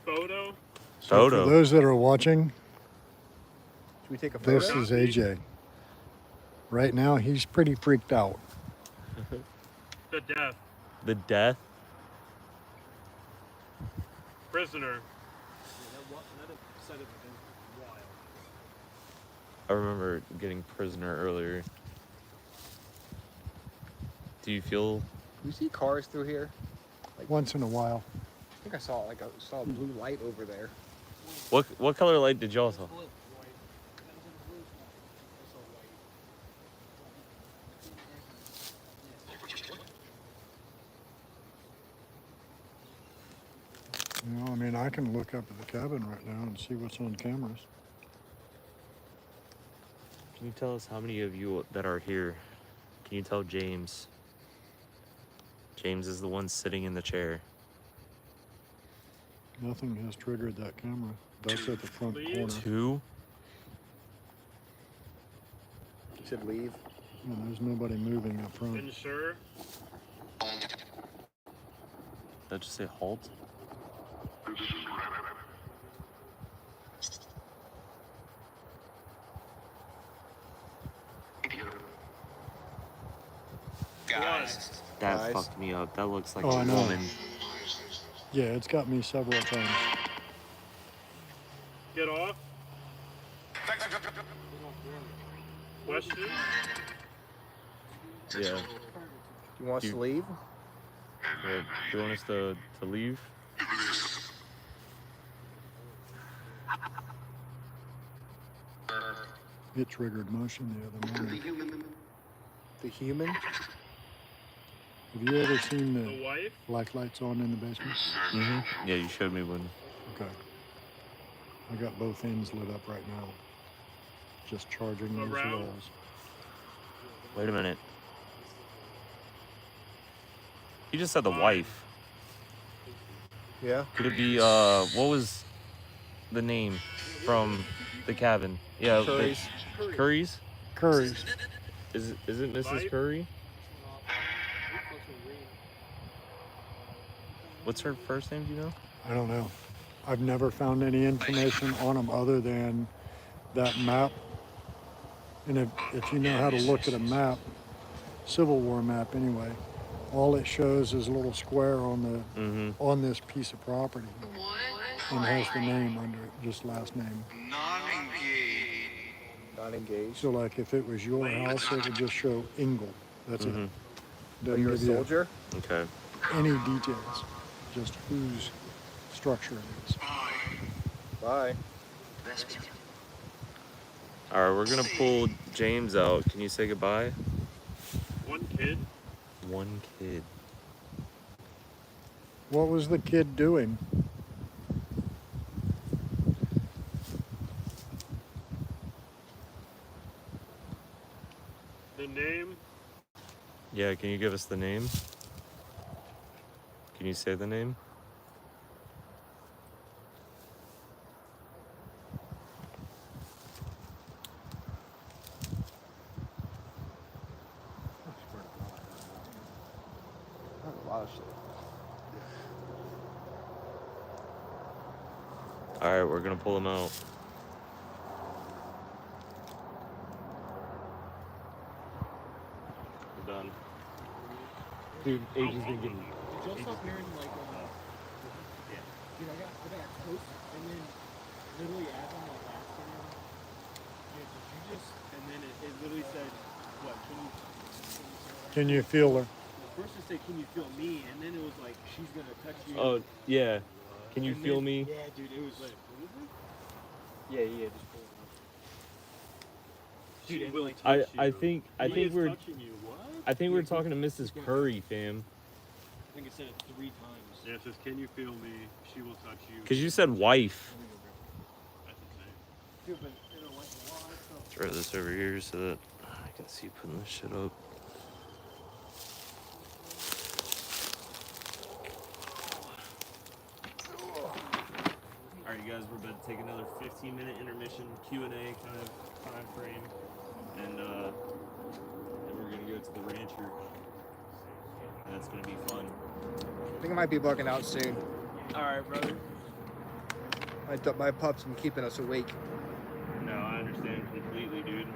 Photo. So Photo. for those that are watching, Should we take a photo? this is AJ. Right now, he's pretty freaked out. The death. The death. Prisoner. I remember getting prisoner earlier. Do you feel? You see cars through here? Once in a while. I think I saw a blue light over there. What color light did y'all saw? You know, I mean, I can look up at the cabin right now and see what's on cameras. Can you tell us how many of you that are here? Can you tell James? James is the one sitting in the chair. Nothing has triggered that camera. That's at the front Please. corner. 2. You said leave. And there's nobody moving up front. Ensure. Did that just say halt? Guys. That Guys. fucked me up. That looks like Oh, a I know. woman. Yeah, it's got me several times. Get off. Question. Yeah. You want us to leave? Do you want us to leave? It triggered motion the other morning. The human? Have you ever seen The the wife. black lights on in the basement? Mm-hmm. Yeah, you showed me one. Okay. I got both ends lit up right now. Just charging those Around? walls. Wait a minute. You just said the wife. Yeah. Could it be what was the name from the cabin? Yeah, Curry's. Curry's? Curry's. Is it Mrs. Wife? Curry? What's her first name? Do you know? I don't know. I've never found any information on them other than that map. And if you know how to look at a map, Civil War map anyway, all it shows is a little square on the on this piece of property, and has the name under it, just last name. Not engaged. So like if it was your house, it would just show Ingle. That's it. Are Doesn't you a give you soldier? Okay. any details, just whose structure it is. Bye. All right, we're gonna pull James out. Can you say goodbye? One kid. One kid. What was the kid doing? The name. Yeah, can you give us the name? Can you say the name? A lot of shit. All right, we're gonna pull him out. We're done. Dude, AJ's been getting. Did y'all stop hearing like dude, I got toast and then literally as I'm like asking him, dude, did you just and then it literally said, what, Can you feel her? first it said, can you feel me? And then it was like, she's gonna touch you. Oh yeah. Can you And feel then- me? Yeah, dude, it was like, what is it? Yeah, just pull it up. Dude, and will like, touch I you. think He is we're touching you. What? I think we're talking to Mrs. Curry, fam. I think it said it 3 times. Yeah, it says, can you feel me? She will touch you. Cause you said wife. That's insane. Dude, but you know, like a lot of stuff. Throw this over here so that I can see putting this shit up. All right, you guys, we're about to take another 15-minute intermission, Q&A kind of time frame, and we're gonna go to the rancher. And that's gonna be fun. I think I might be bugging out soon. All right, brother. My pup's been keeping us awake. No, I understand completely, dude.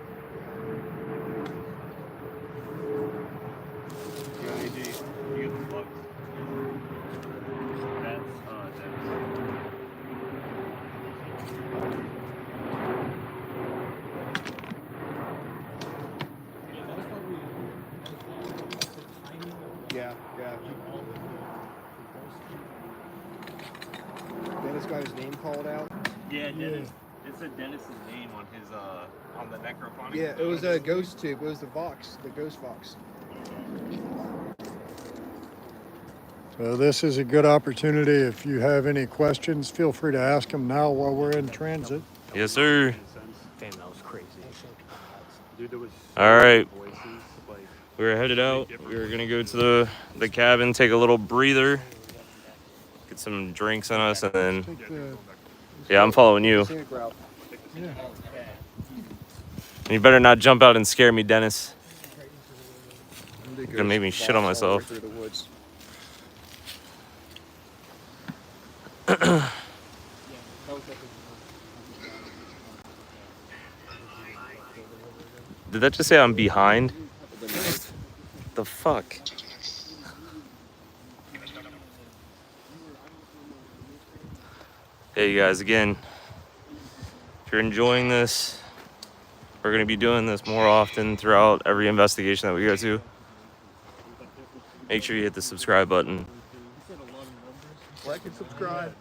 Yo, AJ, you get the bucks. That's Yeah. Dennis got his name called out. yeah, Dennis. It said Dennis's name on his on the necrophonic. Yeah, it was a ghost tube. It was the Vox, the ghost Vox. So this is a good opportunity. If you have any questions, feel free to ask them now while we're in transit. Yes, sir. Damn, that was crazy. Dude, there was All right. voices, like, We're headed out. We're gonna go to the cabin, take a little breather, get some drinks on us, and then Take the, yeah, I'm following you. Scenic route. yeah. You better not jump out and scare me, Dennis. You're gonna make me shit on myself. Through the woods. Did that just say I'm behind? The fuck? Hey, you guys, again, if you're enjoying this, we're going to be doing this more often throughout every investigation that we go to. Make sure you hit the subscribe button. Like and subscribe.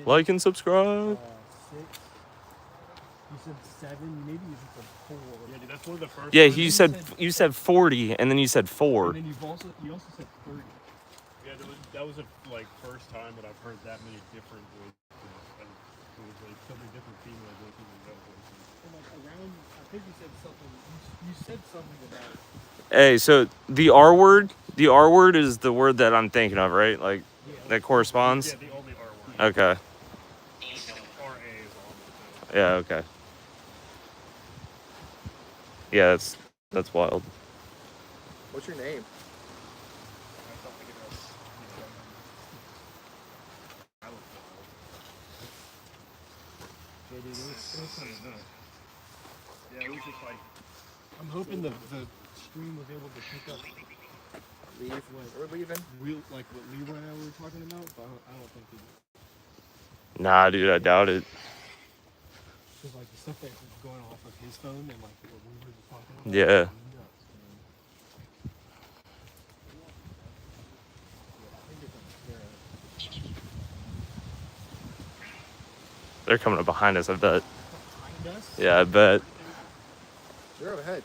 Like and subscribe. 6. You said 7. Maybe you said 4. yeah, dude, that's one of the first. Yeah, ones. you said 40, and then you said 4. And then you also said 30. Yeah, that was the like first time that I've heard that many different voices. And it was like so many different female voices and male voices. And like around, I think you said something. You said something about. Hey, so the R word is the word that I'm thinking of, right? Like, that corresponds? Yeah, the only R word. Okay. RA is on Yeah, okay. Yeah, that's wild. What's your name? Yeah, dude, it was kind of nuts. Yeah, it was just like, I'm hoping the stream was able to pick up Leave. We're leaving. like what Leroy and I were talking about, but I don't think it did. Nah, dude, I doubt it. Because like the stuff that was going off of his phone and like what we were just talking about. Yeah. was nuts, man. Yeah, I think it's on camera. They're coming up behind us, I bet. Behind us? Yeah, I bet. They're overhead.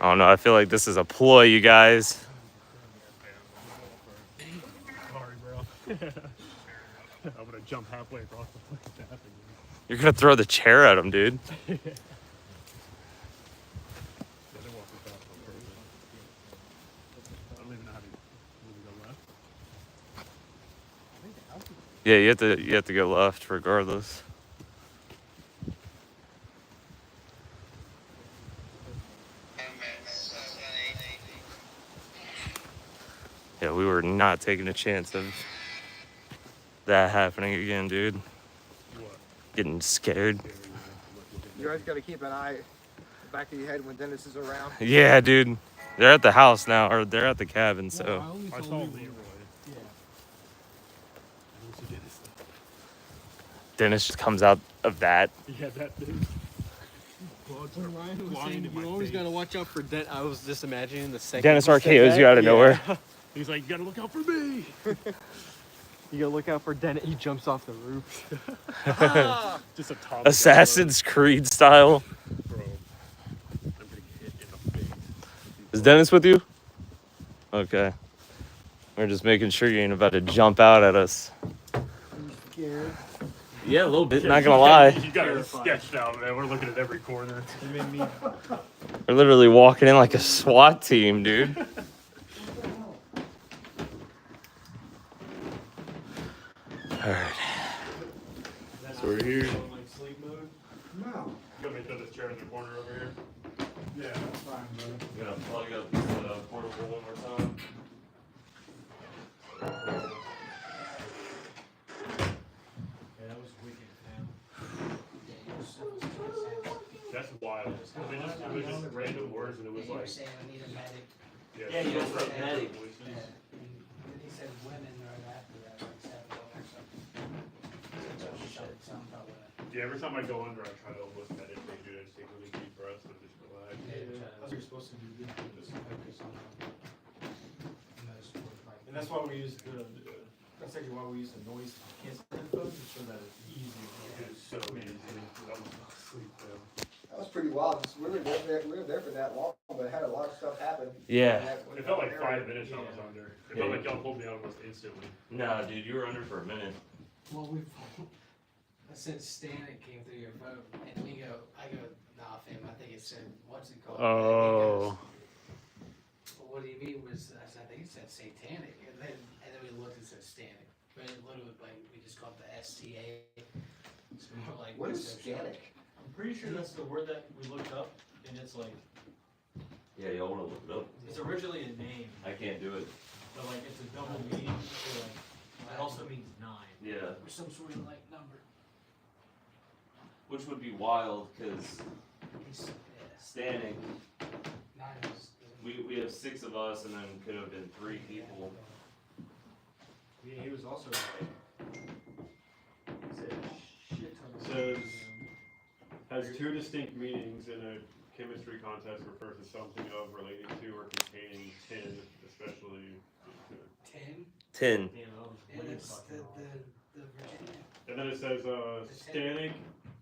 I don't know. I feel like this is a ploy, you guys. Sorry, bro. I'm gonna jump halfway across the fucking path You're gonna throw the chair at them, dude. again. Yeah, they're walking fast on purpose. I don't even know how to go left. Yeah, you have to go left regardless. Yeah, we were not taking a chance of that happening again, dude. What? Getting scared. You guys got to keep an eye in the back of your head when Dennis is around. Yeah, dude. They're at the house now, or they're at the cabin, so. I saw Leroy. Yeah. Dennis just comes out of that. Yeah, that dude. When Ryan was saying you always gotta watch out for Dennis, I was just imagining the second. Dennis he said RKO's that, you out of yeah. nowhere. He's like, you gotta look out for me. You gotta look out for Dennis. He jumps off the roof. Just a top. Assassin's Creed style. Bro, I'm gonna get hit in the face. Is Dennis with you? Okay. We're just making sure you ain't about to jump out at us. Scared. Yeah, a little bit, not gonna lie. You got it sketched out, man. We're looking at every corner. He made me. We're literally walking in like a SWAT team, dude. Alright. So we're here. Like sleep mode. No. You want me to throw this chair in the corner over here? Yeah, that's fine, brother. I'm gonna plug up this portable one more time. Yeah, that was wicked, man. That's wild. It was just random words, and it was You were like, saying I need a medic. Yeah, you just said medic. voices. And he said women right after that, like 7 or something. Something about women. Yeah, every time I go under, I try to almost meditate, dude. I just take really deep breaths and just relax. That's what you're supposed to do. Just focus on most of like. And that's why we use that's actually why we use the noise canceling headphones, so that it's easier. It's so easy. I almost fell asleep, though. That was pretty wild. We were there for that long, but had a lot of stuff happen. Yeah. It felt like 5 minutes I was under. It felt like y'all pulled me out almost instantly. Nah, dude, you were under for a minute. Well, I said Stanek came through your phone, and I go, nah, fam, I think it said, what's it called? And he Oh. goes, well, what do you mean was, I said, I think it said satanic, and then we looked and said Stanek, but it literally, like, we just called it the STA. So we're like, What is what's that? Stanek? I'm pretty sure that's the word that we looked up, and it's like, Yeah, y'all wanna look it up? it's originally a name, I can't do it. but like it's a double meaning, so like, it also means 9. Yeah. Or some sort of, like, number. Which would be wild, cause It's, standing, 9 is. we have 6 of us and then could have been 3 people. Yeah, he was also like, Says, has 2 distinct meanings in a chemistry contest, refers to something of, relating to, or containing tin, especially. 10? 10. You know, And it's the Virginia. And then it says, Stanek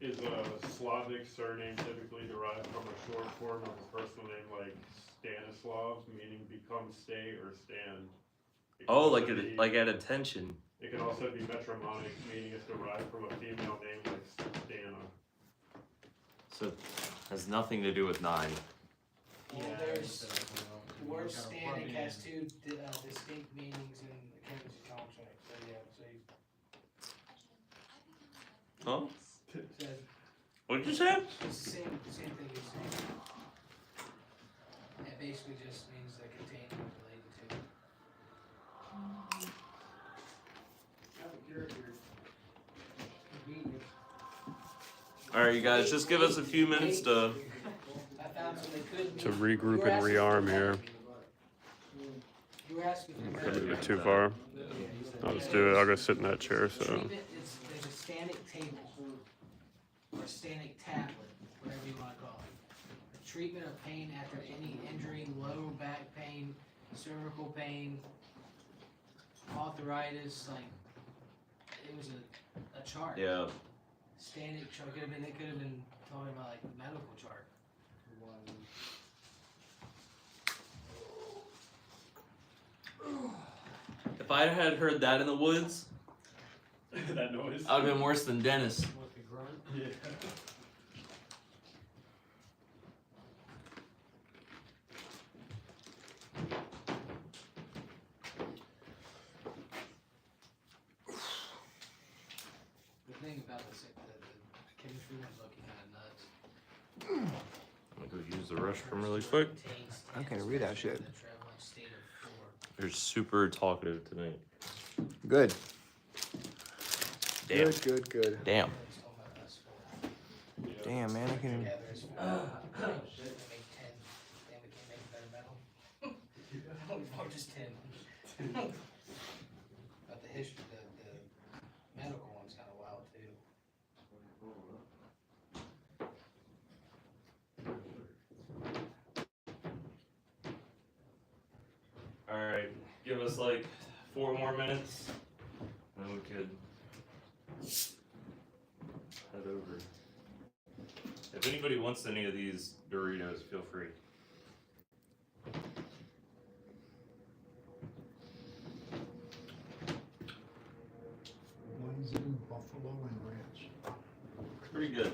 is a Slavic surname typically derived from a short form of a personal name like Stanislav, meaning become, stay, or stand. It can Oh, also like be- like at attention. It can also be metronymic, meaning it's derived from a female name like Stana. So it has nothing to do with 9. Well, Yeah, there's, it's, the word standing has 2 distinct meanings in the chemistry contract, so yeah, so Huh? you said, What did you say? it's the same thing you're saying. It basically just means the container related to. You're meeting your All right, you guys, just give us a few minutes to regroup and rearm here. You were asking I'm not gonna move it too far. I'll just do it. I'll go sit in that chair. So treatment is there's a standing table or a standing tablet, whatever you want to call it. The treatment of pain after any injury, low back pain, cervical pain, arthritis, like it was a chart. Yeah. Standing chart. They could have been talking about like the medical chart. If I had heard that in the woods, that noise. I would have been worse than Dennis. What, the grunt? Yeah. The thing about the chemistry one's looking kind of nuts. I'm gonna go use the restroom really quick. I can't read that shit. You're super talkative tonight. Good. Damn. Good. Damn. Damn, man, I can. Or just 10. But the history, the medical one's kind of wild too. All right, give us like 4 more minutes, and then we could head over. If anybody wants any of these Doritos, feel free. Blazing Buffalo and Ranch. Pretty good.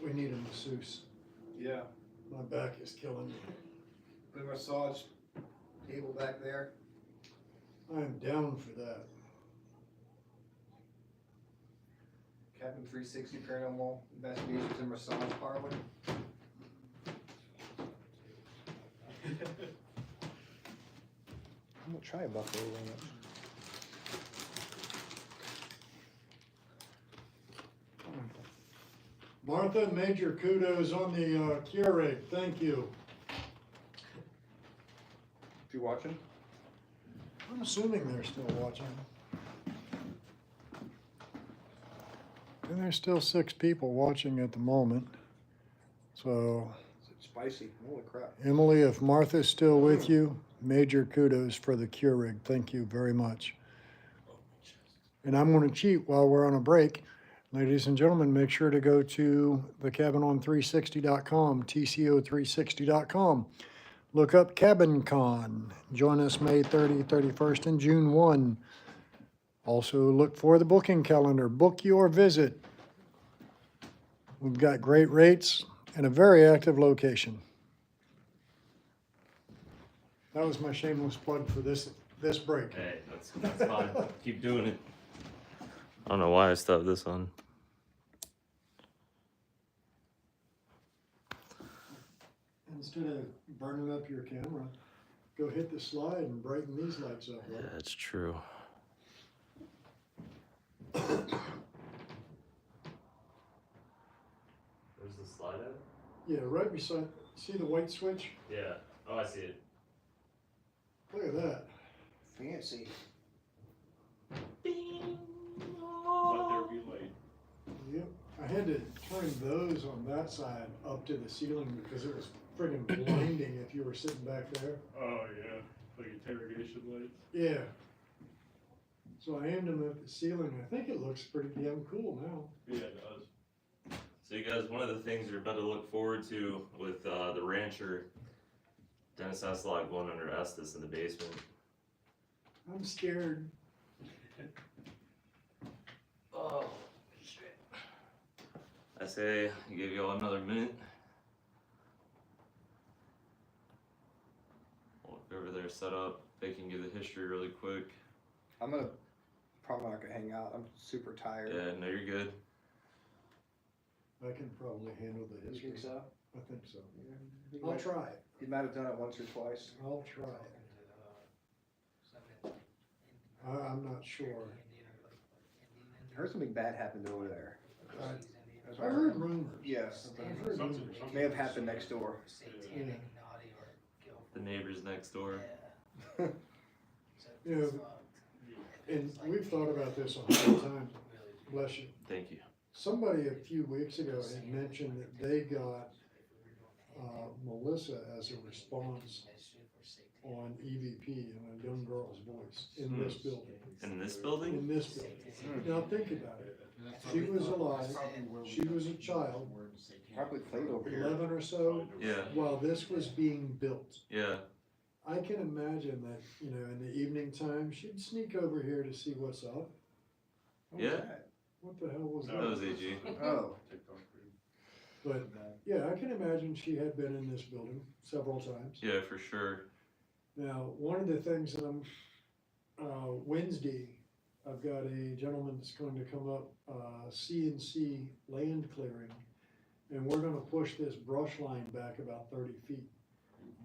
We need a masseuse. Yeah. My back is killing me. Put a massage table back there. I am down for that. Cabin 360 Paranormal Investigations and Massage Parlor. I'm gonna try a buffalo wing. Martha, major kudos on the Keurig. Thank you. If you're watching. I'm assuming they're still watching. And there's still 6 people watching at the moment. So, It's spicy. Holy crap. Emily, if Martha's still with you, major kudos for the Keurig. Thank you very much. And I'm going to cheat while we're on a break. Ladies and gentlemen, make sure to go to thecabinon360.com, tco360.com. Look up Cabin Con. Join us May 30, 31st, and June 1. Also, look for the booking calendar. Book your visit. We've got great rates and a very active location. That was my shameless plug for this break. Hey, that's fine. Keep doing it. I don't know why I stubbed this on. Instead of burning up your camera, go hit the slide and brighten these lights up. Yeah, that's true. Where's the slide at? Yeah, right beside, see the white switch? Yeah. Oh, I see it. Look at that. Fancy. let there be light. Yep, I had to turn those on that side up to the ceiling because it was friggin' blinding if you were sitting back there. Oh yeah, like interrogation lights. Yeah. So I aimed them at the ceiling. I think it looks pretty damn cool now. Yeah, it does. So you guys, one of the things you're about to look forward to with the rancher, Dennis has to like going under Estes in the basement. I'm scared. Oh, shit. I say, I give y'all another minute. Walk over there, set up. They can give the history really quick. I'm probably not gonna hang out. I'm super tired. Yeah, no, you're good. I can probably handle the You history. think so? I think so. You I'll might- try it. You might have done it once or twice. I'll try it. I'm not sure. I heard something bad happened over there. That's I what heard rumors. Yes. I've heard Something- rumors. May have happened next door. Yeah. The neighbors next door. You know, and we've thought about this a hundred times. Bless you. Thank you. Somebody a few weeks ago had mentioned that they got Melissa as a response on EVP in a young girl's voice in this building. In this building? In this building. Now think about it. She was alive. She was a child, Probably played over here. 11 or so, Yeah. while this was being built. Yeah. I can imagine that, you know, in the evening time, she'd sneak over here to see what's up. What was Yeah. that? What the hell was That that? was AG. Oh. But yeah, I can imagine she had been in this building several times. Yeah, for sure. Now, one of the things that I'm, Wednesday, I've got a gentleman that's going to come up, CNC land clearing, and we're gonna push this brush line back about 30 feet.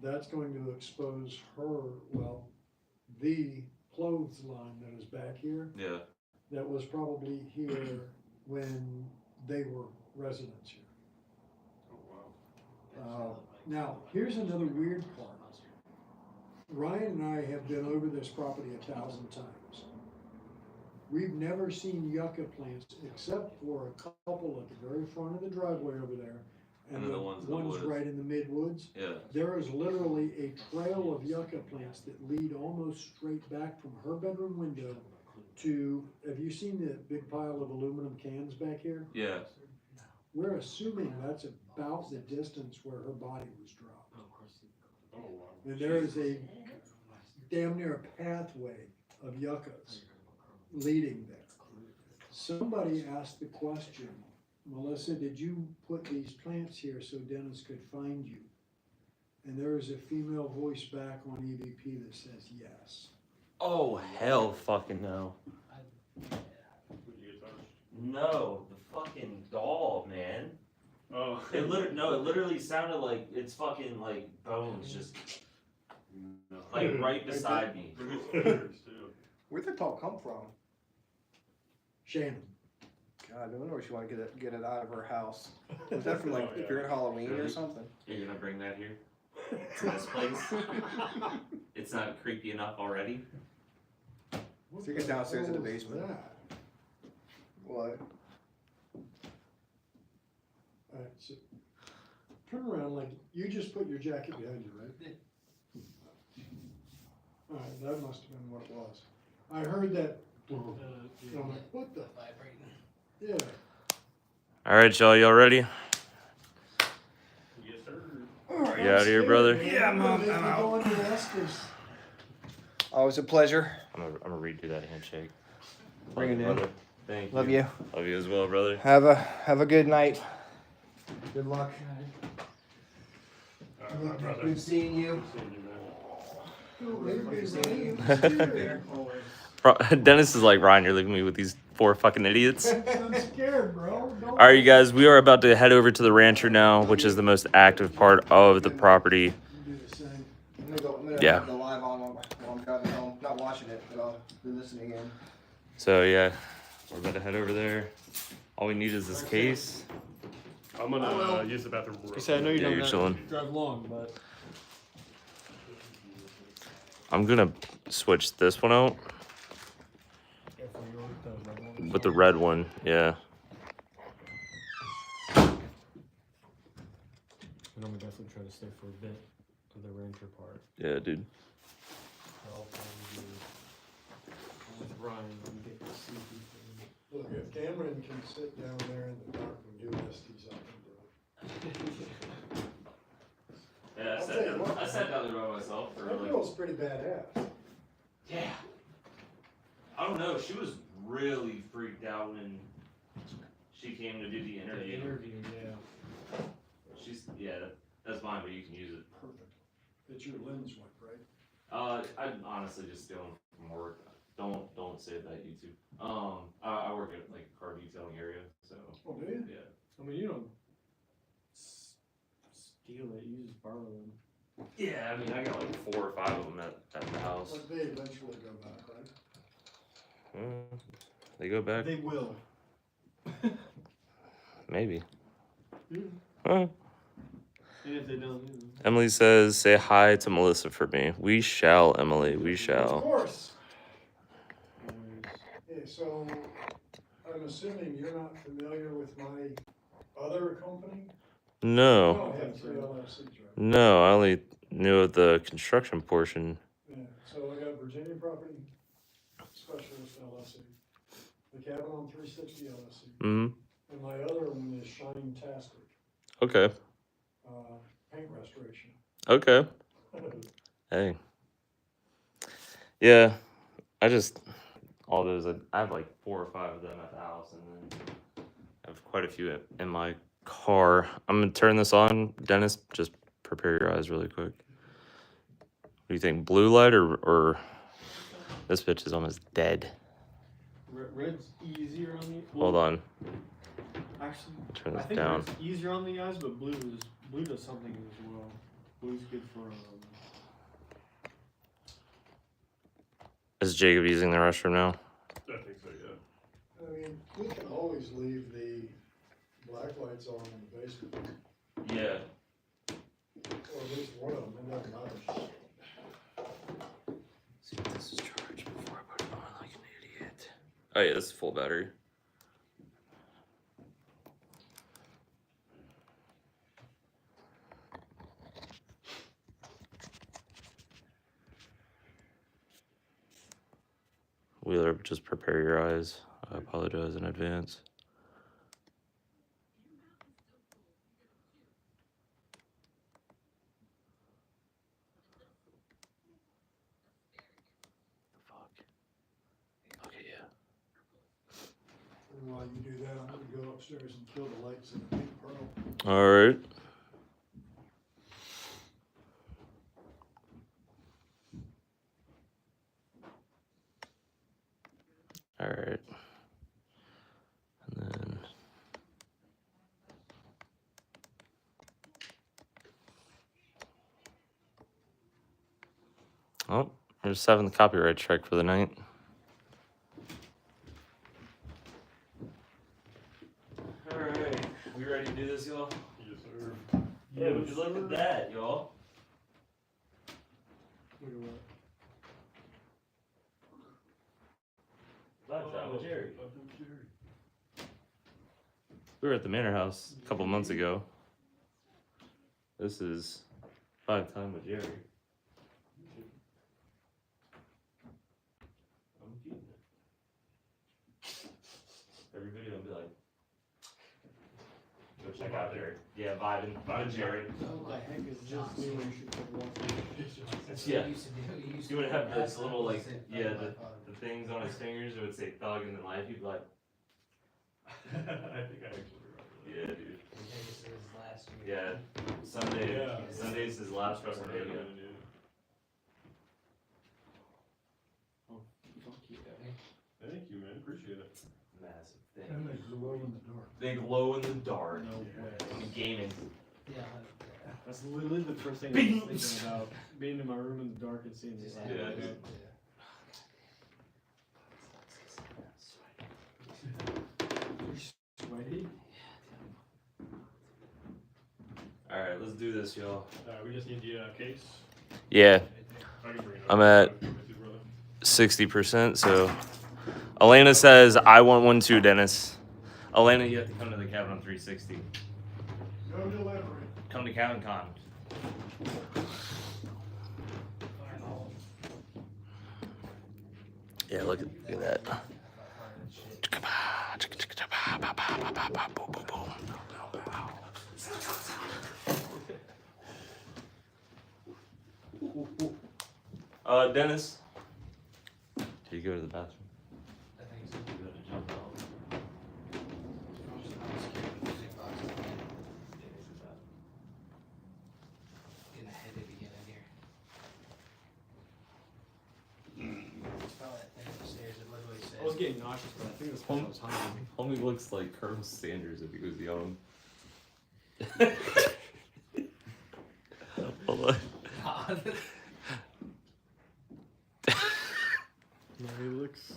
That's going to expose her, well, the clothes line that is back here, Yeah. that was probably here when they were residents here. Now, here's another weird part. Ryan and I have been over this property 1,000 times. We've never seen yucca plants except for a couple at the very front of the driveway over there. And then the ones in the woods. right in the mid-woods. Yeah. There is literally a trail of yucca plants that lead almost straight back from her bedroom window to, have you seen the big pile of aluminum cans back here? Yeah. We're assuming that's about the distance where her body was dropped. And there is a damn near a pathway of yuccas leading there. Somebody asked the question, Melissa, did you put these plants here so Dennis could find you? And there is a female voice back on EVP that says yes. Oh, hell fucking no. Did you get touched? No, the fucking doll, man. Oh. It literally sounded like it's fucking like bones just like right beside me. Look at the ears, too. Where'd the talk come from? Shannon. God, no wonder she wanted to get it out of her house. Was that from like Oh, yeah. during Halloween or something? You're gonna bring that here to this place? It's not creepy enough already. So you get downstairs in the What was basement. that? What? Alright, so turn around, like, you just put your jacket behind you, right? Alright, that must have been what it was. I heard that, and I'm like, what the? Yeah. All right, y'all ready? Yes, sir. Alright. You out of here, brother? Yeah, Mom, Maybe I'm go out. on your Estes. Always a pleasure. I'm gonna redo that handshake. Bring it in. Brother. Thank Love you. you. Love you as well, brother. Have a good night. Good luck. My brother. Good seeing you. Seeing you, man. Good seeing you. Dennis is like, Ryan, you're leaving me with these 4 fucking idiots. I'm scared, bro. Don't- All right, you guys, we are about to head over to the rancher now, which is the most active part of the property. You do the same. I'm gonna Yeah. have the live on while I'm driving home. Not watching it, but I'll be listening in. So yeah, we're about to head over there. All we need is this case. I'm gonna use the bathroom real I know you Yeah, don't you're have chilling. to drive long, but I'm gonna switch this one out with the red one. Yeah. I'm gonna definitely try to stay for a bit of the rancher part. Yeah, dude. I'll probably do with Ryan and get the CP thing. Look, if Cameron can sit down there in the dark and do this, he's up and do it. Yeah, I'll tell you what. I sat down there by myself for That like. girl's pretty badass. Yeah. I don't know. She was really freaked out when she came to do the interview. Yeah. That's mine, but you can use it. Perfect. It's your lens wipe, right? I'm honestly just stealing from work. Don't say that YouTube. I work at like car detailing area, so Oh, do you? yeah. I mean, you don't steal it, you just borrow them. Yeah, I mean I got like 4 or 5 of them at the house. But they eventually go back, right? They go back. They will. Maybe. Yeah. Huh. And if they don't, Emily says, "Say hi to Melissa for me." We shall, Emily. We Of shall. course. Yeah, so I'm assuming you're not familiar with my other company? You No. don't have three LLCs, right? No, I only knew of the construction portion. Yeah, so I got Virginia Property Specialist LLC, the Cabin on 360 LLC, Mm-hmm. and my other one is Shine-tastic, Okay. paint restoration. Okay. Hey. Yeah. All those, I have like 4 or 5 of them at the house, and then I have quite a few in my car. I'm gonna turn this on. Dennis, just prepare your eyes really quick. What do you think, blue light or this bitch is almost dead? red's easier on the. Hold on. Actually, Turn I this think down. red's easier on the eyes, but blue does something as well. Blue's good for Is Jacob using the restroom now? I think so, yeah. I mean, we can always leave the black lights on in the basement, Yeah. or at least one of them, it doesn't matter. See if this is charged before I put it on like an idiot. Oh yeah, this is full battery. Wheeler, just prepare your eyes. I apologize in advance. Fuck. Okay, yeah. And while you do that, I'm gonna go upstairs and kill the lights in the pink pearl. All right. All right. And then. Oh, we're just having the copyright strike for the night. All right, we ready to do this, y'all? Yes, sir. Yeah, would you look at that, y'all? Look at what? Laptop with Jerry. We were at the Manor House a couple months ago. This is 5 Time with Jerry. I'm keeping it. Every video I'll be like, go check out Jerry. Yeah, vibing with Jerry. What the heck is just new and should have That's Yeah. what he used to do. He used You would to have do this that. little like, Sit yeah, by my the father. things on his fingers. It would say thug and then life. You'd be like, I think I actually remember that. yeah, dude. I think this is his last year. Yeah, Yeah. Sunday's his last fucking video. Oh, fuck yeah. Thank you, man. Appreciate it. Massive And they thing. glow in the dark. They glow in the dark. No way. In gaming. Yeah. That's literally the first thing I was thinking about. Being in my room in the dark and seeing this. Just Yeah, have it. dude. Sweaty? All right, let's do this, y'all. We just need the case. Yeah, I can bring it I'm up. at- With you, brother. 60%. So, Elena says, "I want one too, Dennis." Elena, you have to come to the Cabin on 360. No delivery. Come to Cabin Con. Yeah, look at that. Dennis. Did you go to the bathroom? I think so. You gotta jump out. Getting headed again in here. Probably that thing upstairs, it literally says. I was getting nauseous, but I think that's because I was hungry. Homie looks like Colonel Sanders if he was young. Hold on. No, he looks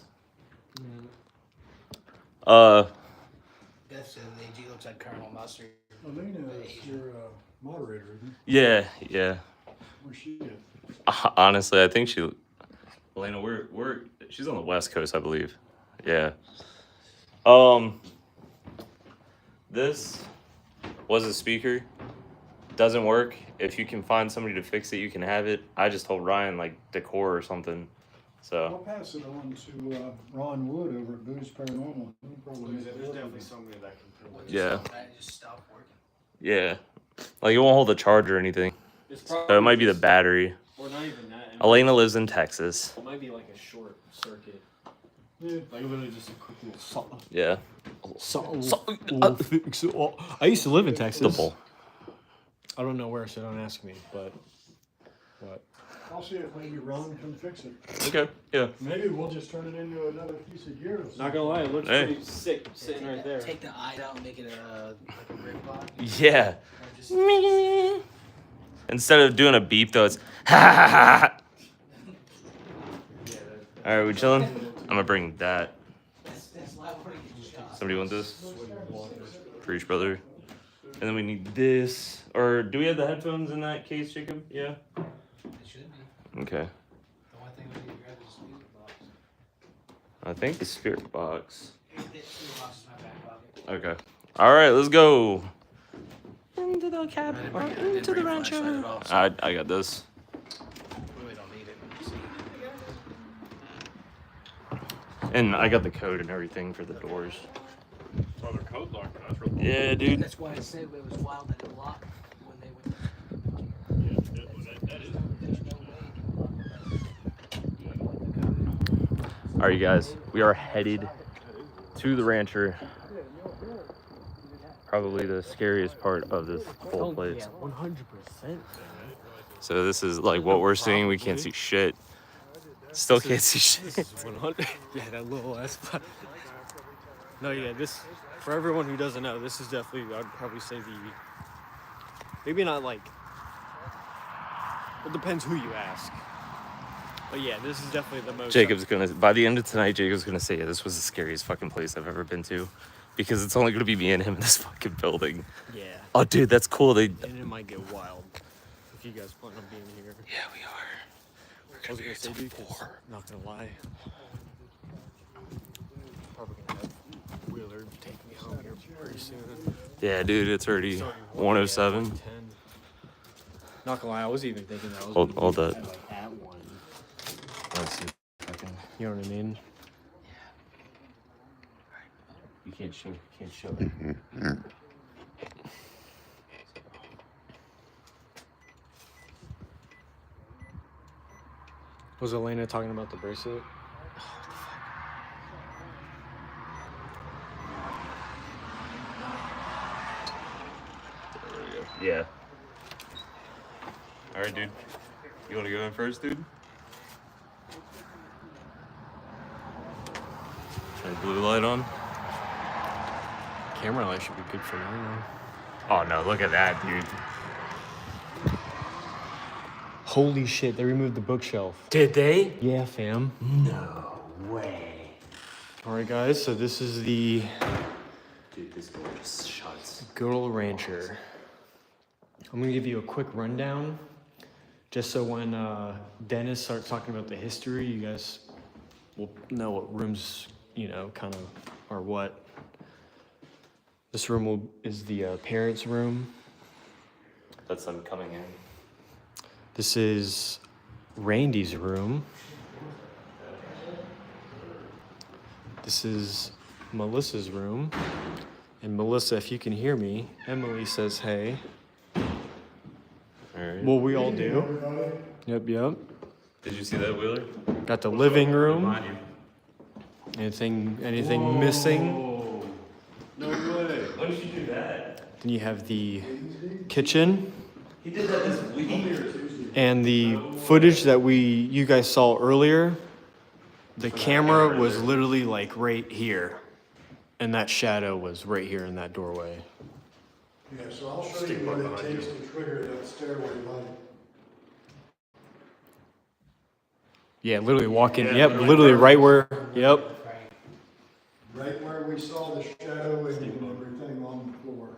That's the AG looks like Colonel Mustard. Elena is your moderator, isn't Yeah, yeah. Where's she at? Honestly, I think she. Elena, she's on the West Coast, I believe. Yeah. This was a speaker. Doesn't work. If you can find somebody to fix it, you can have it. I just told Ryan like decor or something. I'll So pass it on to Ron Wood over at Boo's Paranormal. He'll probably make it There's work. definitely somebody that can put it. yeah, That just stopped working. yeah. Like it won't hold the charge or anything. It's So it might be the just- battery. Or not even that. Elena lives in Texas. It might be like a short circuit. Yeah. Like literally just a quick little something. Yeah. Fix it all. I used to live in Texas. Double. I don't know where, so don't ask me. But I'll see if maybe Ron can fix it. Okay. Yeah. Maybe we'll just turn it into another piece of gear. not gonna lie, it looks Hey. pretty sick sitting right there. Take the eye out and make it like a brick block. Yeah. Or just, Instead of doing a beep though, it's ha ha ha. All right, we chilling? I'm gonna bring that. that's why I want to get shot. Somebody want this? Preach, brother. And then we need this. Or do we have the headphones in that case, Jacob? Yeah. It should be. Okay. The one thing we need to grab is the speaker box. I think the spirit box. Here, the speaker box is my back pocket. Okay. All right, let's go. Into the cabin. I didn't bring a flashlight at all, so I got this. we really don't need it. See. And I got the code and everything for the doors. Oh, their code locked. That's really Yeah, dude. That's why I said it was wild that it locked when they went. that is. There's no way. All right, you guys. We are headed to the rancher. Probably the scariest part of this whole place. 100%. So this is like what we're seeing. We can't see shit. Still can't see shit. This is 100. Yeah, that little ass spot. No, yeah, this, for everyone who doesn't know, this is definitely, I'd probably say maybe not like, it depends who you ask. But yeah, this is definitely the most. Jacob's gonna, by the end of tonight, Jacob's gonna say, yeah, this was the scariest fucking place I've ever been to. Because it's only gonna be me and him in this fucking building. Yeah. Oh, dude, that's cool. And it might get wild if you guys plan on being here. Yeah, we are. I was gonna say, dude, 'cause not gonna lie. Probably gonna have Wheeler take me home here pretty soon. Yeah, dude, it's already 107. 10. Not gonna lie, I was even thinking that I was Hold gonna be that. like at 1. Let's see. Fucking, You know what I mean? you can't show it. Was Elena talking about the bracelet? Yeah. All right, dude. You want to go in first, dude? Turn the blue light on. Camera light should be good for now. Oh no! Look at that, dude. Holy shit, they removed the bookshelf. Did they? Yeah, fam. No way. Alright, guys, so this is the Dude, this door just shuts. Girl Rancher. I'm gonna give you a quick rundown, just so when Dennis starts talking about the history, you guys will know what rooms, you know, kind of are what. This room is the parents' room. That's them coming in. This is Randy's room. This is Melissa's room. And Melissa, if you can hear me, Emily says hey. All right. Well, we all do. Everybody? Yep. Did you see that, Wheeler? Got the living room. Behind you. Anything missing? No way. When did you do that? Then you have the kitchen He did that this week. and the footage that you guys saw earlier. The camera was literally like right here, and that shadow was right here in that doorway. Yeah, so I'll show you what it takes to trigger that stairway light. Yeah, literally walking. Yep, literally right where. Yep. right where we saw the shadowing and everything on the floor.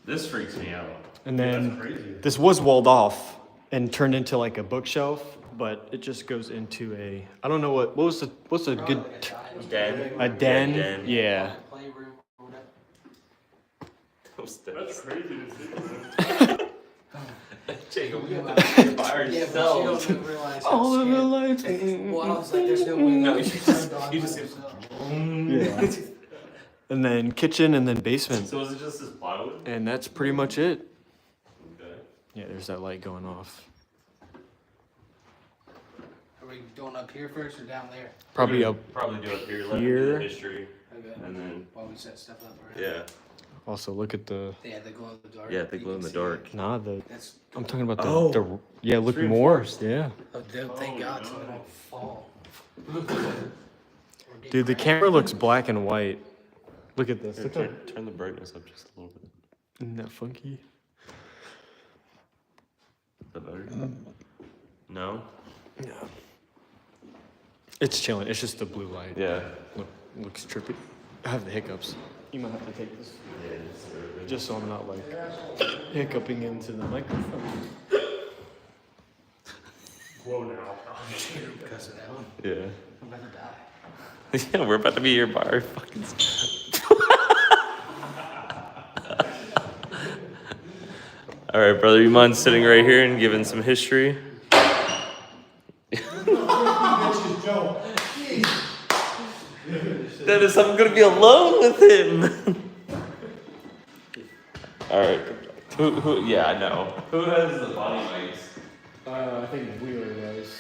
This freaks me out. And That's then crazy. this was walled off and turned into like a bookshelf, but it just goes into a, I don't know what's a good, Den. a den? Den. Yeah. Playroom or whatever. That's crazy to see, man. Jacob, we Yeah, got but- to be by Yeah, but you ourselves. don't realize how All of the scared- lights. Well, I was like, there's no way. No, that you was just- turned on you by just- themselves. Yeah. And then kitchen and then basement. So is it just this plywood? And that's pretty much it. Okay. Yeah, there's that light going off. Are we going up here first or down there? Probably up. Probably do it here. Let me do Here. the history, Okay. and then While we set stuff up around. yeah, Also, look at the. They had the glow in the dark. yeah, they You glow in can the see dark. it. Nah, That's. I'm talking about the. Oh. Yeah, look It's more. reinforced. Yeah. Oh, dude, thank Oh, God, so no. it don't fall. Dude, the camera looks black and white. Look at this. Here, Look how, turn the brightness up just a little bit. isn't that funky? Is that better? No. Yeah. It's chilling. It's just the blue light. Yeah. Looks trippy. I have the hiccups. You might have to take this. Just so I'm not like hiccuping into the microphone. Whoa now. Cuss it out. Yeah. I'm about to die. Yeah, we're about to be here by our fucking. All right, brother. You mind sitting right here and giving some history? Dennis, I'm gonna be alone with him. All right. Who? Yeah, I know. Who has the body mics? I think Wheeler does.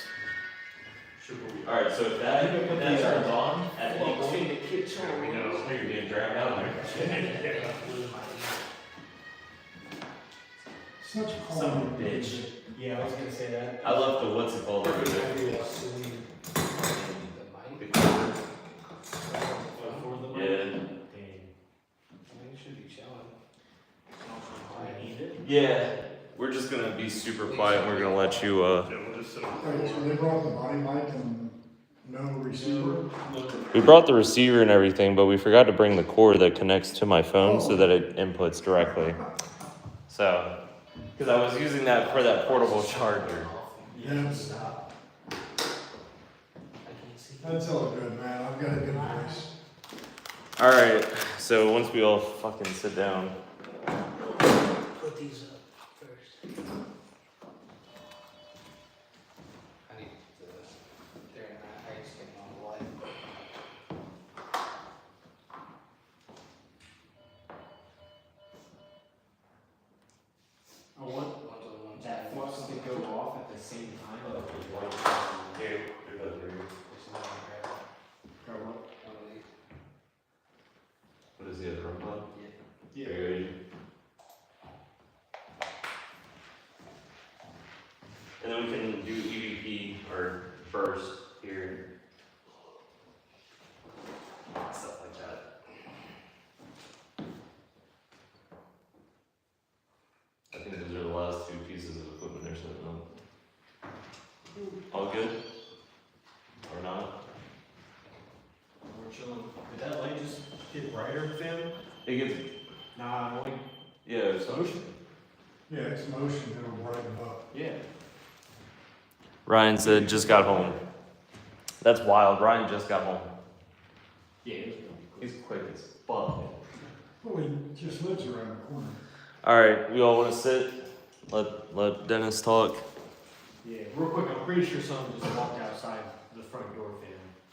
All right. So if that turns on at any point, we know you're getting dragged out there. Such Son of a bitch. Yeah, I was gonna say that. I left the what's it called over there. The mic. The cord. Yeah. You should be chilling. Yeah. We're just gonna be super quiet. And we're gonna let you. Yeah, we'll just sit on the Right, so they brought the body mic and no receiver. We brought the receiver and everything, but we forgot to bring the cord that connects to my phone so that it inputs directly. So, because I was using that for that portable charger. Yes, I can't see. that's all good, man. I've got a good voice. All right. So once we all fucking sit down. Put these up first. I need the, there, I just get on the light. I want that flux to go off at the same time. What is the other room called? Yeah. And then we can do EVP or first here. Stuff like that. I think those are the last two pieces of equipment they're setting up. All good? Or not? We're chilling. Did that light just get brighter, Fam? It gets, Nah, like yeah, it's motion. Yeah, it's motion that'll brighten up. Yeah. Ryan said just got home. That's wild. Ryan just got home. Yeah. He's quick as fuck. Well, he just lives around the corner. All right, we all want to sit. Let Dennis talk. Yeah. Real quick, I'm pretty sure someone just walked outside the front door,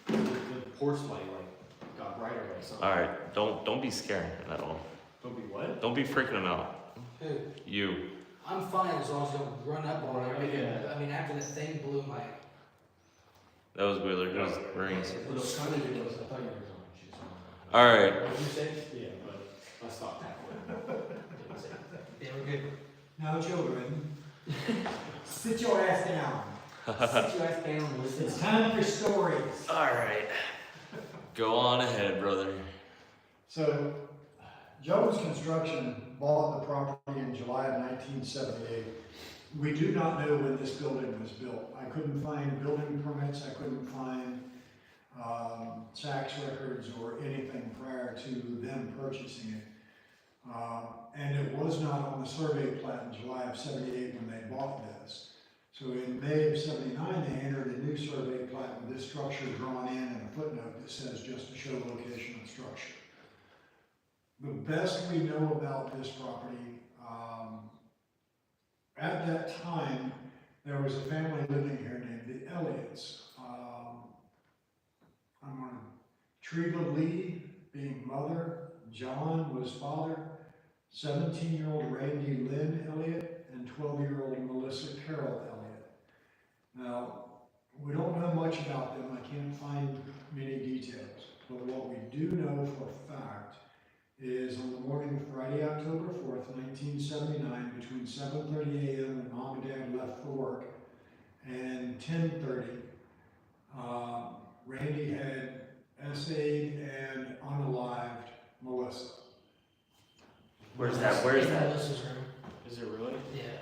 Fam. The porch light like got brighter like something. All right, don't be scaring him at all. Don't be what? Don't be freaking him out. Who? You. I'm fine as long as you don't run up on it. Yeah. I mean, after the thing blew my. That was Wheeler. It was rings. It was kind of ridiculous. I thought you were on. She's on. All right. What did you say? Yeah, but I stopped halfway. Yeah, we're good. Now, children, sit your ass down. Sit your ass down and listen. It's time for stories. All right. Go on ahead, brother. So, Jones Construction bought the property in July of 1978. We do not know when this building was built. I couldn't find building permits, I couldn't find tax records or anything prior to them purchasing it. And it was not on the survey plat in July of '78 when they bought this. So in May of '79, they entered a new survey plat with this structure drawn in and a footnote that says just to show location of structure. The best we know about this property, at that time, there was a family living here named the Elliots. I'm going to Treva Lee being mother, John was father, 17-year-old Randy Lynn Elliott, and 12-year-old Melissa Carol Elliott. Now, we don't know much about them. I can't find many details. But what we do know for a fact is on the morning of Friday, October 4th, 1979, between 7:30 a.m. when Mom and Dad left for work and 10:30, Randy had essayed and unalived Melissa. Where's that? Where is that? Melissa's room. Is it really? Yeah.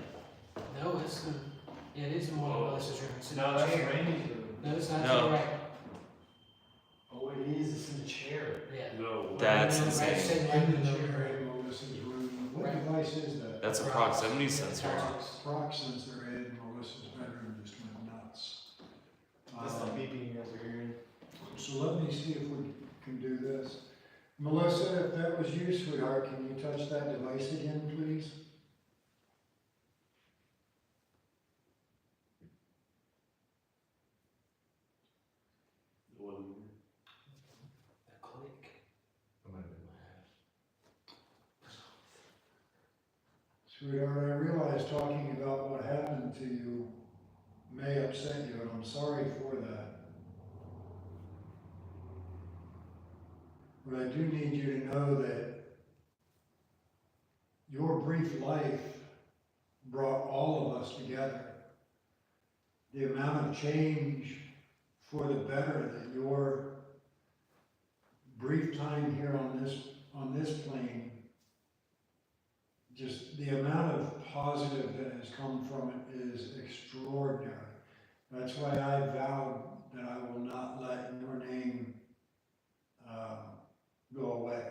No, it's yeah, it is in one of Melissa's rooms. It's in No, the that's chair. Randy's room. No, it's not. No. You're right. Oh, it is, it's in the chair. Yeah. No. That's Right, insane. right, sitting right In in the the chair chair. in Melissa's room. What Right. device is that? That's a proximity sensor. Prox sensor in Melissa's bedroom just went nuts. That's the beeping you guys are hearing. So let me see if we can do this. Melissa, if that was you, sweetheart, can you touch that device again, please? It wasn't me. A click. Sweetheart, I realize talking about what happened to you may upset you, and I'm sorry for that. But I do need you to know that your brief life brought all of us together. The amount of change for the better that your brief time here on this plane, just the amount of positive that has come from it is extraordinary. That's why I vowed that I will not let your name go away.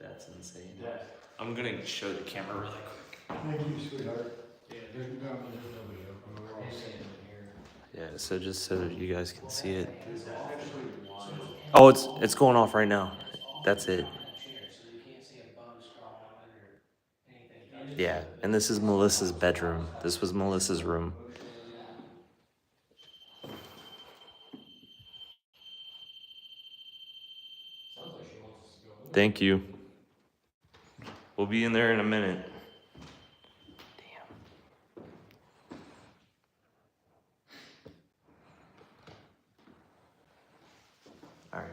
That's insane. Yeah. I'm gonna show the camera really quick. Thank you, sweetheart. Yeah, there's nobody up. I mean, we're all sitting here. Yeah, so just so that you guys can see it. There's actually one. Oh, it's going off right now. That's it. Yeah, and this is Melissa's bedroom. This was Melissa's room. Thank you. We'll be in there in a minute. Damn. All right.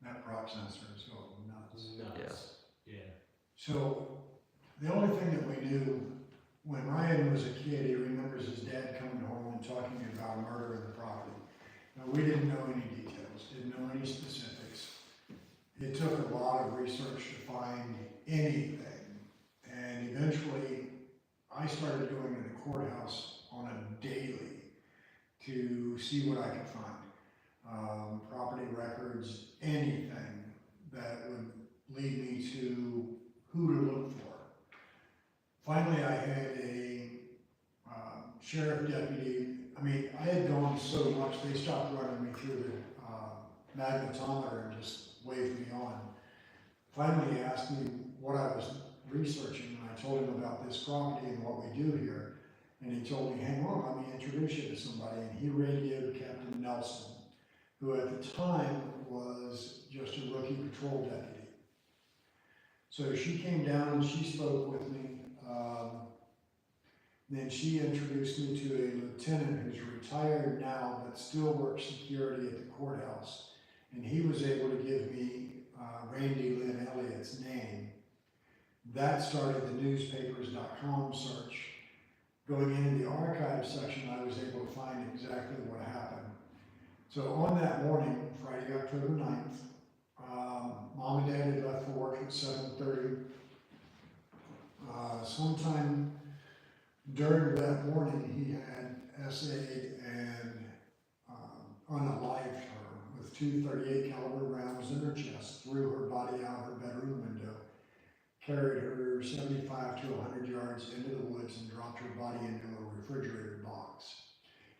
That proc sensor is going nuts. Nuts. Yeah. So the only thing that we knew when Ryan was a kid, he remembers his dad coming home and talking about a murder in the property. Now, we didn't know any details, didn't know any specifics. It took a lot of research to find anything. And eventually, I started going to the courthouse on a daily to see what I could find. Property records, anything that would lead me to who to look for. Finally, I had a sheriff deputy. I mean, I had gone so much, they stopped running me through the magnetometer and just waved me on. Finally, he asked me what I was researching, and I told him about this property and what we do here. And he told me, hang on, let me introduce you to somebody. And he radioed Captain Nelson, who at the time was just a rookie patrol deputy. So she came down and she spoke with me. Then she introduced me to a lieutenant who's retired now but still works security at the courthouse. And he was able to give me Randy Lynn Elliott's name. That started the newspapers.com search. Going into the archive section, I was able to find exactly what happened. So on that morning, Friday, October 9th, Mom and Dad had left for work at 7:30. Sometime during that morning, he had essayed and unalived her with two .38 caliber rounds in her chest, threw her body out her bedroom window, carried her 75 to 100 yards into the woods and dropped her body into a refrigerator box.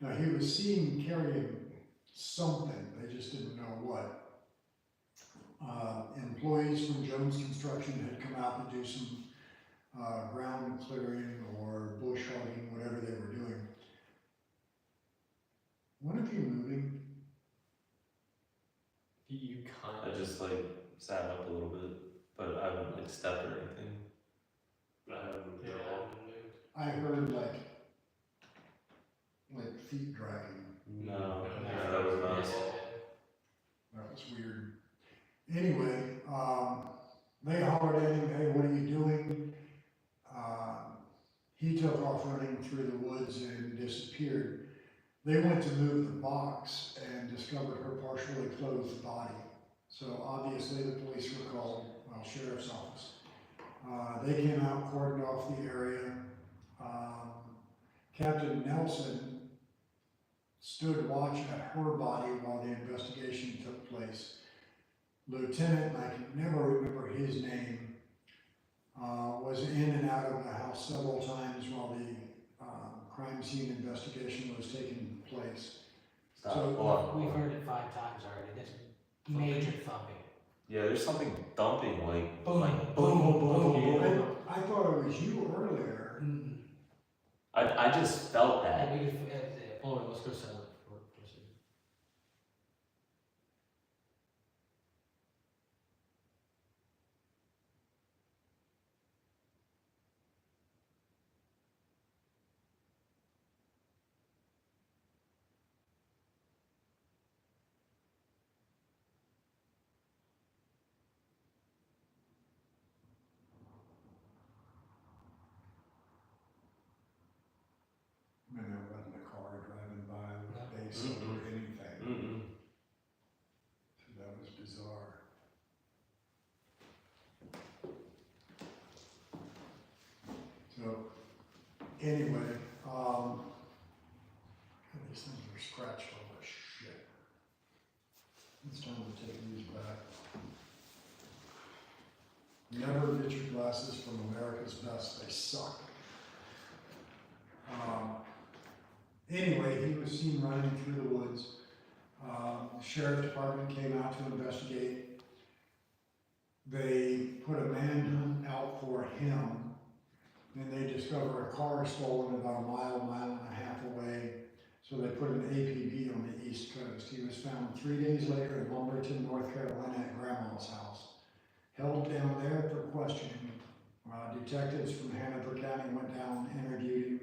Now he was seen carrying something, they just didn't know what. Employees from Jones Construction had come out to do some ground clearing or bush hogging, whatever they were doing. When are you moving? You I kind just like sat up a little bit, but I haven't like stepped or anything. I haven't Yeah. at all. I heard like feet dragging. No, yeah, that was us. That was weird. Anyway, they hollered at him, hey, what are you doing? He took off running through the woods and disappeared. They went to move the box and discovered her partially clothed body. So obviously the police were called, sheriff's office. They came out, cordoned off the area. Captain Nelson stood watch at her body while the investigation took place. Lieutenant, I can never remember his name, was in and out of the house several times while the crime scene investigation was taking place. Stop. So, Hold on. We've heard it 5 times already. That's major thumping. Yeah, there's something thumping, like Boom, like boom, boom, boom, boom. I thought it was you earlier. Mm-mm. I just felt that. Yeah, we could, hold on, let's go silent for a second. And there wasn't a car driving by with bass Mm-mm. or anything. Mm-mm. So that was bizarre. So, anyway, these things are scratched all the shit. It's time to take these back. Never get your glasses from America's Best, they suck. Anyway, he was seen running through the woods. The sheriff department came out to investigate. They put a manhunt out for him. Then they discover a car stolen about a mile and a half away. So they put an APB on the East Coast. He was found 3 days later in Lumberton, North Carolina at Grandma's house. Held down there for questioning. Detectives from Hanover County went down and interviewed him.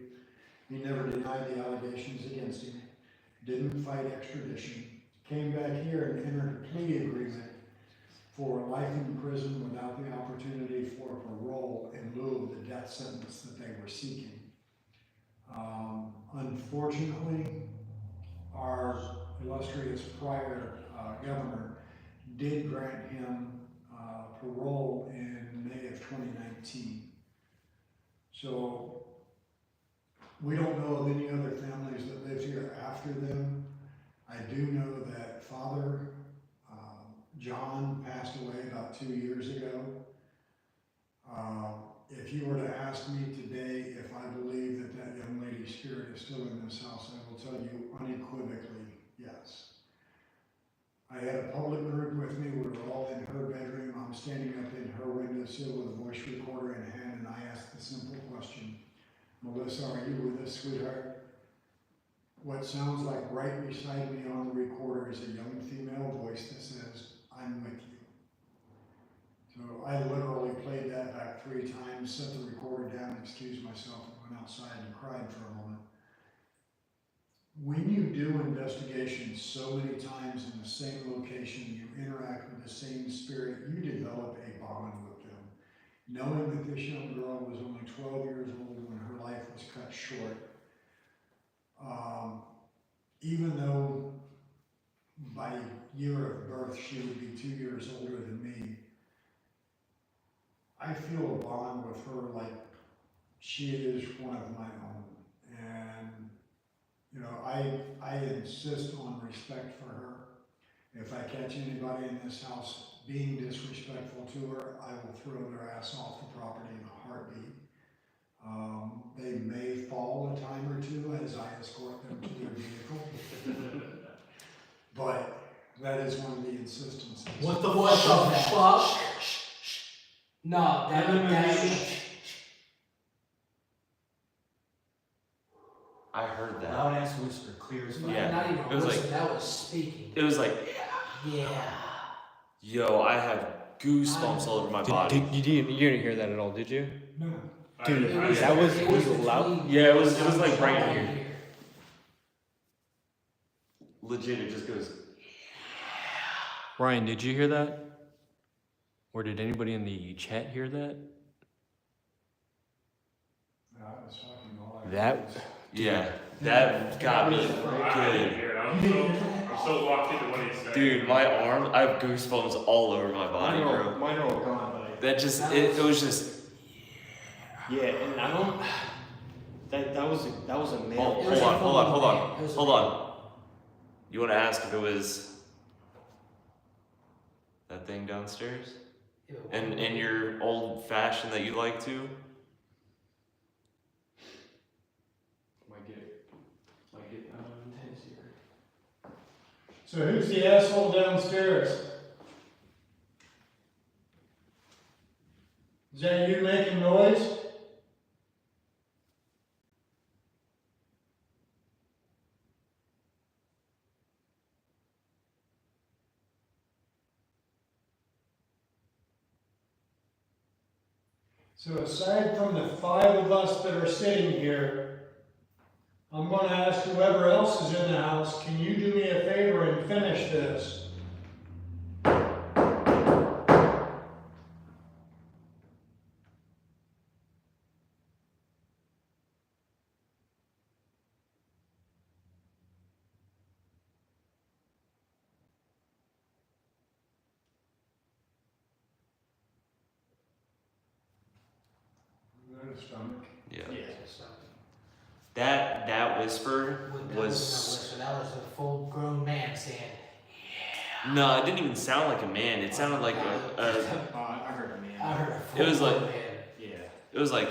He never denied the allegations against him. Didn't fight extradition. Came back here and entered a plea agreement for life in prison without the opportunity for parole in lieu of the death sentence that they were seeking. Unfortunately, our illustrious prior governor did grant him parole in May of 2019. So we don't know of any other families that lived here after them. I do know that Father John passed away about 2 years ago. If you were to ask me today if I believe that that young lady's spirit is still in this house, I will tell you unequivocally, yes. I had a public group with me. We were all in her bedroom. I'm standing up in her windowsill with a voice recorder in hand, and I asked the simple question, Melissa, are you with us, sweetheart? What sounds like right beside me on the recorder is a young female voice that says, I'm with you. So I literally played that back 3 times, set the recorder down, excused myself, and went outside and cried for a moment. When you do investigations so many times in the same location, you interact with the same spirit, you develop a bond with them. Knowing that this young girl was only 12 years old when her life was cut short, even though by year of birth she would be 2 years older with her like she is one of my own. And, you know, I insist on respect for her. If I catch anybody in this house being disrespectful to her, I will throw their ass off the property in a heartbeat. They may fall a time or two as I escort them to their vehicle. But that is one of the insistencies. What the fuck? No, that I heard that. Loud ass whisper, clear as fuck. Yeah. not even It was whisper, like- that was speaking. It was like, Yeah. yo, I have goosebumps all over my body. You didn't hear that at all, did you? No. Dude, It was- that was it was loud. between- Yeah, it was like right here. Legit, it just goes. Ryan, did you hear that? Or did anybody in the chat hear that? I was talking all I That- was- Yeah, that got me I didn't good. hear it. I'm so locked into what he said. Dude, my arm, I have goosebumps all over my body, bro. Mine are all gone, but That just, it was just. yeah, and I don't. That was a Oh, male. hold on. You want to ask if it was that thing downstairs? And in your old fashion that you like to? Might get intense here. So who's the asshole downstairs? Is that you making noise? So aside from the 5 of us that are sitting here, I'm going to ask whoever else is in the house, can you do me a favor and finish this? Stomach. Yeah. So, That whisper that was. wasn't a whisper, that was a full grown man saying, No, it didn't even sound like a man. It sounded like I heard a man. I heard a full It was like- grown man. Yeah. it was like,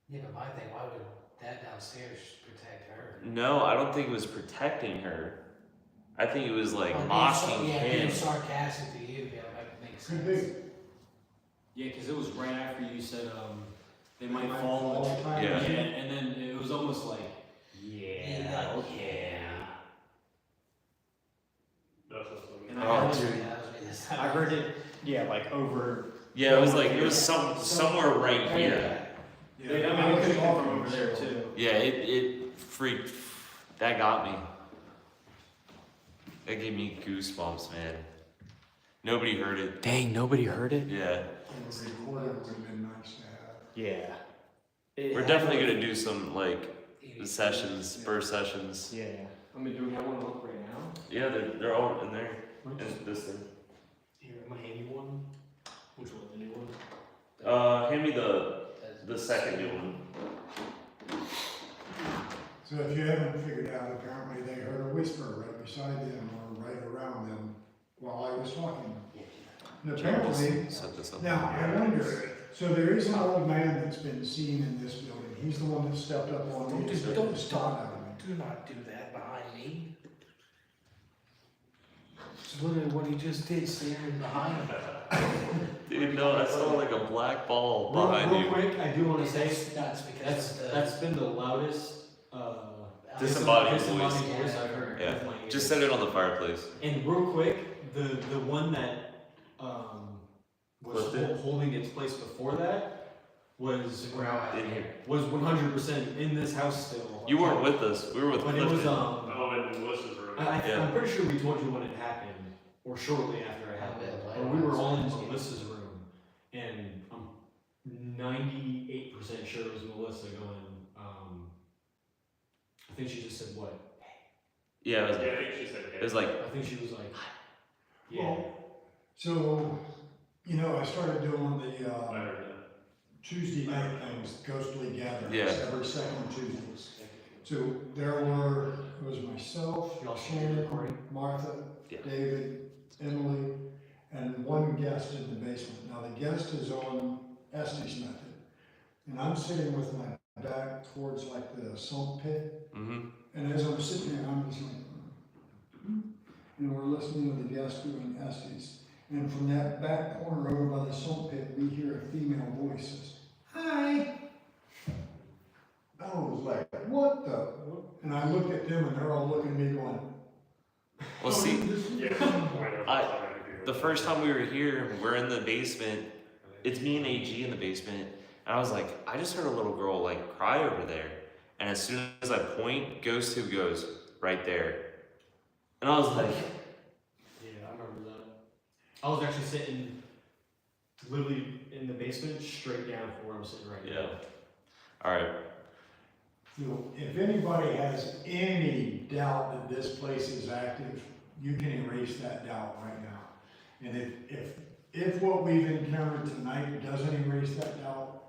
Yeah, but my thing, why would that downstairs protect her? no, I don't think it was protecting her. I think it was like Or being mocking yeah, him. being sarcastic to you, yeah, that makes Could sense. be. Yeah, because it was right after you said they might might fall. fall all the time. Yeah. And then it was almost like Yeah, okay. That's what's up. And Oh, I heard dude. it. That was me this time. I heard it. Yeah, like over. Yeah, it was like, it was somewhere right here. I mean, it could have come from over there too. Yeah, it freaked. That got me. That gave me goosebumps, man. Nobody heard it. Dang, nobody heard it. Yeah. A recorder would have been nice to have. Yeah. We're definitely gonna do some like sessions, burst sessions. Yeah. I mean, do we have one up right now? Yeah, they're all in there. In this thing. Here, I'm gonna hand you one. Which one? The new one? Hand me the second new one. So if you haven't figured out, apparently they heard a whisper right beside them or right around them while I was talking. And apparently, Set this up. now I wonder, so there is an old man that's been seen in this building. He's the one that stepped up on me and took the spot out of me. Do not do that behind me. It's literally what he just did, staring behind him. Dude, no, I saw like a black ball behind real you. quick, I do want to say That's because that's been the loudest Disembodied disembodied voice. voice I've heard. Yeah. with my ears. Just set it on the fireplace. And real quick, the one that was Flipped it? holding its place before that was In here. was 100% in this house still. You weren't with us. We were with But it was Clifton. Oh, in Melissa's room. Yeah. I'm pretty sure we told you when it happened, or shortly after it happened. Yeah, But we were all in yeah. Melissa's room, and I'm 98% sure it was Melissa going. I think she just said what? Yeah, it was, Yeah, I think she said it was like, I think she was like, yeah. Well, so You know, I started doing the, I heard that. Tuesday night things, ghostly gatherings, Yeah. every second Tuesdays. So there were, it was myself, Shannon, Martha, Yeah. David, Emily, and one guest in the basement. Now the guest is on Estes method. And I'm sitting with my back towards like the sump pit. Mm-hmm. And as I'm sitting there, I'm just like, and we're listening to the guest doing Estes. And from that back corner over by the sump pit, we hear a female voice says, "Hi." I was like, what the? And I looked at them and they're all looking at me going, Well, see, Yeah. the first time we were here, we're in the basement. It's me and AG in the basement. And I was like, I just heard a little girl like cry over there. And as soon as I point, Ghost Who goes right there. And I was like, Yeah, I remember that. I was actually sitting literally in the basement, straight down from where I'm sitting right now. all right. you know, if anybody has any doubt that this place is active, you can erase that doubt right now. And if what we've encountered tonight doesn't erase that doubt,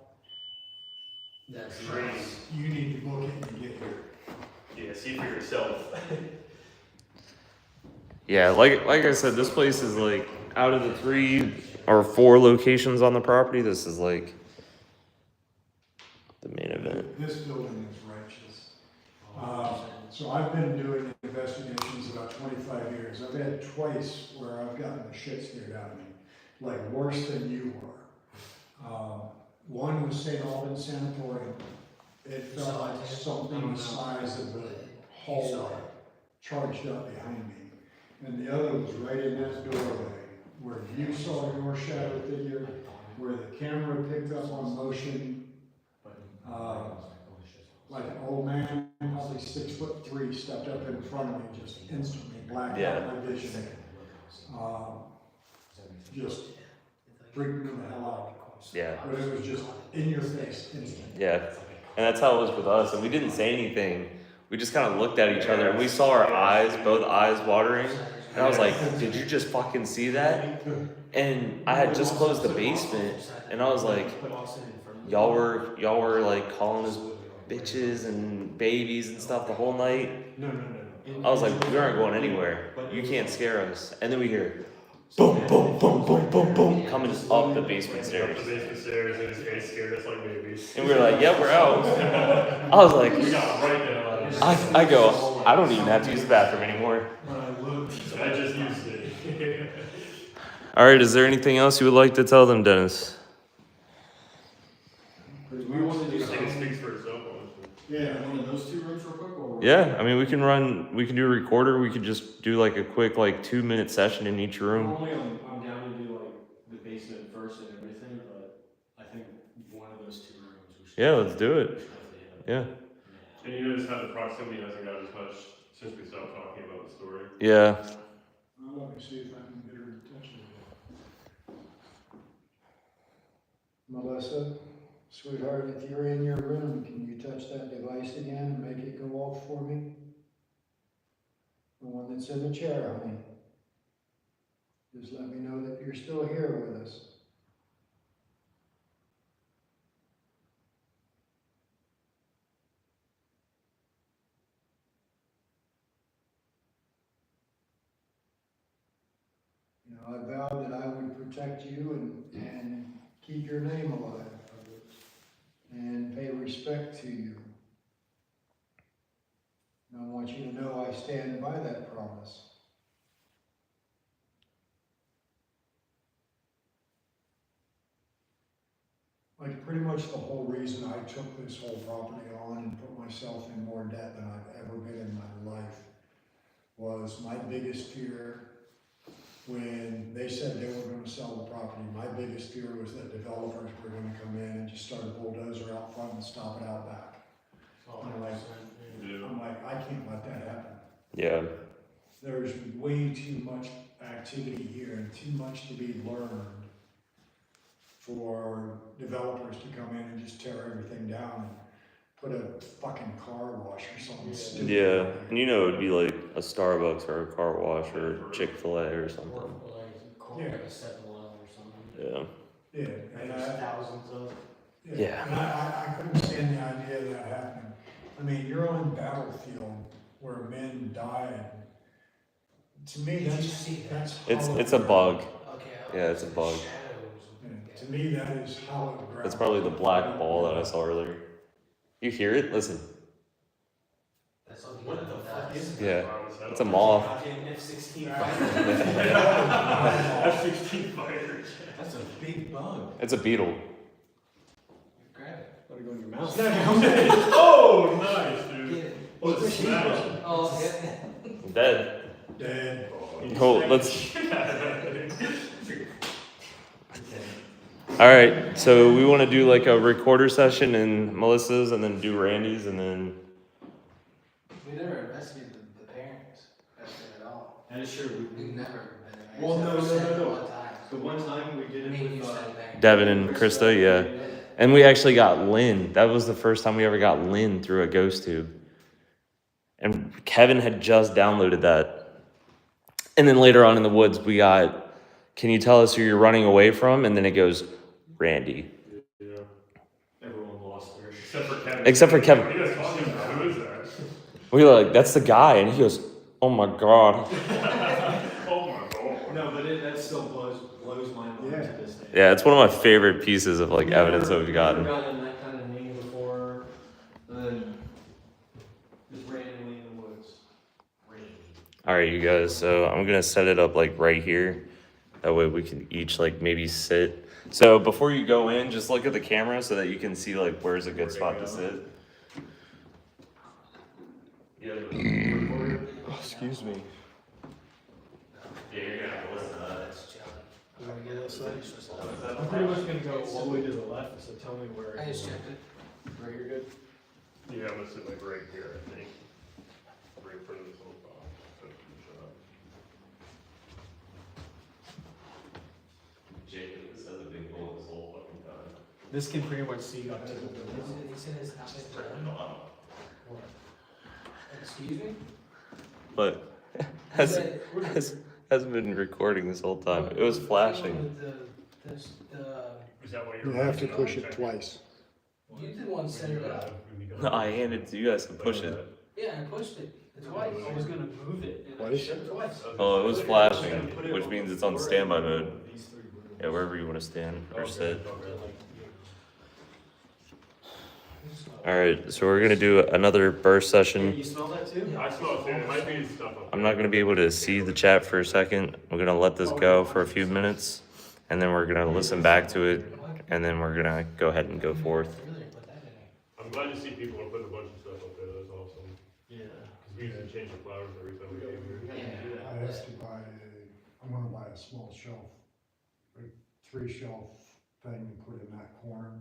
That's nice. you need to book it and get here. Yeah, see for yourself. Yeah, like I said, this place is like out of the 3 or 4 locations on the property. This is like the main event. This building is righteous. So I've been doing investigations about 25 years. I've had twice where I've gotten the shit scared out of me, like worse than you were. One was St. Albans Sanatorium. It felt like something the size of the hallway charged up behind me. And the other was right in that doorway where you saw your shadow figure, where the camera picked up on motion. Like an old man, probably 6'3", stepped up in front of me, just instantly blacked out my vision. Just freaked me the hell out. Yeah. But it was just in your face, instant. Yeah. And that's how it was with us. And we didn't say anything. We just kind of looked at each other and we saw our eyes, both eyes watering. And I was like, did you just fucking see that? And I had just closed the basement and I was like, y'all were like calling us bitches and babies and stuff the whole night. No. I was like, we aren't going anywhere. You can't scare us. And then we hear boom, boom, boom, boom, boom, boom, coming up the basement stairs. Up the basement stairs, and they scared us like babies. And we were like, yeah, we're out. I was like, We got right down. I go, I don't even have to use the bathroom anymore. I just used it. All right, is there anything else you would like to tell them, Dennis? We wanted to do I think it something. speaks for itself, honestly. Yeah, one of those 2 rooms real quick, or? Yeah, I mean, we can do a recorder. We could just do like a quick 2-minute session in each room. Normally, I'm down to do like the basement first and everything, but I think one of those 2 rooms. We should Yeah, let's do it. definitely hit. Yeah. And you notice how the proximity hasn't got as much since we stopped talking about the story. Yeah. Well, let me see if I can get her in touch with you. Melissa, sweetheart, if you're in your room, can you touch that device again and make it go off for me? The one that's in the chair, honey. Just let me know that you're still here with us. You know, I vowed that I would protect you and keep your name alive and pay respect to you. And I want you to know I stand by that promise. Like pretty much the whole reason I took this whole property on and put myself in more debt than I've ever been in my life was my biggest fear. When they said they were going to sell the property, my biggest fear was that developers were going to come in and just start a bulldozer out front and stop it out back. I'm like, I can't let that happen. Yeah. There's way too much activity here and too much to be learned for developers to come in and just tear everything down and put a fucking car wash or something stupid. Yeah. And you know, it'd be like a Starbucks or a car wash or Chick-fil-A or something. Or like, call Yeah. it a 7-Eleven or something. Yeah. Yeah, And and there's thousands of. Yeah. And I couldn't stand the idea of that happening. I mean, you're on battlefield where men died. To me, Did you that's, see that? It's a bug. Okay. Yeah, it's a bug. Shadows. Yeah, to me, that is hallowed ground. That's probably the black ball that I saw earlier. You hear it? Listen. That's all What the fuck is that? Yeah. It's a moth. Fucking F-16 F-16 fighters. That's a big bug. It's a beetle. Grab it. Let it go in your mouth. Oh, nice, dude. Get it. Oh, it's smashed. Oh, yeah. Dead. Dead. Oh, let's. All right, so we want to do like a recorder session in Melissa's, and then do Randy's, and then. We never investigated the parents at all. That is true. We've never been. Well, no. One time. The one time we did Me it and you with, sat there. Devin and Krista, yeah. And we actually got Lynn. That was the first time we ever got Lynn through a ghost tube. And Kevin had just downloaded that. And then later on in the woods, we got, can you tell us who you're running away from? And then it goes, Randy. Yeah. everyone lost theirs. Except for Kevin. Except for Kevin. What are you guys talking about? Who is that? We were like, that's the guy. And he goes, oh my God. Oh my God. No, but that still blows my mind Yeah. to this day. Yeah, it's one of my favorite pieces of like evidence that we've gotten. Never gotten that kind of name before, and then just randomly in the woods. All right, you guys. So I'm gonna set it up like right here. That way we can each like maybe sit. So before you go in, just look at the camera so that you can see like where's a good spot to sit. Excuse me. Yeah, you're gonna have to listen to that. I'm pretty much gonna go all the way to the left, so tell me where. I just checked it. Where you're good? Yeah, I'm gonna sit like right here, I think. Right in front of this little box. Jacob, this has a big hole this whole fucking time. This can pretty much see up to the. He said it's not been done. Excuse me? But has been recording this whole time. It was flashing. Is that why You you're? have to push it twice. You did one center up. No, I handed it to you guys to push it. Yeah, I pushed it twice. I was gonna move it. and I Twice? should have twice. Oh, it was flashing, which means it's on standby mode. Yeah, wherever you want to stand or sit. All right, so we're gonna do another burst session. You smell that too? I smell it too. It might be stuff up I'm not gonna be able to see the chat for a second. We're gonna let this go for a few minutes, and then we're gonna listen back to it, and then we're gonna go ahead and go forth. I'm glad to see people are putting a bunch of stuff up there. That's awesome. Yeah. Because we usually change the flowers every time we came here. I have to buy I'm gonna buy a small shelf, a 3-shelf thing and put in that corner.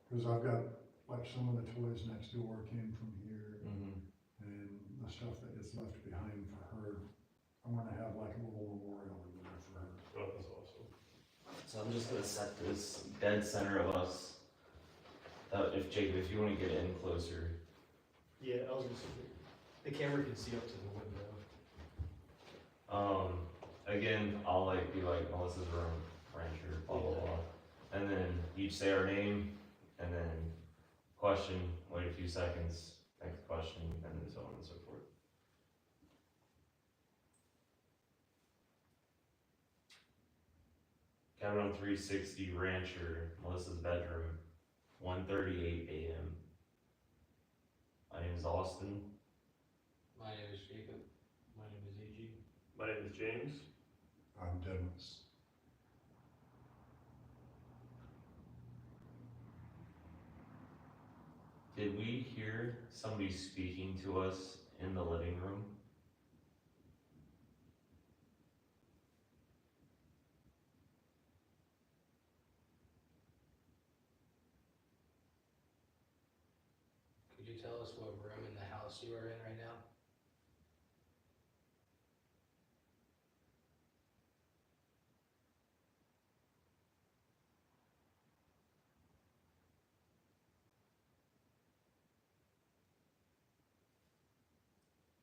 Cause I've got, like, some of the toys next door came from here, and the stuff that gets left behind for her, I'm gonna have like a little memorial in there for her. Oh, that's awesome. So I'm just gonna set this dead center of us. If Jacob, if you wanna get in closer. Yeah, I was gonna say, the camera can see up to the window. Again, I'll like be like Melissa's room, rancher, blah blah blah. And then each say our name, and then question, wait a few seconds, next question, and then so on and so forth. Cabin on 360 Rancher, Melissa's bedroom, 1:38 a.m. My name is Austin. My name is Jacob. My name is AG. My name is James. I'm Dennis. Did we hear somebody speaking to us in the living room? Could you tell us what room in the house you are in right now?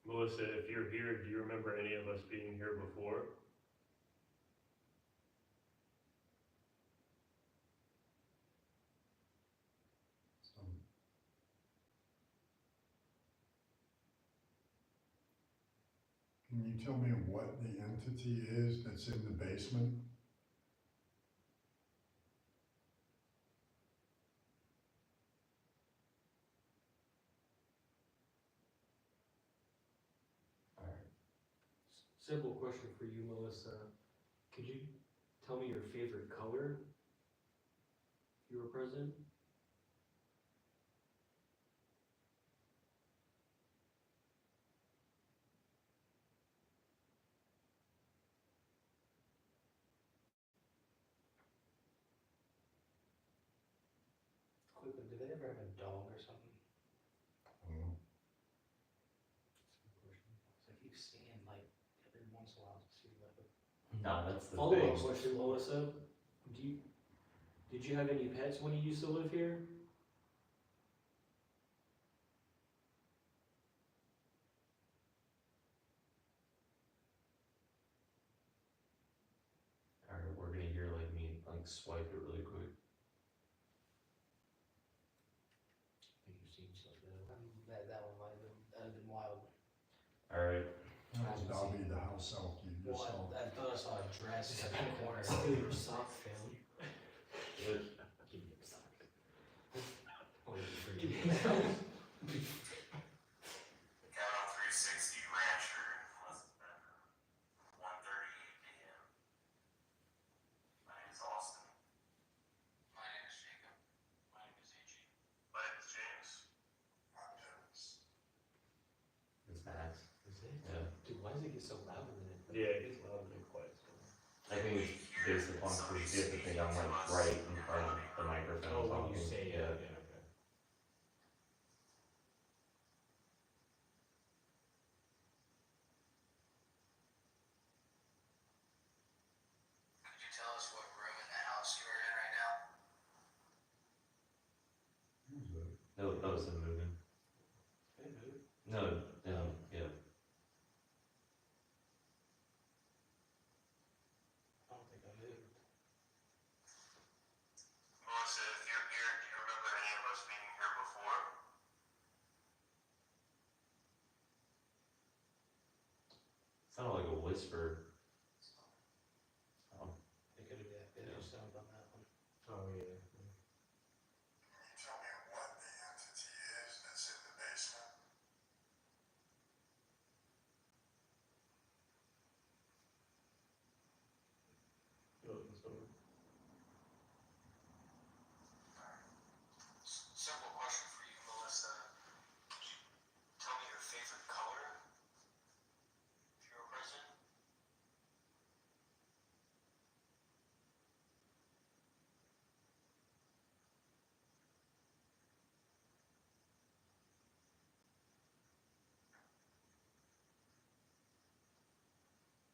Melissa, if you're here, do you remember any of us being here before? Can you tell me what the entity is that's in the basement? Simple question for you, Melissa. Could you tell me your favorite color if you were president? Quick one, did they ever have a dog or something? Oh, I keep seeing like every once in a while, see like a No, that's the Follow-up thing. question, Melissa. Did you have any pets when you used to live here? Alright, we're gonna hear like me like swipe it really quick. I think you've seen stuff that that one might have been wild. Alright. that was Dobby the house elf you just saw. Well, I thought I saw a dress in the corner. Your sock found. Give me a sock. Oh, you're freaking Cabin 360 Rancher, less than 1:38 p.m. My name is Austin. My name is Jacob. My name is AG. My name is James. I'm Dennis. It's Max. Is it? Yeah. Dude, why does it get so loud in it? Yeah, it gets loud and then quiet. I think it's based upon because you have to think I'm like right in front of the microphone. Oh, when you talking. say it, Yeah. yeah, okay. Could you tell us what room in the house you are in right now? Who's that? That was him moving. No, yeah. I don't think I moved. Melissa, if you're here, do you remember any of us being here before? Sounded like a whisper. It could have been just sound on that one. Oh, yeah. Can you tell me what the entity is that's in the basement? Simple question for you, Melissa. Could you tell me your favorite color if you were president?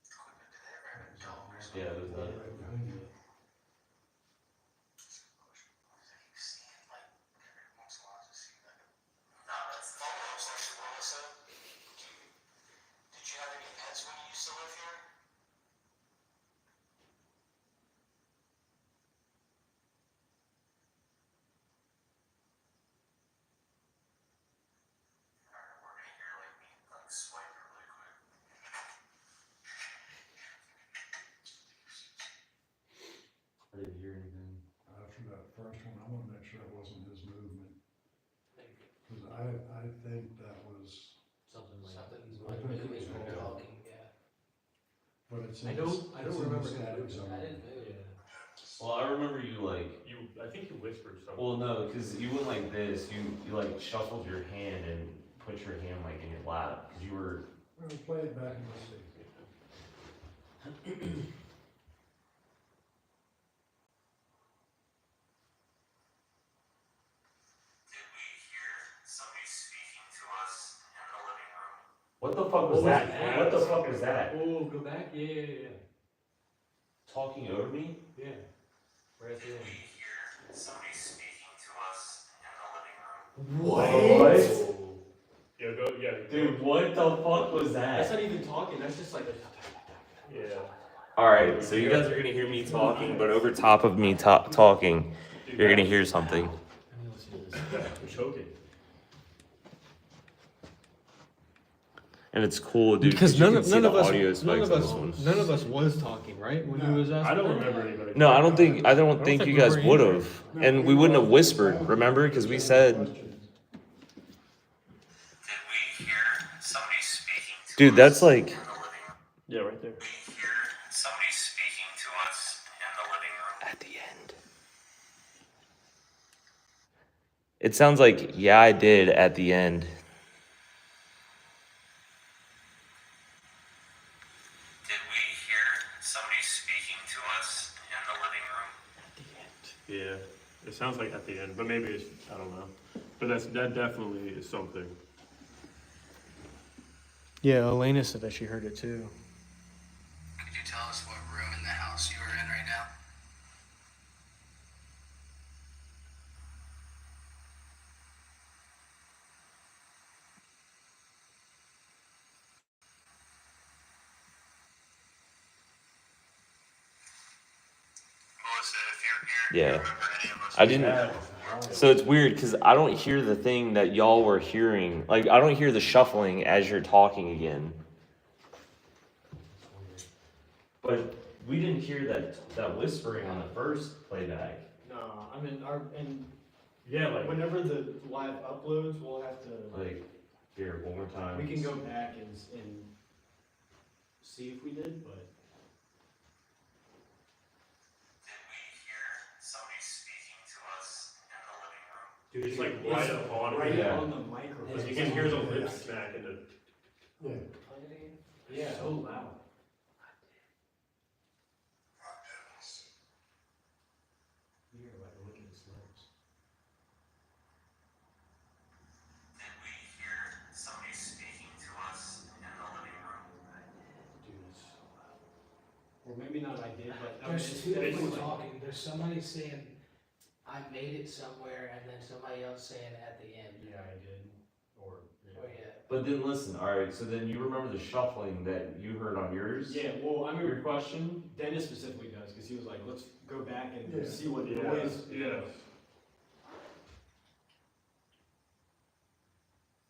Equipment, did they ever have a dog or something? Yeah, it was that. Right behind you. Because I keep seeing like every once in a while, I just see like a. No, that's the follow-up question, Melissa. Did you have any pets when you used to live here? Alright, we're gonna hear like me like swipe it really quick. I didn't hear anything. After that first one, I wanna make sure it wasn't his movement, Like, cause I think that was, something like something's I like think it moving was or a dog. talking, yeah. but it's I in don't it's in the remember static that. zone. I didn't move. Well, I remember you like. I think you whispered something. Well, no, because you went like this. You like shuffled your hand and put your hand like in your lap because you were. We're gonna play it back and see. Did we hear somebody speaking to us in the living room? What the fuck was What was that? that? What the fuck was that? Oh, go back? Yeah. Talking over me? Yeah. Right at the Did end. we hear somebody speaking to us in the living room? What? Yeah, go, yeah. Dude, what the fuck was That's that? not even talking, that's just like. Yeah. All right, so you guys are gonna hear me talking, but over top of me talking, you're gonna hear something. I need to listen to this. You're choking. and it's cool, dude. Because you none can of see none the of us audio none spikes of on us this one. none of us was talking, right? When he was asking. I don't that? remember anybody. No, I don't think think you we guys were would either. have, and we wouldn't have whispered. Remember, because we said, Did we hear somebody speaking to dude, us that's like, in the living room? Yeah, right there. Did we hear somebody speaking to us in the living room? at the end. It sounds like, yeah, I did at the end. Did we hear somebody speaking to us in the living room? Yeah, it sounds like at the end, but maybe it's, I don't know. But that definitely is something. Yeah, Elena said that she heard it too. Could you tell us what room in the house you are in right now? Melissa, if you're here, do you Yeah. remember any of us? I didn't. So it's weird because I don't hear the thing that y'all were hearing. Like, I don't hear the shuffling as you're talking again. But we didn't hear that whispering on the first playback. No, I mean, and Yeah, like, whenever the live uploads, we'll have to, Like, here, one more time. we can go back and see if we did, but. Did we hear somebody speaking to us in the living room? dude, it's like right up on it. Right Yeah. on the microphone. Because you can hear the lip smack in the. Yeah, so loud. You hear like licking his lips. Did we hear somebody speaking to us in the living room? Dude, it's so loud. Or maybe not I did, but I mean, There's it's two definitely people like- talking, there's somebody saying, I made it somewhere, and then somebody else saying at the end. Yeah, I did. Or, Oh, yeah. But then listen, all right. So then you remember the shuffling that you heard on yours. Yeah, well, I Your mean, question. Dennis specifically does, because he was like, let's go back and Yeah. see what Yeah, noise. yeah.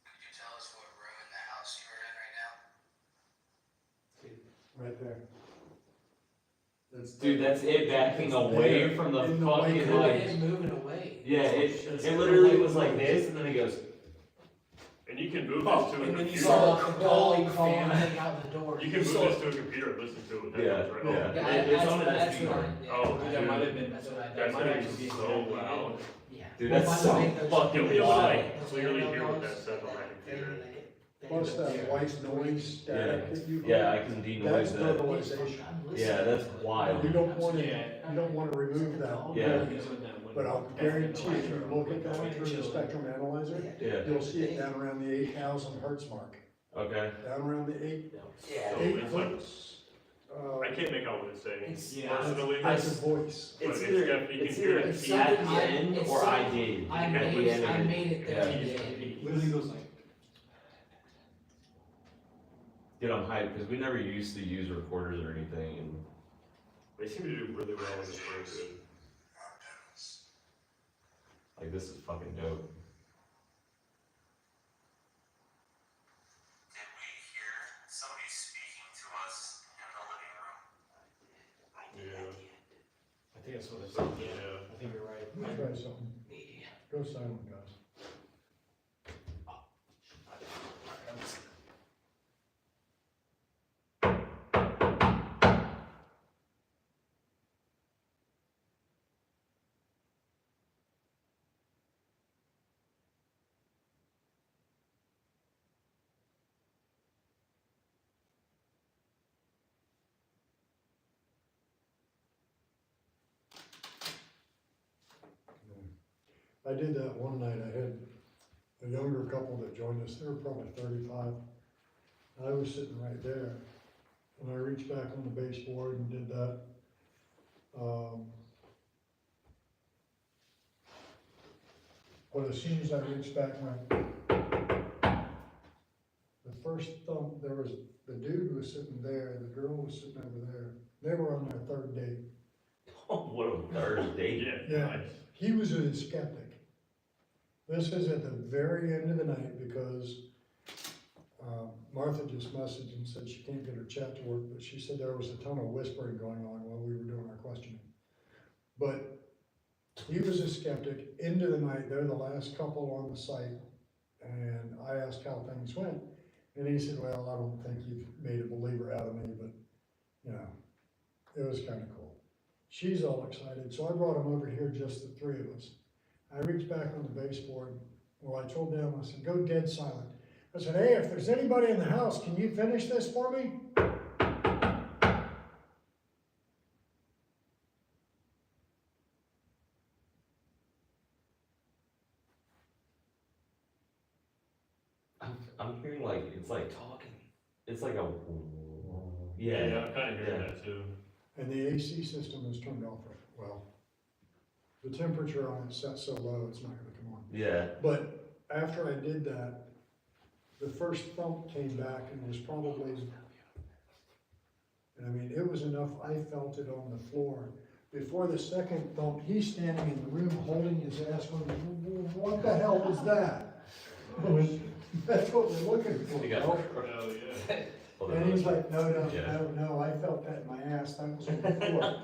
Could you tell us what room in the house you are in right now? Right there. Dude, that's it backing away from the In the fucking micro- like. It's moving away. Yeah, it literally was like this, and then it goes. And you can move Oh, this to a and then you computer. saw The the dog dog fan fan. hang out the door. You can move this to a computer and listen to it. That Yeah, goes right. yeah. Yeah, It's on an that's SD what card. I- yeah. Oh, That dude. might have been, That's what I did. That's might gonna be actually be so exactly it. loud. Yeah. Dude, Well, that's by the so way, those- fucking You'll be able to loud. like those clearly fan hear what that dogs, says on that they- computer. they- Plus they- that white noise static that you. Yeah, I can denoise That's that. verbalization. I'm listening. Yeah, that's wild. You don't want to, Yeah. you don't want to remove that. Yeah. But I'll guarantee if you look at that through the spectrum analyzer, Yeah. you'll see it down around the 8,000 hertz mark. Okay. Down around the eight So eight it's like, hertz. I can't make out what it's saying Yeah. personally. That's a voice. But It's it's either def- you can it's hear either it. It's at something the end it's or I something- did. I At made the it, end of I it. made it there. Yeah. Yeah. Literally goes like. Dude, I'm hyped because we never used to use recorders or anything, and They seem to do really well in this program. like this is fucking dope. Did we hear somebody speaking to us in the living room? Yeah. I think that's what it said. Yeah. I think you're right. Try something. Go silent, guys. I did that one night. I had a younger couple that joined us. They were probably 35. I was sitting right there, and I reached back on the baseboard and did that. But as soon as I reached back, the first thump, there was, the dude was sitting there, the girl was sitting over there. They were on their third date. What a third date. Yeah. Yeah. Nice. He was a skeptic. This is at the very end of the night because Martha just messaged and said she can't get her chat to work, but she said there was a ton of whispering going on while we were doing our questioning. But he was a skeptic into the night. They're the last couple on the site. And I asked how things went. And he said, well, I don't think you've made a believer out of me, but, you know, it was kind of cool. She's all excited. So I brought him over here, just the three of us. I reached back on the baseboard. Well, I told them, I said, go dead silent. I said, hey, if there's anybody in the house, can you finish this for me? I'm hearing like, it's like talking. It's like a, Yeah, yeah. I'm kinda hearing that too. And the AC system is turned off. Well, the temperature on it set so low, it's not gonna come on. Yeah. But after I did that, the first thump came back and was probably, I mean, it was enough, I felt it on the floor. Before the second thump, he's standing in the room holding his ass going, what the hell was that? That's what we're looking for. You got- bro. Hell, yeah. And he's like, no, Yeah. no, I felt that in my ass, that was on the floor.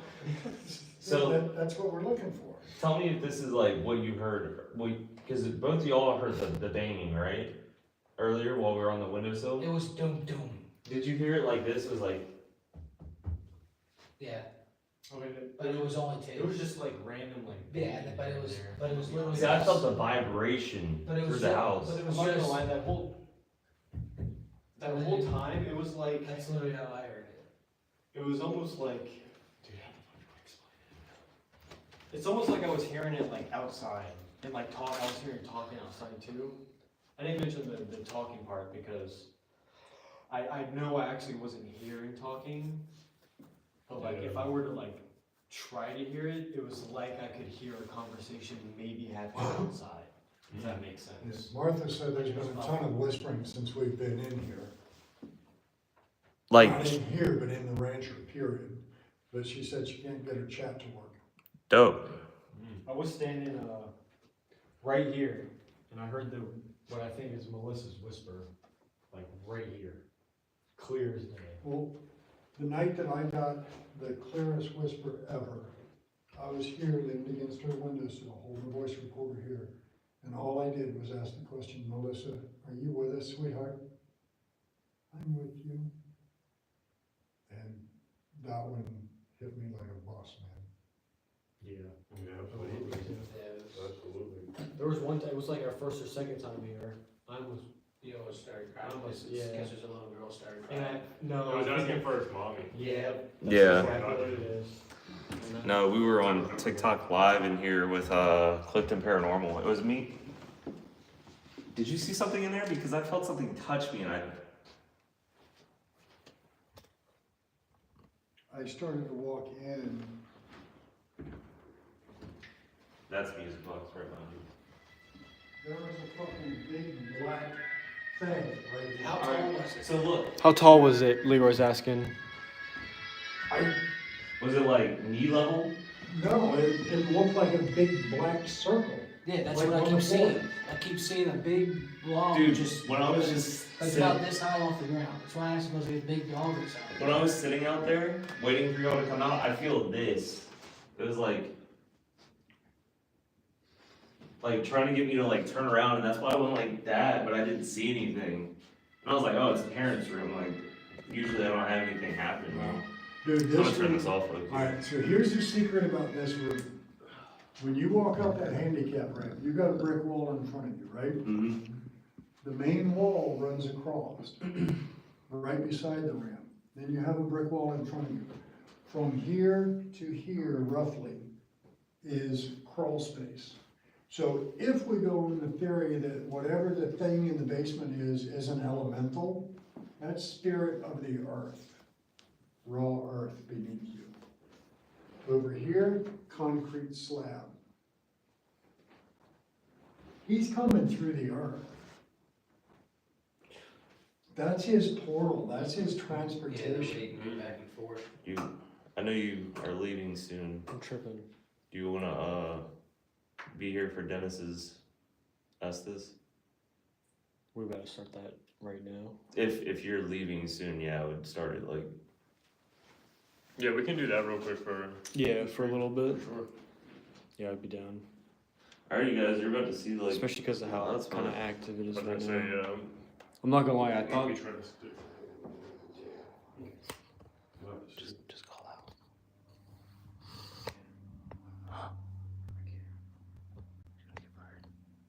So- That's what we're looking for. Tell me if this is like what you heard, because both of y'all heard the banging, right? Earlier while we were on the windowsill? It was doom doom. Did you hear it like this? It was like, Yeah, I mean, but it was only two. it was just like random, like. Yeah, but it was literally. see, I felt the vibration But it through was the just- house. but it I'm was not gonna just- lie, that whole time, it was like, That's literally how I heard it. it was almost like, dude, how the fuck do I explain it? It's almost like I was hearing it like outside, and like I was hearing talking outside too. I didn't mention the talking part because I know I actually wasn't hearing talking, but like if I were to like try to hear it, it was like I could hear a conversation maybe happening outside. Does that make sense? Martha said there's been a ton of whispering since we've been in here. Like, Not in here, but in the rancher, period. But she said she can't get her chat to work. dope. I was standing right here, and I heard what I think is Melissa's whisper, like right here, clear as day. Well, the night that I got the clearest whisper ever, I was here leaned against her windowsill, holding the voice recorder here. And all I did was ask the question, Melissa, are you with us, sweetheart? I'm with you. And that one hit me like a boss man. Yeah. Yeah, absolutely. Absolutely. There was one time, it was like our first or second time here. I was, You always started crying Almost, because yeah. there's a little girl started and crying. I was asking for his mommy. Yeah. Yeah. Exactly what it is. No, we were on TikTok live in here with Clifton Paranormal. It was me. Did you see something in there? Because I felt something touch me and I started to walk in. that's music box right behind you. There was a fucking big black thing right How there. tall was it? So look, How tall was it, Leroy's asking? was it like knee level? No, it looked like a big black circle. Yeah, that's Like what I on keep the floor. seeing. I keep seeing a big blob Dude, just. when I was just It's sitting, about this high off the ground. That's why I asked if it was a big dog or something. when I was sitting out there waiting for y'all to come out, I feel this. It was like trying to get me to like turn around, and that's why I went like that, but I didn't see anything. And I was like, oh, it's the parents' room. Like usually I don't have anything happen. Dude, I'm gonna this turn room, this off. Look. alright, so here's the secret about this room. When you walk up that handicap ramp, you got a brick wall in front of you, right? Mm-hmm. The main wall runs across, right beside the ramp. Then you have a brick wall in front of you. From here to here, roughly, is crawl space. So if we go on the theory that whatever the thing in the basement is an elemental, that's spirit of the earth, raw earth beneath you. Over here, concrete slab. He's coming through the earth. That's his portal, that's his Yeah, transportation. they back and forth. I know you are leaving soon. I'm tripping. Do you wanna be here for Dennis's Estes? We gotta start that right now. If you're leaving soon, yeah, I would start it like. Yeah, we can do that real quick for. Yeah, for a little bit. Sure. Yeah, I'd be down. All right, you guys, you're about to see like. Especially because of how That's kind of fine. active it is Like I right say, now. I'm not gonna lie, I thought. we try to stick. Just call out.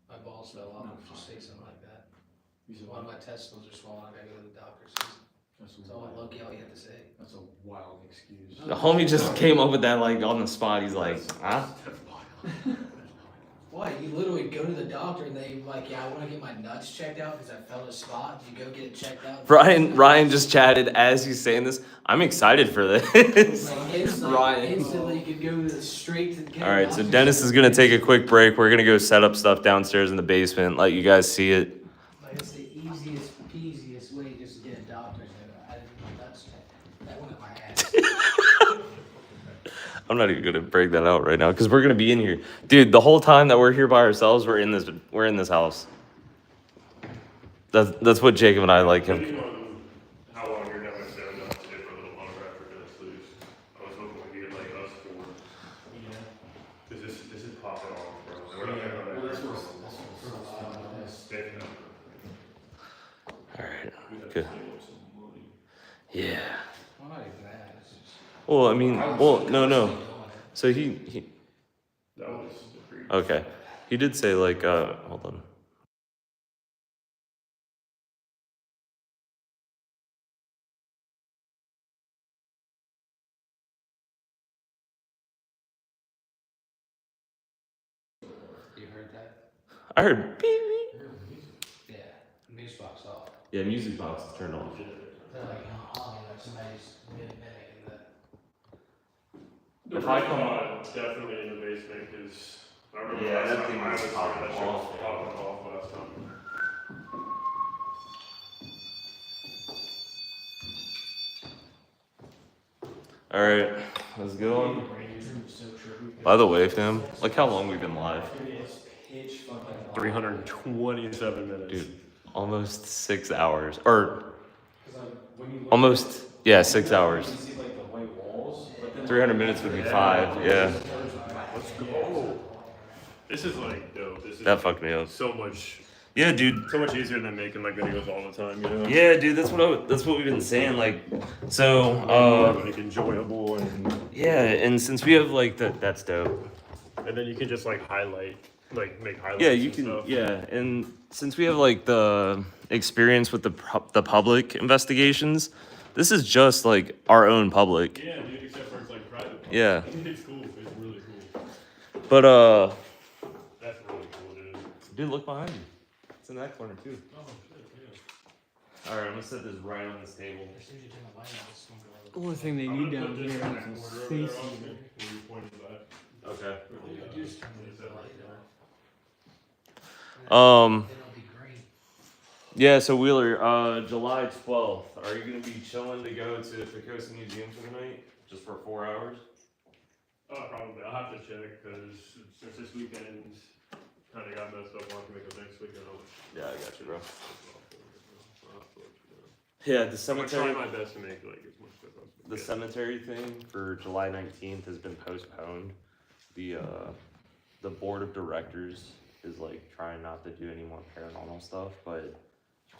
My balls fell off, just say something like that. One of my testicles are swollen, I gotta go to the doctor. That's all low-key all you have to say. That's a wild excuse. The homie just came up with that like on the spot. He's like, huh? Why? You literally go to the doctor and they like, yeah, I wanna get my nuts checked out because I fell a spot. You go get it checked out. Ryan just chatted as he's saying this. I'm excited for this. Like, instantly you could go straight to the All right, so Dennis is gonna take a quick break. We're gonna go set up stuff downstairs in the basement, let you guys see it. Like, it's the easiest, peasiest way just to get a doctor's note. I didn't get my nuts checked. That went up my ass. I'm not even gonna break that out right now because we're gonna be in here, dude. The whole time that we're here by ourselves, we're in this house. That's what Jacob and I like him. Depending on how long you're gonna stay, I'm gonna stay for a little longer after Dennis leaves. I was hoping we could get like us four. Yeah. Cause this is popping off, bro. We're not gonna Well, have that's that. what's Safe now. All right, We have to good. save up some money. Yeah. Well, not even that. It's just. Well, I mean, no. So he. That was the pre. Okay, he did say like, hold on. You heard that? I heard beep beep. Yeah. Music box off. Yeah, music box is turned off. They're like, oh, like somebody's mimicking that. The If I parking come- lot definitely in the basement, cause I remember Yeah, last that time thing I was was here, popping that shit was off. popping off last time. All right, let's go on. By the way, fam, look how long we've been live. 327 minutes. Dude, almost 6 hours. Or almost, yeah, 6 hours. 300 minutes would be 5, yeah. Let's go. This is like dope. This is That fucked me up. so much Yeah, dude. so much easier than making like videos all the time, you know? Yeah, dude, that's what we've been saying. Like, so, like enjoyable and yeah, and since we have like that's dope. and then you can just like highlight, like make highlights. Yeah, you and can. stuff. Yeah, and since we have like the experience with the public investigations, this is just like our own public. Yeah, dude. Except for it's like private. Yeah. It's cool. It's really cool. But That's really cool, dude. dude, look behind you. It's in that corner too. Oh shit, yeah. All right, I'm gonna set this right on this table. As soon as you turn the light on, it's gonna go. The only thing they I'm need gonna down put this here in that is corner over space. there, Austin, where you pointed that. Okay. You just turn the light on. Um. Then it'll be green. Yeah. So Wheeler, July 12th. Are you gonna be chilling to go to the Coast Museum for the night, just for 4 hours? Probably. I'll have to check because since this weekend kind of got messed up, I'll have to make it next weekend. Yeah, I got you, bro. Yeah, the I'm gonna try cemetery. my best to make like as much stuff as I The can. cemetery thing for July 19th has been postponed. The board of directors is like trying not to do any more paranormal stuff, but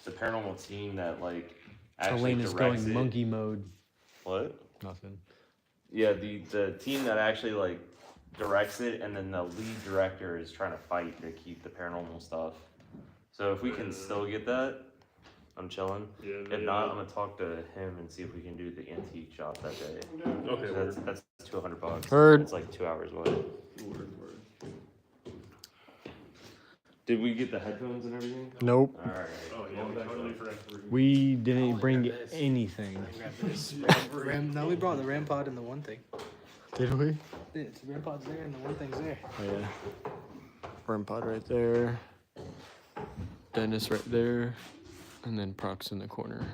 the paranormal team that like actually Elena's directs going it- monkey mode. What? Nothing. Yeah, the team that actually like directs it, and then the lead director is trying to fight to keep the paranormal stuff. So if we can still get that, I'm chilling. Yeah, If not, I'm gonna talk to him and see if we can do the antique shop that day. Okay, So word. that's $200. Heard. It's like 2 hours away. Word. Did we get the headphones and everything? Nope. All right. Oh yeah, we totally forgot to bring. We didn't bring grab this. anything. No, we brought the RAM pod and the one thing. Did we? The RAM pod's there and the one thing's there. Oh yeah. Worm pod right there. Dennis right there. And then Prox in the corner.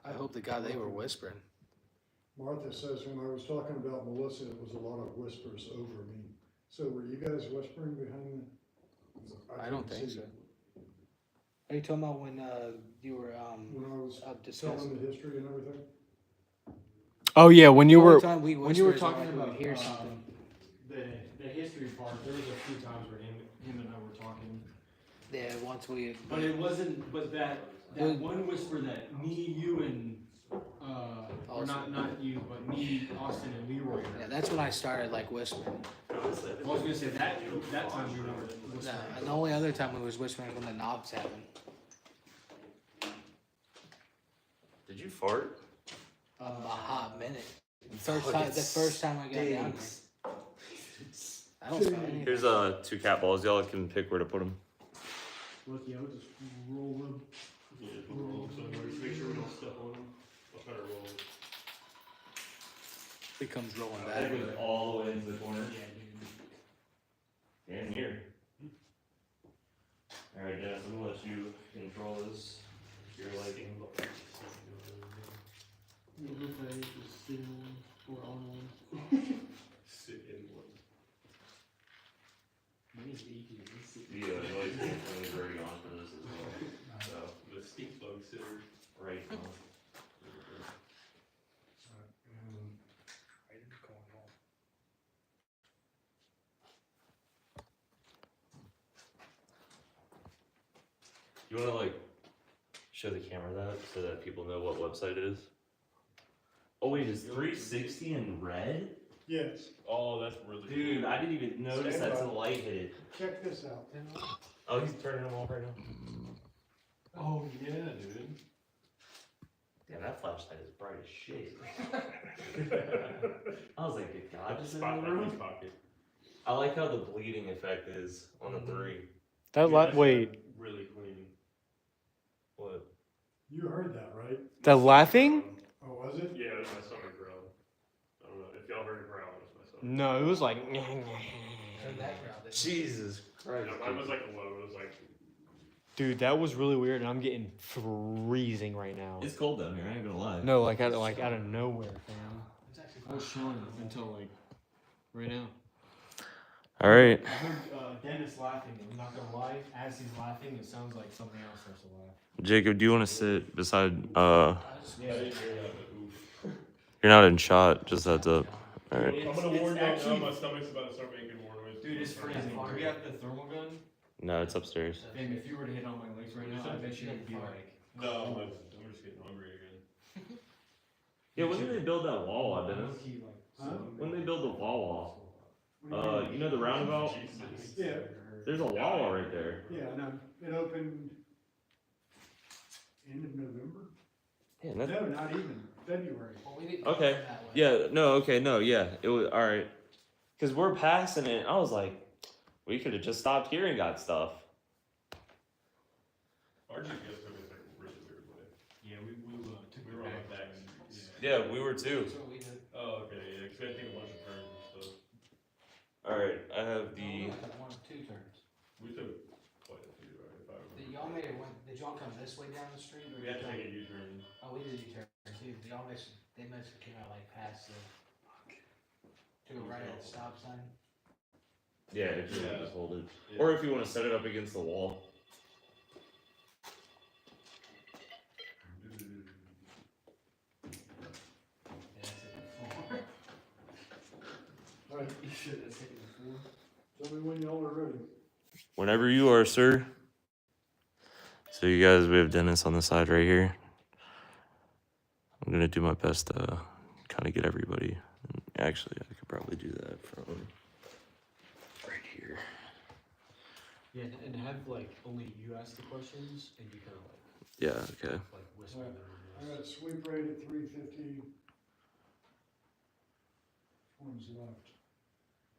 I hope to God they were whispering. Martha says when I was talking about Melissa, it was a lot of whispers over me. So were you guys whispering behind the? I don't couldn't think see so. you. Are you talking about when you were When I was discussing? telling the history and everything? Oh yeah, when you The only were time we when you were whisper is talking like we would about hear something. The history part, there was a few times where him and I were talking. Yeah, once we. But it wasn't, but that one whisper that me, you, and, or not you, but me, Austin, and Leroy. Yeah, that's when I started like whispering. I was gonna say, that time we were No, whispering. and the only other time we was whispering was when the knobs happened. Did you fart? A hot minute. The first time I got down there. I don't smell anything. Here's 2 cat balls. Y'all can pick where to put them. Look, yeah, we'll just roll them. Yeah, just roll them somewhere, just make sure we don't step on them. I'll try to roll it. It comes rolling That back. goes all the way into the corner. Yeah, dude. And here. Alright, Dennis, I'm gonna let you control this. You're liking. Just sit in one or on one. Sit in one. The noise canceling is already on for this as well. So, The stink bug sitter. right on. You wanna like show the camera that so that people know what website it is? Oh wait, is 360 in red? Yes. Oh, that's really Dude, cool. I didn't even notice that till the light hit it. Check this out. Oh, he's turning them off right now. Oh, yeah, dude. Damn, that flashlight is bright as shit. I was like, did God just in the Spotlight in his room? pocket. I like how the bleeding effect is on the 3. that Yeah, wait, Really clean. What? You heard that, right? the laughing? Oh, was it? Yeah, that's my stomach growl. I don't know if y'all heard it growl. It was my stomach. No, it was like. Heard that crowd, didn't you? Jesus Christ. No, mine was like a low. It was like. Dude, that was really weird, and I'm getting freezing right now. It's cold down here, I ain't gonna lie. No, like out of nowhere, fam. It's actually I was chilling until like right now. Alright. I heard Dennis laughing, and I'm not gonna lie, as he's laughing, it sounds like something else starts to laugh. Jacob, do you want to sit beside, Yeah, I didn't hear that, but oof. you're not in shot, just heads up. Alright. I'm gonna It's warn you now, actually- my stomach's about to start making more noise. Dude, it's freezing. Do we have the thermal gun? No, it's upstairs. And if you were to hit on my legs right now, I bet you would be like. No, I'm just getting hungry again. Yeah, when did they build that wall, I Dennis? Huh? When they build the wall you know the roundabout? Jesus. Yeah. There's a wall right there. Yeah, no, it opened end of November? Yeah, that's, No, not even, February. Well, we didn't okay. go that way. Yeah, no, okay, no, yeah. It was alright. Cause we're passing it. I was like, we could have just stopped here and got stuff. Our GPS took us like a really weird way. Yeah, we took We were on my back. Yeah, we were too. That's what we did. Oh, okay, yeah, cause we had to take a bunch of turns and stuff. Alright, I have the. No, we took 1 or 2 turns. We took quite a few, right, if I remember. Did y'all come this way down the street? Or We had to did take a U-turn. Oh, we did U-turn too. They must have came out like past the. To the right at the stop sign. Yeah, if you want to Yeah. just hold it. Yeah. Or if you want to set it up against the wall. Yeah, that's it. Alright, You should have taken the 4. tell me when y'all are ready. Whenever you are, sir. So you guys, we have Dennis on the side right here. I'm gonna do my best to kind of get everybody. Actually, I could probably do that from right here. Yeah, and have like only you ask the questions and you kind of Yeah, okay. like whisper them. I got sweep rate at 350. Forms left.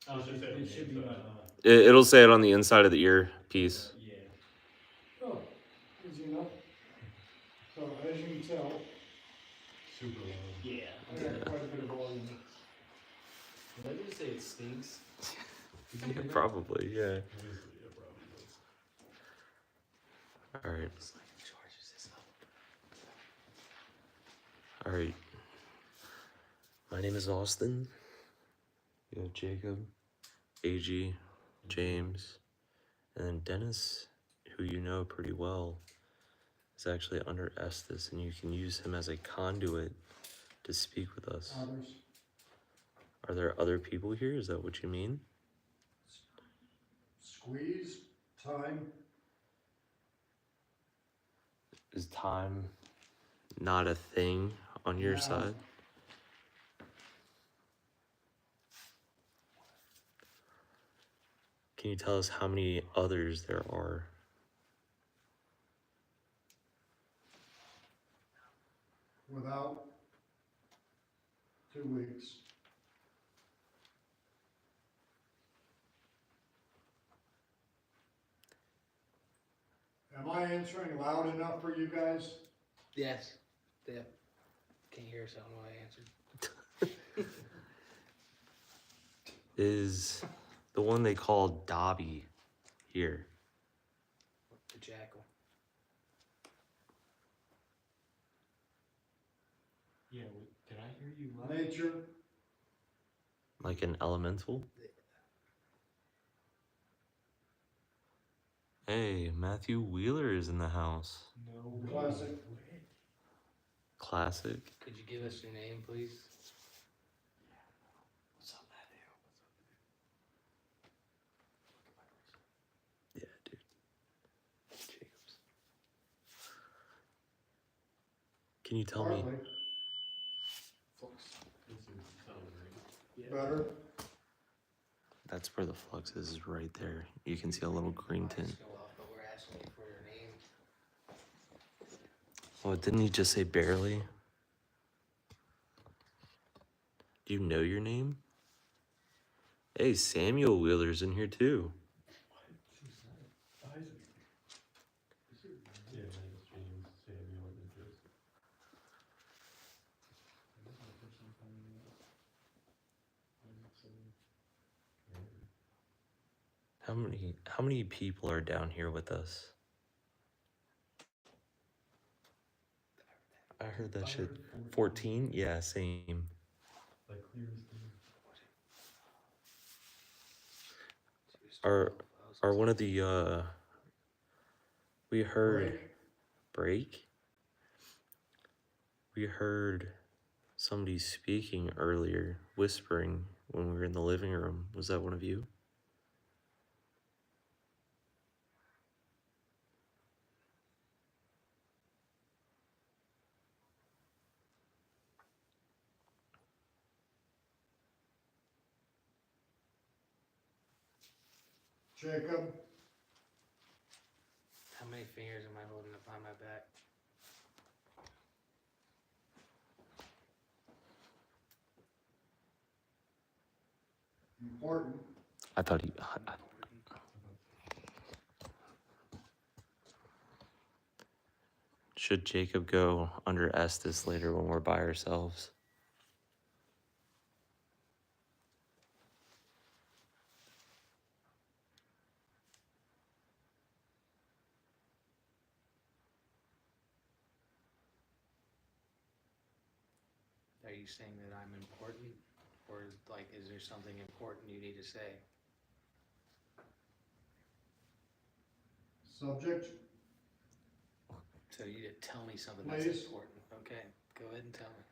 Oh, It should say it should be, inside. It'll say it on the inside of the ear piece. yeah. Oh, easy enough. So as you can tell, Super loud. Yeah. I got quite a bit of volume. Did I just say it stinks? Probably, yeah. Yeah, probably. All right. All right. My name is Austin. You have Jacob, AG, James, and then Dennis, who you know pretty well, is actually under Estes, and you can use him as a conduit to speak with us. Others. Are there other people here? Is that what you mean? Squeeze, time. Is time not a thing on your No. side? Can you tell us how many others there are? Without 2 weeks. Am I answering loud enough for you guys? Yes. Yeah. Can't hear something while I answered. Is the one they call Dobby here? The jackal. Yeah, did I hear you loud? Nature. Like an elemental? Hey, Matthew Wheeler is in the house. No. Classic. Classic. Could you give us your name, please? What's up, Matthew? Yeah, dude. Jacobs. Can you tell me? Partly. Yeah. Better. That's where the flux is right there. You can see a little green tint. Lights go off, but we're asking you for your name. Well, didn't he just say barely? Do you know your name? Hey, Samuel Wheeler's in here too. Yeah, my name's James, Samuel, and Joseph. How many people are down here with us? I heard that shit. 14? Yeah, same. Like clear as day. Are one of the we heard break? We heard somebody speaking earlier, whispering when we were in the living room. Was that one of you? Jacob. How many fingers am I holding up behind my back? Important. I thought he. Should Jacob go under Estes later when we're by ourselves? Are you saying that I'm important? Or like, is there something important you need to say? Subject. So you need to tell me something Please. that's important. Okay, go ahead and tell me.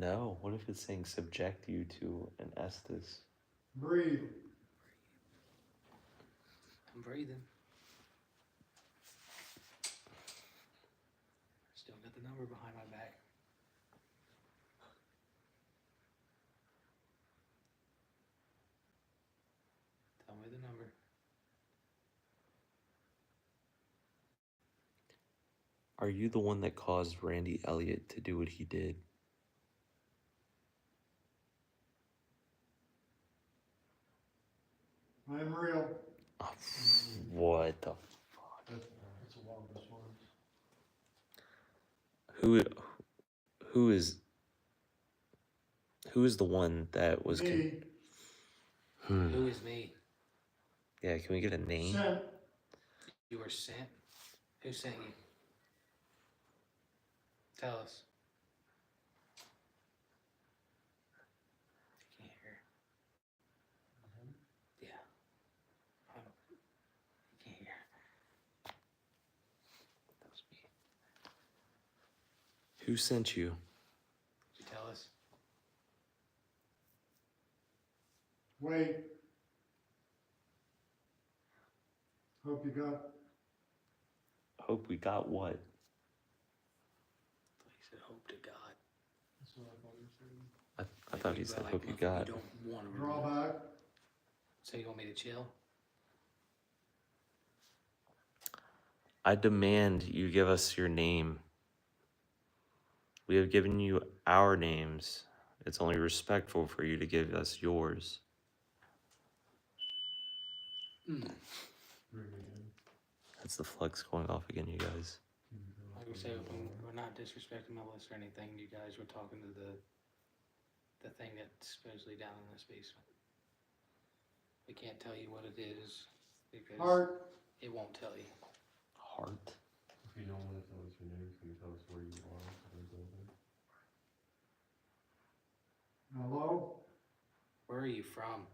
No. What if it's saying subject you to an Estes? Breathe. I'm breathing. Still got the number behind my back. Tell me the number. Are you the one that caused Randy Elliott to do what he did? I'm real. Oh, what the fuck? That's a wild response. Who is the one that was? Me. Who is me? Yeah, can we get a name? Sent. You were sent? Who sent you? Tell us. Who sent you? Could you tell us? Wait. Hope you got, Hope we got what? He said, hope to God. That's what I thought you were saying. I thought he said, hope you You got. don't want to draw remove. back. So you want me to chill? I demand you give us your name. We have given you our names. It's only respectful for you to give us yours. Ring again. That's the flex going off again, you guys. Like we said, we're not disrespecting Melissa or anything. You guys were talking to the thing that's supposedly down in this basement. We can't tell you what it is because Heart. it won't tell you. Heart. If you don't wanna tell us your name, can you tell us where you are in the building? Hello? Where are you from?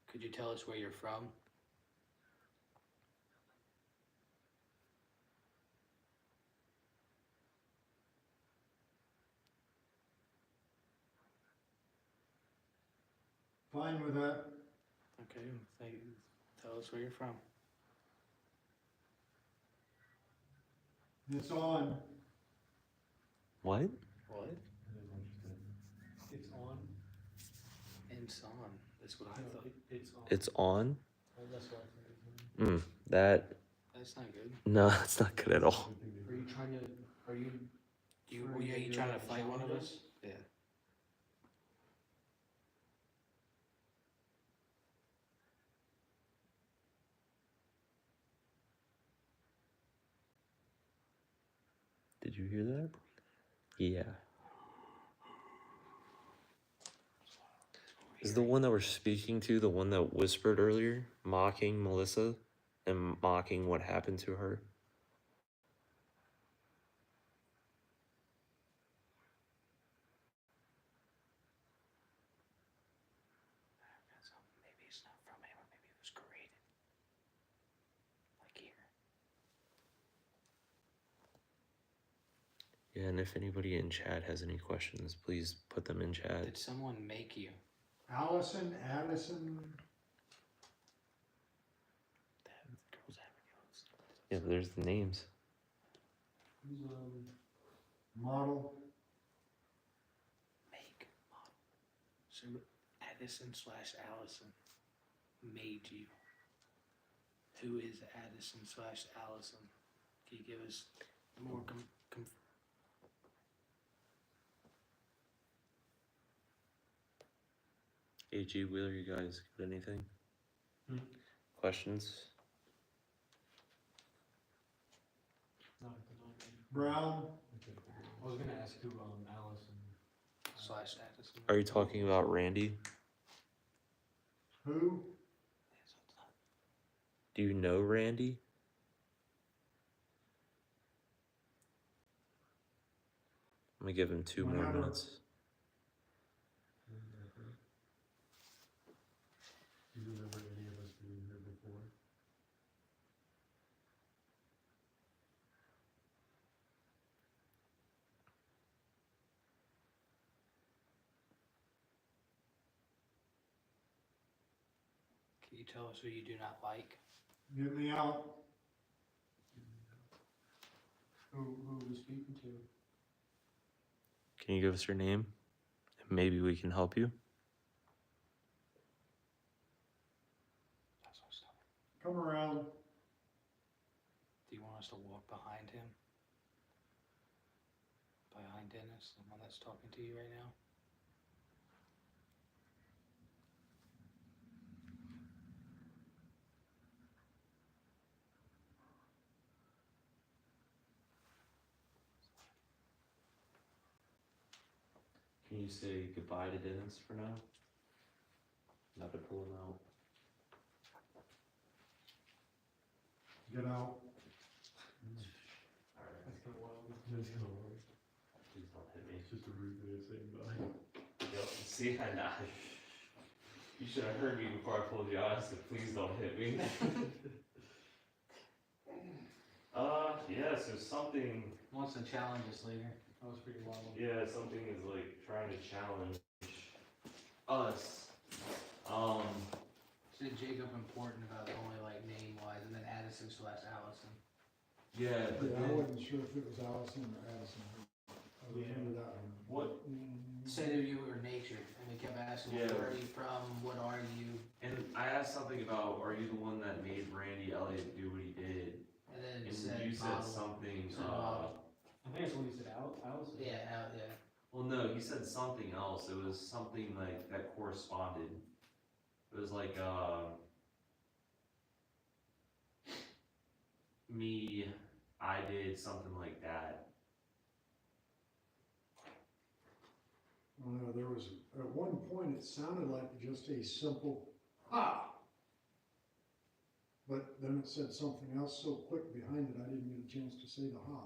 Could you tell us where you're from? Fine with that. Okay, tell us where you're from. It's on. What? What? It's on. It's on. That's what I No, thought. it's on. It's on? Oh, that's what I thought. That. That's not good. No, that's not good at all. Are you trying to? Are you? Are you trying to fight one of us? Yeah. Did you hear that? Yeah. Is the one that we're speaking to the one that whispered earlier, mocking Melissa and mocking what happened to her? Maybe it's not from him, or maybe it was created. Like here. Yeah, and if anybody in chat has any questions, please put them in chat. Did someone make you? Allison, Addison. Yeah, there's the names. Who's Model. Make model. So Addison/Allison made you. Who is Addison/Allison? Can you give us more AG Wheeler, you guys got anything? Questions? not at the moment. Brown. I was gonna ask who Allison. /Addison? Are you talking about Randy? Who? Do you know Randy? I'm gonna give him 2 more Whenever. minutes. Do you remember any of us being here before? Can you tell us who you do not like? Get me out. Who are we speaking to? Can you give us your name? Maybe we can help you. Come around. Do you want us to walk behind him? Behind Dennis, the one that's talking to you right now? Can Can you say goodbye to Dennis for now? Not to pull him out. Get out. That's kinda wild. That's kinda wild. Please don't hit me. It's just a rude way of saying bye. Yep. See, I know. You should have heard me before I pulled you out. I said, please don't hit me. Yeah, so something, Wants to challenge us later. That was pretty wild. yeah, something is like trying to challenge us. Said Jacob important about only like name wise, and then Addison / Allison. Yeah, but Yeah, I then, wasn't sure if it was Allison or Addison. I remember that one. what, Said that you were nature, and we kept asking, Yeah. where are you from? What are you? and I asked something about, are you the one that made Randy Elliott do what he did? And then it And said you said bottle. something, Said bottle. I think that's what he said, Alice? Yeah, out, yeah. well, no, he said something else. It was something like that corresponded. It was like, me, I did something like that. Oh, no, there was, at one point, it sounded like just a simple, ha! But then it said something else so quick behind it, I didn't get a chance to say the ha.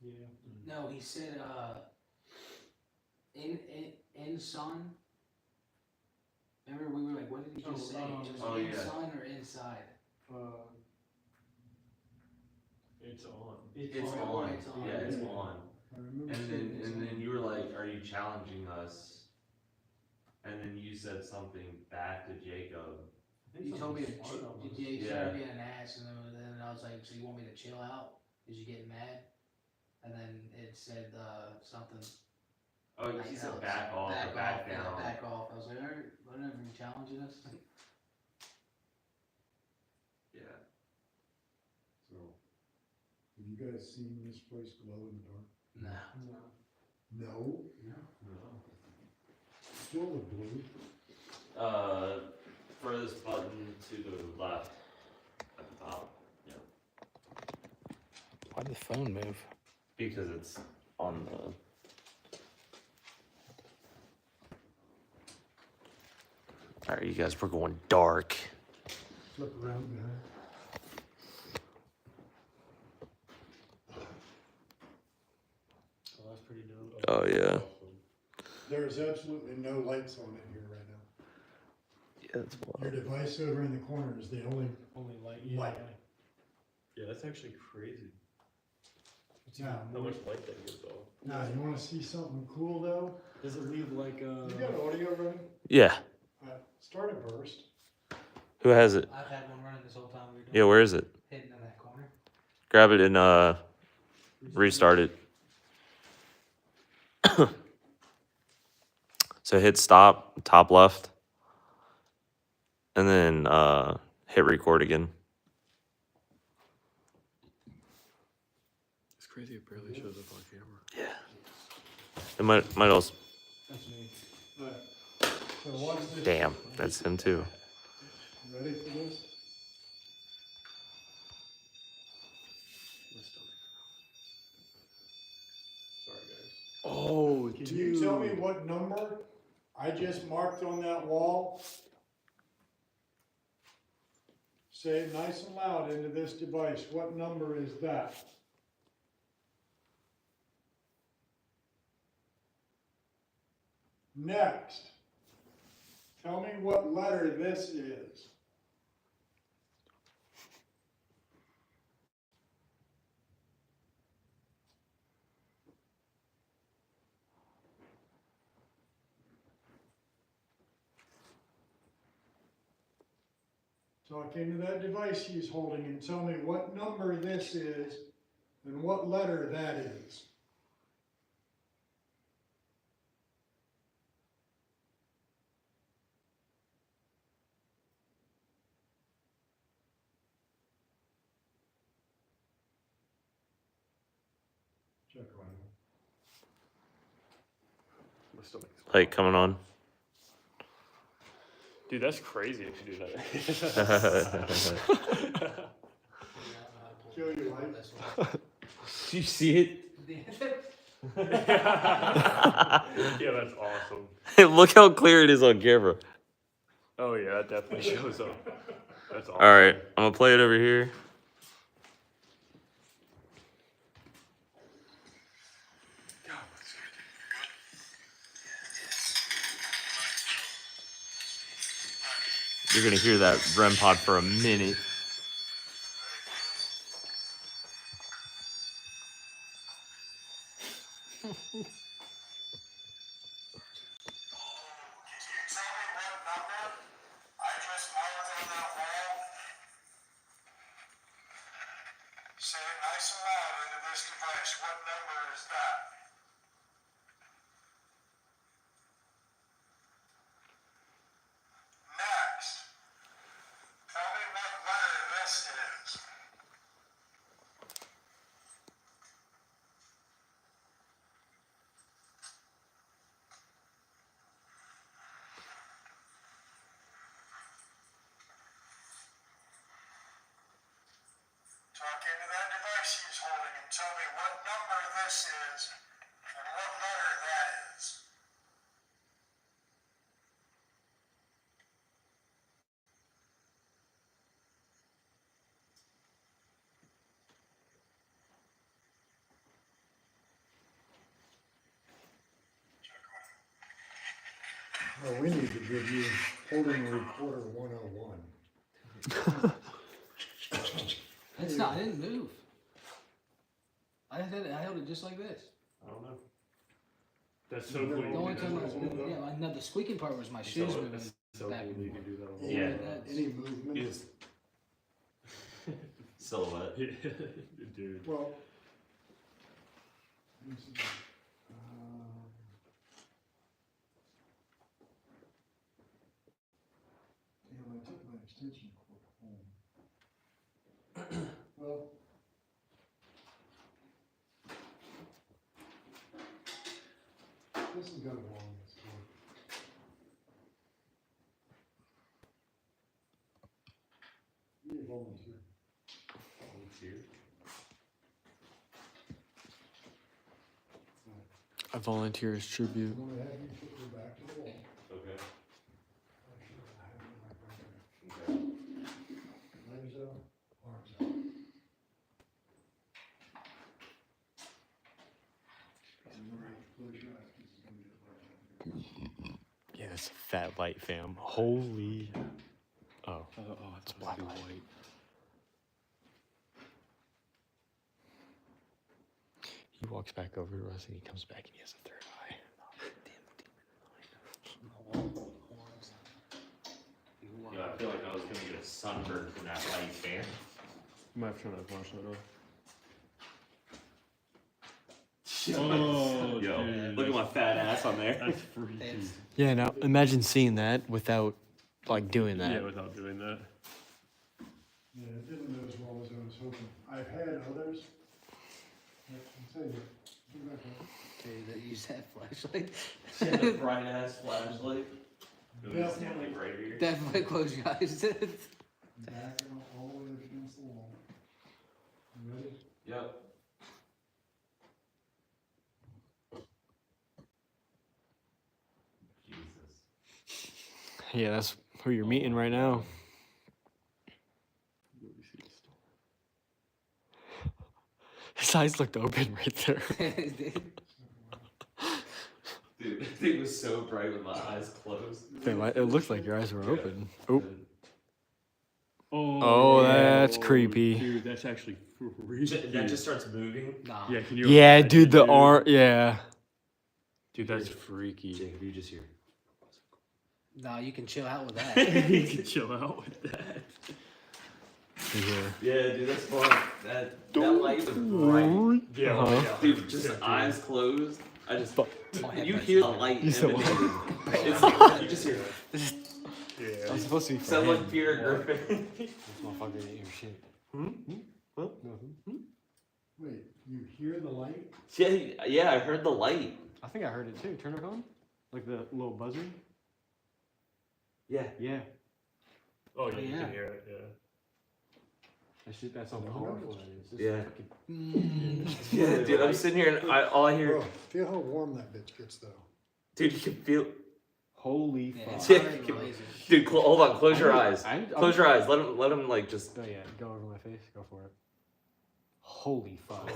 Yeah. No, he said, in sun. Remember we were like, what did he just say? Just oh, in yeah. sun or inside? It's on. It's on. on. It's on. Yeah, it's Yeah. on. I remember And saying then you were like, are you challenging us? And then you said something back to Jacob. You told me to, yeah, you Yeah. started being an ass, and then I was like, so you want me to chill out? Is you getting mad? And then it said, something. Oh, like, he said Alex, back off or back yeah, down. back off. I was like, alright, whatever, you challenging us? Yeah. So. Have you guys seen this place glow in the dark? No. No? No. Still with blue? Furthest button to the left at the top. Yeah. Why'd the phone move? Because it's on the. All right, you guys, we're going dark. Flip around behind. Oh, that's pretty dope. Oh yeah. There's absolutely no lights on it here right now. Yeah, that's Your device over in the corner is the only Only light, light. Yeah, that's actually crazy. Now, How much light that gives off. now, you wanna see something cool though? Does it leave like You got audio running? Yeah. Start a burst. Who has it? I've had one running this whole time we were doing. Yeah, where is it? Hidden in that corner. Grab it and restart it. So hit stop, top left, and then hit record again. It's crazy it barely shows up on camera. Yeah. It might also. That's me. So watch this. Damn, that's him too. You ready for this? Sorry, guys. Oh, Can you tell me what number I just marked on that wall? Say it nice and loud into this device. What number is that? Next. Tell me what letter this is. Talk into that device he's holding and tell me what number this is and what letter that is. Check on it. My stomach's Light coming on. Dude, that's crazy if you do that. Kill your life. Do you see it? Yeah, that's awesome. Look how clear it is on camera. Oh yeah, it definitely shows up. That's awesome. All right, I'm gonna play it over here. You're gonna hear that REM pod for a minute. Say it nice and loud into this device. What number is that? Next, tell me what letter this is. Talk into that device he's holding and tell me what number this is and what letter that is. Well, we need to give you holding recorder 101. It's not, I didn't move. I held it just like this. I don't know. That's so The cool. The only time You yeah, I know the squeaking part was my shoes moving That's so back cool and that you forth. can do that on Yeah. Any movement? Yes. Silhouette. Dude. Well, damn, I took my extension cord home. Well, this has got a long cord. You need a volunteer. A volunteer's tribute. I'm gonna have you put your back to the wall. Okay. Legs out, arms out. Close your eyes, 'cause it's gonna be a hard time. Yeah, that's a fat light, fam. Holy. Oh, it's black and white. He walks back over to us and he comes back and he has a third eye. Yeah, I feel like I was gonna get a sunburn from that light, man. You might have to turn that flashlight off. Oh, yo, dude, look at my fat ass on there. That's freaky. Yeah, now imagine seeing that without, like, doing that. Yeah, without doing that. Yeah, it didn't go as well as I was hoping. I've had others. Yeah, I'll tell you, give that one. Okay, that use that flashlight. She had a bright ass flashlight. Yeah. Stand like right here. Definitely close your eyes. Back and all the way up against the wall. You ready? Yep. Jesus. Yeah, that's who you're meeting right now. His eyes looked open right there. Dude, that thing was so bright with my eyes closed. It looked like your eyes were open. Oh, Oh, that's creepy. Dude, that's actually freaky. That just starts moving. Nah. Yeah, can you? Yeah, imagine, dude, the arm. Yeah. Dude, that's freaky. Jake, you just hear. Nah, you can chill out with that. You can chill out with that. Yeah, dude, that's fun. That light was bright. Yeah, Uh-huh. yeah. Dude, just Yeah, dude. eyes closed. I just. have You my hear the son. light You said what? emanating. You just hear. Yeah. I'm supposed to be. Sounds like Peter Griffin. This motherfucker ain't your shit. Wait, you hear the light? Yeah, I heard the light. I think I heard it too. Turn it on. Like the little buzzer. Yeah. Yeah. Oh, yeah, you Yeah. can hear it. Yeah. That shit, that's how No, powerful no. that is. Yeah. Fucking- Yeah, dude, I'm sitting here and all I hear, Bro, feel how warm that bitch gets though. dude, you can feel. Holy Yeah, fuck. Yeah. hotter than the laser. Dude, hold on, close your eyes. I'm- Close your eyes. Let him like just. Oh yeah, go over my face. Go for it. Holy fuck.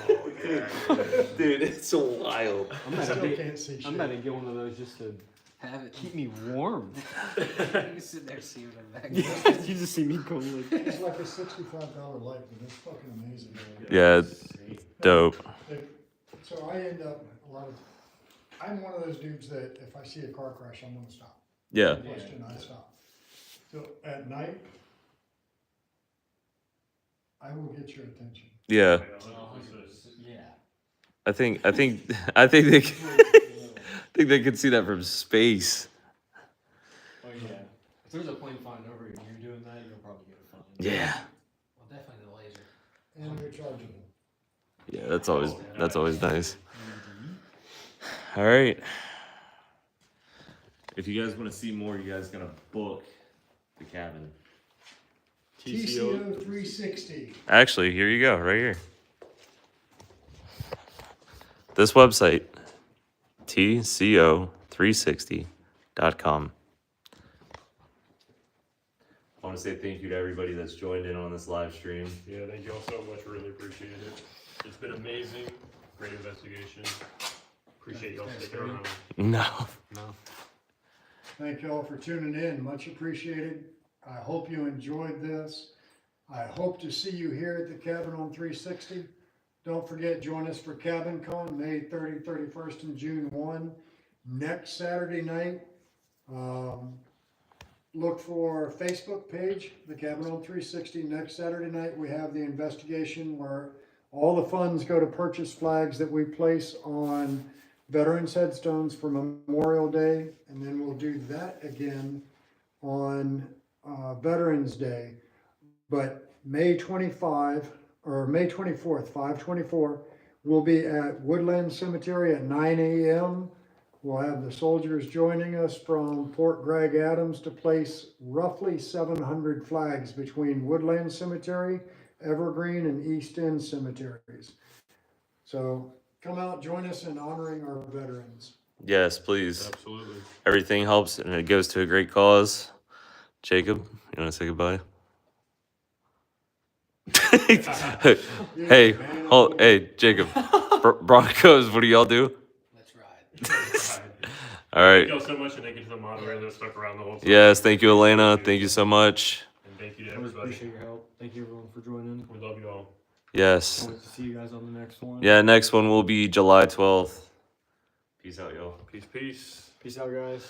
Dude, it's so wild. I'm I about, to still get, can't see shit. I'm about to get one of those just to Have it. keep me warm. You can sit there see what I'm back. You just see me go like. It's like a $65 light, but it's fucking amazing. Man. Yeah, dope. So I end up I'm one of those dudes that if I see a car crash, I'm gonna stop. Yeah. Question, I stop. So at night, I will get your attention. Yeah. Yeah. I think they think they can see that from space. Oh yeah. If there's a plane flying over you and you're doing that, you'll probably get a fine. Yeah. Well, definitely the laser. And they're chargeable. Yeah, that's always nice. All right. If you guys want to see more, you guys gotta book the cabin. TCO 360. Actually, here you go, right here. This website, tco360.com. I want to say thank you to everybody that's joined in on this live stream. Yeah, thank you all so much. Really appreciate it. It's been amazing. Great investigation. Appreciate y'all sticking around. No. Thank you all for tuning in. Much appreciated. I hope you enjoyed this. I hope to see you here at the Cabin on 360. Don't forget, join us for Cabin Con, May 30, 31st, and June 1. Next Saturday night, look for our Facebook page, the Cabin on 360. Next Saturday night, we have the investigation where all the funds go to purchase flags that we place on veterans' headstones for Memorial Day, and then we'll do that again on Veterans Day. But May 24th, 5/24, we'll be at Woodland Cemetery at 9 a.m. We'll have the soldiers joining us from Fort Gregg Adams to place roughly 700 flags between Woodland Cemetery, Evergreen, and East End cemeteries. So come out, join us in honoring our veterans. Yes, please. Absolutely. Everything helps and it goes to a great cause. Jacob, you want to say goodbye? Hey, Jacob. Broncos, what do y'all do? Let's ride. All right. Thank y'all so much, and thank you to the moderator that stuck around the whole time. Yes, thank you, Elena. Thank you so much. And thank you to I always everybody. appreciate your help. Thank you everyone for joining. We love you all. Yes. Hope to see you guys on the next one. Yeah, next one will be July 12th. Peace out, y'all. Peace, peace. Peace out, guys.